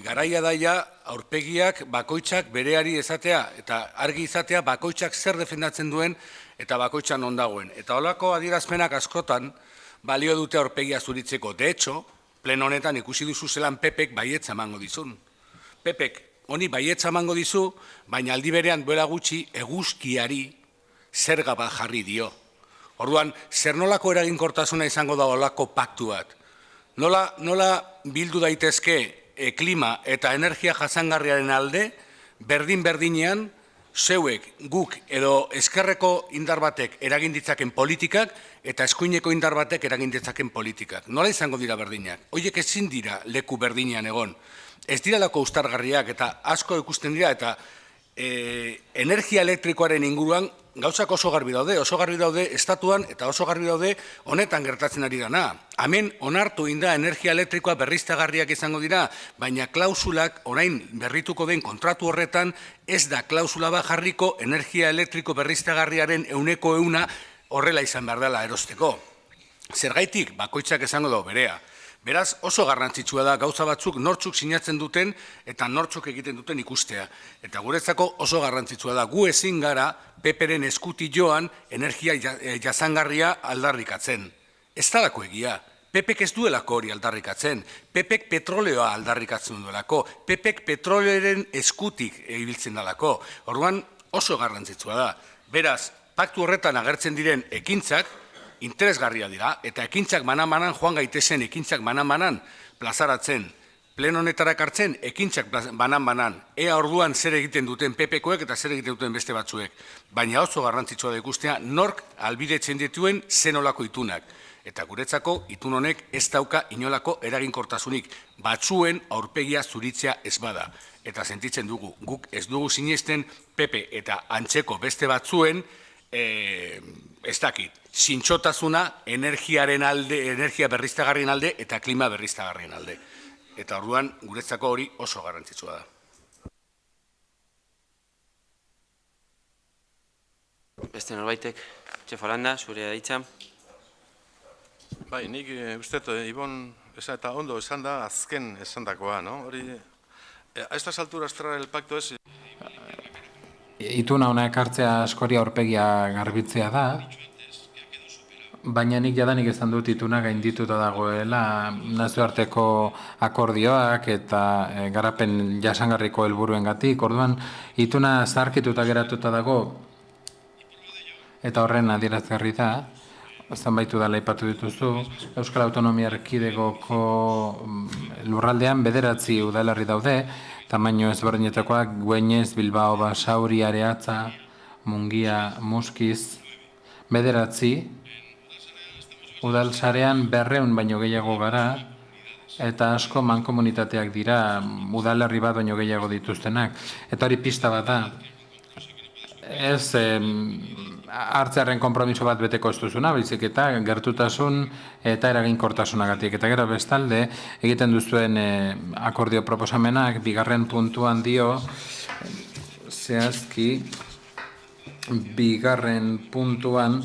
garaia daia aurpegiak bakoitzak bereari esatea eta argi izatea bakoitzak zer defendatzen duen eta bakoitzak non dagoen. Eta holako adierazpenak askotan balio dute aurpegia zuritzeko. De hecho, pleno honetan ikusi duzu zelan Pepek baietza emango dizun. Pepek honi baietza emango dizu, baina aldi berean duela gutxi eguzkiari zerga bat jarri dio. Orduan, zer nolako eraginkortasuna izango da olako paktu bat? Nola bildu daitezke klima eta energia jasangarriaren alde, berdin-berdinean, zeuek, guk edo ezkerreko indar batek eragin ditzaken politikak eta eskuineko indar batek eragin ditzaken politikak. Nola izango dira berdinak? Hoiek ezin dira leku berdinean egon. Ez diralako uztargarriak eta asko ikusten dira eta energia elektrikoaren inguruan gauzak oso garbi daude estatuan eta oso garbi daude honetan gertatzen ari dana. Hemen onartu inda energia elektrikoa berriztagarriak izango dira, baina klausulak orain berrituko den kontratu horretan ez da klausula bat jarriko energia elektriko berriztagarriaren 100% horrela izan behar dela erosteko. Zergaitik bakoitzak esango dago berea. Beraz, oso garrantzitsua da gauza batzuk nortzuk sinatzen duten eta nortzuk egiten duten ikustea. Eta guretzako oso garrantzitsua da gu ezin gara Peperen eskuti joan energia jasangarria aldarrikatzen. Ez dalako egia. Pepek ez duelako hori aldarrikatzen. Pepek petroleoa aldarrikatzen duelako. Pepek petroleoaren eskutik ibiltzen dalako. Orduan oso garrantzitsua da. Beraz, paktu horretan agertzen diren ekintzak, interesgarria dira, eta ekintzak manan-manan joan gaitezen, ekintzak manan-manan plazaratzen, pleno honetarak hartzen, ekintzak banan-banan, ea orduan zer egiten duten PPkoek eta zer egiten duten beste batzuek. Baina oso garrantzitsua da ikustea, nork albidetzen dituen zenolako itunak. Eta guretzako, itun honek ez dauka inolako eraginkortasunik, batzuen aurpegia zuritzea ez bada. Eta sentitzen dugu, guk ez dugu sinesten PP eta antzeko beste batzuen, ez dakit, zintxotasuna energiaren alde, energia berriztagarrien alde eta klima berriztagarrien alde. Eta orduan, guretzako hori oso garrantzitsua da. Beste norbaitek, Txefalanda, zure da hitza. Bai, nik uste, Ibon, eta ondo esan da, azken esan dakoa, no? Hori, a estas alturas cerrar el pacto es... Ituna hona ekartzea askori aurpegia garbitzea da, baina nik jadanik esan dut ituna gaindituta dagoela nazioarteko akordioak eta garapen jasangarriko helburuengatik. Orduan, ituna zarkituta geratuta dago eta horren adierazgarri da, zenbaitu dela aipatu dituzu, Euskal Autonomia Erkidegoko lurraldean 9 udalerri daude, tamaino ezberdinetakoak Güeñez, Bilbao, Basauri, Areatza, Mungia, Muskiz, 9 udalsarean 200 baino gehiago gara, eta asko mankomunitateak dira, udalerri bat baino gehiago dituztenak. Eta hori pista bat da. Ez hartzearen konpromiso bat beteko ez duzuna, baizik eta gertutasun eta eraginkortasunagatik. Eta gero bestalde, egiten duzuen akordio proposamenak, bigarren puntuan dio, zehazki, bigarren puntuan,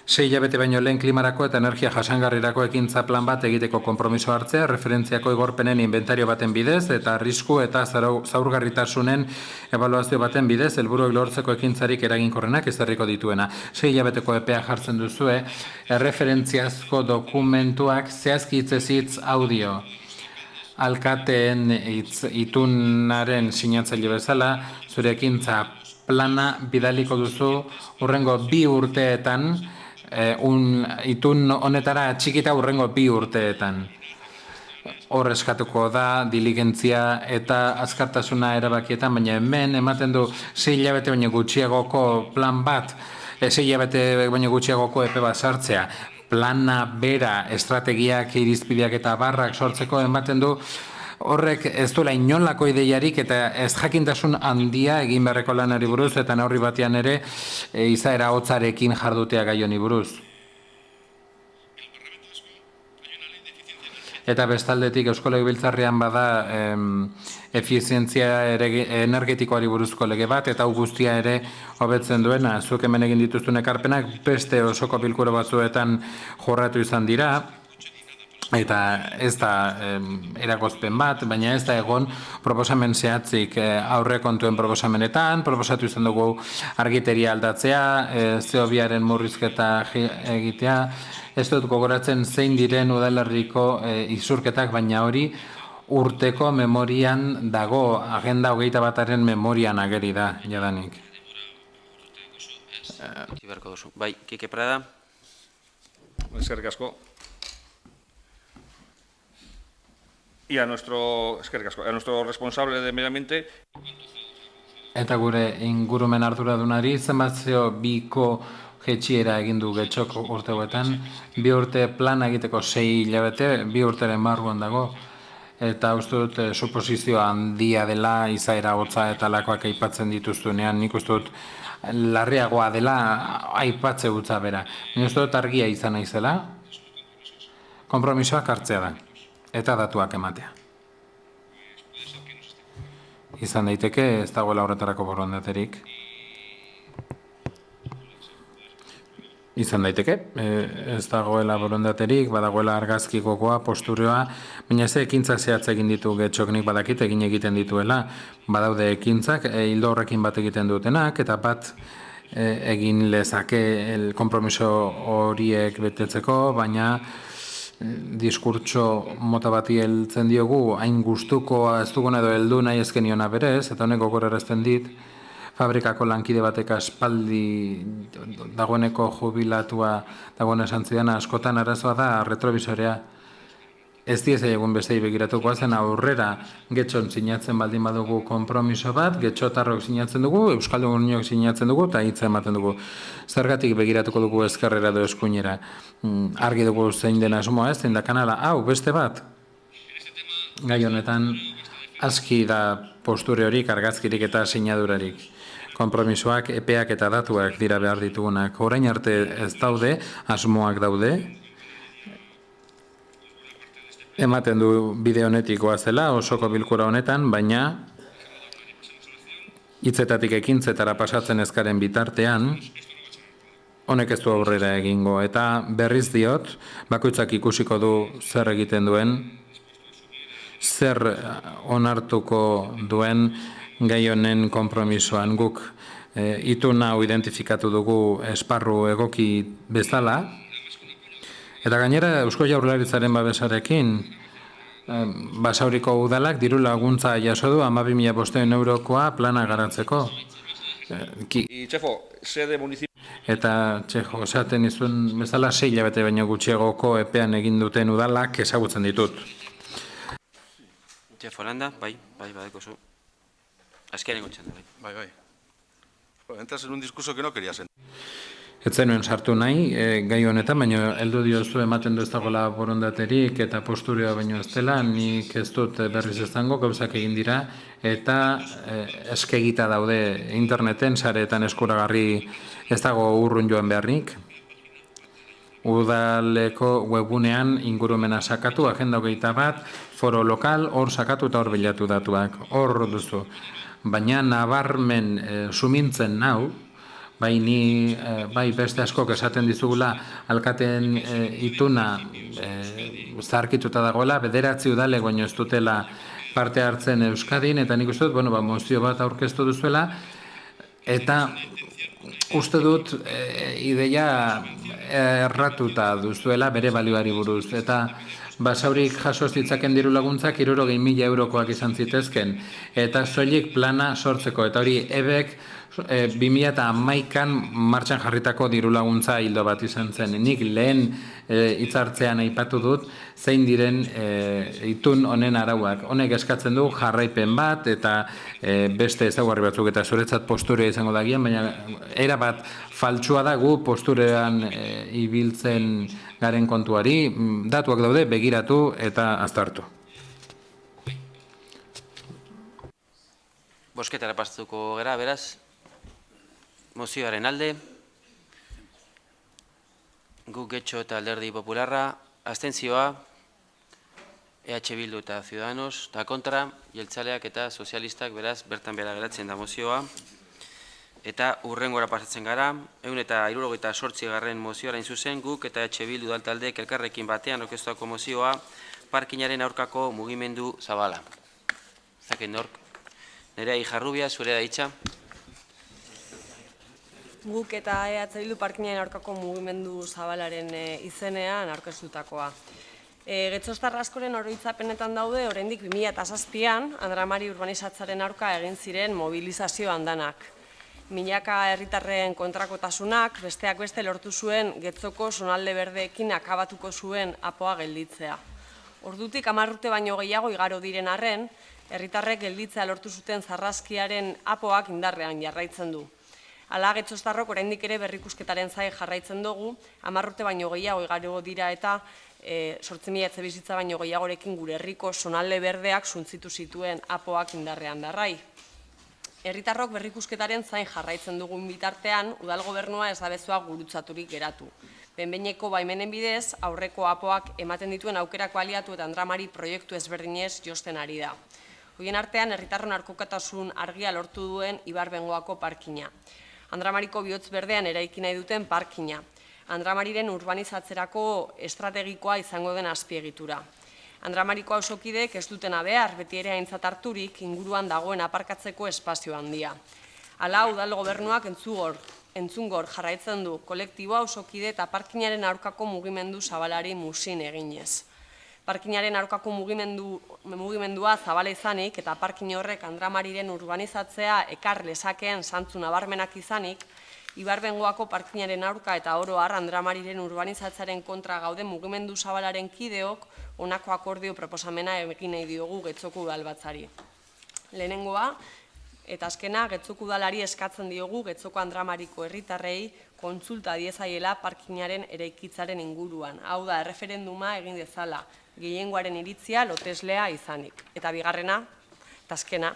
6 hilabete baino lehen klimarako eta energia jasangarrirako ekintza plan bat egiteko konpromiso hartzea, referentziako igorpenen inventario baten bidez eta arrisku eta zaurgarritasunen ebaluazio baten bidez, helburuak lortzeko ekintzarik eraginkorrenak ezarriko dituena. 6 hilabeteko epea jartzen duzue, erreferentziazko dokumentuak zehazki hitzez audio. Alkateen itunaren sinatzaile bezala, zure ekintza plana bidaliko duzu hurrengo 2 urteetan, itun honetara txikita hurrengo 2 urteetan. Hor eskatuko da, diligentzia eta azkartasuna erabakietan, baina hemen ematen du 6 hilabete baino gutxiagoko plan bat, 6 hilabete baino gutxiagoko epe bat sartzea, plana bera, estrategiak, irizpideak eta barrak sortzeko ematen du, horrek ez duela inolako ideiarik eta ez jakintasun handia egin beharreko lanari buruz eta neurri batean ere izaera hotzarekin jardutea gai honi buruz. Eta bestaldetik Eusko Legebiltzarrean bada efizientzia energetikoari buruzko lege bat eta hau guztia ere hobetzen duena. Zuek hemen egin dituzun ekarpenak beste osoko bilkura batzuetan jorratu izan dira. Eta ez da erakozpen bat, baina ez da egon proposamen zehatzik aurrekontuen proposamenetan, proposatu izan dugu argiteria aldatzea, CO2-aren murrizketa egitea, ez dut gogoratzen zein diren udalerriko isurketak, baina hori urteko memorian dago, agenda 21-aren memorian ageri da, jadanik. Bai, Kike Prada. Eskerrik asko. Y a nuestro responsable de medio ambiente. Eta gure ingurumen arduradunari zenbatzeo 2ko jetxiera egin du Getxoko urteetan, 2 urte plan egiteko 6 hilabete, 2 urteren barruan dago, eta uste dut suposizio handia dela izaera hotza eta lakoak aipatzen dituztunean, nik uste dut larriagoa dela aipatze gutza bera. Nik uste dut argia izan naizela, konpromisoak hartzea da. Eta datuak ematea. Izan daiteke ez dagoela horretarako borondaterik. Izan daiteke ez dagoela borondaterik, badagoela argazkikokoa, posturioa, baina ez ekintzak zehatz egin ditu Getxok, nik badakit egin egiten dituela. Badaude ekintzak, hildo horrekin bat egiten dutenak, eta bat egin lezake konpromiso horiek betetzeko, baina diskurtso mota bati heltzen diogu, hain gustuko ez dugun edo heldu nahi ezkeniona berez, eta honek gogorrarazten dit, fabrikako lankide batek aspaldi dagoeneko jubilatua dagoen esan zidana, askotan arazoa da retrovisorea. Ez diez egun bestei begiratuko zen aurrera Getxon sinatzen baldin badugu konpromiso bat, Getxotarrok sinatzen dugu, Euskaldunok sinatzen dugu, eta hitza ematen dugu. Zergatik begiratuko dugu ezkerrera edo eskuinera. Argi dugu zein dena asmoa ez, zein da kanala, hau, beste bat. Gai honetan, aski da posture horik, argazkirik eta sinadurarik. Konpromisoak, epeak eta datuak dira behar ditugunak. Orain arte ez daude, asmoak daude, ematen du bide honetikoa zela, osoko bilkura honetan, baina hitzetatik ekintzetara pasatzen ezkaren bitartean, honek ez du aurrera egingo. Eta berriz diot, bakoitzak ikusiko du zer egiten duen, zer onartuko duen gai honen konpromisoan. Guk itun hau identifikatu dugu esparru egoki bezala, eta gainera Eusko Jaurlaritzaren babesarekin Basauriko udalak diru laguntza jaso du 12.500 eurokoa plana garatzeko. Eta Txefo, esaten izun bezala 6 hilabete baino gutxiagoko epean egin duten udalak ezagutzen ditut. Txefo, Landa, bai, badeko zu. Azkenengo txanda, bai. Entras en un discurso que no querías entrar. Ez zenuen sartu nahi, gai honetan, baina heldu diozu ematen du ez dagoela borondaterik eta posturioa baino ez dela, nik ez dut berriz izango, gauzak egin dira, eta eskegita daude interneten, sareetan eskuragarri ez dago urrun joan beharrik. Udaleko webunean ingurumena sakatu, agenda 21, foro lokal, hor sakatu eta hor bilatu datuak, hor duzu. Baina nabarmen sumintzen nau, bai beste askok esaten dizugula alkateen ituna zaharkituta dagoela, 9 udalek baino ez dutela parte hartzen Euskadin, eta nik uste dut, mozio bat aurkeztu duzuela, eta uste dut ideia erratuta duzuela bere balioari buruz, eta basaurik jaso zitzaken diru laguntzak 60.000 eurokoak izan zitezken, eta soilik plana sortzeko, eta hori ebek 2011an martxan jarritako diru laguntza hildo bat izan zen. Nik lehen hitzartzean aipatu dut zein diren itun honen arauak. Honek eskatzen du jarraipen bat eta beste ezaugarri batzuk eta zuretzat posturea izango dagian, baina erabat faltsua da gu posturean ibiltzen garen kontuari. Datuak daude, begiratu eta aztertu. Bosketara pastuko gara, beraz. Mozioaren alde, guk Getxo eta Alderdi Popularra, abstentzioa, EH Bildu eta Ciudadanos, eta kontra, jeltzaleak eta sozialistak, beraz, bertan bera geratzen da mozioa. Eta hurrengora pasatzen gara, 168. mozioaren zuzen, guk eta EH Bildu udaltaldeek elkarrekin batean aurkeztutako mozioa, parkinaren aurkako mugimendu zabala. Zaken nork, Nerea Ijarrubia, zure da hitza. Guk eta EH Bildu parkinaren aurkako mugimendu zabalaren izenean aurkeztutakoa. Getxostar askoren oroitzapenetan daude, oraindik 2007an, Andramari urbanizatzaren aurka egin ziren mobilizazio andanak. Milaka herritarren kontrakotasunak, besteak beste lortu zuen Getxoko zonalde berdeekin akabatuko zuen apoa gelditzea. Ordutik 10 urte baino gehiago igaro diren arren, herritarrek gelditzea lortu zuten zarraskiaren apoak indarrean jarraitzen du. Hala, Getxostarrok oraindik ere berrikusketaren zain jarraitzen dugu, 10 urte baino gehiago igaro dira eta 8.000 etxebizitza baino gehiagorekin gure herriko zonalde berdeak suntzitu zituen apoak indarrean darrai. Herritarrok berrikusketaren zain jarraitzen dugun bitartean, udal gobernua ez da bezua gurutzaturik geratu. Behin-behineko baimenen bidez, aurreko apoak ematen dituen aukerako aliatu eta Andramari proiektu ezberdinez josten ari da. Horien artean, herritarron arkokatasun argia lortu duen Ibarbengoako parkina. Andramariko bihotz berdean eraiki nahi duten parkina. Andramariren urbanizatzerako estrategikoa izango den azpiegitura. Andramariko auzokideek ez dutena behar, beti ere aintzat harturik inguruan dagoen aparkatzeko espazio handia. Hala, udal gobernuak entzungor jarraitzen du kolektiboa auzokide eta parkinaren aurkako mugimendu zabalari musin eginez. Parkinaren aurkako mugimendua zabala izanik eta parkin horrek Andramariren urbanizatzea ekar lezakeen zantzu nabarmenak izanik, Ibarbengoako parkinaren aurka eta oro har Andramariren urbanizatzearen kontra gauden mugimendu zabalaren kideok honako akordio proposamena egin nahi diogu Getxoko udalbatzari. Lehenengoa, eta azkena, Getxoko udalari eskatzen diogu Getxoko Andramariko herritarrei kontsulta diezaiela parkinaren eraikitzaren inguruan. Hau da, erreferenduma egin dezala, gehiengoaren iritzia loteslea izanik. Eta bigarrena, eta azkena,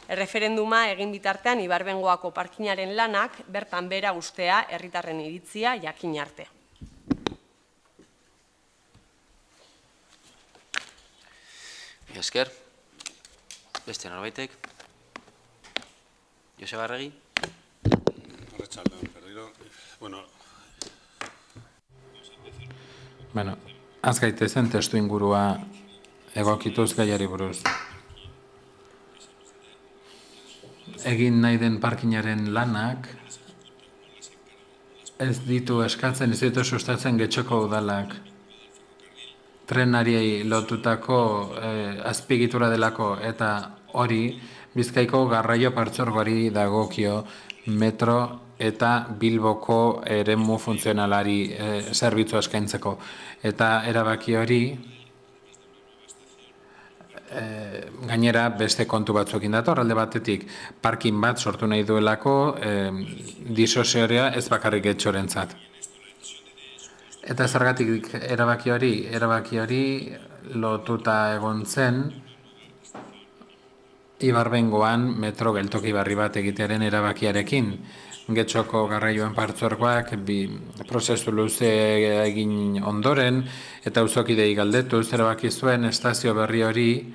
erreferenduma egin bitartean Ibarbengoako parkinaren lanak bertan bera ustea herritarren iritzia jakin arte. Esker, beste norbaitek. Joseba Arregi. Arratsaldeon, berriro. Bueno, az gaitezen testu ingurua egokituz gaiari buruz. Egin nahi den parkinaren lanak ez ditu eskatzen, ez ditu sustatzen Getxoko udalak. Trenari lotutako azpiegitura delako eta hori Bizkaiko garraio partzuergoari dagokio metro eta Bilboko eremu funtzionalari zerbitzu eskaintzeko. Eta erabaki hori gainera beste kontu batzuekin dator, alde batetik parkin bat sortu nahi duelako disosioa ez bakarrik getxorentzat. Eta zergatik erabaki hori lotuta egon zen Ibarbengoan metro geltoki berri bat egitearen erabakiarekin. Getxoko garraioan partzuergoak prozesu luze egin ondoren eta auzokidei galdetuz erabaki zuen estazio berri hori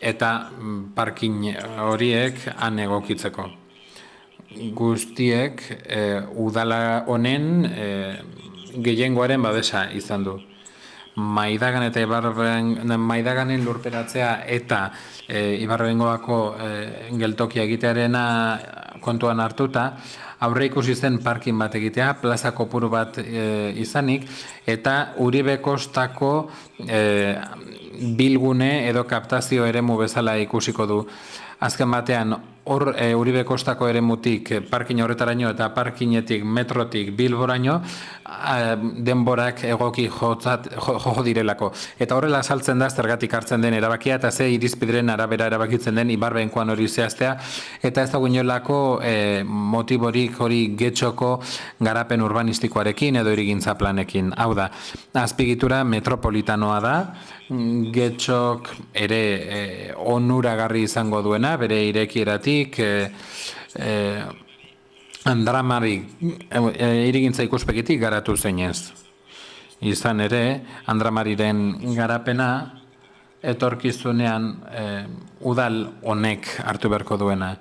eta parkin horiek han egokitzeko. Guztiek udala honen gehiengoaren babesa izan du. Maidagan eta Maidaganen lurperatzea eta Ibarbengoako geltokia egitearena kontuan hartuta, aurre ikusi zen parkin bat egitea, plaza kopuru bat izanik, eta Uribe Kostako bilgune edo kaptazio eremu bezala ikusiko du. Azken batean, hor Uribe Kostako eremutik parkin horretaraino eta parkinetik metrotik Bilboraino denborak egoki jo direlako. Eta horrela saltzen da zergatik hartzen den erabakia eta ze irizpideren arabera erabakitzen den Ibarbenkoan hori zehaztea eta ez dago inolako motiborik hori Getxoko garapen urbanistikoarekin edo hirigintza planekin. Hau da, azpigitura metropolitanoa da, Getxok ere onuragarri izango duena, bere irekieratik, Andramari hirigintza ikuspegitik garatu zenez. Izan ere, Andramariren garapena etorkizunean udal honek hartu beharko duena.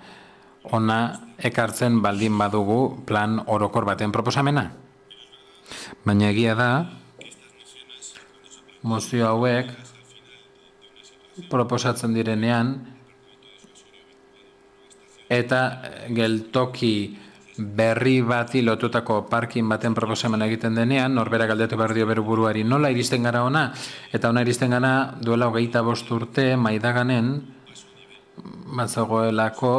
Ona ekartzen baldin badugu plan orokor baten proposamena. Baina egia da, mozio hauek proposatzen direnean eta geltoki berri bati lotutako parkin baten proposamena egiten denean, norbera galdetu behar dio bere buruari nola iristen gara ona, eta ona iristen gara duela 25 urte Maidaganen batzagoelako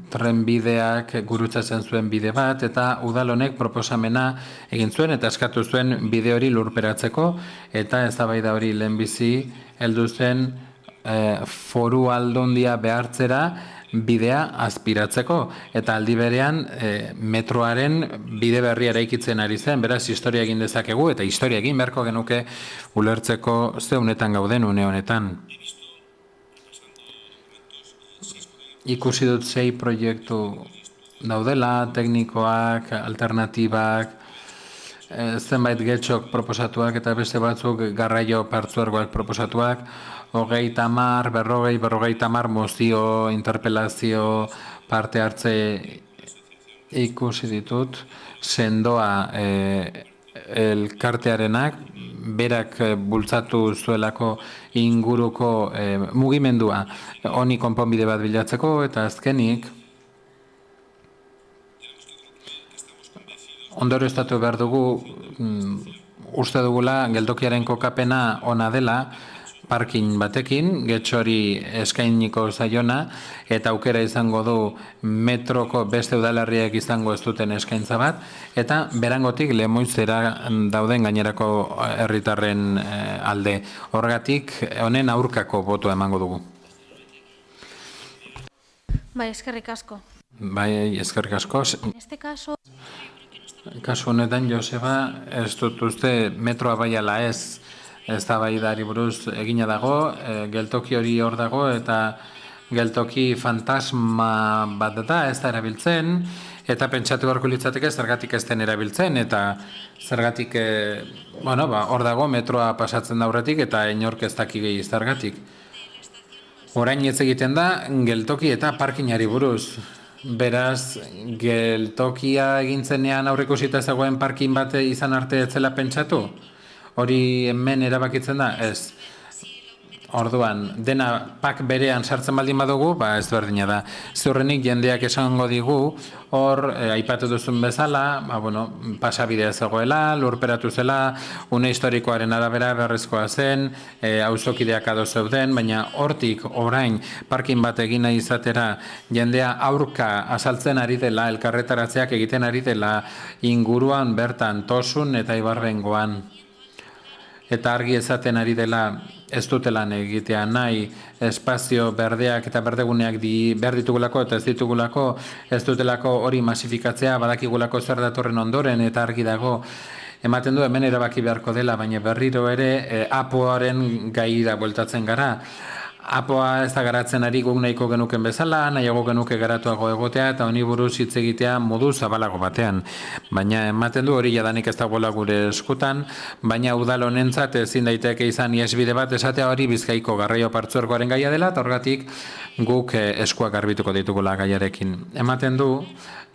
trenbideak gurutzatzen zuen bide bat, eta udal honek proposamena egin zuen eta eskatu zuen bide hori lurperatzeko, eta eztabaida hori lehenbizi heldu zen foru aldundia behartzera bidea aspiratzeko, eta aldi berean metroaren bide berria eraikitzen ari zen, beraz historia egin dezakegu, eta historia egin beharko genuke ulertzeko ze honetan gauden une honetan. Ikusi dut 6 proiektu daudela, teknikoak, alternatibak, zenbait Getxok proposatuak eta beste batzuk garraio partzuergoak proposatuak, 30, 40, 50 mozio, interpelazio, parte hartze ikusi ditut, sendoa elkartearenak, berak bultzatu zuelako inguruko mugimendua honi konponbide bat bilatzeko, eta azkenik ondorioztatu behar dugu uste dugula geltokiaren kokapena ona dela parkin batekin, Getxori eskainiko zaiona, eta aukera izango du metroko beste udalerriak izango ez duten eskaintza bat, eta berangotik Lemoizera dauden gainerako herritarren alde. Horregatik, honen aurkako botua emango dugu. Bai, eskerrik asko. Bai, eskerrik asko. En este caso... Kasu honetan, Joseba, ez dut uste metroa bai ala ez eztabaidari buruz egina dago, geltoki hori hor dago eta geltoki fantasma bat da ez da erabiltzen, eta pentsatu beharko litzateke zergatik ez den erabiltzen, eta zergatik hor dago metroa pasatzen da aurretik eta inork ez daki gehi zergatik. Orain ez egiten da geltoki eta parkinari buruz. Beraz, geltokia egintzenean aurreikusita zegoen parkin bat izan arte ez zela pentsatu? Hori hemen erabakitzen da? Ez. Orduan, dena pak berean sartzen baldin badugu, ez berdina da. Ziurrenik jendeak esango digu, hor, aipatu duzun bezala, pasabidea zegoela, lurperatu zela, une historikoaren arabera berrezkoa zen, auzokideak ado zeuden, baina hortik orain parkin bat egin nahi izatera jendea aurka azaltzen ari dela, elkarretaratzeak egiten ari dela inguruan bertan Tosun eta Ibarbengoan. eta argi ezaten ari dela ez dutelan egitea nahi, espazio berdeak eta berdeguneak behar ditugulako eta ez ditugulako, ez dutelako hori masifikatzea, badakigulako zer datorren ondoren eta argi dago, ematen du hemen erabaki beharko dela, baina berriro ere APOaren gaira bueltatzen gara. APOa ez da garatzen ari guk nahiko genuken bezala, nahiago genuke garatuago egotea eta honi buruz hitz egitea modu zabalago batean. Baina ematen du hori jadanik ez dagoela gure eskutan, baina udal honentzat ezin daiteke izan iesbide bat esatea hori Bizkaiko garraio partzuergoaren gaia dela, eta horregatik guk eskuak garbituko ditugula gaiarekin. Ematen du,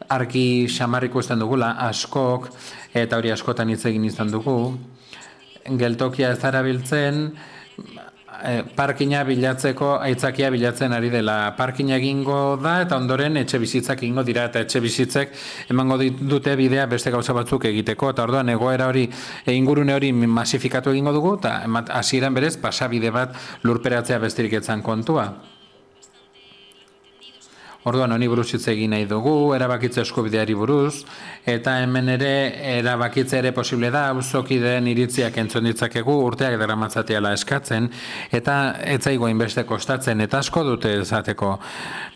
argi xamar ikusten dugula, askok, eta hori askotan hitz egin izan dugu, geltokia ez erabiltzen, parkina bilatzeko aitzakia bilatzen ari dela. Parkina egingo da eta ondoren etxe bizitzak egingo dira eta etxe bizitzek emango dute bidea beste gauza batzuk egiteko eta orduan egoera hori ingurune hori masifikatu egingo dugu eta hasieran berez pasabide bat lurperatzea besterik etzan kontua. Orduan honi buruz hitz egin nahi dugu, erabakitze eskubideari buruz, eta hemen ere erabakitze ere posible da, auzokideen iritziak entzun ditzakegu, urteak daramatzateala eskatzen, eta ez zaigu hainbeste kostatzen, eta asko dute esateko.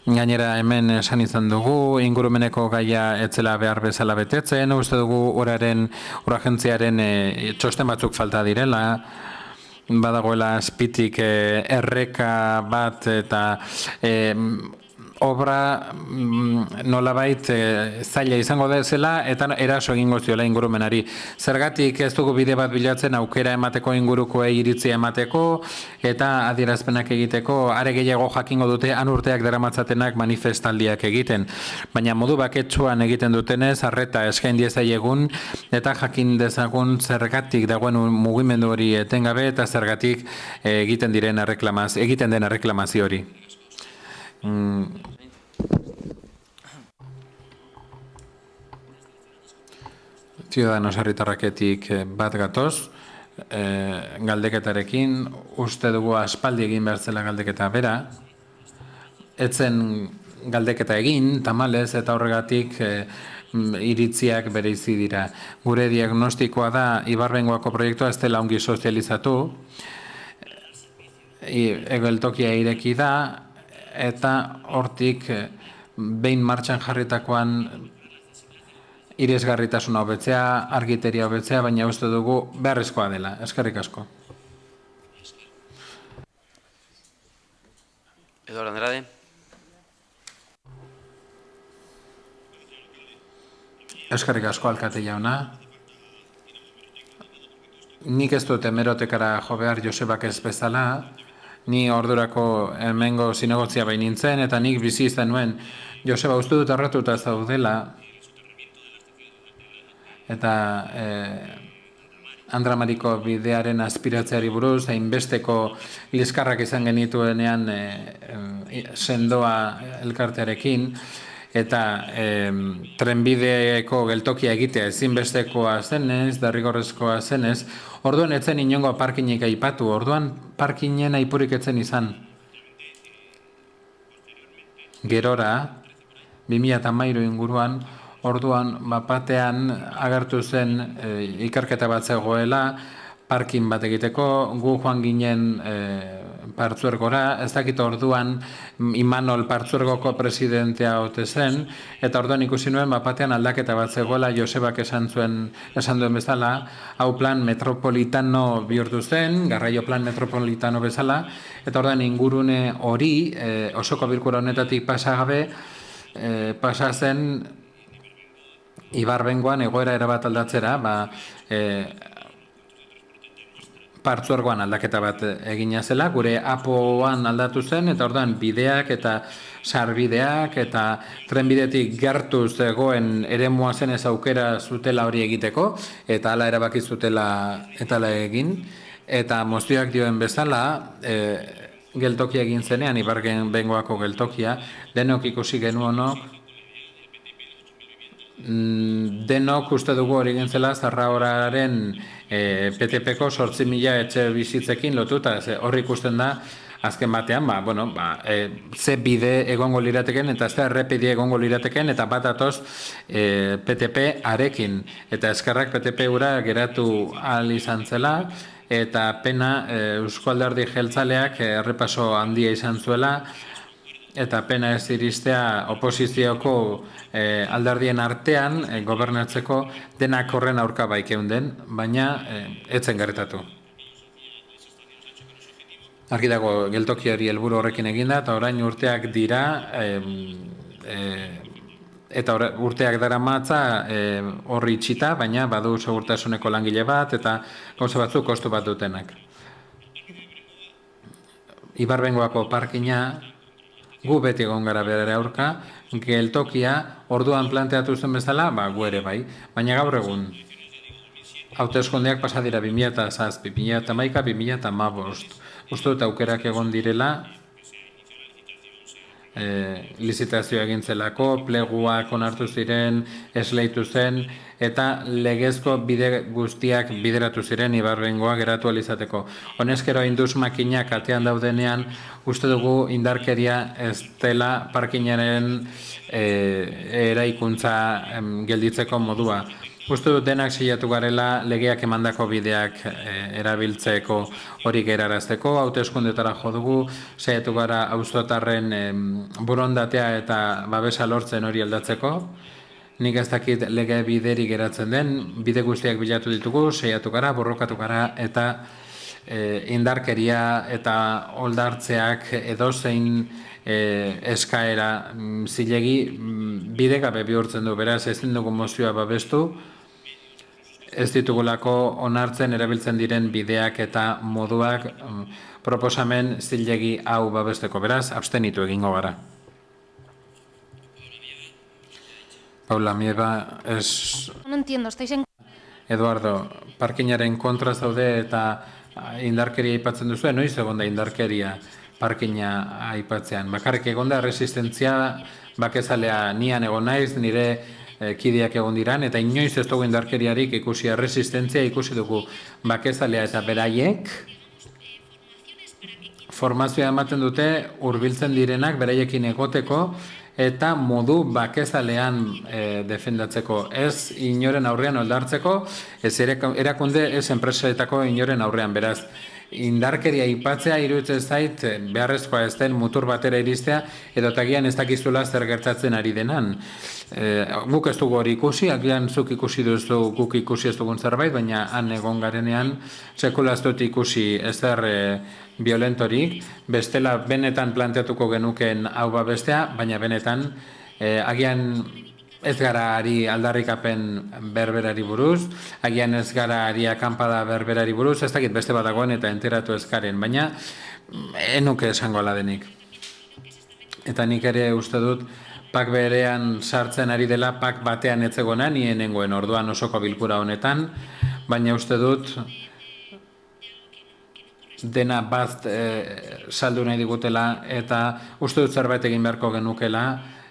Gainera hemen esan izan dugu, ingurumeneko gaia etzela behar bezala betetzen, uste dugu uragentziaren txosten batzuk falta direla, badagoela azpitik erreka bat eta obra nolabait zaila izango dezela eta eraso egingo ziola ingurumenari. Zergatik ez dugu bide bat bilatzen aukera emateko ingurukoei iritzia emateko eta adierazpenak egiteko are gehiago jakingo dute han urteak daramatzatenak manifestaldiak egiten. Baina modu baketsuan egiten dutenez arreta eskain diezaiegun eta jakin dezagun zergatik dagoen mugimendu hori etengabe eta zergatik egiten den erreklamazio hori. Ciudadanos herritarraketik bat gatoz, galdeketarekin, uste dugu aspaldi egin behar zela galdeketa bera, etzen galdeketa egin, tamalez eta horregatik iritziak bereizi dira. Gure diagnostikoa da, Ibarbengoako proiektua ez dela ongi sozializatu, geltokia ireki da, eta hortik behin martxan jarritakoan irisgarritasuna hobetzea, argiteria hobetzea, baina uste dugu beharrezkoa dela. Eskerrik asko. Eduardo Andrade. Eskerrik asko, alkate jauna. Nik ez dut hemerotekara jo behar Josebak ez bezala, ni ordurako hemengo zinegotzia bain nintzen, eta nik bizi izan nuen Joseba uste dut arratuta zaudela, eta Andramariko bidearen aspiratzeari buruz, hainbesteko liskarrak izan genituenean sendoa elkartearekin, eta trenbideeko geltokia egitea ezinbestekoa zenez, derrigorrezkoa zenez, orduan etzen inongo parkinik aipatu, orduan parkinen aipurik etzen izan. Gerora, 2013 inguruan, orduan bapatean agertu zen ikerketa bat zegoela, parkin bat egiteko, gu joan ginen partzuergora, ez dakit orduan Imanol partzuergoko presidentea ote zen, eta orduan ikusi nuen bapatean aldaketa bat zegoela, Josebak esan duen bezala, hau plan metropolitano bihurtu zen, garraio plan metropolitano bezala, eta orduan ingurune hori, osoko bilkura honetatik pasagabe, pasa zen Ibarbengoan egoera erabat aldatzera, partzuergoan aldaketa bat egina zela, gure APOan aldatu zen, eta orduan bideak eta sarbideak eta trenbidetik gertu zegoen eremua zenez aukera zutela hori egiteko, eta hala erabaki zutela eta hala egin, eta mozioak dioen bezala, geltokia egin zenean, Ibarbengoako geltokia, denok ikusi genuonok, denok uste dugu hori gintzela Zarragoraren PTP-ko 8.000 etxe bizitzekin lotuta, horri ikusten da azken batean, ze bide egongo lirateken eta ze errepide egongo lirateken eta bat atoz PTP arekin eta eskerrak PTP ura geratu ahal izan zela eta pena Eusko Alderdi Jeltzaleak errepaso handia izan zuela, eta pena ez iristea oposizioko alderdien artean gobernatzeko denak horren aurka baikeunden, baina etzen gertatu. Argi dago geltoki hori helburu horrekin eginda, eta orain urteak dira, eta urteak dara matza horri itxita, baina badu segurtasuneko langile bat, eta gauza batzuk kostu bat dutenak. Ibarbengoako parkina, gu beti egon gara bere aurka, geltokia orduan planteatu zen bezala, gu ere bai, baina gaur egun. Hauteskundeak pasa dira 2007, 2011, 2015. Uste dut aukerak egon direla, lizitazioa egin zelako, pleguak onartu ziren, esleitu zen, eta legezko bide guztiak bideratu ziren Ibarbengoa geratu alizateko. Honezkero indus makinak atean daudenean, uste dugu indarkeria ez dela parkinaren eraikuntza gelditzeko modua. Uste dut denak silatu garela legeak emandako bideak erabiltzeko hori gerarazteko, hauteskundetara jo dugu, saiatu gara auzotarren borondatea eta babesa lortzen hori aldatzeko. Nik ez dakit lege bideri geratzen den, bide guztiak bilatu ditugu, saiatu gara, borrokatu gara, eta indarkeria eta oldartzeak edozein eskaera zilegi bidegabe bihurtzen du, beraz ezin dugu mozioa babestu, ez ditugulako onartzen erabiltzen diren bideak eta moduak proposamen zilegi hau babesteko, beraz abstenitu egingo gara. Paula Mieba, No entiendo, estáis en... Eduardo, parkinaren kontra zaude eta indarkeria aipatzen duzu, noiz egon da indarkeria parkina aipatzean. Bakarrik egon da resistentzia bakezalea nian egon naiz, nire kideak egon diran, eta inoiz ez dugu indarkeriarik ikusi, resistentzia ikusi dugu bakezalea eta beraiek formazioa ematen dute hurbiltzen direnak beraiekin egoteko eta modu bakezalean defendatzeko, ez inoren aurrean oldartzeko, ez erakunde, ez enpresaetako inoren aurrean, beraz. Indarkeria aipatzea iruditzen zait beharrezkoa ez den mutur batera iristea edo tagian ez dakizula zer gertatzen ari denan. Guk ez dugu hori ikusi, agian zuk ikusi duzu guk ikusi ez dugun zerbait, baina han egon garenean sekula ez dut ikusi ezer violentorik, bestela benetan planteatuko genuken hau babestea, baina benetan agian ez gara ari aldarrikapen berberari buruz, agian ez gara ari akampada berberari buruz, ez dakit beste badagoen eta enteratu ezkaren, baina enuke esango ala denik. Eta nik ere uste dut, pak berean sartzen ari dela, pak batean etzegona, nien nengoen orduan osoko bilkura honetan, baina uste dut, dena bat saldu nahi digutela, eta uste dut zerbait egin beharko genukela,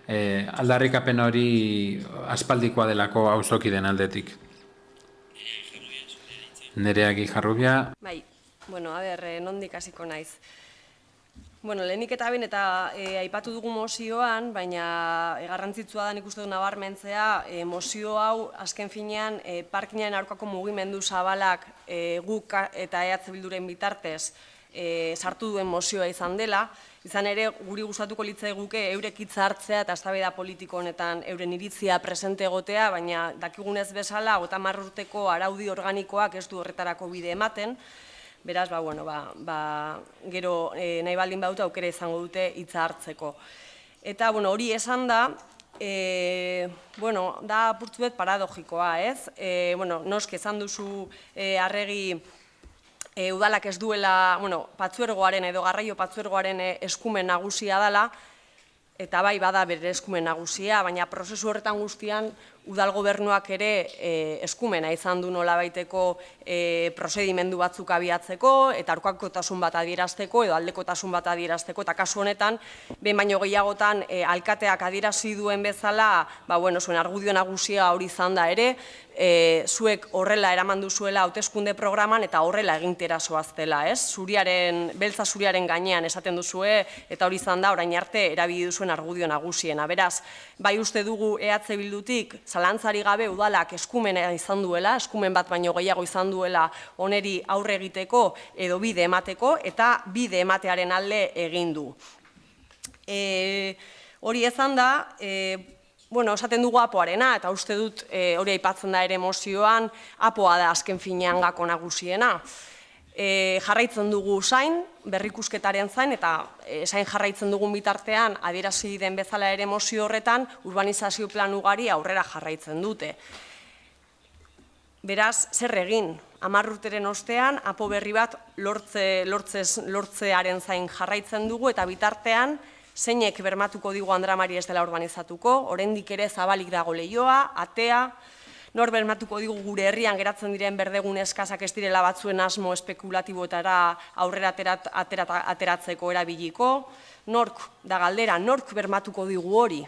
aldarrikapen hori aspaldikoa delako auzoki den aldetik. Nerea Gijarrubia. Bai, bueno, a ber, nondik hasiko naiz. Bueno, lehenik eta behin eta aipatu dugu mozioan, baina garrantzitsua da nik uste du nabarmentzea, mozio hau azken finean parkinaren aurkako mugimendu zabalak guk eta EH Bilduren bitartez sartu duen mozioa izan dela. Izan ere, guri gustatuko litzaiguke eurek hitza hartzea eta eztabaida politiko honetan euren iritzia presente egotea, baina dakigunez bezala, 30 urteko araudi organikoak ez du horretarako bide ematen. Beraz, gero nahi baldin badute aukera izango dute hitza hartzeko. Eta, hori esan da, da apurtzuet paradogikoa, ez? Noski esan duzu Arregi udalak ez duela, patzuergoaren edo garraio patzuergoaren eskumen nagusia dela, eta bai bada bere eskumen nagusia, baina prozesu horretan guztian udal gobernuak ere eskumena izan du nolabaiteko prozedimendu batzuk abiatzeko, eta aurkakotasun bat adierazteko, edo aldekotasun bat adierazteko, eta kasu honetan, behin baino gehiagotan alkateak adierazi duen bezala, zuen argudio nagusia hori izan da ere, zuek horrela eraman duzuela hauteskunde programan, eta horrela egintera zoaztela, ez? Beltza zuriaren gainean esaten duzue, eta hori izan da, orain arte erabili duzuen argudio nagusiena. Beraz, bai uste dugu EH Bildutik, zalantzari gabe udalak eskumena izan duela, eskumen bat baino gehiago izan duela oneri aurre egiteko edo bide emateko, eta bide ematearen alde egin du. Hori ezan da, esaten dugu apoarena, eta uste dut hori aipatzen da ere mozioan, apoa da azken finean gako nagusiena. Jarraitzen dugu zain, berrikusketaren zain, eta zain jarraitzen dugun bitartean, adierazi den bezala ere mozio horretan, urbanizazio plan ugari aurrera jarraitzen dute. Beraz, zer egin? 10 urteren ostean, apo berri bat lortzearen zain jarraitzen dugu, eta bitartean, zeinek bermatuko digu Andramari ez dela urbanizatuko, oraindik ere zabalik dago leihoa, atea, nor bermatuko digu gure herrian geratzen diren berdegune eskasak ez direla batzuen asmo espekulatiboetara aurrera ateratzeko erabiliko, nork da galdera, nork bermatuko digu hori.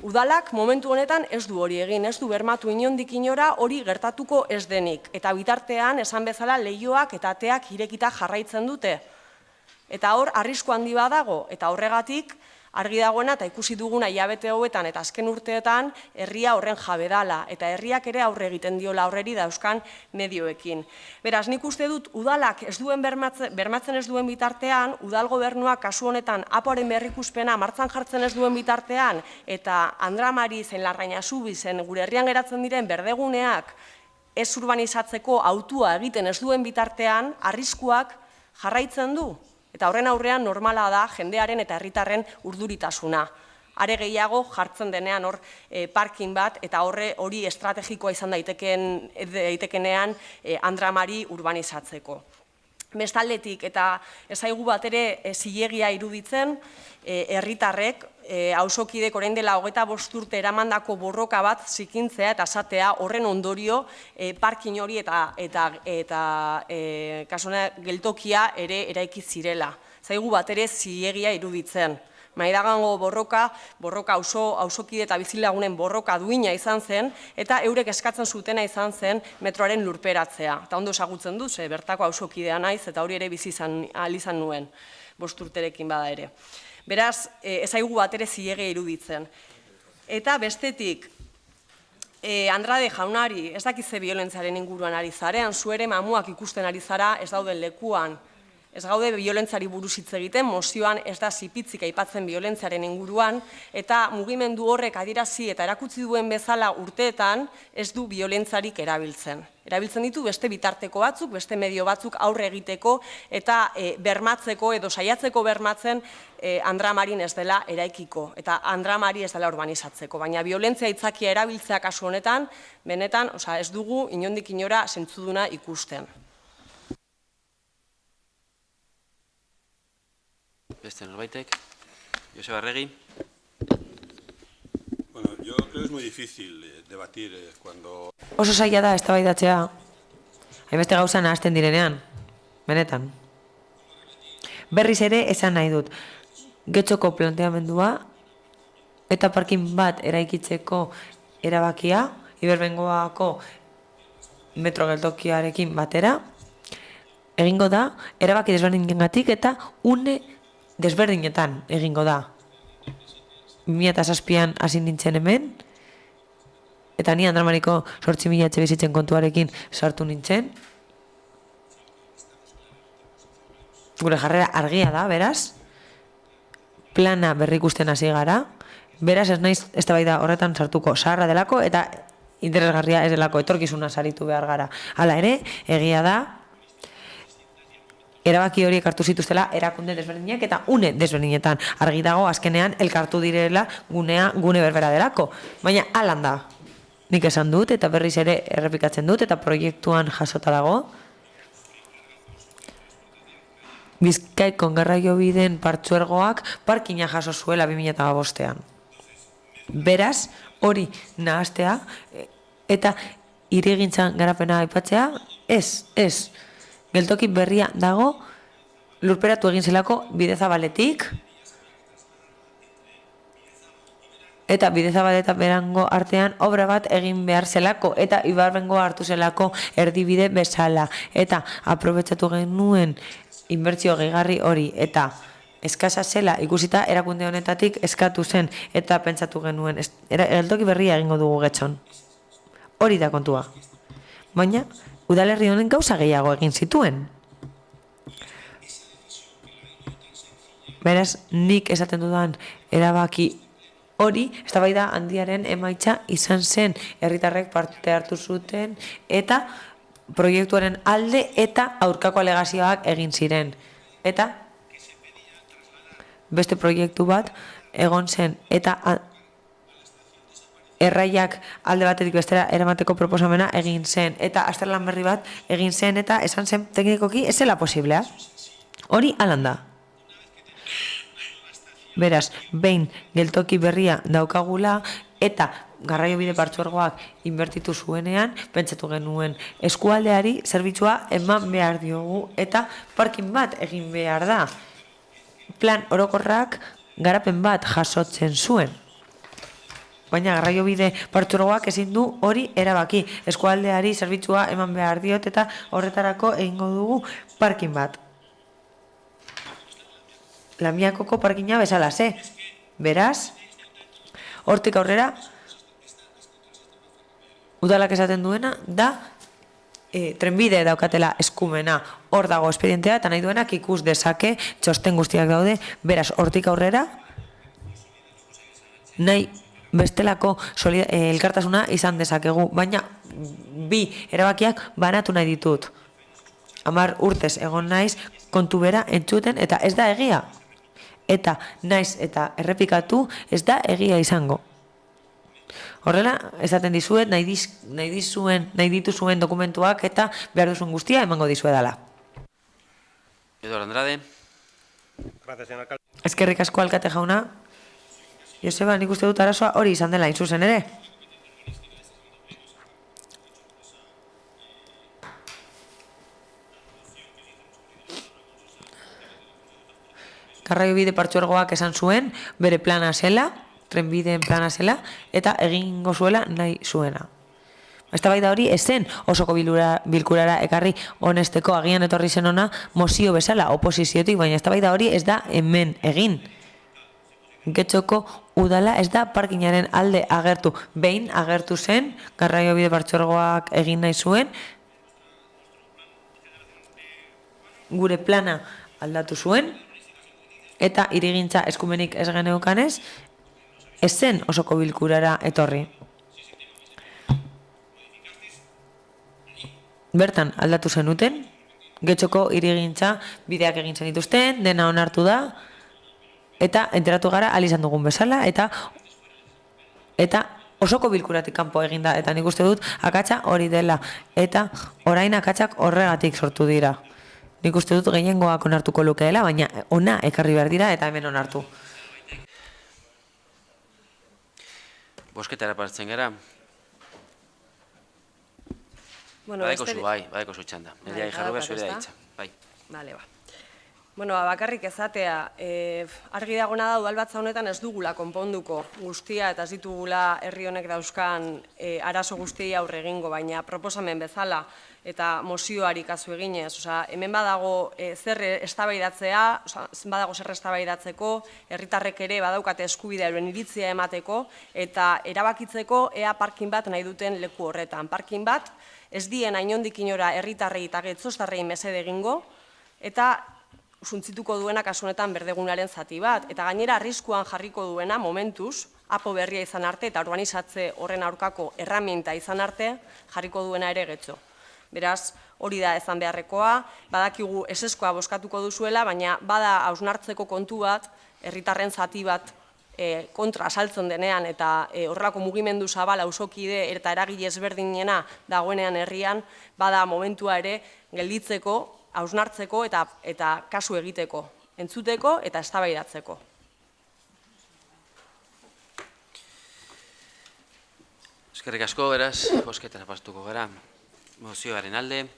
Udalak momentu honetan ez du hori egin, ez du bermatu inondik inora hori gertatuko ez denik. Eta bitartean, esan bezala, leihoak eta ateak irekita jarraitzen dute. Eta hor, arrisku handi badago, eta horregatik, argi dagoena eta ikusi duguna hilabete hauetan eta azken urteetan herria horren jabe dala, eta herriak ere aurre egiten diola aurreri dauzkan medioekin. Beraz, nik uste dut udalak ez duen bermatzen ez duen bitartean, udal gobernuak kasu honetan apoaren berrikuspena martzan jartzen ez duen bitartean, eta Andramari zein Larrañazubi zen gure herrian geratzen diren berdeguneak ez urbanizatzeko autua egiten ez duen bitartean, arriskuak jarraitzen du. Eta horren aurrean normala da jendearen eta herritarren urduritasuna. Are gehiago jartzen denean hor parkin bat eta hori estrategikoa izan daitekenean Andramari urbanizatzeko. Bestaldetik eta ezaigu bat ere zilegia iruditzen, herritarrek auzokidek orain dela 25 urte eramandako borroka bat zikintzea eta esatea horren ondorio parkin hori eta kasuna geltokia ere eraiki zirela. Zaigu bat ere zilegia iruditzen. Maidagango borroka auzokide eta bizilagunen borroka duina izan zen, eta eurek eskatzen zutena izan zen metroaren lurperatzea. Eta ondo ezagutzen du, bertako auzokidea naiz, eta hori ere bizi izan nuen, 5 urterekin bada ere. Beraz, ezaigu bat ere zilegia iruditzen. Eta bestetik, Andrade jaunari, ez dakize biolentziaren inguruan ari zarean, zu ere mamuak ikusten ari zara ez dauden lekuan. Ez gaude biolentzari buruz hitz egiten, mozioan ez da zipitzik aipatzen biolentziaren inguruan, eta mugimendu horrek adierazi eta erakutsi duen bezala urteetan ez du biolentzarik erabiltzen. Erabiltzen ditu beste bitarteko batzuk, beste medio batzuk aurre egiteko eta bermatzeko edo saiatzeko bermatzen Andramarin ez dela eraikiko eta Andramari ez dela urbanizatzeko. Baina biolentzia hitzakia erabiltzea kasu honetan, benetan ez dugu inondik inora zentzuduna ikusten. Beste norbaitek, Joseba Arregi. Bueno, yo creo que es muy difícil debatir cuando... Oso zaila da eztabaidatzea, hainbeste gauza nahazten direnean, benetan. Berriz ere esan nahi dut, Getxoko planteamendua eta parkin bat eraikitzeko erabakia, Iberbengoako metro geltokiarekin batera, egingo da, erabaki desberdinengatik eta une desberdinetan egingo da. 2007an hasi nintzen hemen, eta ni Andramariko 8.000 etxebizitzen kontuarekin sartu nintzen. Gure jarrera argia da, beraz, plana berrikusten hasi gara, beraz ez naiz eztabaida horretan sartuko, zaharra delako eta interesgarria ez delako, etorkizuna saritu behar gara. Hala ere, egia da, erabaki horiek hartu zituztela erakunde desberdinak eta une desberdinetan. Argi dago azkenean elkartu direla gune berbera delako. Baina alan da. Nik esan dut eta berriz ere errepikatzen dut eta proiektuan jasota dago. Bizkaiko garraio bideen partzuergoak parkina jaso zuela 2005ean. Beraz, hori nahastea eta hirigintzan garapena aipatzea, ez. Geltoki berria dago, lurperatu egin zelako Bidezabaletik, eta Bidezabaleta Berango artean obra bat egin behar zelako, eta Ibarbengoa hartu zelako erdibide bezala. Eta aprobetxatu genuen inbertsio gehigarri hori, eta eskasa zela ikusita erakunde honetatik eskatu zen eta pentsatu genuen, geltoki berria egingo dugu Getxon. Hori da kontua. Baina, udalerri honen gauza gehiago egin zituen. Beraz, nik esaten dudan erabaki hori, eztabaida handiaren emaitza izan zen, herritarrek parte hartu zuten eta proiektuaren alde eta aurkako alegazioak egin ziren. Eta beste proiektu bat egon zen eta erraiak alde batetik bestera eramateko proposamena egin zen eta azterlan berri bat egin zen eta esan zen teknikoki ez zela posiblea. Hori alan da. Beraz, behin geltoki berria daukagula eta garraiobide partzuergoak inbertitu zuenean, pentsatu genuen eskualdeari zerbitzua eman behar diogu eta parkin bat egin behar da. Plan orokorrak garapen bat jasotzen zuen. Baina garraiobide partzuergoak ezin du hori erabaki. Eskualdeari zerbitzua eman behar diot eta horretarako egingo dugu parkin bat. Lamiakoko parkina bezala ze. Beraz, hortik aurrera, udalak esaten duena da trenbide daukatela eskumena. Hor dago espedientea eta nahi duenak ikus dezake txosten guztiak daude. Beraz, hortik aurrera, nahi bestelako elkartasuna izan dezakegu. Baina, bi erabakiak banatu nahi ditut. 10 urtez egon naiz kontu bera entzuten eta ez da egia. Eta naiz eta errepikatu ez da egia izango. Horrela, esaten dizuet, nahi dituzuen dokumentuak eta behar duzuen guztia emango dizuedala. Eduardo Andrade. Eskerrik asko alkate jauna. Joseba, nik uste dut arazoa hori izan dela, inzuzen ere. Garraiobide partzuergoak esan zuen, bere plana zela, trenbideen plana zela, eta egingo zuela nahi zuena. Eztabaida hori ezen osoko bilkurara ekarri honesteko, agian etorri zen ona mozio bezala oposiziotik, baina eztabaida hori ez da hemen egin. Getxoko udala ez da parkinaren alde agertu. Behin agertu zen, garraiobide partzuergoak egin nahi zuen, gure plana aldatu zuen, eta hirigintza eskumenik ez geneukanez, ez zen osoko bilkurara etorri. Bertan aldatu zenuten, Getxoko hirigintza bideak egin zenituzten, dena onartu da, eta enteratu gara izan dugun bezala, eta osoko bilkuratik kanpo eginda, eta nik uste dut akatsa hori dela, eta orain akatsak horregatik sortu dira. Nik uste dut gehiengoak onartuko lukeela, baina ona ekarri behar dira eta hemen onartu. Bosketara partzen gara. Badeko zu, bai, badeko zu txanda. Nerea ijarrua zurea ditza. Bai. Bale, ba. Bueno, bakarrik ezatea, argi dagona da udalbatza honetan ez dugula konponduko guztia eta ez ditugula herri honek dauzkan arazo guztiei aurre egingo, baina proposamen bezala eta mozioari kasu eginez, hemen badago zer eztabaidatzeko, herritarrek ere badaukate eskubidea euren iritzia emateko eta erabakitzeko ea parkin bat nahi duten leku horretan. Parkin bat ez dien inondik inora herritarrei eta getzoztarrei mesede egingo eta suntzituko duena kasu honetan berdegunaren zati bat, eta gainera arriskuan jarriko duena momentuz, apo berria izan arte eta urbanizatze horren aurkako erraminta izan arte, jarriko duena ere Getxo. Beraz, hori da ezan beharrekoa, badakigu eseskoa bozkatuko duzuela, baina bada hausnartzeko kontu bat, herritarren zati bat kontra asaltzen denean, eta horrelako mugimendu zabal auzokide eta eragile ezberdinena dagoenean herrian, bada momentua ere gelditzeko, hausnartzeko eta kasu egiteko, entzuteko eta eztabaidatzeko. Eskerrik asko, beraz, bosketara pastuko gara. Mozioaren alde,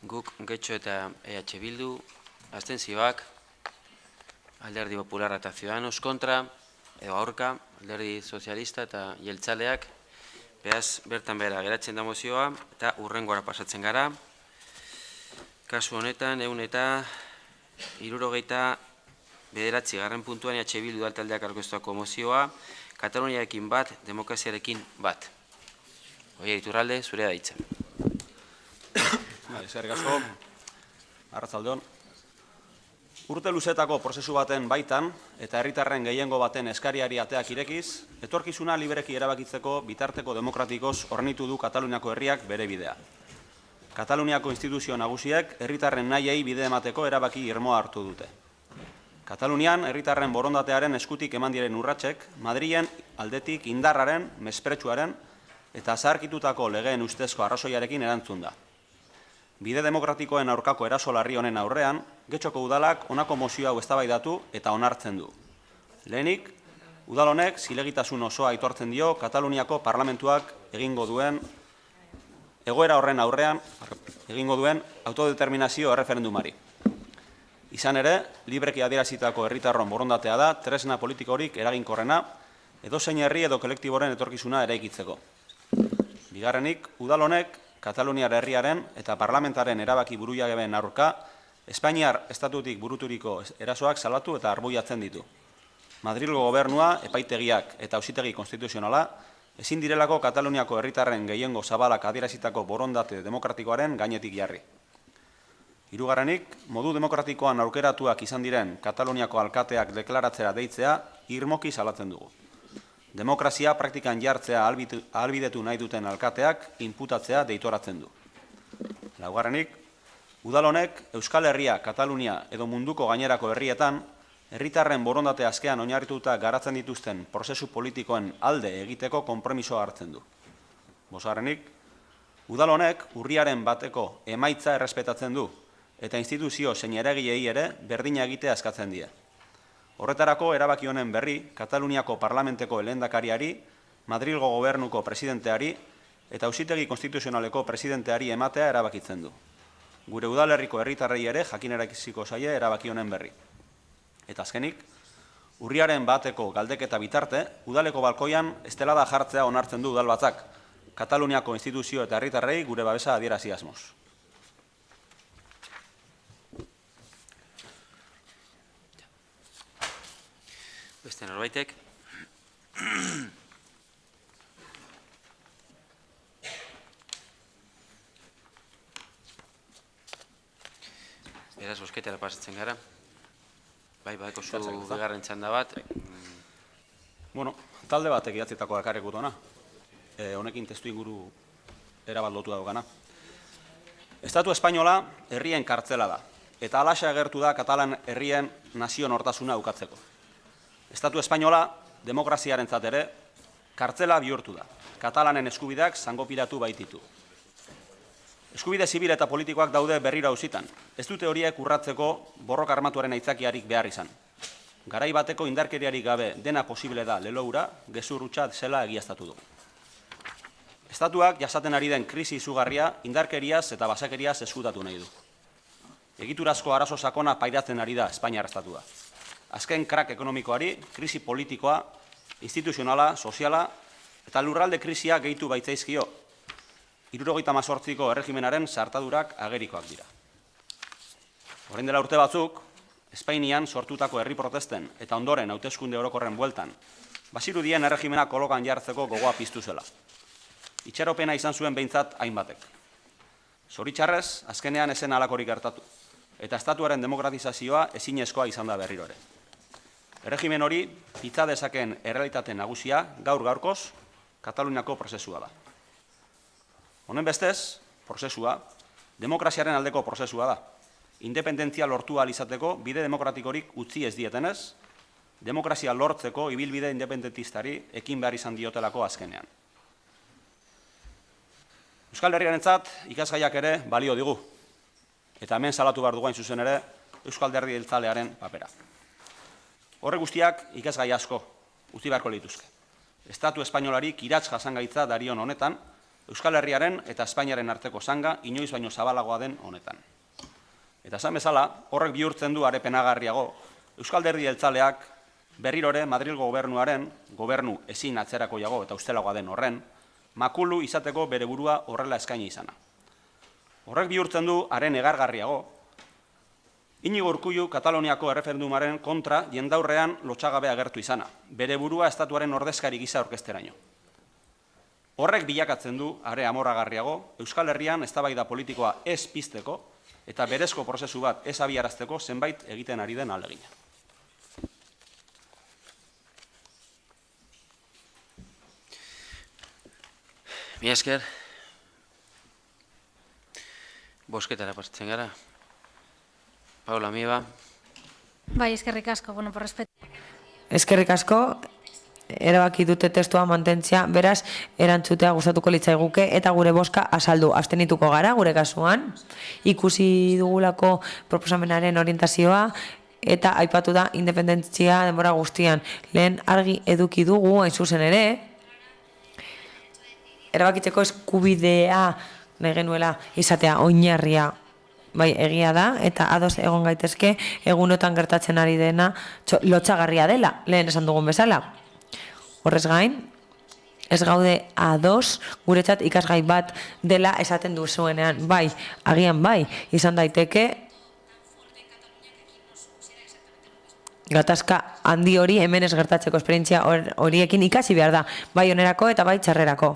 guk Getxo eta EH Bildu, abstentzioak, Alderdi Popularra eta Ciudadanos kontra, edo aurka, Alderdi Sozialista eta Jeltzaleak, beraz, bertan behera geratzen da mozioa, eta hurrengora pasatzen gara. Kasu honetan, 176 Bederatzigarren puntuan EH Bildu taldeak aurkeztutako mozioa, Kataluniarekin bat, demokraziarekin bat. Oier Iturralde, zurea da hitza. Eskerrik asko, arratsalde on. Urte luzetako prozesu baten baitan eta herritarren gehiengo baten eskariari ateak irekiz, etorkizuna libereki erabakitzeko bitarteko demokratikoz ornitu du Kataluniako herriak bere bidea. Kataluniako instituzio nagusiek herritarren nahiei bide emateko erabaki irmoa hartu dute. Katalunian herritarren borondatearen eskutik eman diren urratsek Madrilen aldetik indarraren, mespretsuaren eta zaharkitutako legeen ustezko arrazoiarekin erantzun da. Bide demokratikoen aurkako eraso larri honen aurrean, Getxoko udalak honako mozio hau eztabaidatu eta onartzen du. Lehenik, udal honek zilegitasun osoa aitortzen dio Kataluniako parlamentuak egingo duen egoera horren aurrean egingo duen autodeterminazio erreferendumari. Izan ere, libreki adierazitako herritarron borondatea da tresna politikorik eraginkorrena edozein herri edo kolektiboren etorkizuna eraikitzeko. Bigarrenik, udal honek Kataluniar herriaren eta parlamentaren erabaki burujabeen aurka Espainiar estatutik buruturiko erasoak salatu eta arbuiatzen ditu. Madrilgo gobernua, epaitegiak eta auzitegi konstituzionala ezin direlako Kataluniako herritarren gehiengo zabalak adierazitako borondate demokratikoaren gainetik jarri. Hirugarrenik, modu demokratikoan aukeratuak izan diren Kataluniako alkateak deklaratzera deitzea irmoki salatzen dugu. Demokrazia praktikan jartzea ahalbidetu nahi duten alkateak inputatzea deitoratzen du. Laugarrenik, udal honek Euskal Herria, Katalunia edo munduko gainerako herrietan herritarren borondate askean oinarrituta garatzen dituzten prozesu politikoen alde egiteko konpromisoa hartzen du. Bosgarrenik, udal honek urriaren bateko emaitza errespetatzen du eta instituzio zein eragileei ere berdina egitea eskatzen die. Horretarako erabaki honen berri Kataluniako parlamenteko lehendakariari, Madrilgo gobernuko presidenteari eta auzitegi konstituzionaleko presidenteari ematea erabakitzen du. Gure udalerriko herritarrei ere jakinaraziko zaie erabaki honen berri. Eta azkenik, urriaren bateko galdeketa bitarte, udaleko balkoian estelada jartzea onartzen du udalbatzak, Kataluniako instituzio eta herritarrei gure babesa adierazi asmoz. Beste norbaitek. Beraz, bosketara pasatzen gara. Bai, badeko zu bigarren txanda bat. Bueno, talde batek idatzitako dakarrek gutona. Honekin testu inguru erabat lotua daukana. Estatu Espainola herrien kartzela da, eta halaxe agertu da Katalan herrien nazio nortasuna ukatzeko. Estatu Espainola, demokraziarentzat ere, kartzela bihurtu da. Katalanen eskubideak zangopiratu baititu. Eskubide zibil eta politikoak daude berriro auzitan. Ez dute horiek urratzeko borroka armatuaren aitzakiarik behar izan. Garai bateko indarkeriarik gabe dena posible da leloura, gezur hutsa zela egiaztatu du. Estatuak jasaten ari den krisi izugarria indarkeriaz eta basakeriaz eskutatu nahi du. Egiturazko arazo sakona pairatzen ari da Espainiar estatua. Azken krak ekonomikoari, krisi politikoa, instituzionala, soziala eta lurralde krisia gehitu baitzaizkio. 78ko erregimenaren sartadurak agerikoak dira. Orain dela urte batzuk, Espainian sortutako herri protesten eta ondoren hauteskunde orokorren bueltan, bazirudien erregimena kolokan jartzeko gogoa piztu zela. Itxaropena izan zuen behintzat hainbatek. Zoritxarrez, azkenean ezen halakorik gertatu, eta estatuaren demokratizazioa ezinezkoa izan da berriro ere. Erregimen hori, pitza dezakeen errealitate nagusia, gaur-gaurkoz, Kataluniako prozesua da. Honen bestez, prozesua, demokraziaren aldeko prozesua da. Independentzia lortu ahal izateko bide demokratikorik utzi ez dietenez, demokrazia lortzeko ibilbide independentistari ekin behar izan diotelako azkenean. Euskal Herriarentzat ikasgaiak ere balio digu, eta hemen salatu behar dugu hain zuzen ere Euskal Alderdi Jeltzalearen papera. Horre guztiak ikasgai asko utzi beharko lituzke. Estatu espainolari kiratz jasangaitza darion honetan, Euskal Herriaren eta Espainiaren arteko zanga inoiz baino zabalagoa den honetan. Eta esan bezala, horrek bihurtzen du arepenagarriago, Euskal Alderdi Jeltzaleak berrirore Madrilgo gobernuaren, gobernu ezin atzerakoiago eta ustelagoa den horren, makulu izateko bere burua horrela eskaini izana. Horrek bihurtzen du haren egargarriago, Inigo Urkullu Kataloniako erreferendumaren kontra jendaurrean lotxagabe agertu izana, bere burua estatuaren ordezkari gisa aurkezteraino. Horrek bilakatzen du, are amorragarriago, Euskal Herrian eztabaida politikoa ez pizteko eta berezko prozesu bat ez abiarazteko zenbait egiten ari den ahalegina. Mila esker. Bosketara pasatzen gara. Paula Miba. Bai, eskerrik asko, bueno, por respeto. Eskerrik asko, erabaki dute testua mantentzea, beraz, erantzutea gustatuko litzaiguke eta gure boska azaldu. Abstenituko gara, gure kasuan, ikusi dugulako proposamenaren orientazioa, eta aipatu da independentzia denbora guztian. Lehen argi eduki dugu, hain zuzen ere, erabakitzeko eskubidea nahi genuela izatea oinarria. Bai, egia da, eta ados egon gaitezke egunotan gertatzen ari dena lotxagarria dela, lehen esan dugun bezala. Horrez gain, ez gaude ados guretzat ikasgai bat dela esaten duzuenean. Bai, agian bai, izan daiteke gatazka handi hori hemen ez gertatzeko esperientzia horiekin ikasi behar da, bai onerako eta bai txarrerako.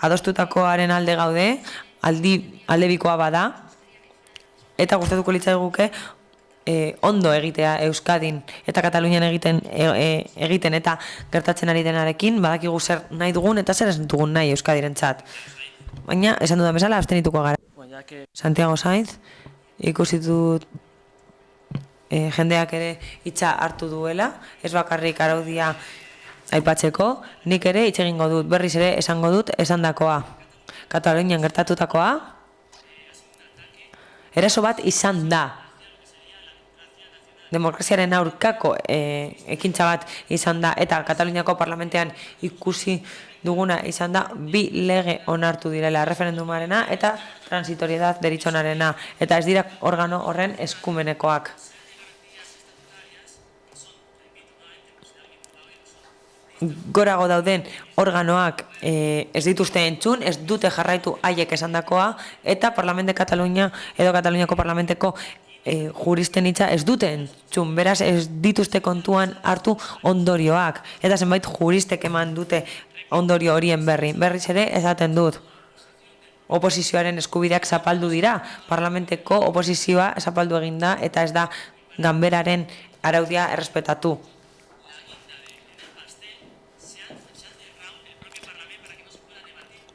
Adostutakoaren alde gaude, aldebikoa bada, eta gustatuko litzaiguke ondo egitea Euskadin eta Katalunian egiten eta gertatzen ari denarekin, badakigu zer nahi dugun eta zer ez dugun nahi Euskadirentzat. Baina, esan dudan bezala, abstenituko gara. Santiago Sainz, ikusi dut jendeak ere hitza hartu duela, ez bakarrik araudia aipatzeko, nik ere hitz egingo dut, berriz ere esango dut esandakoa. Katalunian gertatutakoa, eraso bat izan da. Demokraziaren aurkako ekintza bat izan da, eta Kataluniako parlamentean ikusi duguna izan da, 2 lege onartu direla, referendumarena eta transitoriedad deritzonarena, eta ez dira organo horren eskumenekoak. Gorago dauden organoak ez dituzte entzun, ez dute jarraitu haiek esandakoa, eta Parlamente Katalunia edo Kataluniako parlamenteko juristen hitza ez dute entzun, beraz ez dituzte kontuan hartu ondorioak, eta zenbait juristek eman dute ondorio horien berriz ere esaten dut. Oposizioaren eskubideak zapaldu dira, parlamenteko oposizioa zapaldu eginda, eta ez da ganberaren araudia errespetatu.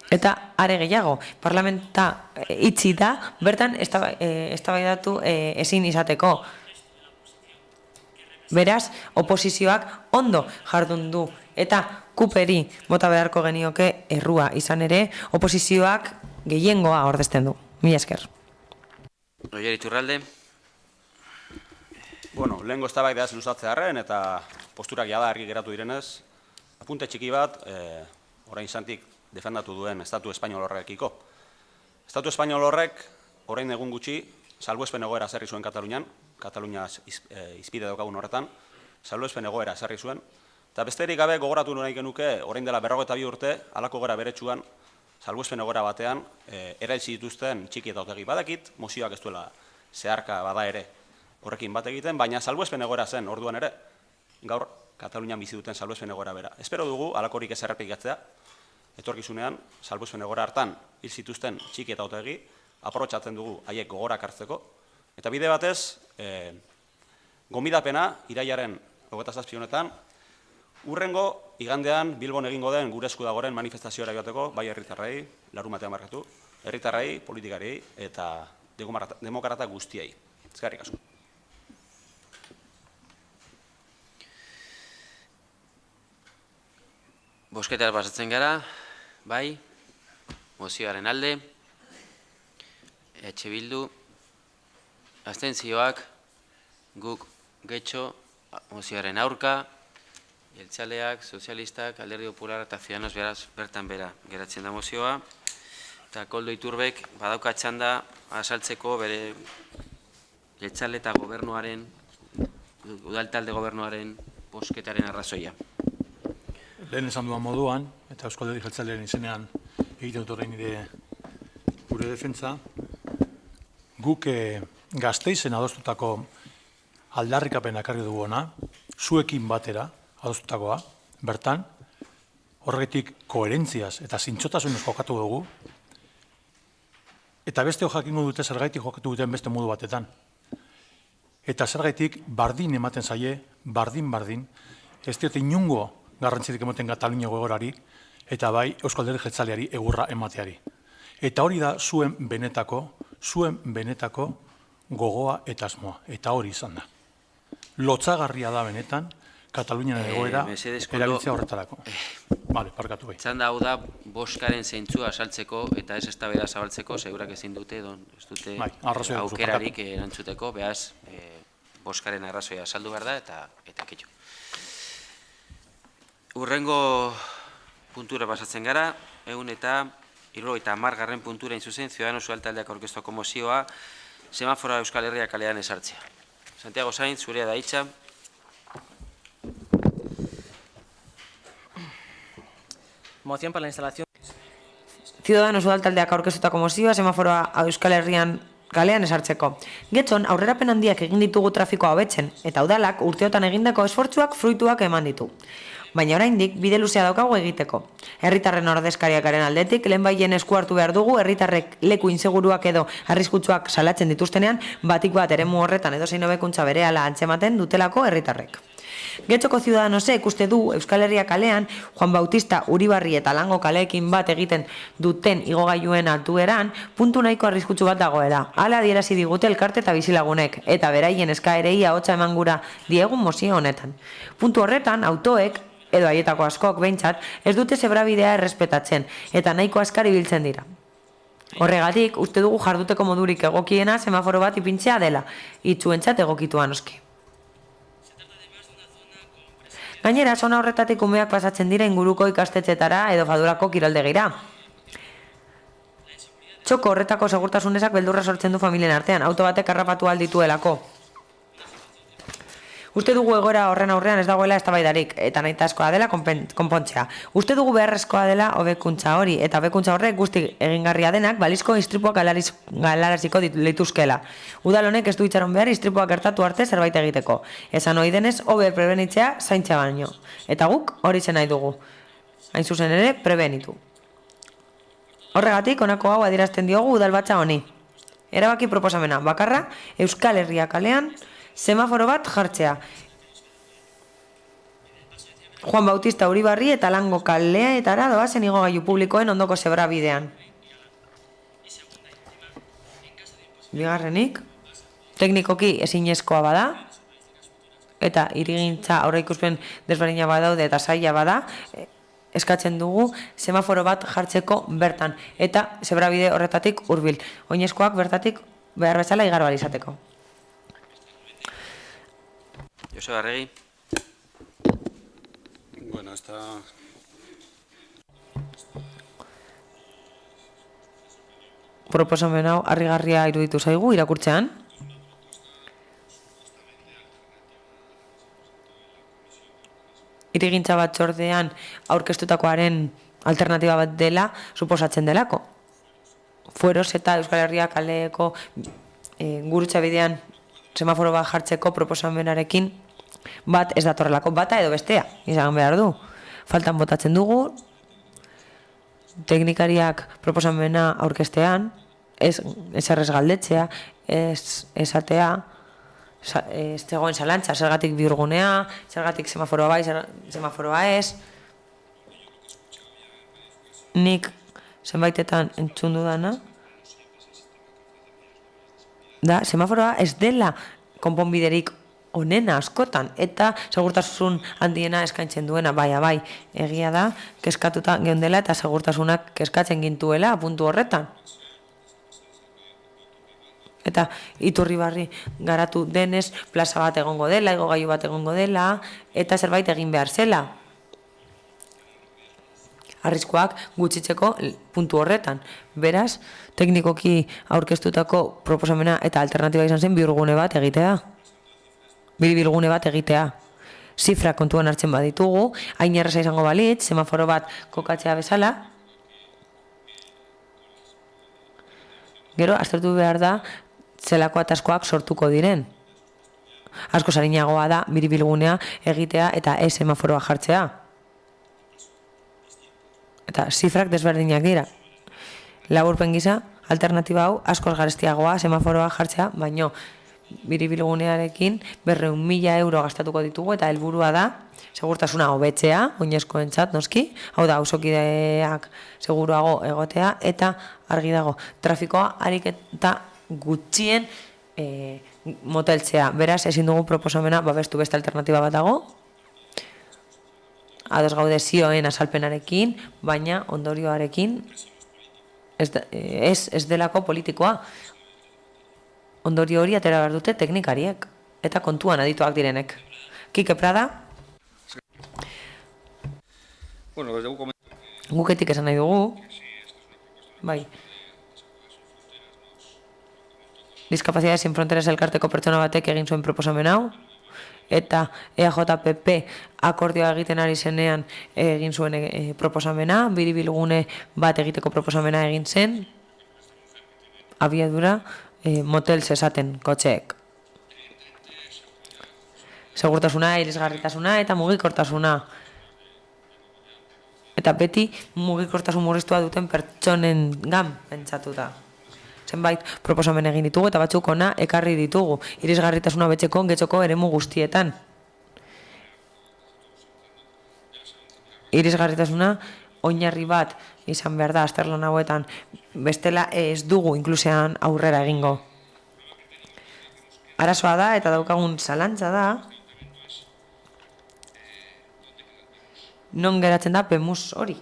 Eta are gehiago, parlamenta itxi da, bertan eztabaidatu ezin izateko. Beraz, oposizioak ondo jardun du, eta kuperi bota beharko genioke errua izan ere, oposizioak gehiengoa ordezten du. Mila esker. Oier Iturralde. Bueno, lehengo eztabaidaz luzatzearren eta posturak jada argi geratu direnez, apunte txiki bat, orain santik defendatu duen Estatu Espainol horrekiko. Estatu Espainol horrek, orain egun gutxi, salbuespen egoera ezarri zuen Katalunian, Katalunia izpide daukagun horretan, salbuespen egoera ezarri zuen, eta besterik gabe gogoratu nahi genuke, orain dela 42 urte, halako gora beretsuan, salbuespen egoera batean, erailtzi dituzten txiki eta otegi badakit, mozioak ez duela zeharka bada ere horrekin bat egiten, baina salbuespen egoera zen orduan ere, gaur Katalunian bizi duten salbuespen egoera bera. Espero dugu, halakorik ez errepikatzea, etorkizunean, salbuespen egoera hartan hil zituzten txiki eta otegi, aprobetxatzen dugu haiek gogorak hartzeko, eta bide batez, gonbidapena, irailaren 27 honetan, urrengo igandean Bilbon egingo den gure esku dagoren manifestazioa joateko, bai herritarrei, larunbatean markatu, herritarrei, politikariei eta demokrata guztiei. Eskerrik asko. Bosketara pasatzen gara, bai, mozioaren alde, EH Bildu, abstentzioak, guk getxo, mozioaren aurka, jeltzaleak, sozialistak, Alderdi Popular eta Ciudadanos beraz bertan bera geratzen da mozioa, eta Koldo Iturbek badauka txanda asaltzeko bere jeltzale eta gobernuaren, udaltalde gobernuaren bosketaren arrazoia. Lehen esan duan moduan, eta Euskal Alderdi Jeltzalearen izenean egiten dut orain nire gure defentsa, guk Gasteizen adostutako aldarrikapen ekarri dugu ona, zuekin batera adostutakoa, bertan, horregatik koherentziaz eta zintzotasunez jokatu dugu, eta beste jakingo dute zergaitik jokatu duten beste modu batetan. Eta zergaitik bardin ematen zaie, bardin, ez diote inungo garrantzirik emoten Katalunia gogorari, eta bai Eusko Alderdi Jeltzaleari egurra emateari. Eta hori da zuen benetako gogoa eta asmoa, eta hori izan da. Lotzagarria da benetan, Katalunian egoera erabiltzea horretarako. Bale, parkatu bai. Txanda hau da, boskaren zeintzua asaltzeko eta ez eztabaida zabaltzeko, segurak ezin dute, ez dute aukerarik erantzuteko, behaz, boskaren arrazoia saldu behar da, eta kitxo. Urrengo puntura pasatzen gara, egun eta 70. puntura inzuzen, Ciudadanos Taldeak aurkeztuko mozioa, semaforoa Euskal Herria kalean ezartzea. Santiago Sainz, zurea da hitza. Moción para la instalación. Ciudadanos Taldeak aurkeztutako mozioa, semaforoa Euskal Herrian kalean esartzeko. Getxon, aurrerapen handiak egin ditugu trafikoa hobetzen, eta udalak urteotan egindako esfortzuak fruituak eman ditu. Baina oraindik bide luzea daukagu egiteko. Herritarren ordezkariakaren aldetik, lehenbaien esku hartu behar dugu, herritarrek leku inseguruak edo arriskutsuak salatzen dituztenean, batik bat eremu horretan edo zein hobekuntza berehala antzematen dutelako herritarrek. Getxoko Ciudadanosek uste du Euskal Herria kalean Juan Bautista Uribarri eta Lango kaleekin bat egiten duten igogailuen altueran puntu nahiko arriskutsu bat dagoela. Hala adierazi digute elkarte eta bizilagunek eta beraien eskaerei ahotsa emangura diegun mozio honetan. Puntu horretan autoek edo haietako askok behintzat ez dute zebrabidea errespetatzen eta nahiko askar ibiltzen dira. Horregatik, uste dugu jarduteko modurik egokiena semaforo bat ipintzea dela, itzuentzat egokitua noski. Gainera, zona horretatik umeak pasatzen dira inguruko ikastetxetara edo fadurako kiroldegira. Txoko horretako segurtasunezak beldurra sortzen du familien artean, auto batek harrapatu aldituelako. Uste dugu egoera horren aurrean ez dagoela eztabaidarik eta nahitaezkoa dela konpontzea. Uste dugu beharrezkoa dela hobekuntza hori eta hobekuntza horrek guzti egingarria denak balizko istripuak galaraziko lituzkela. Udal honek ez du itxaron behar istripuak gertatu arte zerbait egiteko. Esan ohi denez, hobe prebenitzea zaintza baino. Eta guk hori zen nahi dugu. Hain zuzen ere, prebenitu. Horregatik, honako hau adierazten diogu udalbatza honi. Erabaki proposamena, bakarra, Euskal Herria kalean, semaforo bat jartzea. Juan Bautista Uribarri eta Lango kaleetara doazen igogailu publikoen ondoko zebrabidean. Bigarrenik, teknikoki ezinezkoa bada, eta hirigintza aurreikuspen desberdina badaude eta zaila bada, eskatzen dugu semaforo bat jartzeko bertan, eta zebrabide horretatik hurbil. Oinezkoak bertatik behar bezala igaro ahal izateko. Joseba Arregi. Bueno, esta... Proposamen hau harrigarria iruditu zaigu irakurtzean. Hirigintza batzordean aurkeztutakoaren alternatiba bat dela suposatzen delako. Fueros eta Euskal Herria kaleko gurutza bidean semaforo bat jartzeko proposamenarekin bat ez datorrelako, bata edo bestea, izan behar du. Faltan botatzen dugu, teknikariak proposamena aurkestean, ez errez galdetzea, ez esatea, ez zegoen zalantza, zergatik bihurgunea, zergatik semaforoa bai, semaforoa ez. Nik zenbaitetan entzun dudana, da, semaforoa ez dela konponbiderik onena askotan, eta segurtasun handiena eskaintzen duena, bai, egia da, kezkatuta geundela eta segurtasunak kezkatzen gintuela puntu horretan. Eta Iturribarri garatu denez, plaza bat egongo dela, igogailu bat egongo dela, eta zerbait egin behar zela. Arriskuak gutxitzeko puntu horretan. Beraz, teknikoki aurkeztutako proposamena eta alternatiba izan zen bihurgune bat egitea. Bilgune bat egitea. Zifra kontuan hartzen baditugu, hain erraza izango balitz, semaforo bat kokatzea bezala. Gero, aztertu behar da, zelako ataskoak sortuko diren. Asko sarinagoa da biribilgunea egitea eta ez semaforoa jartzea. Eta zifrak desberdinak dira. Laburpen gisa, alternatiba hau askoz garestiagoa semaforoa jartzea, baino biribilgunearekin 200.000 euro gastatuko ditugu eta helburua da segurtasuna hobetzea, oinezkoentzat noski, hau da auzokideak seguruago egotea eta argi dago trafikoa harik eta gutxien moteltzea. Beraz, ezin dugu proposamena babestu, beste alternatiba bat dago. Ados gaude zioen azalpenarekin, baina ondorioarekin ez delako politikoa. Ondorio hori atera behar dute teknikariek eta kontuan adituak direnek. Kike Prada. Guketik esan nahi dugu. Bai. Discapacidades sin Fronteras elkarteko pertsona batek egin zuen proposamen hau, eta EAJPP akordioa egiten ari zenean egin zuen proposamena, biribilgune bat egiteko proposamena egin zen, abiadura motels esaten kotxeek. Segurtasuna, irisgarritasuna eta mugikortasuna. Eta beti mugikortasun murriztua duten pertsonen gan pentsatuta. Zenbait proposamen egin ditugu eta batzuk ona ekarri ditugu. Irisgarritasuna betzeko getxoko eremu guztietan. Irisgarritasuna oinarri bat izan behar da azterlan hauetan, bestela ez dugu inklusean aurrera egingo. Arazoa da eta daukagun zalantza da non geratzen da PEMUS hori.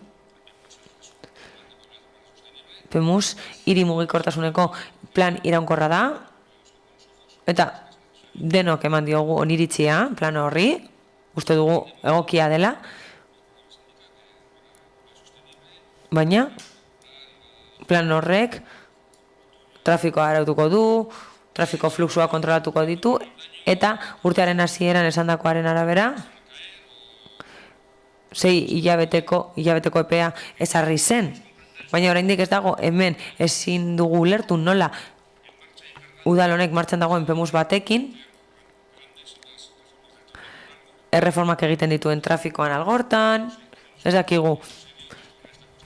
PEMUS hiri mugikortasuneko plan iraunkorra da eta denok eman diogu oniritzia plan horri, uste dugu egokia dela, baina plan horrek trafikoa arautuko du, trafiko fluxua kontrolatuko ditu eta urtearen hasieran esandakoaren arabera 6 hilabeteko epea ezarri zen. Baina oraindik ez dago hemen ezin dugu ulertu nola udal honek martxan dagoen PEMUS batekin erreformak egiten dituen trafikoan algortan, ez dakigu,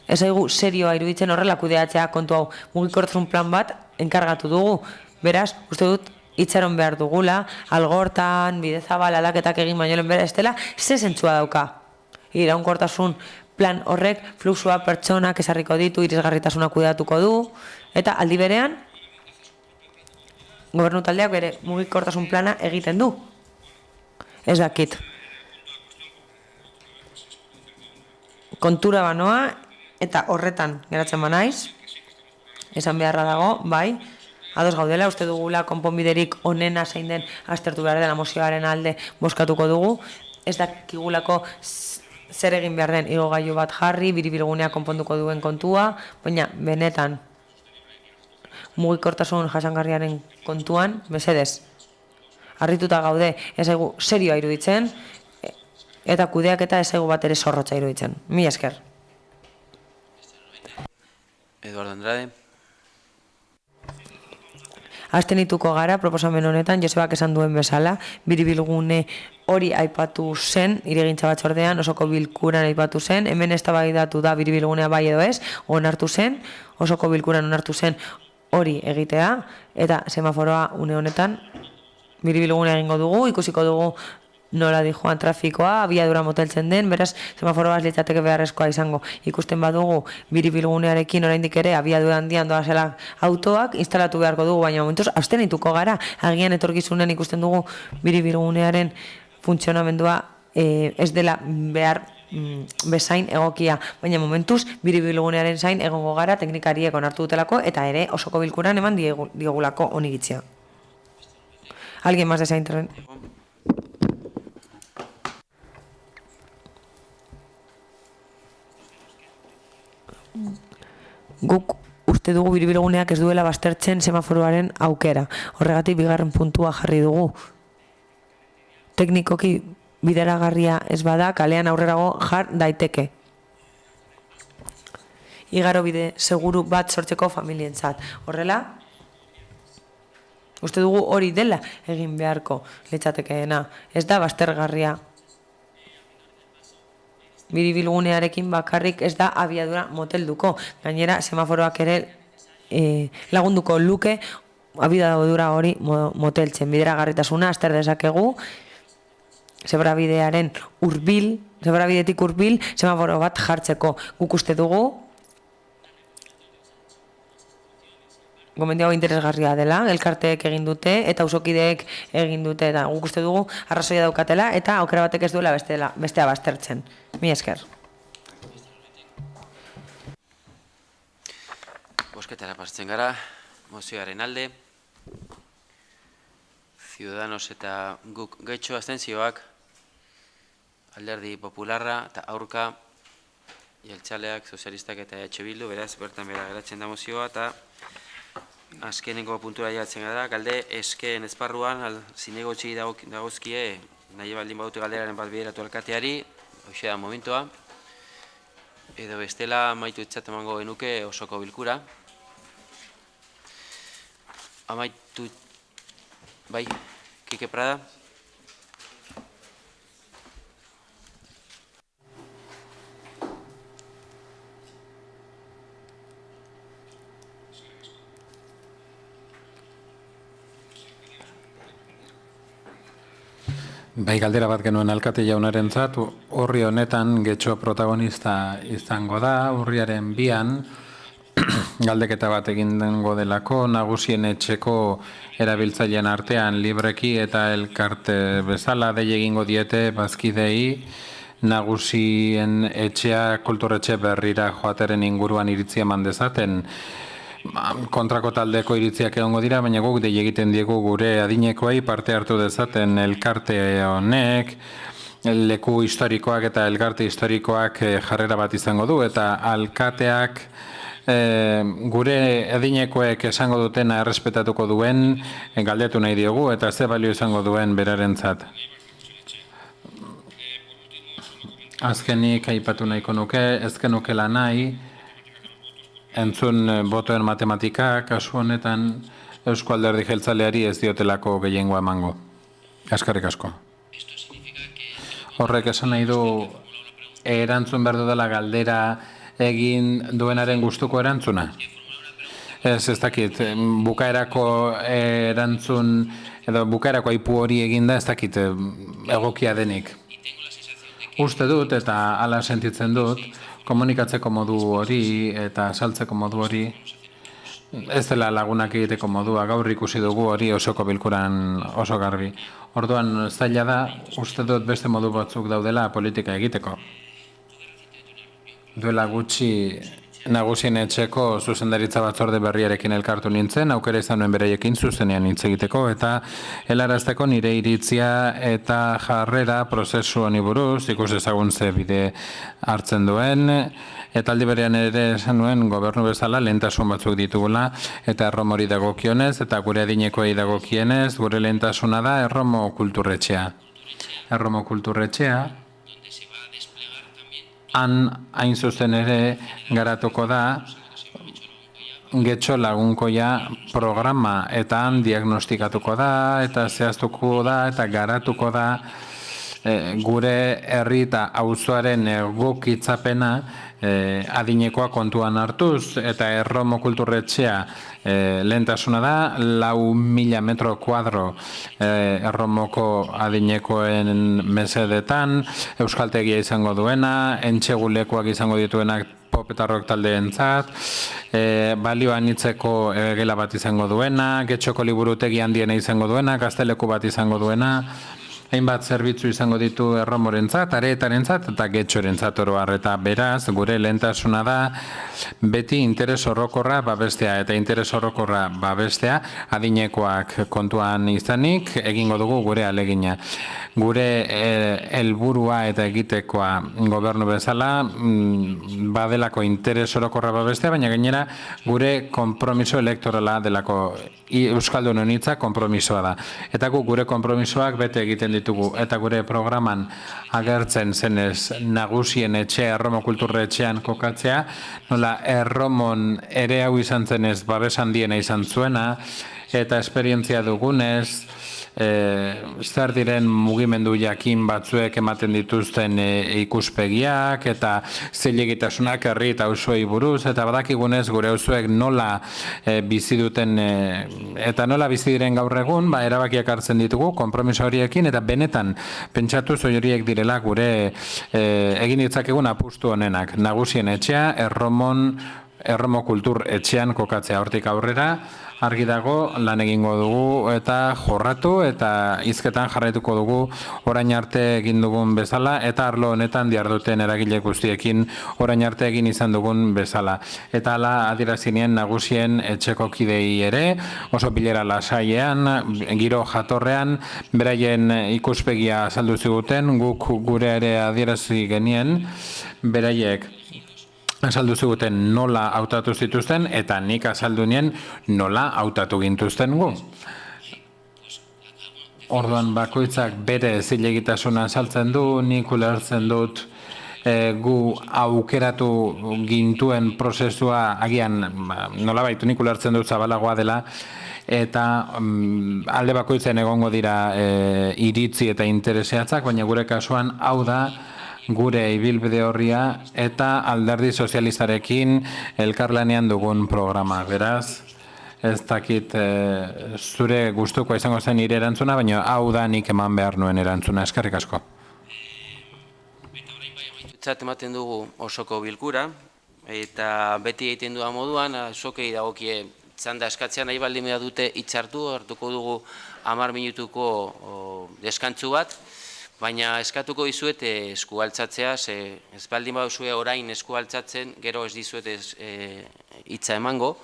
ez daigu serioa iruditzen horrela kudeatzea kontu hau, mugikortasun plan bat enkargatu dugu, beraz, uste dut itxaron behar dugula, algortan, bidezabal, aldaketak egin bainoen bera, ez dela, ze zentzua dauka. Iraunkortasun plan horrek fluxua pertsonak ezarriko ditu, irisgarritasuna kudeatuko du, eta aldi berean, gobernu taldeak bere mugikortasun plana egiten du. Ez dakit. Kontura banoa, eta horretan geratzen banaiz, esan beharra dago, bai, ados gaudela, uste dugula konponbiderik onena zein den aztertu behar dela mozioaren alde bozkatuko dugu, ez dakigulako zer egin behar den igogailu bat jarri, biribilgunea konponduko duen kontua, baina benetan mugikortasun jasangarriaren kontuan, mesedez, harrituta gaude, ez zaigu serioa iruditzen, eta kudeak eta ez zaigu bat ere zorrotza iruditzen. Mila esker. Eduardo Andrade. Abstenituko gara proposamen honetan, Josebak esan duen bezala, biribilgune hori aipatu zen, hirigintza batzordean, osoko bilkuran aipatu zen, hemen eztabaidatu da biribilgunea bai edo ez, onartu zen, osoko bilkuran onartu zen hori egitea, eta semaforoa une honetan biribilgunea egingo dugu, ikusiko dugu nola dijoan trafikoa, abiadura moteltzen den, beraz, semaforoa litzateke beharrezkoa izango. Ikusten badugu, biribilgunearekin oraindik ere abiadura handian doazela autoak, instalatu beharko dugu, baina momentuz, abstenituko gara, agian etorkizunen ikusten dugu biribilgunearen funtzionamendua ez dela behar bezain egokia, baina momentuz, biribilgunearen zain egongo gara teknikariek onartu dutelako, eta ere osoko bilkuran eman diogulako oniritzia. Alguien más desea intervenir? Guk uste dugu biribilguneak ez duela baztertzen semaforoaren aukera. Horregatik bigarren puntua jarri dugu. Teknikoki bideragarria ez bada, kalean aurrerago jar daiteke. Igaro bide seguru bat sortzeko familientzat. Horrela, Uste dugu hori dela egin beharko litzatekeena. Ez da baztergarria. Biribilgunearekin bakarrik ez da abiadura motelduko. Gainera, semaforoak ere lagunduko luke abiadura hori moteltzen. Bideragarritasuna azter dezakegu, zebrabidetik hurbil semaforo bat jartzeko. Guk uste dugu gomendio hau interesgarria dela, elkarteek egin dute eta auzokideek egin dute, eta guk uste dugu arrazoia daukatela eta aukera batek ez duela bestea baztertzen. Mila esker. Bosketara pastzen gara, mozioaren alde. Ciudadanos eta guk gehitxo abstentzioak, Alderdi Popularra eta aurka jeltzaleak, sozialistak eta EH Bildu, beraz, bertan bera geratzen da mozioa, eta azkenengo puntura jatzen gara, galde eskeen esparruan, zinegotxi dagozkie, nahi baldin badute galderaren bat bideratu alkateari, hoxe da momentua, edo bestela amaitu etzat emango genuke osoko bilkura. Amaitu, bai, Kike Prada. Bai, galdera bat genuen alkate jaunarentzat, urri honetan getxo protagonista izango da, urriaren 2an, galdeketa bat egingo delako, nagusien etxeko erabiltzaileen artean libreki eta elkarte bezala dei egingo diete bazkidei, nagusien etxea kulturetxe berrira joateren inguruan iritzia eman dezaten. Kontrako taldeko iritziak egongo dira, baina guk dei egiten diegu gure adinekoei parte hartu dezaten elkarte honek, leku historikoak eta elkarte historikoak jarrera bat izango du, eta alkateak gure adinekoek esango dutena errespetatuko duen galdetu nahi diogu, eta ze balio izango duen berarentzat. Azkenik aipatu nahiko nuke, ez genukela nahi, entzun botoen matematika, kasu honetan Eusko Alderdi Jeltzaleari ez diotelako gehiengoa emango. Eskerrik asko. Horrek esan nahi du erantzun behar dudala galdera egin duenaren gustuko erantzuna? Ez dakit, bukaerako erantzun, edo bukaerako aipu hori eginda ez dakit egokia denik. Uste dut eta hala sentitzen dut, komunikatzeko modu hori eta saltzeko modu hori ez dela lagunak egiteko modua, gaur ikusi dugu hori osoko bilkuran oso garbi. Orduan zaila da, uste dut beste modu batzuk daudela politika egiteko. Duela gutxi nagusien etxeko zuzendaritza batzorde berriarekin elkartu nintzen, aukera izan nuen beraiekin zuzenean hitz egiteko eta helarazteko nire iritzia eta jarrera prozesu honi buruz, ikus ezagun ze bide hartzen duen, eta aldi berean ere esan nuen gobernu bezala lehentasun batzuk ditugula, eta erromori dagokionez eta gure adinekoei dagokienez, gure lehentasuna da Erromo kulturretxea. Erromo kulturretxea, han hain zuzen ere garatuko da getxo lagunkoia programa eta han diagnostikatuko da eta zehaztuko da eta garatuko da gure herri eta auzoaren egokitzapena adinekoa kontuan hartuz eta Erromo kulturretxea lehentasuna da 4.000 metro kuadro Erromoko adinekoen mesedetan, euskaltegia izango duena, entxegulekoak izango dituenak popetarrok taldeentzat, balioan hitzeko gela bat izango duena, getxoko liburutegi handiena izango duena, gazteleku bat izango duena, hainbat zerbitzu izango ditu Erromorentzat, areetarentzat eta getxorentzat oro har, eta beraz gure lehentasuna da beti interes orokorra babestea eta interes orokorra babestea adinekoak kontuan izanik egingo dugu gure alegina. Gure helburua eta egitekoa gobernu bezala badelako interes orokorra babestea, baina gainera gure konpromiso elektorala delako Euskaldun honitza konpromisoa da. Eta gure konpromisoak bete egiten ditugu, eta gure programan agertzen zenez nagusien etxea, Erromo Kulturre etxean kokatzea, nola Erromon ere hau izan zenez babes handiena izan zuena, eta esperientzia dugunez, zer diren mugimendu jakin batzuek ematen dituzten ikuspegiak eta zilegitasunak herri eta auzoei buruz, eta badakigunez gure auzoek nola bizi duten eta nola bizi diren gaur egun, erabakiak hartzen ditugu konpromiso horiekin, eta benetan pentsatuz horiek direla gure egin ditzakegun apustu honenak. Nagusien etxea, Erromo Kultur etxean kokatzea. Hortik aurrera, argi dago lan egingo dugu eta jorratu eta hizketan jarraituko dugu orain arte egin dugun bezala eta arlo honetan diharduten eragile guztiekin orain arte egin izan dugun bezala. Eta hala adierazinen nagusien etxeko kidei ere, oso bilera lasaian, giro jatorrean, beraien ikuspegia azaldu ziguten, guk gure ere adierazi genien, beraiek azaldu ziguten nola hautatu zituzten, eta nik azaldu nien nola hautatu gintuzten gu. Orduan bakoitzak bere zilegitasuna azaltzen du, nik ulertzen dut gu aukeratu gintuen prozesua agian nolabait nik ulertzen dut zabalagoa dela, eta alde bakoitzen egongo dira iritzi eta intereseatzak, baina gure kasuan hau da gure ibilbide horria eta alderdi sozialistarekin elkarlanean dugun programa. Beraz, ez dakit zure gustuko izango zen nire erantzuna, baina hau da nik eman behar nuen erantzuna. Eskerrik asko. Ematen dugu osoko bilkura, eta beti egiten duan moduan, sokei dagokie txanda eskatzea nahi baldin dute hartuko dugu 10 minutuko deskantzu bat, baina eskatuko dizuet esku altzatzea, ez baldin baduzue orain esku altzatzen, gero ez dizuet hitza emango,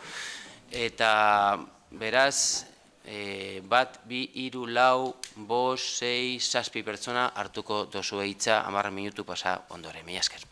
eta beraz, 1, 2, 3, 4, 5, 6, 7 pertsona hartuko dozue hitza 10 minutu pasa ondoren. Mila esker.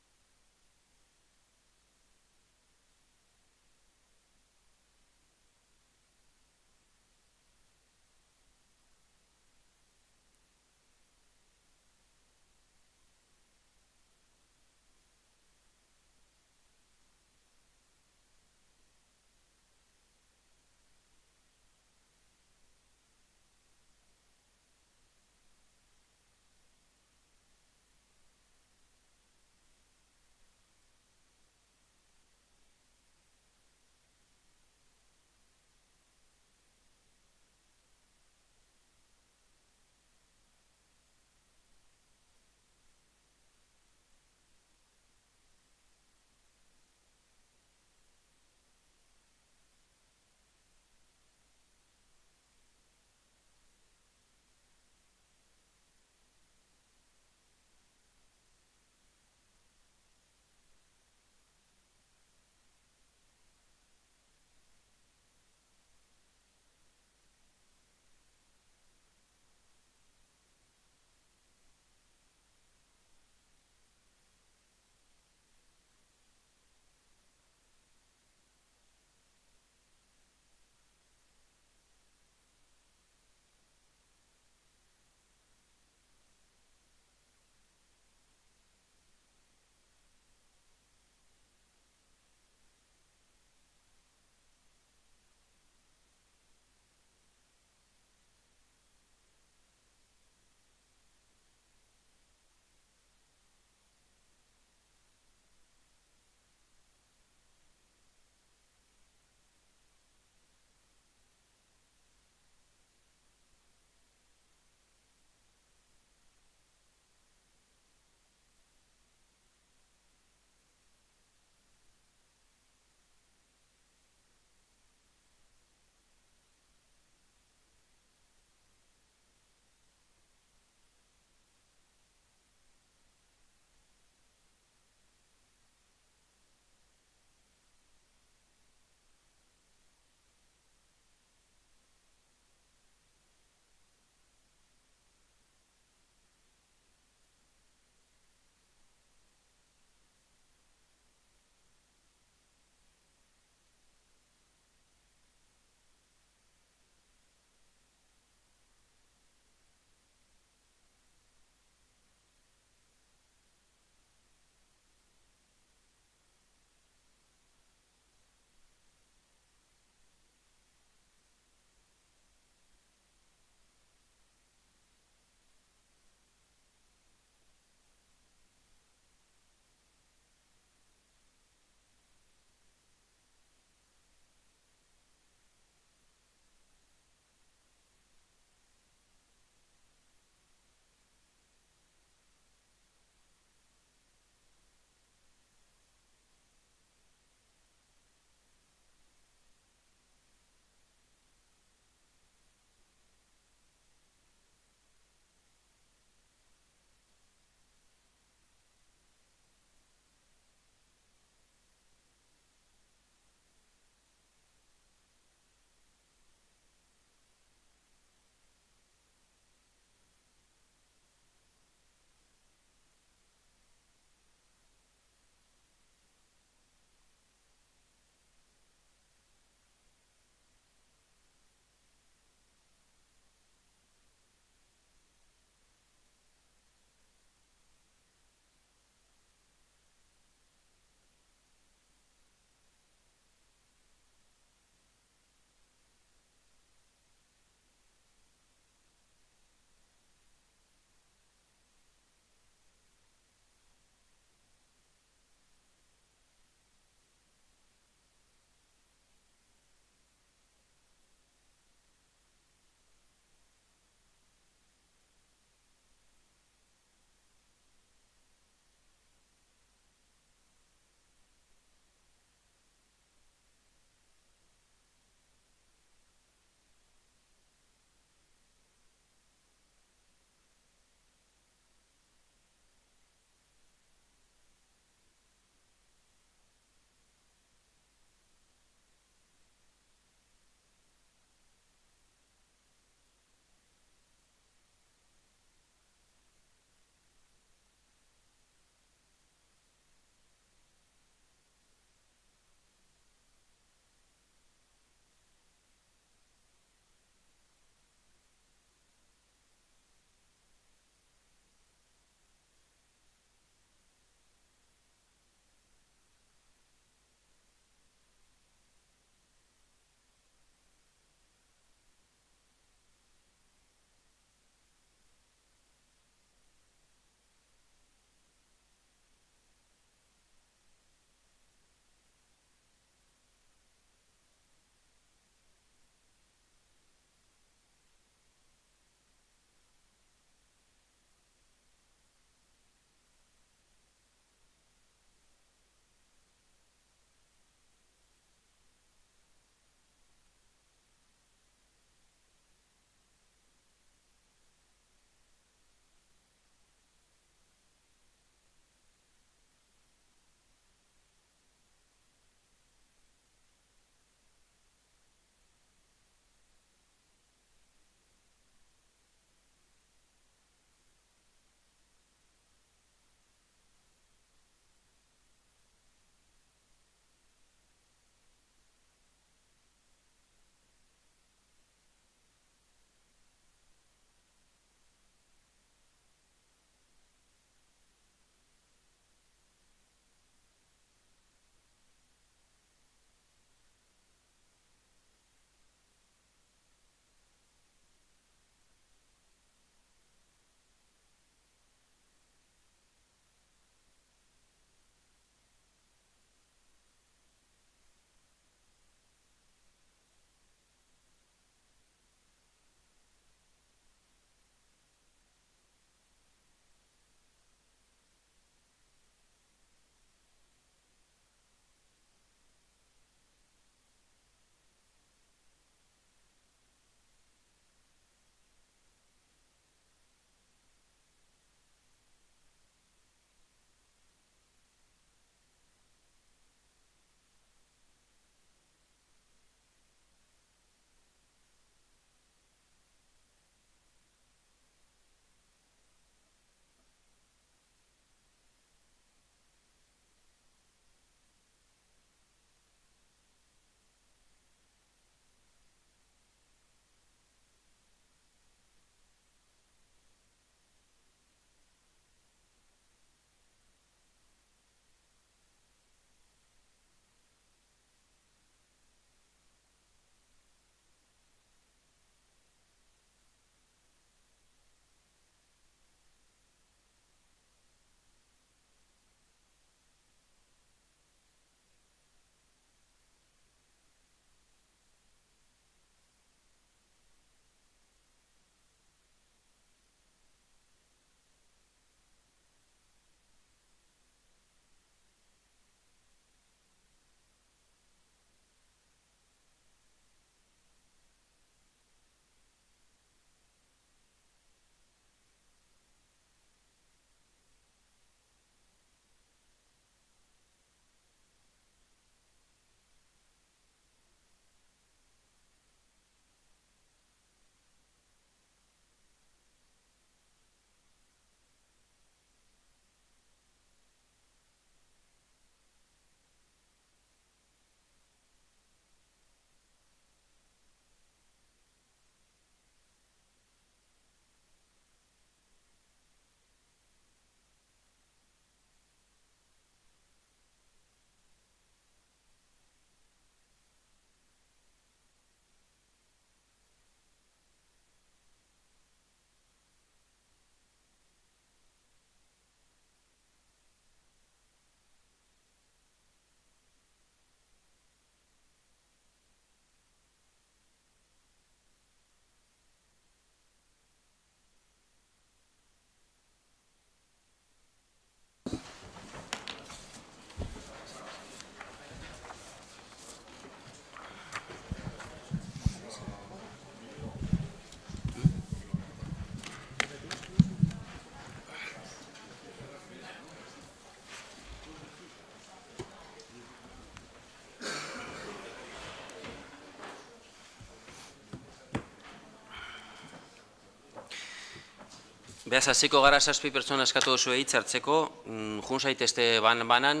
Beaz, hasiko gara 7 pertsona eskatu duzu hitz hartzeko, jun zaitezte banan,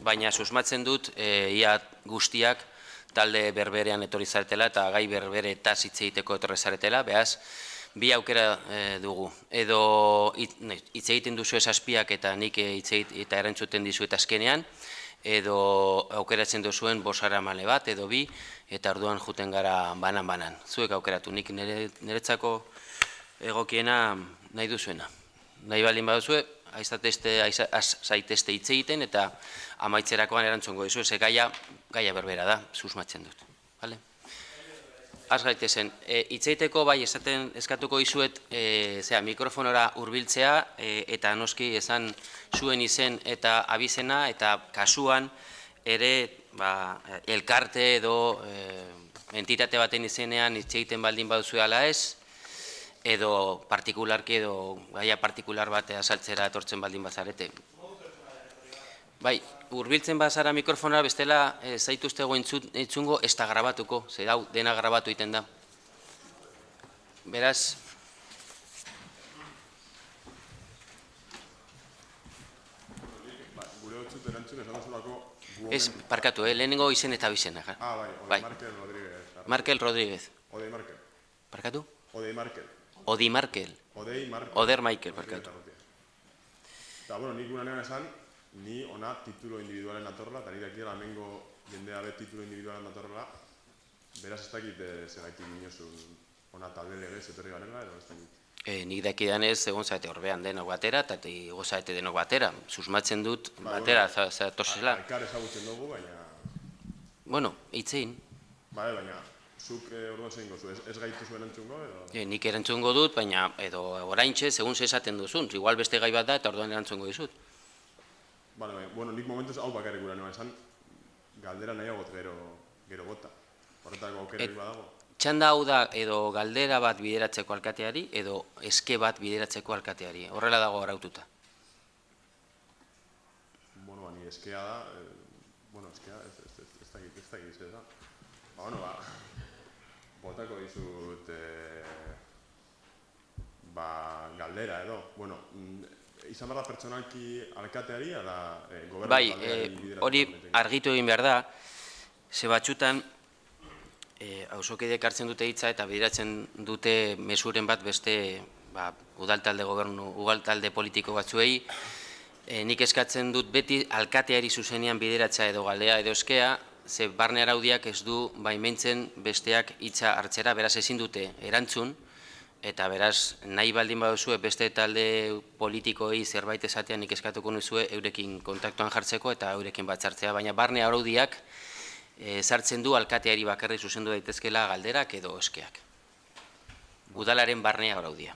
baina susmatzen dut ia guztiak talde berberean etorri zaretela eta gai berbere eta hitz egiteko etorri zaretela, beaz, bi aukera dugu. Edo hitz egiten duzu zazpiak eta nik hitz eta erantzuten dizu eta azkenean, edo aukeratzen duzuen bosaramale bat, edo bi, eta orduan juten gara banan. Zuek aukeratu, nik niretzako egokiena nahi duzuena. Nahi baldin baduzue, zaitezte hitz egiten eta amaitzerakoan erantzongo dizu, ze gaia berbera da, susmatzen dut. Az gaitezen, hitz egiteko bai eskatuko dizuet mikrofonora hurbiltzea eta noski esan zuen izen eta abizena eta kasuan ere elkarte edo entitate baten izenean hitz egiten baldin baduzue ala ez, edo partikularki edo gaia partikular bat azaltzera etortzen baldin bazarete. Bai, hurbiltzen bazara mikrofona bestela zaituztego entzungo ez da grabatuko, zer hau dena grabatu egiten da. Beraz, ez, parkatu, lehenengo izen eta bizena. Bai, Markel Rodríguez. Markel Rodríguez. Odei Markel. Parkatu? Odei Markel. Odi Markel. Oder Michael, parkatu. Eta, bueno, nik gurean esan, ni ona titulo individualen datorrela, eta nik dakiela amengo jendea bet titulo individualen datorrela, beraz ez dakit zeraitik minozun ona talde legez etorri garela, edo ez dakit. Nik dakidan ez, egon zaete horbean denok batera, eta ego zaete denok batera. Susmatzen dut batera, zatozela. Elkar ezagutzen dugu, baina... Bueno, hitzein. Baina, zuk orduan zein gozu, ez gaitu zuen entzungo, edo... Nik erantzungo dut, baina edo oraintxe, segun ze esaten duzun. Igual beste gai bat da, eta orduan erantzungo dizut. Bueno, nik momentuz hau bakarrik gura nioa esan, galdera nahiagot gero gota. Horretako aukerari badago. Txanda hau da edo galdera bat bideratzeko alkateari, edo eske bat bideratzeko alkateari. Horrela dago araututa. Bueno, ni eskea da, eskea ez dakit da. Botako dizut galdera edo, izan behar da pertsonalki alkateari, ala gobernu bai, taldeari bideratzeko? Hori argitu egin behar da, ze batxutan auzokideek hartzen dute hitza eta bideratzen dute mesuren bat beste udaltalde politiko batzuei. Nik eskatzen dut beti alkateari zuzenean bideratzea edo galdea edo eskea, ze barne araudiak ez du baimentzen besteak hitza hartzera, beraz ezin dute erantzun, eta beraz nahi baldin baduzue beste talde politikoei zerbait esatean nik eskatuko nuzue eurekin kontaktuan jartzeko eta eurekin batzartzea, baina barne araudiak sartzen du alkateari bakarri zuzendu daitezkela galderak edo eskeak. Udalaren barne araudia.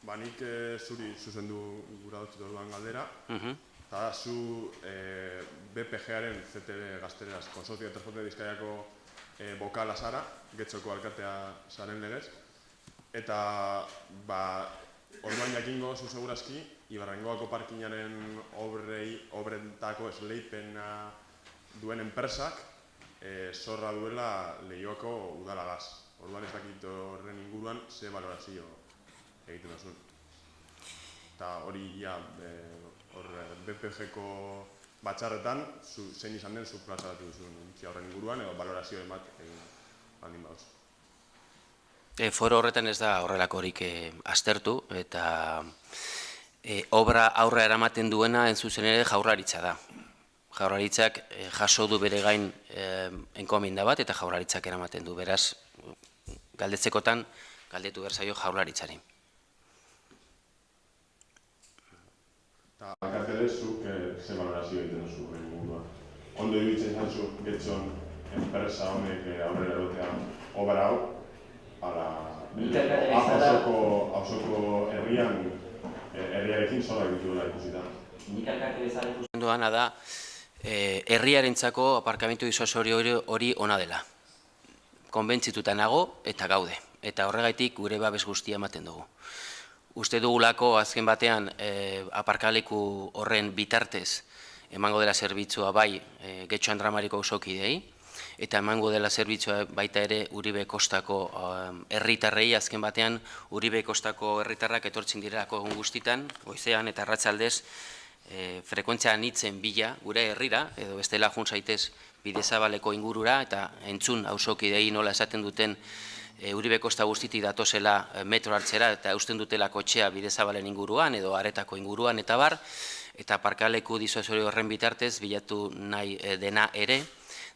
Nik zuri zuzendu gura dut dudan galdera, eta zu BPG-aren CTB Gazteleraz, Konsortzio de Transporte de Bizkaiako bokala zara, Getxoko alkatea zaren legez, eta orduan jakingo zu segurazki, Ibarrengoako parkinaren obrentako esleipena duen enpresak zorra duela Leioako udalagaz. Orduan ez dakit horren inguruan ze balorazio egiten duzun. Eta hori BPG-ko batxarretan zein izan den zuk plazaratu duzun horren inguruan edo balorazio emat egin baldin baduz. Foro horretan ez da horrelakorik aztertu eta obra aurra eramaten duena zuzen ere Jaurlaritza da. Jaurlaritzak jaso du bere gain enkominda bat eta Jaurlaritzak eramaten du. Beraz, galdetzekotan galdetu berzaio Jaurlaritzari. Eta alkateles zuk ze balorazio egiten duzu bere inguruan. Ondo iruditzen zantzu Getxon enpresa honek aurrera erotea obra hau, auzoko herriarekin zorrak dituela ikusita. Nik alkate bezala ikusten duana da, herriarentzako aparkamentu disuasorio hori ona dela. Konbentzituta nago eta gaude. Eta horregaitik gure babes guztia ematen dugu. Uste dugulako azken batean aparkaleku horren bitartez emango dela zerbitzua bai Getxo Andramariko auzokidei, eta emango dela zerbitzua baita ere Uribe Kostako herritarrei. Azken batean Uribe Kostako herritarrak etortzen direlako egun guztitan, goizean eta arratsaldez frekuentzia anitzen bila gure herrira, edo bestela jun zaitez Bidezabaleko ingurura, eta entzun auzokidei nola esaten duten Uribe Kosta guztitik datozela metro hartzera, eta eusten dutela kotxea Bidezabalen inguruan, edo Aretako inguruan, eta bar, eta parkaleku disuasorio horren bitartez bilatu nahi dena ere,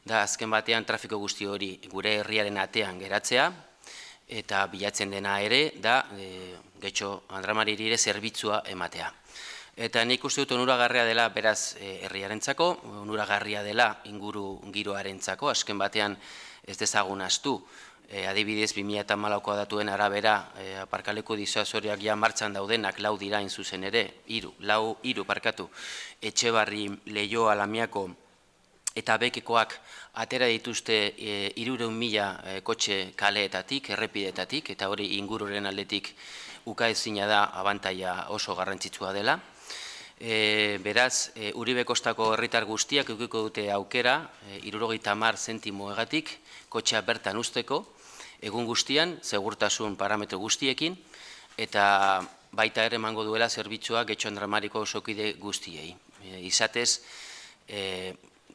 da azken batean trafiko guzti hori gure herriaren atean geratzea, eta bilatzen dena ere, da Getxo Andramariri ere zerbitzua ematea. Eta nik uste dut onuragarria dela beraz herriarentzako, onuragarria dela inguru giroarentzako, azken batean ez dezagun ahaztu, adibidez 2014ko datuen arabera aparkaleko disuasoriak ja martxan daudenak 4 dira hain zuzen ere, 3 parkatu, Etxebarri, Leioa, Lamiako eta Bekekoak atera dituzte 300.000 kotxe kaleetatik, errepideetatik, eta hori ingururen aldetik ukaezina da, abantaila oso garrantzitsua dela. Beraz, Uribe Kostako herritar guztiak edukiko dute aukera, 70 zentimoegatik kotxea bertan usteko, egun guztian, segurtasun parametro guztiekin, eta baita ere emango duela zerbitzua Getxo Andramariko auzokide guztiei. Izatez,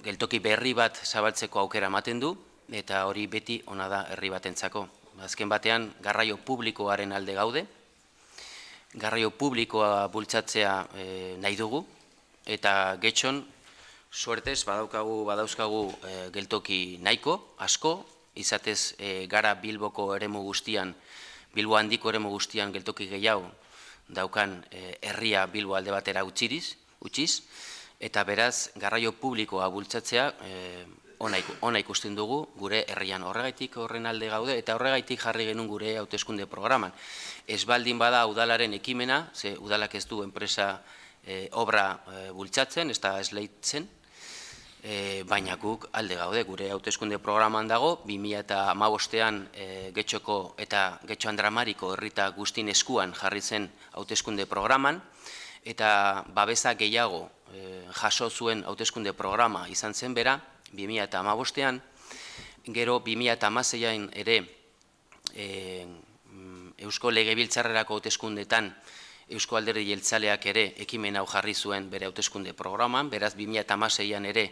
geltoki berri bat zabaltzeko aukera ematen du, eta hori beti ona da herri batentzako. Azken batean, garraio publikoaren alde gaude, garraio publikoa bultzatzea nahi dugu, eta Getxon, suertez, badauzkagu geltoki nahiko, asko, izatez gara Bilboko eremu guztian, Bilbo handiko eremu guztian geltoki gehiago daukan herria Bilbo alde batera utziz, eta beraz, garraio publikoa bultzatzea ona ikusten dugu gure herrian. Horregaitik horren alde gaude, eta horregaitik jarri genuen gure hauteskunde programan. Ez baldin bada udalaren ekimena, ze udalak ez du enpresa obra bultzatzen, ez da esleitzen, baina guk alde gaude, gure hauteskunde programan dago, 2015ean Getxoko eta Getxo Andramariko herrita guztien eskuan jarri zen hauteskunde programan, eta babesa gehiago jaso zuen hauteskunde programa izan zen bera, 2015ean, gero 2016an ere Eusko Legebiltzarrerako hauteskundetan Eusko Alderdi Jeltzaleak ere ekimen hau jarri zuen bere hauteskunde programan, beraz 2016an ere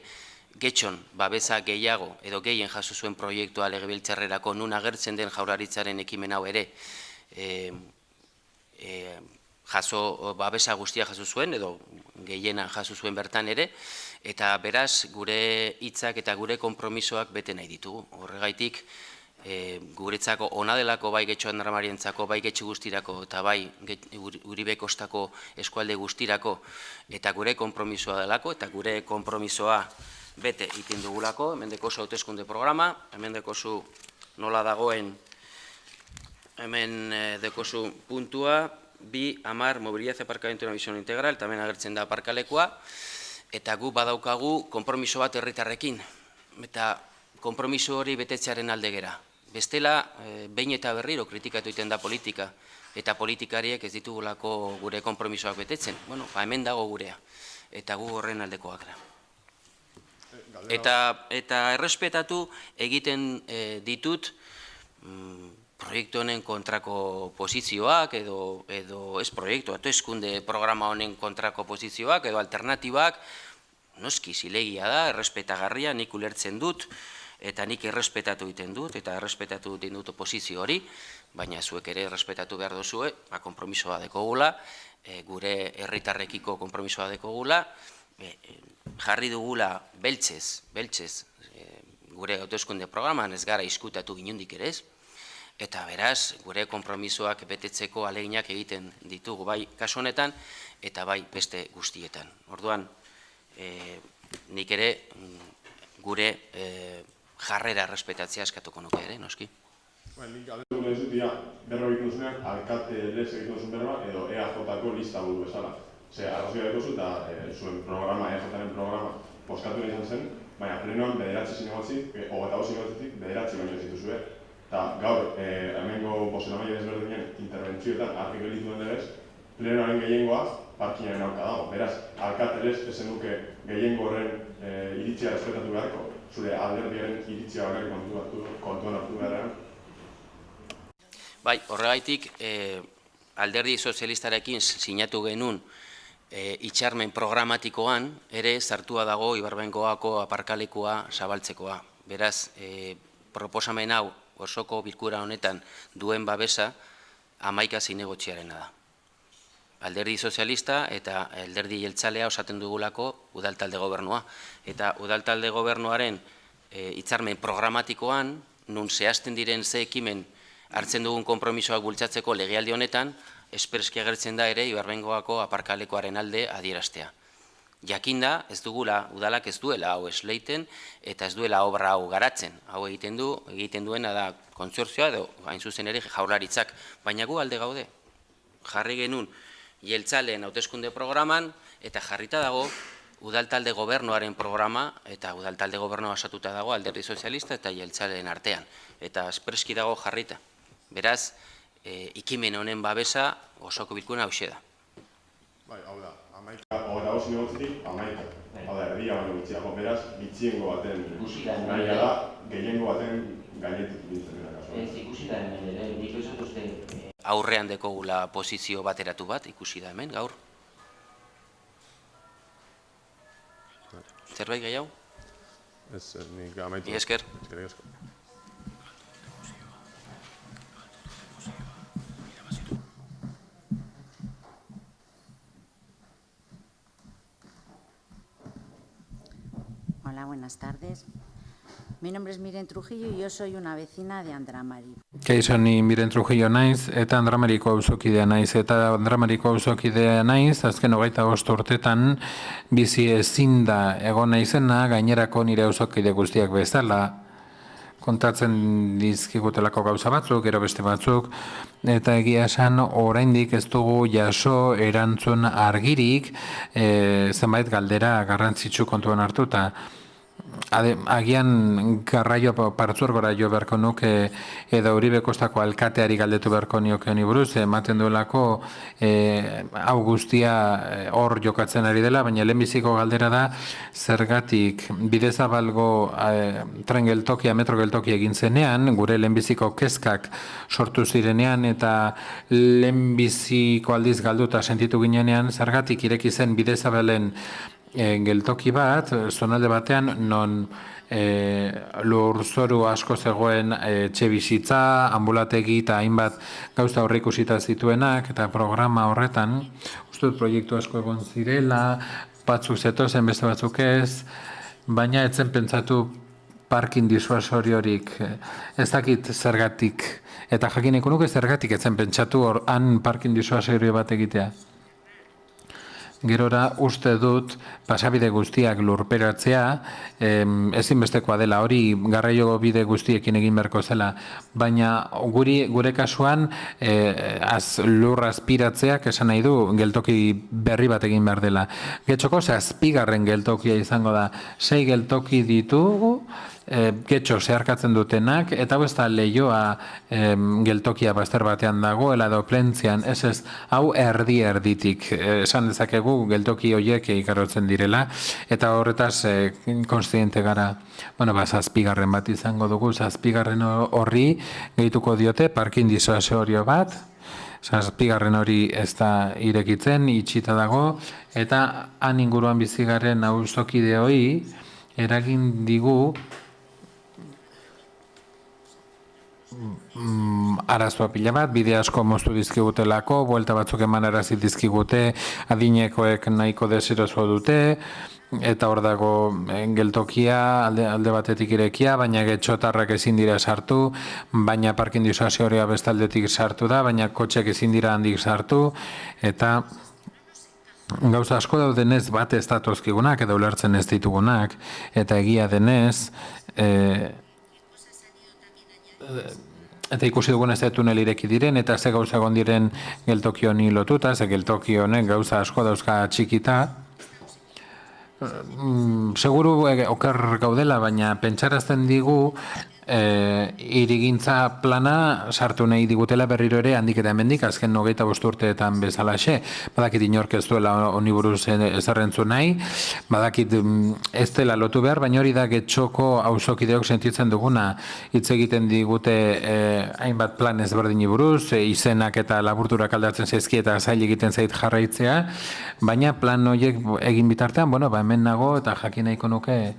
Getxon babesa gehiago edo gehien jaso zuen proiektua Legebiltzarrerako nun agertzen den Jaurlaritzaren ekimen hau ere babesa guztia jaso zuen edo gehiena jaso zuen bertan ere, eta beraz gure hitzak eta gure konpromisoak bete nahi ditugu. Horregaitik guretzako ona delako bai Getxo Andramarientzako, bai Getxo guztirako eta bai Uribe Kostako eskualde guztirako, eta gure konpromisoa delako, eta gure konpromisoa bete egiten dugulako. Hemen dekozu hauteskunde programa, hemen dekozu nola dagoen, hemen dekozu puntua, 2.10 mobilidad aparcamiento y una visión integral, tamen agertzen da aparkalekua, eta gu badaukagu konpromiso bat herritarrekin, eta konpromiso hori betetzearen aldegera. Bestela, behin eta berriro kritikatu egiten da politika, eta politikariek ez ditugulako gure konpromisoak betetzen. Bueno, hemen dago gurea, eta gu horren aldekoak da. Eta errespetatu egiten ditut proiektu honen kontrako posizioak, edo ez proiektu, hauteskunde programa honen kontrako posizioak, edo alternatibak, noski zilegia da, errespetagarria, nik ulertzen dut, eta nik errespetatu egiten dut, eta errespetatu egiten dut posizio hori, baina zuek ere errespetatu behar duzue, konpromisoa dekogula, gure herritarrekiko konpromisoa dekogula, jarri dugula beltzez, gure hauteskunde programan ez gara izkutatu inondik ere ez, eta beraz, gure konpromisoak betetzeko ahaleginak egiten ditugu bai kasu honetan, eta bai beste guztietan. Orduan, nik ere gure jarrera errespetatzea eskatuko nuke ere, noski. Nik galdetu nahi zut, berro egiten duzunean, alkate lez egiten duzun berroa, edo EAJ-ko lista buru bezala. Ze, arrazioa dekozu eta zuen programa, EAJ-aren programa, poskatu izan zen, baina plenoan bederatzi zinegoatzik, 25 zinegoatzik, bederatzi baino ez dituzue. Eta gaur, hemengo bozenamaile desberdinen interbentzioetan argi gelditu den ere, plenoaren gehiengoa parkinaren aurka dago. Beraz, alkatelez ezen duke gehiengo horren iritzia respetatu beharko. zure alderdiaren iritzia bakarrik kontuan hartu gara. Bai, horregaitik alderdi sozialistarekin sinatu genuen hitzarmen programatikoan ere sartua dago Ibarbengoako aparkalekua zabaltzekoa. Beraz, proposamen hau osoko bilkura honetan duen babesa 11 zinegotziarena da. Alderdi sozialista eta alderdi jeltzalea osaten dugulako udaltalde gobernua. Eta udaltalde gobernuaren hitzarmen programatikoan, nun zehazten diren ze ekimen hartzen dugun konpromisoak bultzatzeko legealdi honetan, espreski agertzen da ere Ibarbengoako aparkalekuaren alde adieraztea. Jakinda, ez dugula, udalak ez duela hau esleiten eta ez duela obra hau garatzen. Hau egiten duena da kontsortzioa edo hain zuzen ere Jaurlaritzak, baina gu alde gaude. Jarri genuen jeltzaleen hauteskunde programan eta jarrita dago udaltalde gobernuaren programa eta udaltalde gobernua osatuta dago alderdi sozialista eta jeltzaleen artean. Eta espreski dago jarrita. Beraz, ekimen honen babesa osoko bilkura hauxe da. Bai, hau da, 11 zinegotzitik 11. Hau da, erdia baino gutxiago, beraz, bitxiengo baten gaia da, gehiengo baten gainetik nintzen dira kasuan. Ez, ikusi da hemen ere, nik izan uste aurrean dekogula posizio bateratu bat, ikusi da hemen, gaur. Zerbait gehiago? Ez, nik amaitu. Ni esker. Hola, buenas tardes. Mi nombre es Miren Trujillo y yo soy una vecina de Andramari. Kaixo, ni Miren Trujillo naiz, eta Andramariko auzokidea naiz, eta Andramariko auzokidea naiz, azken 25 urtetan bizi ezin da egon naizena gainerako nire auzokide guztiak bezala. Kontatzen dizkigutelako gauza batzuk, gero beste batzuk, eta egia esan oraindik ez dugu jaso erantzun argirik zenbait galdera garrantzitsu kontuan hartuta. Agian garraio partzuergora jo beharko nuke edo Uribe Kostako alkateari galdetu beharko nioke honi buruz, ematen duelako hau guztia hor jokatzen ari dela, baina lehenbiziko galdera da zergatik Bidezabalgo tren geltokia, metro geltokia egin zenean, gure lehenbiziko kezkak sortu zirenean eta lehenbiziko aldiz galduta sentitu ginenean, zergatik ireki zen Bidezabalen geltoki bat, zonalde batean, non lurzoru asko zegoen etxebizitza, ambulategi eta hainbat gauza horre ikusita zituenak, eta programa horretan, uste dut proiektu asko egon zirela, batzuk zetozen, beste batzuk ez, baina etzen pentsatu parkin disuasoriorik, ez dakit zergatik, eta jakineko nuke zergatik etzen pentsatu han parkin disuasorio bat egitea. Gerora uste dut pasabide guztiak lurperatzea ezinbestekoa dela, hori garraio bide guztiekin egin beharko zela, baina gure kasuan lur aspiratzeak esan nahi du geltoki berri bat egin behar dela. Getxoko 7. geltokia izango da, 6 geltoki ditugu, getxo zeharkatzen dutenak, eta hau ez da lehioa geltokia bazter batean dagoela edo plentzian, ez, hau erditik, esan dezakegu geltoki horiek ikarotzen direla, eta horretaz konstiente gara, 7. bat izango dugu, 7. horri gehituko diote parkin disuasorio bat, 7. hori ez da irekitzen, itxita dago, eta han inguruan bizigaren auzokide hori eragin digu arazoa pila bat, bide asko moztu dizkigutelako, buelta batzuk emanarazi dizkigute, adinekoek nahiko deseroso dute, eta hor dago geltokia alde batetik irekia, baina getxotarrak ezin dira sartu, baina parkin disuasorioa bestaldetik sartu da, baina kotxeak ezin dira handik sartu, eta gauza asko daudenez bat ez datozkigunak, edo ulertzen ez ditugunak, eta egia denez, eta ikusi dugun ez tunel ireki diren, eta ze gauza egon diren geltoki honi lotuta, ze geltoki honek gauza asko dauzka txikita. Seguru oker gaudela, baina pentsarazten digu hirigintza plana sartu nahi digutela berriro ere handik eta hemendik azken 25 urteetan bezalaxe. Badakit inork ez duela honi buruz ezarrentzu nahi, badakit ez dela lotu behar, baina hori da Getxoko auzokideok sentitzen duguna hitz egiten digute hainbat plan ezberdini buruz, izenak eta laburturak aldatzen zaizki eta zail egiten zait jarraitzea, baina plan horiek egin bitartean, hemen nago eta jakin nahiko nuke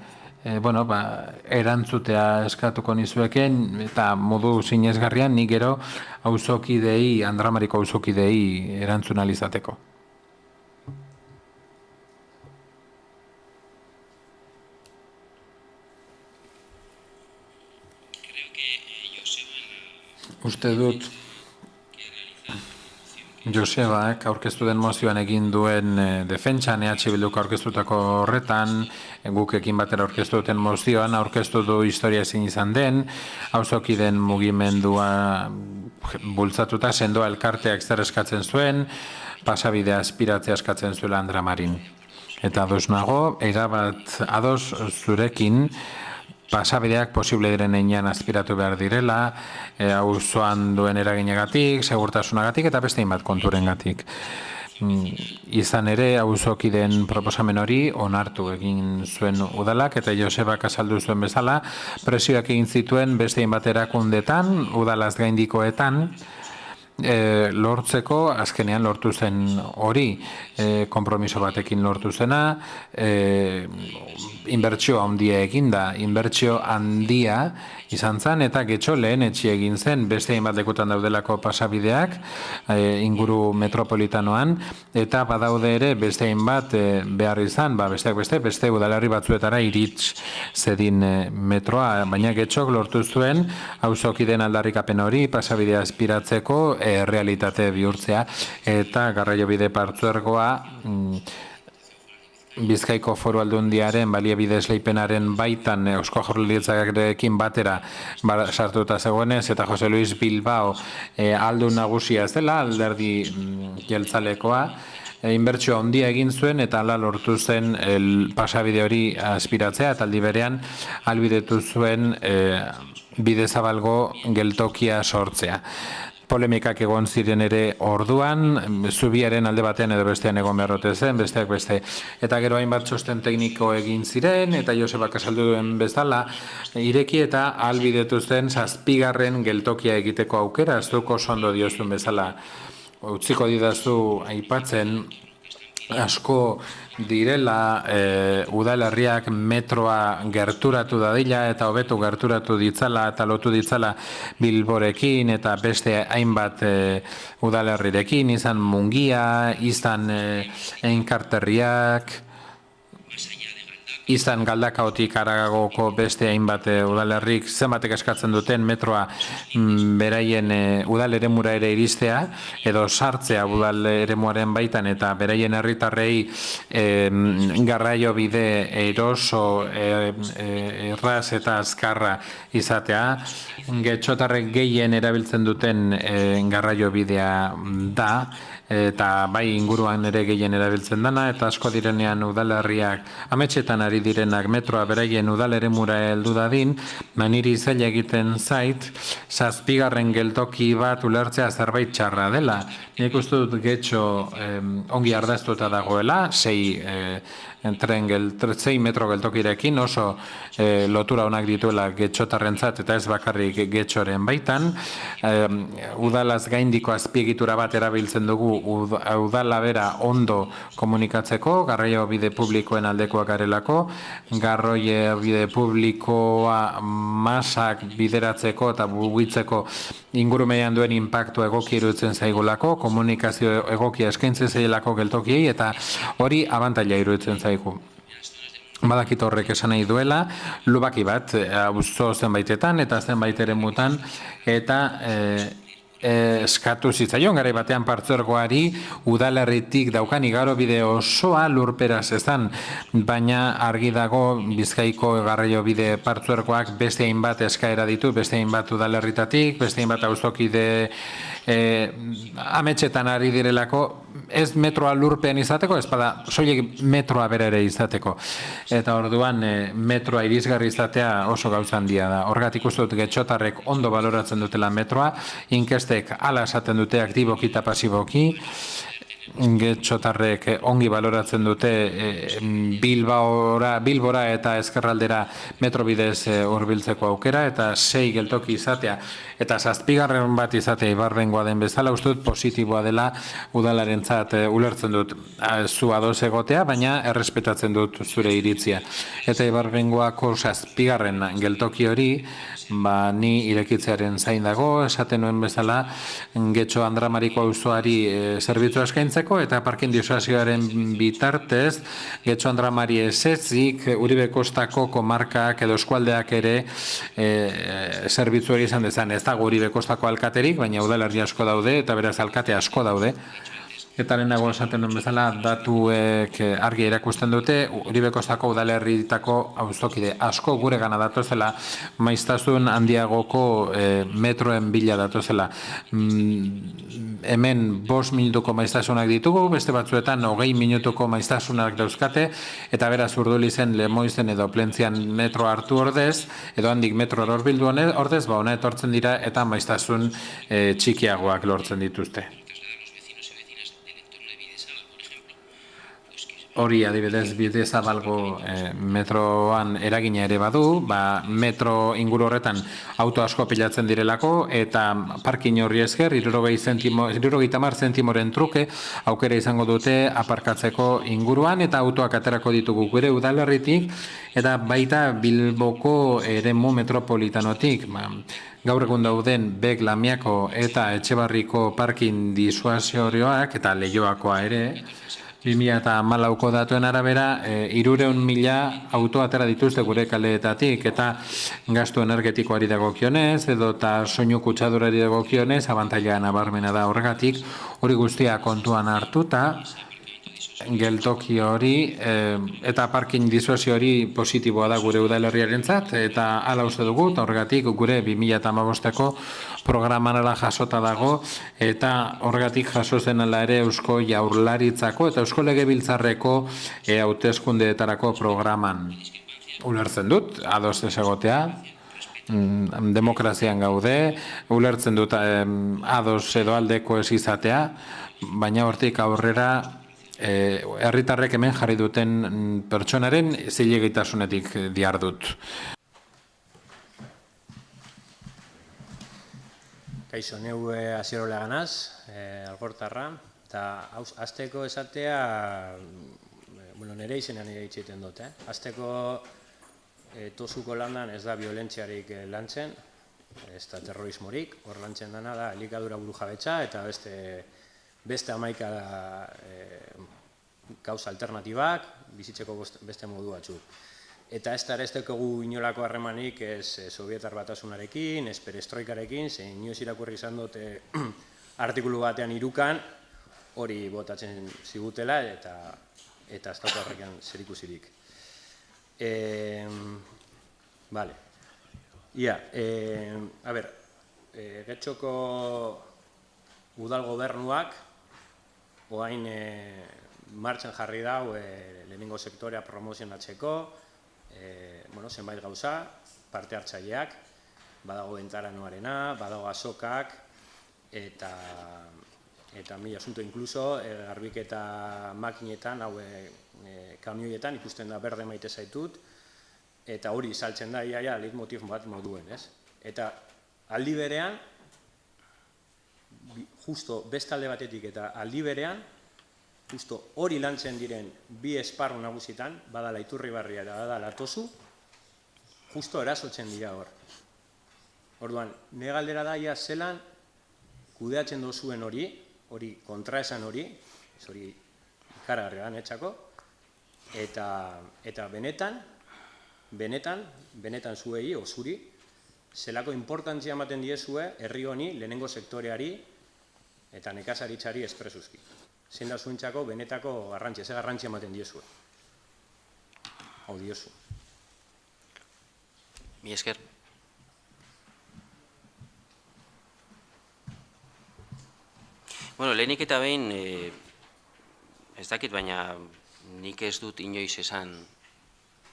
erantzutea eskatuko nizueken eta modu sinesgarrian nik gero auzokidei, Andramariko auzokidei erantzun ahal izateko. Uste dut Josebak aurkeztu den mozioan egin duen defentsan EH Bilduk aurkeztutako horretan, guk ekin batera aurkeztu duten mozioan, aurkeztu du historia ezin izan den, auzokideen mugimendua bultzatuta sendoa elkarteak zer eskatzen zuen, pasabidea aspiratzea eskatzen zuela Andramarin. Eta ados nago, erabat ados zurekin, pasabideak posible diren einean aspiratu behar direla, auzoan duen eraginegatik, segurtasunagatik eta beste hainbat konturengatik. Izan ere, auzokideen proposamen hori onartu egin zuen udalak eta Josebak azaldu zuen bezala, presioak egin zituen beste hainbat erakundetan, udalaz gaindikoetan, lortzeko, azkenean lortu zen hori, konpromiso batekin lortu zena, inbertsio handia eginda, inbertsio handia izan zen, eta Getxo lehenetsi egin zen, beste hainbat lekutan daudelako pasabideak, inguru metropolitanoan, eta badaude ere beste hainbat behar izan, besteak beste udalerri batzuetara irits zedin metroa, baina Getxok lortu zuen, auzokideen aldarrikapen hori, pasabidea aspiratzeko, realitate bihurtzea eta garraiobide partzuergoa Bizkaiko Foru Aldundiaren baliabide esleipenaren baitan Eusko Jaurlaritzarekin batera sartuta zegoenez eta Jose Luis Bilbao aldun nagusia ez dela alderdi jeltzalekoa inbertsio handia egin zuen eta hala lortu zen pasabide hori aspiratzea eta aldi berean ahalbidetu zuen bidezabalgo geltokia sortzea. Polemikak egon ziren ere orduan, zubiaren alde batean edo bestean egon beharrote zen, besteak beste. Eta gero hainbat txosten tekniko egin ziren, eta Josebak azaldu duen bezala, ireki eta ahalbidetu zen 7. geltokia egiteko aukera, ez duko sondo diozun bezala. Utziko didazu aipatzen, asko direla udalerriak metroa gerturatu dadila eta hobetu gerturatu ditzala eta lotu ditzala Bilborekin eta beste hainbat udalerrirekin, izan Mungia, izan Einkarterriak, izan Galdakaotik Aragoko beste hainbat udalerrik zenbatek eskatzen duten metroa beraien udal eremura ere iristea edo sartzea udal eremuaren baitan eta beraien herritarrei garraio bide eroso, erraz eta azkarra izatea. Getxotarrek gehien erabiltzen duten garraio bidea da, eta bai inguruan ere gehien erabiltzen dana, eta asko direnean udalerriak ametxetan ari direnak metroa beraien udal eremura heldu dadin, niri zaila egiten zait, 7. geltoki bat ulertzea zerbait txarra dela. Nik uste dut Getxo ongi ardaztuta dagoela, 6 metro geltokirekin oso lotura onak dituela Getxotarrentzat eta ez bakarrik Getxoren baitan. Udalaz gaindiko azpiegitura bat erabiltzen dugu udala bera ondo komunikatzeko, garraio bide publikoen aldekoak garelako, garraio bide publikoa masak bideratzeko eta bugitzeko ingurumenean duen inpaktu egoki iruditzen zaigulako, komunikazio egokia eskaintzen zailako geltokiei eta hori abantaila iruditzen zaigu. Badakit horrek esan nahi duela, lubaki bat, auzo zenbaitetan eta zenbait eremutan eta eskatu zitzaion garai batean partzuergoari udalerritik daukan igarobide osoa lurperaz ezan, baina argi dago Bizkaiko garraio bide partzuergoak beste hainbat eskaera ditu, beste hainbat udalerritatik, beste hainbat auzokide ametxetan ari direlako ez metroa lurpean izateko, ez bada soilik metroa bere ere izateko. Eta orduan metroa irisgarri izatea oso gauza handia da. Horregatik uste dut getxotarrek ondo baloratzen dutela metroa, inkestek hala esaten dute aktiboki eta pasiboki, getxotarrek ongi baloratzen dute Bilbora eta Ezkerraldera metro bidez hurbiltzeko aukera eta 6 geltoki izatea eta 7. bat izatea Ibarbengoa den bezala, uste dut positiboa dela udalarentzat ulertzen dut zu ados egotea, baina errespetatzen dut zure iritzia. Eta Ibarbengoako 7. geltoki hori ni irekitzearen zain dago, esaten nuen bezala Getxo Andramariko auzoari zerbitzu eskaintzeko eta parkin disuasioaren bitartez Getxo Andramari ezetzik Uribe Kostako komarkak edo eskualdeak ere zerbitzu hori izan dezan. Ez dago Uribe Kostako alkaterik, baina udalerri asko daude eta beraz alkate asko daude. Eta lehenago esaten duen bezala, datuek argi erakusten dute, Uribe Kostako udalerritako auzokide asko gure gana datozela, maiztasun handiagoko metroen bila datozela. Hemen 5 minutuko maiztasunak ditugu, beste batzuetan 20 minutuko maiztasunak dauzkate, eta beraz Urdulizen, Lemoizen edo Plentzian metro hartu ordez, edo handik metro horbildu ordez, hona etortzen dira eta maiztasun txikiagoak lortzen dituzte. Hori adibidez Bidezabalgo metroan eragina ere badu, metro inguru horretan auto asko pilatzen direlako eta parkin horri esker 70 zentimoren truke aukera izango dute aparkatzeko inguruan eta autoak aterako ditugu gure udalerritik eta baita Bilboko eremu metropolitanotik. Gaur egun dauden Bek, Lamiako eta Etxebarriko parkin disuasorioak eta Leioakoa ere 2014ko datuen arabera, 300.000 auto atera dituzte gure kaleetatik eta gastu energetikoari dagokionez edo eta soinu kutsadurari dagokionez abantaila nabarmena da horregatik, hori guztia kontuan hartuta, geltoki hori eta parkin disuasio hori positiboa da gure udalerriarentzat eta hala uste dugu, eta horregatik gure 2015ko programan ala jasota dago eta horregatik jaso zen ala ere Eusko Jaurlaritzako eta Eusko Legebiltzarreko hauteskundeetarako programan. Ulertzen dut, ados ez egotea, demokrazian gaude, ulertzen dut ados edo aldeko ez izatea, baina hortik aurrera herritarrek hemen jarri duten pertsonaren zilegitasunetik dihardut. Kaixo, neu Asierola ganaz, algortarra, eta azteko esatea, nire izenean nire itxiten dut. Azteko tosuko landan ez da violentziarik lantzen, ez da terrorismorik, hor lantzen dana da elikadura burujabetza eta beste 11 gauza alternatibak, bizitzeko beste modu batzuk. Eta ez da ez dugu inolako harremanik ez Sovietar Batasunarekin, ez perestroikarekin, zein inoiz irakurri izan dute artikulu batean 3kan, hori botatzen zigutela eta ez dauka horrekan zerikusirik. Bale. Ia, Getxoko udal gobernuak oain martxan jarri dau lehenengo sektorea promozionatzeko, zenbait gauza, parte hartzaileak, badago entaranoarena, badago azokak, eta mila asunto inkluso, garbiketa makinetan, kamioietan ikusten da berde maite zaitut, eta hori saltzen da iaia leitmotiv bat moduen, ez? Eta aldi berean, justo bestalde batetik eta aldi berean, justo hori lantzen diren bi esparru nagusitan, badala Iturribarria eta badala Tosu, justo erasotzen dira hor. Orduan, nire galdera da, zelan kudeatzen dozuen hori kontraesan hori ikaragarria da netxako, eta benetan zuei, o zuri, zelako importantzia ematen diezue herri honi, lehenengo sektoreari eta nekazaritzari espresuzki. Zein da zuentzako benetako garrantzia, ze garrantzia ematen diezue. Hau diozu. Mi esker. Bueno, lehenik eta behin ez dakit, baina nik ez dut inoiz esan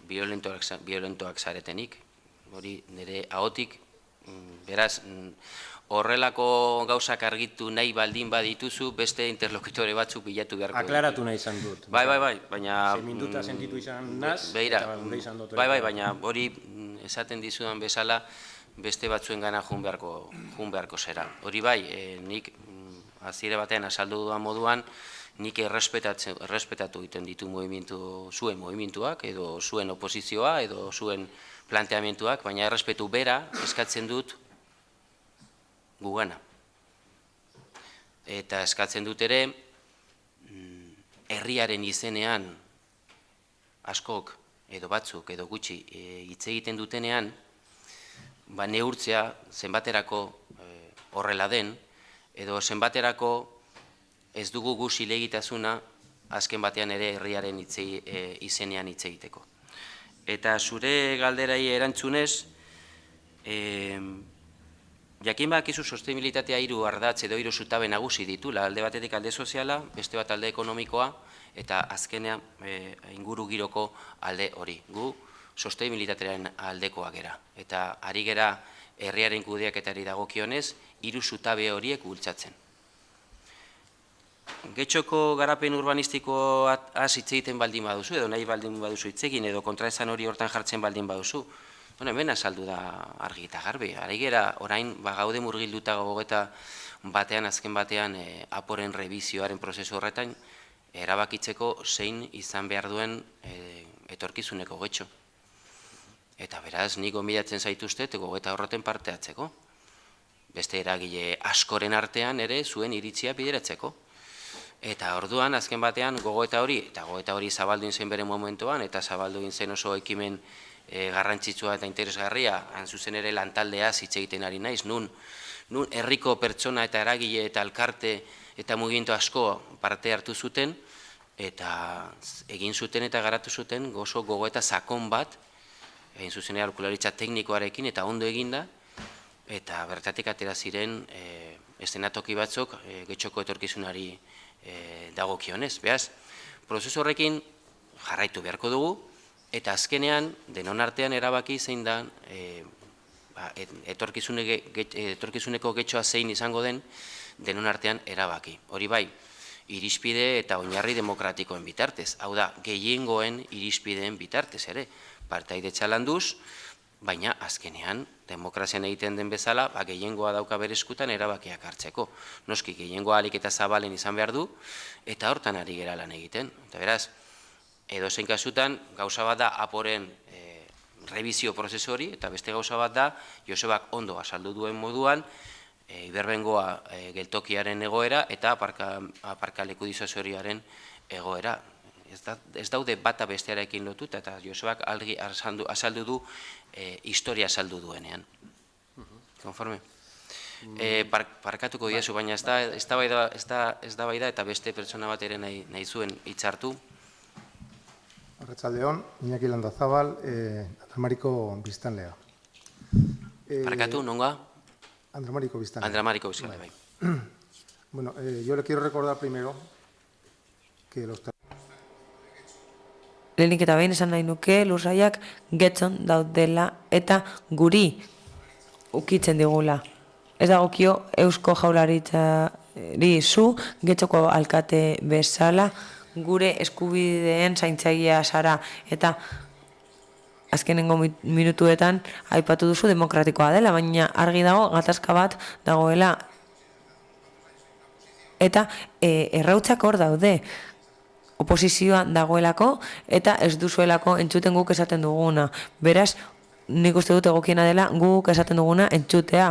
violentoak zaretenik, hori nire ahotik, beraz, horrelako gauzak argitu nahi baldin badituzu, beste interlokutore batzuk bilatu beharko ditu. Aklaratu nahi izan dut. Bai, baina... Zeminduta sentitu izan naz, beira, eta gure izan dut. Bai, baina hori esaten dizudan bezala, beste batzuen gana jun beharko zera. Hori bai, nik hasiera batean azaldu dudan moduan, nik errespetatu egiten ditu zuen movimentuak, edo zuen oposizioa, edo zuen planteamentuak, baina errespetu bera eskatzen dut gugana. Eta eskatzen dut ere, herriaren izenean askok, edo batzuk, edo gutxi hitz egiten dutenean, neurtzea zenbaterako horrela den, edo zenbaterako ez dugu gu zilegitasuna azken batean ere herriaren izenean hitz egiteko. Eta zure galderai erantzunez, jakin bakizu sostenibilitatea 3 ardatz edo 3 zutabe nagusi ditula, alde batetik alde soziala, beste bat alde ekonomikoa, eta azkenean inguru giroko alde hori. Gu sostenibilitatearen aldekoa gera. Eta ari gera herriaren kudeaketari dagokionez, 3 zutabe horiek bultzatzen. Getxoko garapen urbanistikoa hitz egiten baldin baduzu, edo nahi baldin baduzu hitz egin, edo kontraesan hori hortan jartzen baldin baduzu, hemen azaldu da argi eta garbi. Ari gera, orain, gaude murgilduta gogoeta batean, azken batean, aporen revizioaren prozesu horretan, erabakitzeko zein izan behar duen etorkizuneko getxo. Eta beraz, nik gonbidatzen zaituztet gogoeta horretan parte hartzeko. Beste eragile askoren artean ere zuen iritzia bideratzeko. Eta orduan, azken batean, gogoeta hori zabaldu zen bere momentuan, eta zabaldu zen oso ekimen garrantzitsua eta interesgarria, hain zuzen ere lantaldea hitz egiten ari naiz, nun herriko pertsona eta eragile eta elkarte eta mugimendu asko parte hartu zuten, eta egin zuten eta garatu zuten oso gogoeta sakon bat, hain zuzen ere aholkularitza teknikoarekin eta ondo eginda, eta bertatik atera ziren eszenatoki batzuk Getxoko etorkizunari dagokionez. Beraz, prozesu horrekin jarraitu beharko dugu, eta azkenean, denon artean erabaki zein da, etorkizuneko getxoa zein izango den, denon artean erabaki. Hori bai, irizpide eta oinarri demokratikoen bitartez. Hau da, gehiengoen irizpideen bitartez ere. Partaidetza landuz, baina azkenean, demokrazian egiten den bezala, gehiengoa dauka bere eskutan erabakiak hartzeko. Noski, gehiengoa ahalik eta zabalen izan behar du, eta hortan ari gera lan egiten. Eta beraz, edo zein kasutan, gauza bat da aporen revizio prozesori, eta beste gauza bat da, Josebak ondo azaldu duen moduan, Iberbengoa geltokiaren egoera eta aparkaleku disozoriaren egoera. Ez daude bata bestearekin lotuta, eta Josebak azaldu du historia azaldu duenean. Konforme? Parkatuko diazu, baina ez da bai da, eta beste pertsona bat ere nahi zuen hitzartu. Arratsaldeon, Iñaki Landazabal, Andramariko biztanlea. Parkatu, nonga? Andramariko biztanlea. Andramariko biztanlea, bai. Bueno, yo le quiero recordar primero que los... Lehenik eta behin esan nahi nuke lurraiak Getxon daudela eta guri ukitzen digula. Ez dagokio Eusko Jaurlaritzari zu Getxoko alkate bezala gure eskubideen zaintzailea zara, eta azkenengo minutuetan aipatu duzu demokratikoa dela, baina argi dago gatazka bat dagoela eta errautzak hor daude. Oposizioa dagoelako eta ez duzuelako entzuten guk esaten duguna. Beraz, nik uste dut egokiena dela guk esaten duguna entzutea.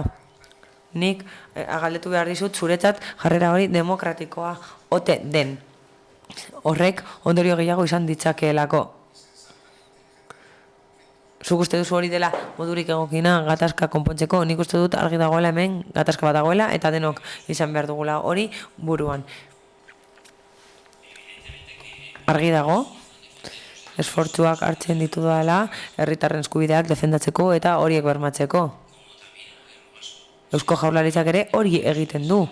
Nik galdetu behar dizut zuretzat jarrera hori demokratikoa ote den. Horrek ondorio gehiago izan ditzakeelako. Zuk uste duzu hori dela modurik egokina gatazka konpontzeko, nik uste dut argi dagoela hemen gatazka bat dagoela eta denok izan behar dugula hori buruan. Argi dago, esfortzuak hartzen ditu dela herritarren eskubideak defendatzeko eta horiek bermatzeko. Eusko Jaurlaritzak ere hori egiten du.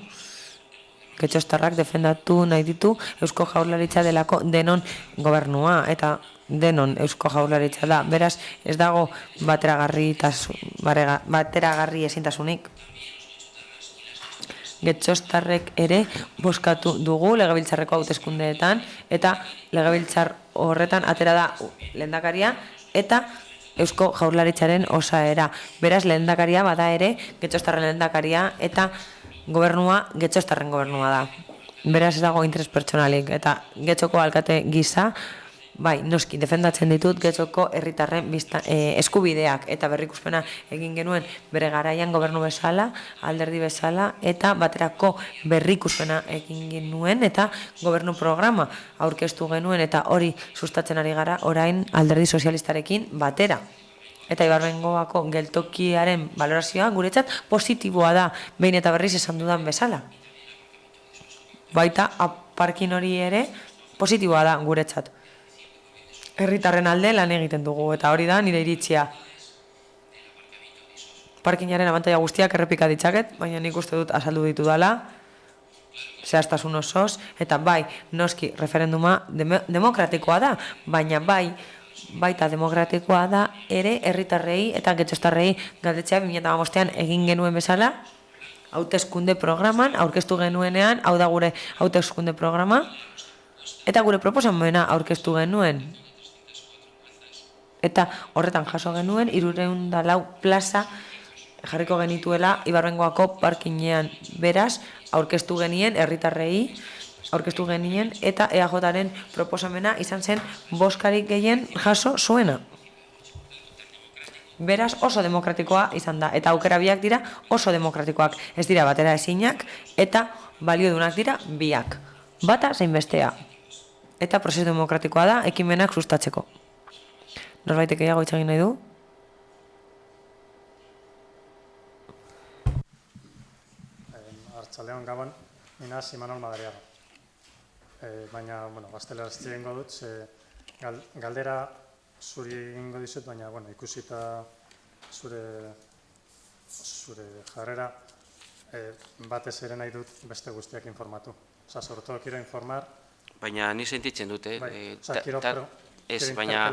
Getxostarrak defendatu nahi ditu Eusko Jaurlaritza delako denon gobernua eta denon Eusko Jaurlaritza da. Beraz, ez dago bateragarri ezintasunik. Getxostarrek ere bozkatu dugu legebiltzarreko hauteskundeetan eta legebiltzar horretan atera da lehendakaria eta Eusko Jaurlaritzaren osaera. Beraz, lehendakaria bada ere Getxostarren lehendakaria eta gobernua Getxostarren gobernua da. Beraz, ez dago interes pertsonalik eta Getxoko alkate gisa, bai, noski, defendatzen ditut Getxoko herritarren eskubideak eta berrikuspena egin genuen bere garaian gobernu bezala, alderdi bezala eta baterako berrikuspena egin genuen eta gobernu programa aurkeztu genuen eta hori sustatzen ari gara orain alderdi sozialistarekin batera. Eta Ibarbengoako geltokiaren balorazioa guretzat positiboa da, behin eta berriz esan dudan bezala. Baita, parkin hori ere positiboa da guretzat. Herritarren alde lan egiten dugu, eta hori da nire iritzia. Parkinaren abantaila guztiak errepika ditzaket, baina nik uste dut azaldu ditu dela, zehaztasun osoz, eta bai, noski, referenduma demokratikoa da, baina baita demokratikoa da ere herritarrei eta Getxostarrei galdetzea 2015an egin genuen bezala, hauteskunde programan, aurkeztu genuenean, hau da gure hauteskunde programa, eta gure proposamena aurkeztu genuen. Eta horretan jaso genuen 304 plaza jarriko genituela Ibarbengoako parkinean. Beraz, aurkeztu genien herritarrei, aurkeztu genien eta EAJaren proposamena izan zen bozkarik gehien jaso zuena. Beraz, oso demokratikoa izan da eta aukera biak dira oso demokratikoak, ez dira batera ezinak eta baliodunak dira biak. Bata zein bestea. Eta prozesu demokratikoa da ekimenak sustatzeko. Norbaitek gehiago hitz egin nahi du? Arratsaldeon Gabon, ni naiz Imanol Madariaga. Baina, gazteleraz egingo dut, galdera zuri egingo dizut, baina, ikusita zure jarrera, batez ere nahi dut beste guztiak informatu. Osa, sobre todo quiero informar. Baina ni sentitzen dute. Ez, baina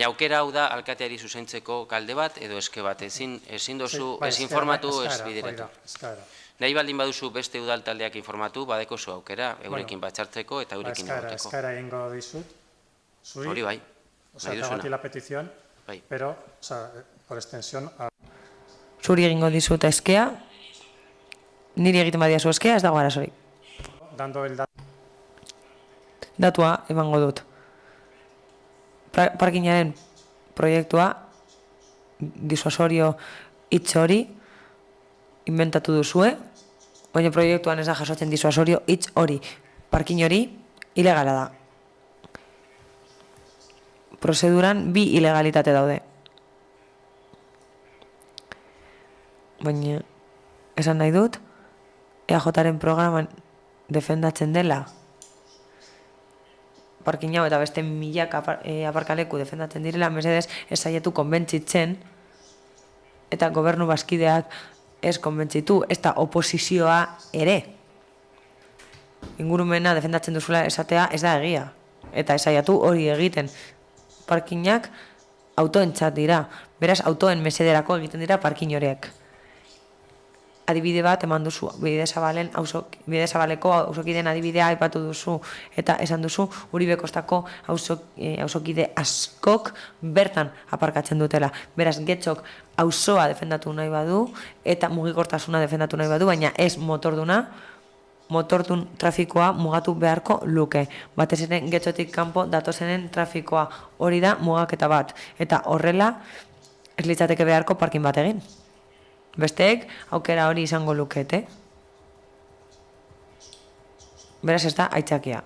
aukera hau da alkateari zuzentzeko kalde bat edo eske bat, ezin dozu, ez informatu, ez bideratu. Nahi baldin baduzu beste udal taldeak informatu, badeko zu aukera, eurekin batxartzeko eta eurekin egoteko. Eskaera egingo dizut, zuri. Hori bai, nahi duzuna. Te la petición, pero, por extensión... Zuri egingo dizut eskea, niri egiten badiazu eskea, ez dago arazorik. Datua emango dut. Parkinaren proiektua, disuasorio hitz hori, inventatu duzue, baina proiektuan ez da jasotzen disuasorio hitz hori. Parkin hori, ilegala da. Prozeduran bi ilegalitate daude. Baina, esan nahi dut, EAJaren programan defendatzen dela, parkin hau eta beste milak aparkaleku defendatzen direla, mesedez ez saietu konbentzitzen eta gobernu bazkideak ez konbentzitu, ez da oposizioa ere. Ingurumena defendatzen duzula esatea ez da egia. Eta ez saiatu hori egiten. Parkinak autoentzat dira. Beraz, autoen mesederako egiten dira parkin horiek. Adibide bat eman duzu, Bidezabaleko auzokideen adibidea aipatu duzu eta esan duzu Uribe Kostako auzokide askok bertan aparkatzen dutela. Beraz, Getxok auzoa defendatu nahi badu eta mugikortasuna defendatu nahi badu, baina ez motordun trafikoa mugatu beharko luke. Batez ere Getxotik kanpo datozenen trafikoa hori da mugaketa bat. Eta horrela ez litzateke beharko parkin bat egin. Besteek aukera hori izango lukete. Beraz ez da aitzakia.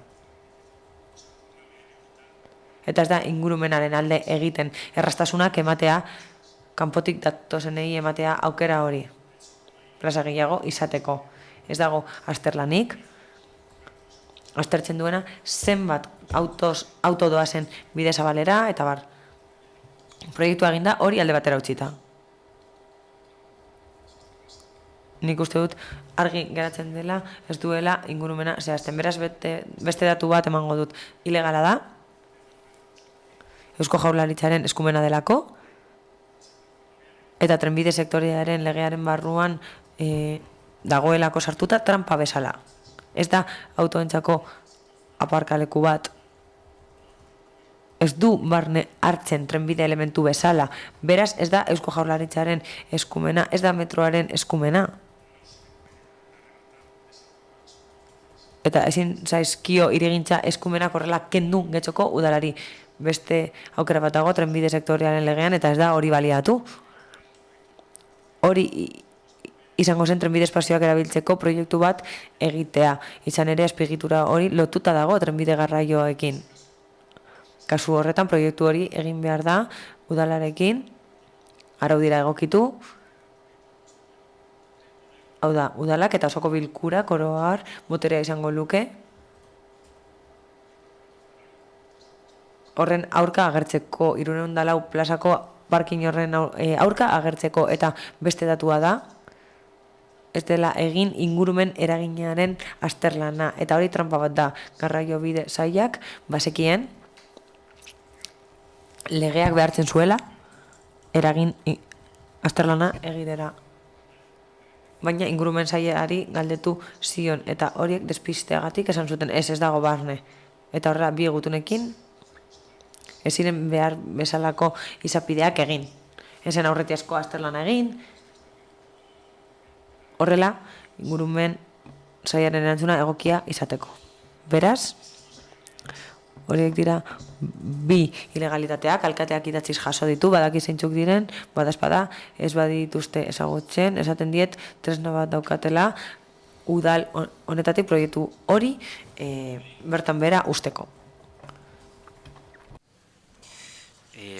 Eta ez da ingurumenaren alde egiten errastasunak ematea, kanpotik datozenei ematea aukera hori. Plaza gehiago izateko. Ez dago azterlanik. Aztertzen duena zenbat auto doazen Bidezabalera eta bar. Proiektua eginda hori alde batera utzita. nik uste dut argi geratzen dela, ez duela ingurumena zehazten. Beraz, beste datu bat emango dut. Ilegala da, Eusko Jaurlaritzaren eskumena delako, eta trenbide sektorearen legearen barruan dagoelako sartuta trampa bezala. Ez da autoentzako aparkaleku bat, ez du barne hartzen trenbide elementu bezala. Beraz, ez da Eusko Jaurlaritzaren eskumena, ez da metroaren eskumena. Eta ezin zaizkio hirigintza eskumenak horrela kendu Getxoko udalari. Beste aukera bat dago trenbide sektorialen legean, eta ez da hori baliatu. Hori izango zen trenbide espazioak erabiltzeko proiektu bat egitea. Izan ere, azpiegitura hori lotuta dago trenbide garraioekin. Kasu horretan, proiektu hori egin behar da udalarekin, araudira egokitu, hau da, udalak eta osoko bilkura orohar boterea izango luke, horren aurka agertzeko, 304 plazako parking horren aurka agertzeko, eta beste datua da, ez dela egin ingurumen eraginaren azterlana, eta hori trampa bat da, garraio bide sailak, bazekien, legeak behartzen zuela, eragin azterlana egitera. Baina ingurumen sailari galdetu zion, eta horiek despisteagatik esan zuten, ez dago barne. Eta horrela, bi egutunekin, ez ziren behar bezalako izapideak egin. Ezen aurretiazko azterlana egin, horrela, ingurumen sailaren erantzuna egokia izateko. Beraz, horiek dira bi ilegalitateak, alkateak idatziz jaso ditu, badaki zeintzuk diren, badazpada, ez badituzte ezagutzen, esaten diet, tresna bat daukatela, udal honetatik proiektu hori bertan bera usteko.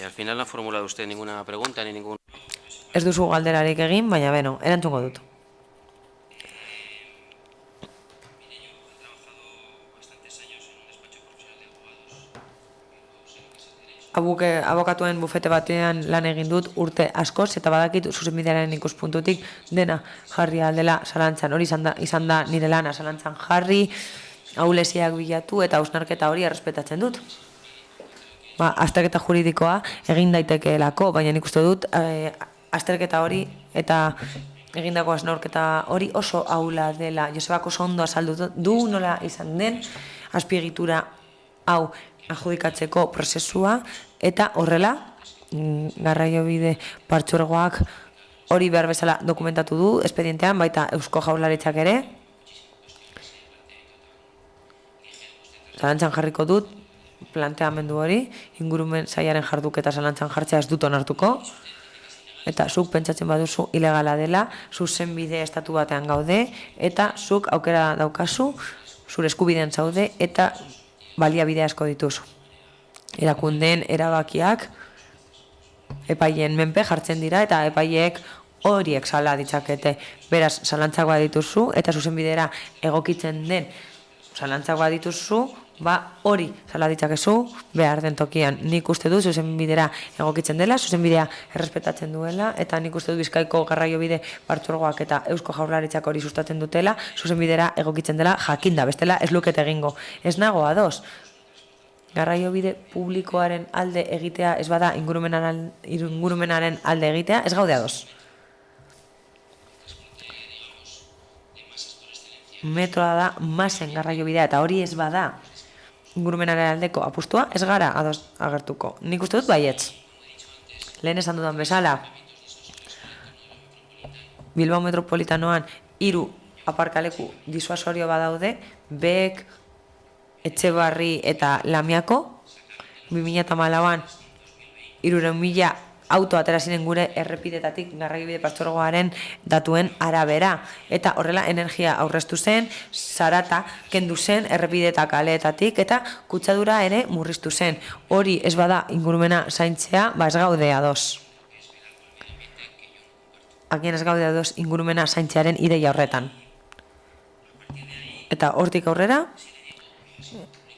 Al final no ha formulado usted ninguna pregunta ni ningún... Ez duzu galderarik egin, baina beno, erantzungo dut. Abokatuen bufete batean lan egin dut urte askoz, eta badakit zuzenbidearen ikuspuntutik dena jarri aldela zalantzan. Hori izan da nire lana zalantzan jarri, ahulesiak bilatu eta hausnarketa hori errespetatzen dut. Azterketa juridikoa egin daitekeelako, baina nik uste dut azterketa hori eta egindako hausnarketa hori oso ahula dela. Josebak oso ondo azaldu du nola izan den azpiegitura hau adjudikatzeko prozesua, eta horrela, garraiobide partzuergoak hori behar bezala dokumentatu du, espedientean, baita Eusko Jaurlaritzak ere. Zalantzan jarriko dut, planteamendu hori, ingurumen sailaren jarduketa zalantzan jartzea ez dut onartuko, eta zuk pentsatzen baduzu ilegala dela, zuzenbide estatu batean gaude, eta zuk aukera daukazu, zure eskubidean zaude, eta baliabide asko dituzu. Erakundeen erabakiak epaien menpe jartzen dira, eta epaiek horiek sala ditzakete. Beraz, zalantzak dituzu, eta zuzenbidera egokitzen den zalantzak dituzu, hori sala ditzakezu behar den tokian. Nik uste du zuzenbidera egokitzen dela, zuzenbidea errespetatzen duela, eta nik uste du Bizkaiko garraiobide partzuergoak eta Eusko Jaurlaritzak hori sustatzen dutela, zuzenbidera egokitzen dela jakinda, bestela ez lukete egingo. Ez nago ados. Garraiobide publikoaren alde egitea ez bada ingurumenaren alde egitea, ez gaude ados. Metroa da masen garraiobidea, eta hori ez bada ingurumenaren aldeko apustua, ez gara ados agertuko. Nik uste dut baietz. Lehen esan dudan bezala, Bilbao metropolitanoan 3 aparkaleku disuasorio badaude, Bek, Etxebarri eta Lamiako, 2014an 300.000 auto atera ziren gure errepidetatik garraiobide partzuergoaren datuen arabera. Eta horrela energia aurreztu zen, zarata kendu zen errepide eta kaleetatik, eta kutsadura ere murriztu zen. Hori ez bada ingurumena zaintzea, ez gaude ados. Agian ez gaude ados ingurumena zaintzearen ideia horretan. Eta hortik aurrera,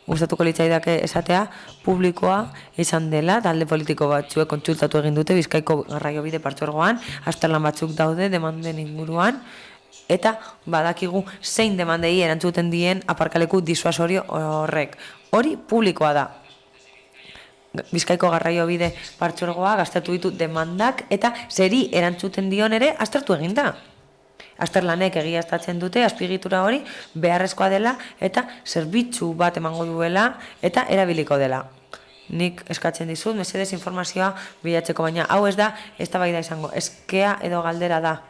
gustatuko litzaidake esatea, publikoa izan dela, talde politiko batzuek kontsultatu egin dute Bizkaiko garraiobide partzuergoan, azterlan batzuk daude demanden inguruan, eta badakigu zein demandei erantzuten dien aparkaleku disuasorio horrek. Hori publikoa da. Bizkaiko garraio bide partzuergoa gastatu ditu demandak eta zeri erantzuten dion ere aztertu egin da. Azterlanek egiaztatzen dute azpiegitura hori beharrezkoa dela eta zerbitzu bat emango duela eta erabiliko dela. Nik eskatzen dizut, mesedez informazioa bilatzeko, baina hau ez da eztabaida izango, eskea edo galdera da.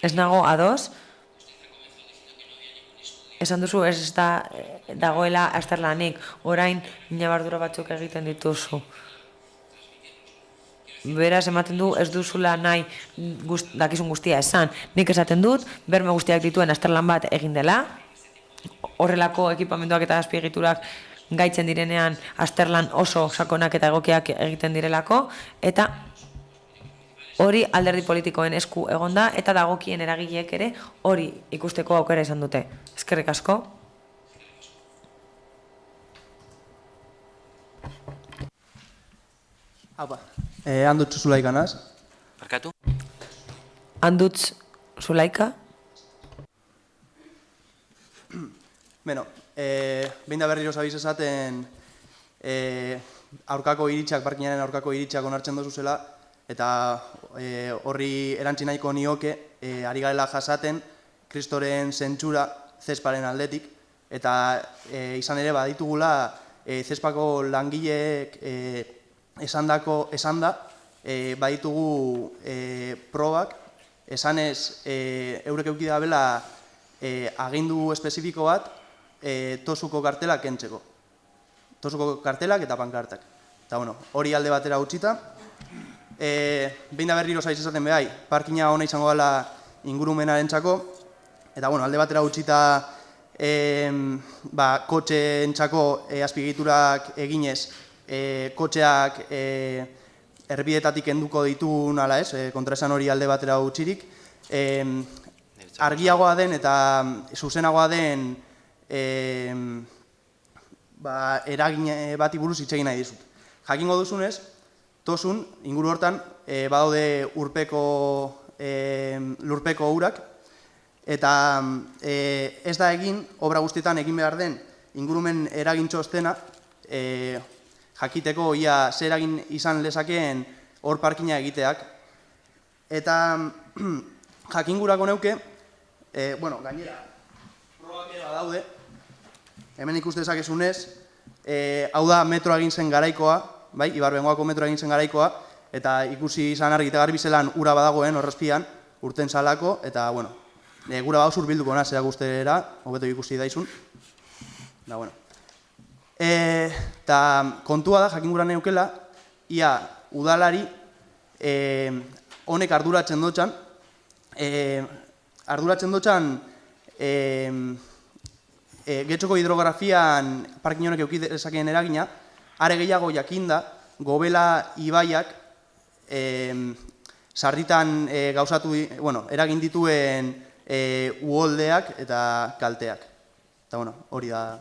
Ez nago ados, esan duzu ez da dagoela azterlanik, orain nabardura batzuk egiten dituzu. Beraz, ematen du ez duzula nahi dakizun guztia esan. Nik esaten dut, berme guztiak dituen azterlan bat egin dela, horrelako ekipamenduak eta azpiegiturak gaitzen direnean azterlan oso sakonak eta egokiak egiten direlako, eta hori alderdi politikoen esku egonda eta dagokien eragileek ere hori ikusteko aukera izan dute. Eskerrik asko. Handutz Zulaika naz. Barkatu? Handutz Zulaika. Beno, behin da berriro zabiz esaten aurkako iritsak, parkinaren aurkako iritsak onartzen dozu zela, eta horri erantzi nahiko nioke, ari garela jasaten, kristoren zentsura zesparen aldetik, eta izan ere baditugula zespako langileek esanda, baditugu probak, esanez eurek euki da bela agindu espezifiko bat tosuko kartelak kentzeko. Tosuko kartelak eta pankartak. Eta bueno, hori alde batera utzita. Behin da berriro zaiz esaten behai, parkina hona izango dela ingurumenarentzako, eta bueno, alde batera utzita kotxeentzako azpiegiturak eginez, kotxeak erbietatik enduko ditu nala ez, kontraesan hori alde batera utzirik, argiagoa den eta zuzenagoa den eragin bati buruz hitz egin nahi dizut. Jakingo duzunez, tosun, inguru hortan, badaude lurpeko urak, eta ez da egin, obra guztietan egin behar den, ingurumen eragin txostena, jakiteko ia zer eragin izan lezakeen hor parkina egiteak. Eta jakingurako neuke, gainera, probak ere badaude, hemen ikuste dezakezunez, hau da metroa egin zen garaikoa, bai, Ibarbengoako metroa egin zen garaikoa, eta ikusi izan argi eta garbi zelan ura badagoen horrezpian, urten salako, eta, bueno, gura badauz urbilduko na, zerak ustera, hobeto ikusi daizun. Da, bueno. Eta kontua da, jakingura neukela, ia udalari honek arduratzen dutxan, Getxoko hidrografian parkin honek euki dezakeen eragina, are gehiago jakinda, Gobela ibaiak sarritan gauzatu, eragin dituen uholdeak eta kalteak. Eta, hori da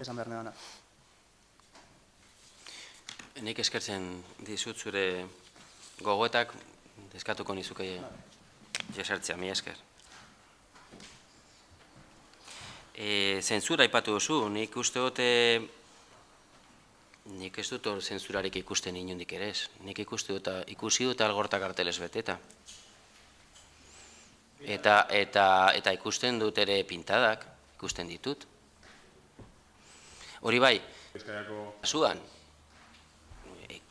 esan behar nebana. Nik eskertzen dizut zure gogoetak, eskatuko nizuke jesartzea, mi esker. Zentzura aipatu duzu, nik uste dut, nik ez dut zentzurarik ikusten inondik ere ez. Nik ikusi dut algorta karteles beteta. Eta ikusten dut ere pintadak, ikusten ditut. Hori bai,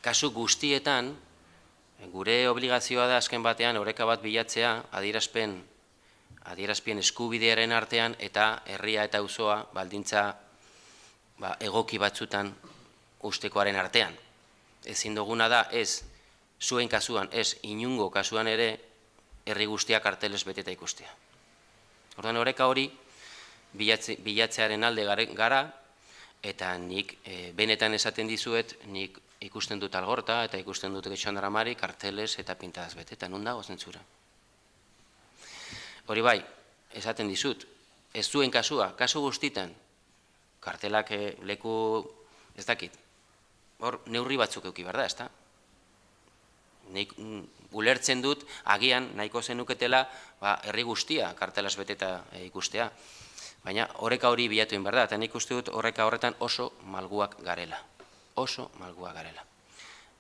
kasu guztietan, gure obligazioa da azken batean oreka bat bilatzea adierazpen eskubidearen artean eta herria eta auzoa baldintza egoki batzutan ustekoaren artean. Ezin duguna da ez zuen kasuan, ez inungo kasuan ere herri guztia karteles beteta ikustea. Orduan oreka hori bilatzearen alde gara, eta nik benetan esaten dizuet, nik ikusten dut algorta eta ikusten dut getxondaramari karteles eta pintadaz beteta. Nun dago zentzura? Hori bai, esaten dizut, ez zuen kasua, kasu guztitan, kartelak leku, ez dakit, hor neurri batzuk euki behar da, ez da? nik ulertzen dut, agian nahiko zenuketela herri guztia kartelaz beteta ikustea. Baina oreka hori bilatu egin behar da, eta nik uste dut oreka horretan oso malguak garela. Oso malguak garela.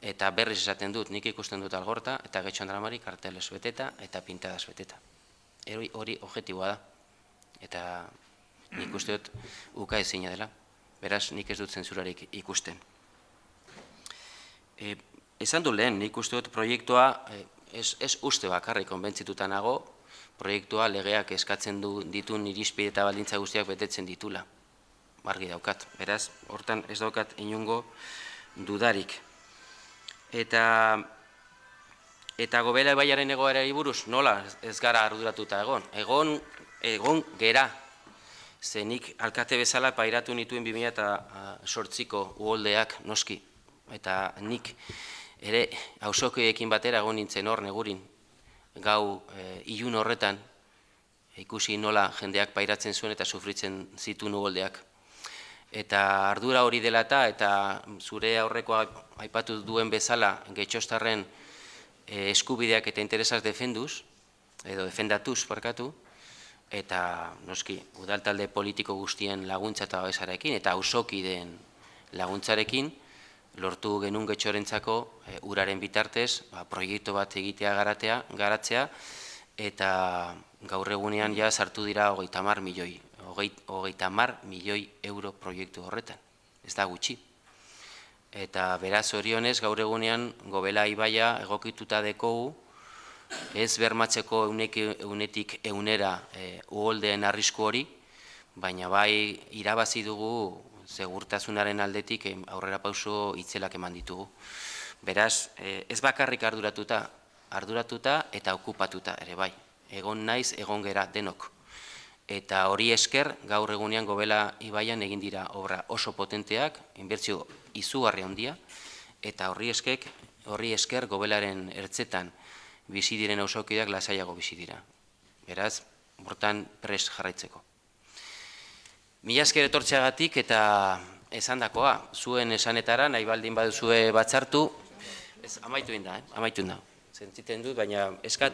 Eta berriz esaten dut, nik ikusten dut Algorta, eta Getxo Andramari kartelez beteta eta pintadaz beteta. Hori objektiboa da. Eta nik uste dut uka ezina dela. Beraz, nik ez dut zentsurarik ikusten. Esan du lehen, nik uste dut proiektua, ez uste bakarrik konbentzituta nago, proiektua legeak eskatzen ditun irizpide eta baldintza guztiak betetzen ditula. Argi daukat, beraz, hortan ez daukat inongo dudarik. Eta Gobela ibaiaren egoerari buruz, nola ez gara arduratuta egon gera. Ze nik alkate bezala pairatu nituen 2008ko uholdeak noski. Eta nik ere auzokoekin batera egon nintzen hor negurin. Gau ilun horretan ikusi nola jendeak pairatzen zuen eta sufritzen zituen uholdeak. Eta ardura hori dela eta zure aurrekoa aipatu duen bezala Getxostarren eskubideak eta interesaz defendatuz, barkatu, eta noski udaltalde politiko guztien laguntza eta babesarekin eta auzokideen laguntzarekin lortu genuen Getxorentzako uraren bitartez proiektu bat egitea garatzea eta gaur egunean ja sartu dira 30 milioi euro proiektu horretan. Ez da gutxi. Eta beraz orionez gaur egunean Gobela ibaia egokituta dekogu ez bermatzeko eunetik eunera uholdeen arrisku hori, baina bai irabazi dugu segurtasunaren aldetik aurrera pauso itzelak eman ditugu. Beraz, ez bakarrik arduratuta eta okupatuta ere bai. Egon naiz, egon gera denok. Eta hori esker, gaur egunean Gobela ibaian egin dira obra oso potenteak, inbertsio izugarri handia, eta horri esker Gobelaren ertzetan bizi diren auzokideak lasaiago bizi dira. Beraz, hortan prest jarraitzeko. Mila esker etortzeagatik eta esandakoa, zuen esanetara, nahi baldin baduzue batzartu, amaitu da, sentitzen dut, baina eskat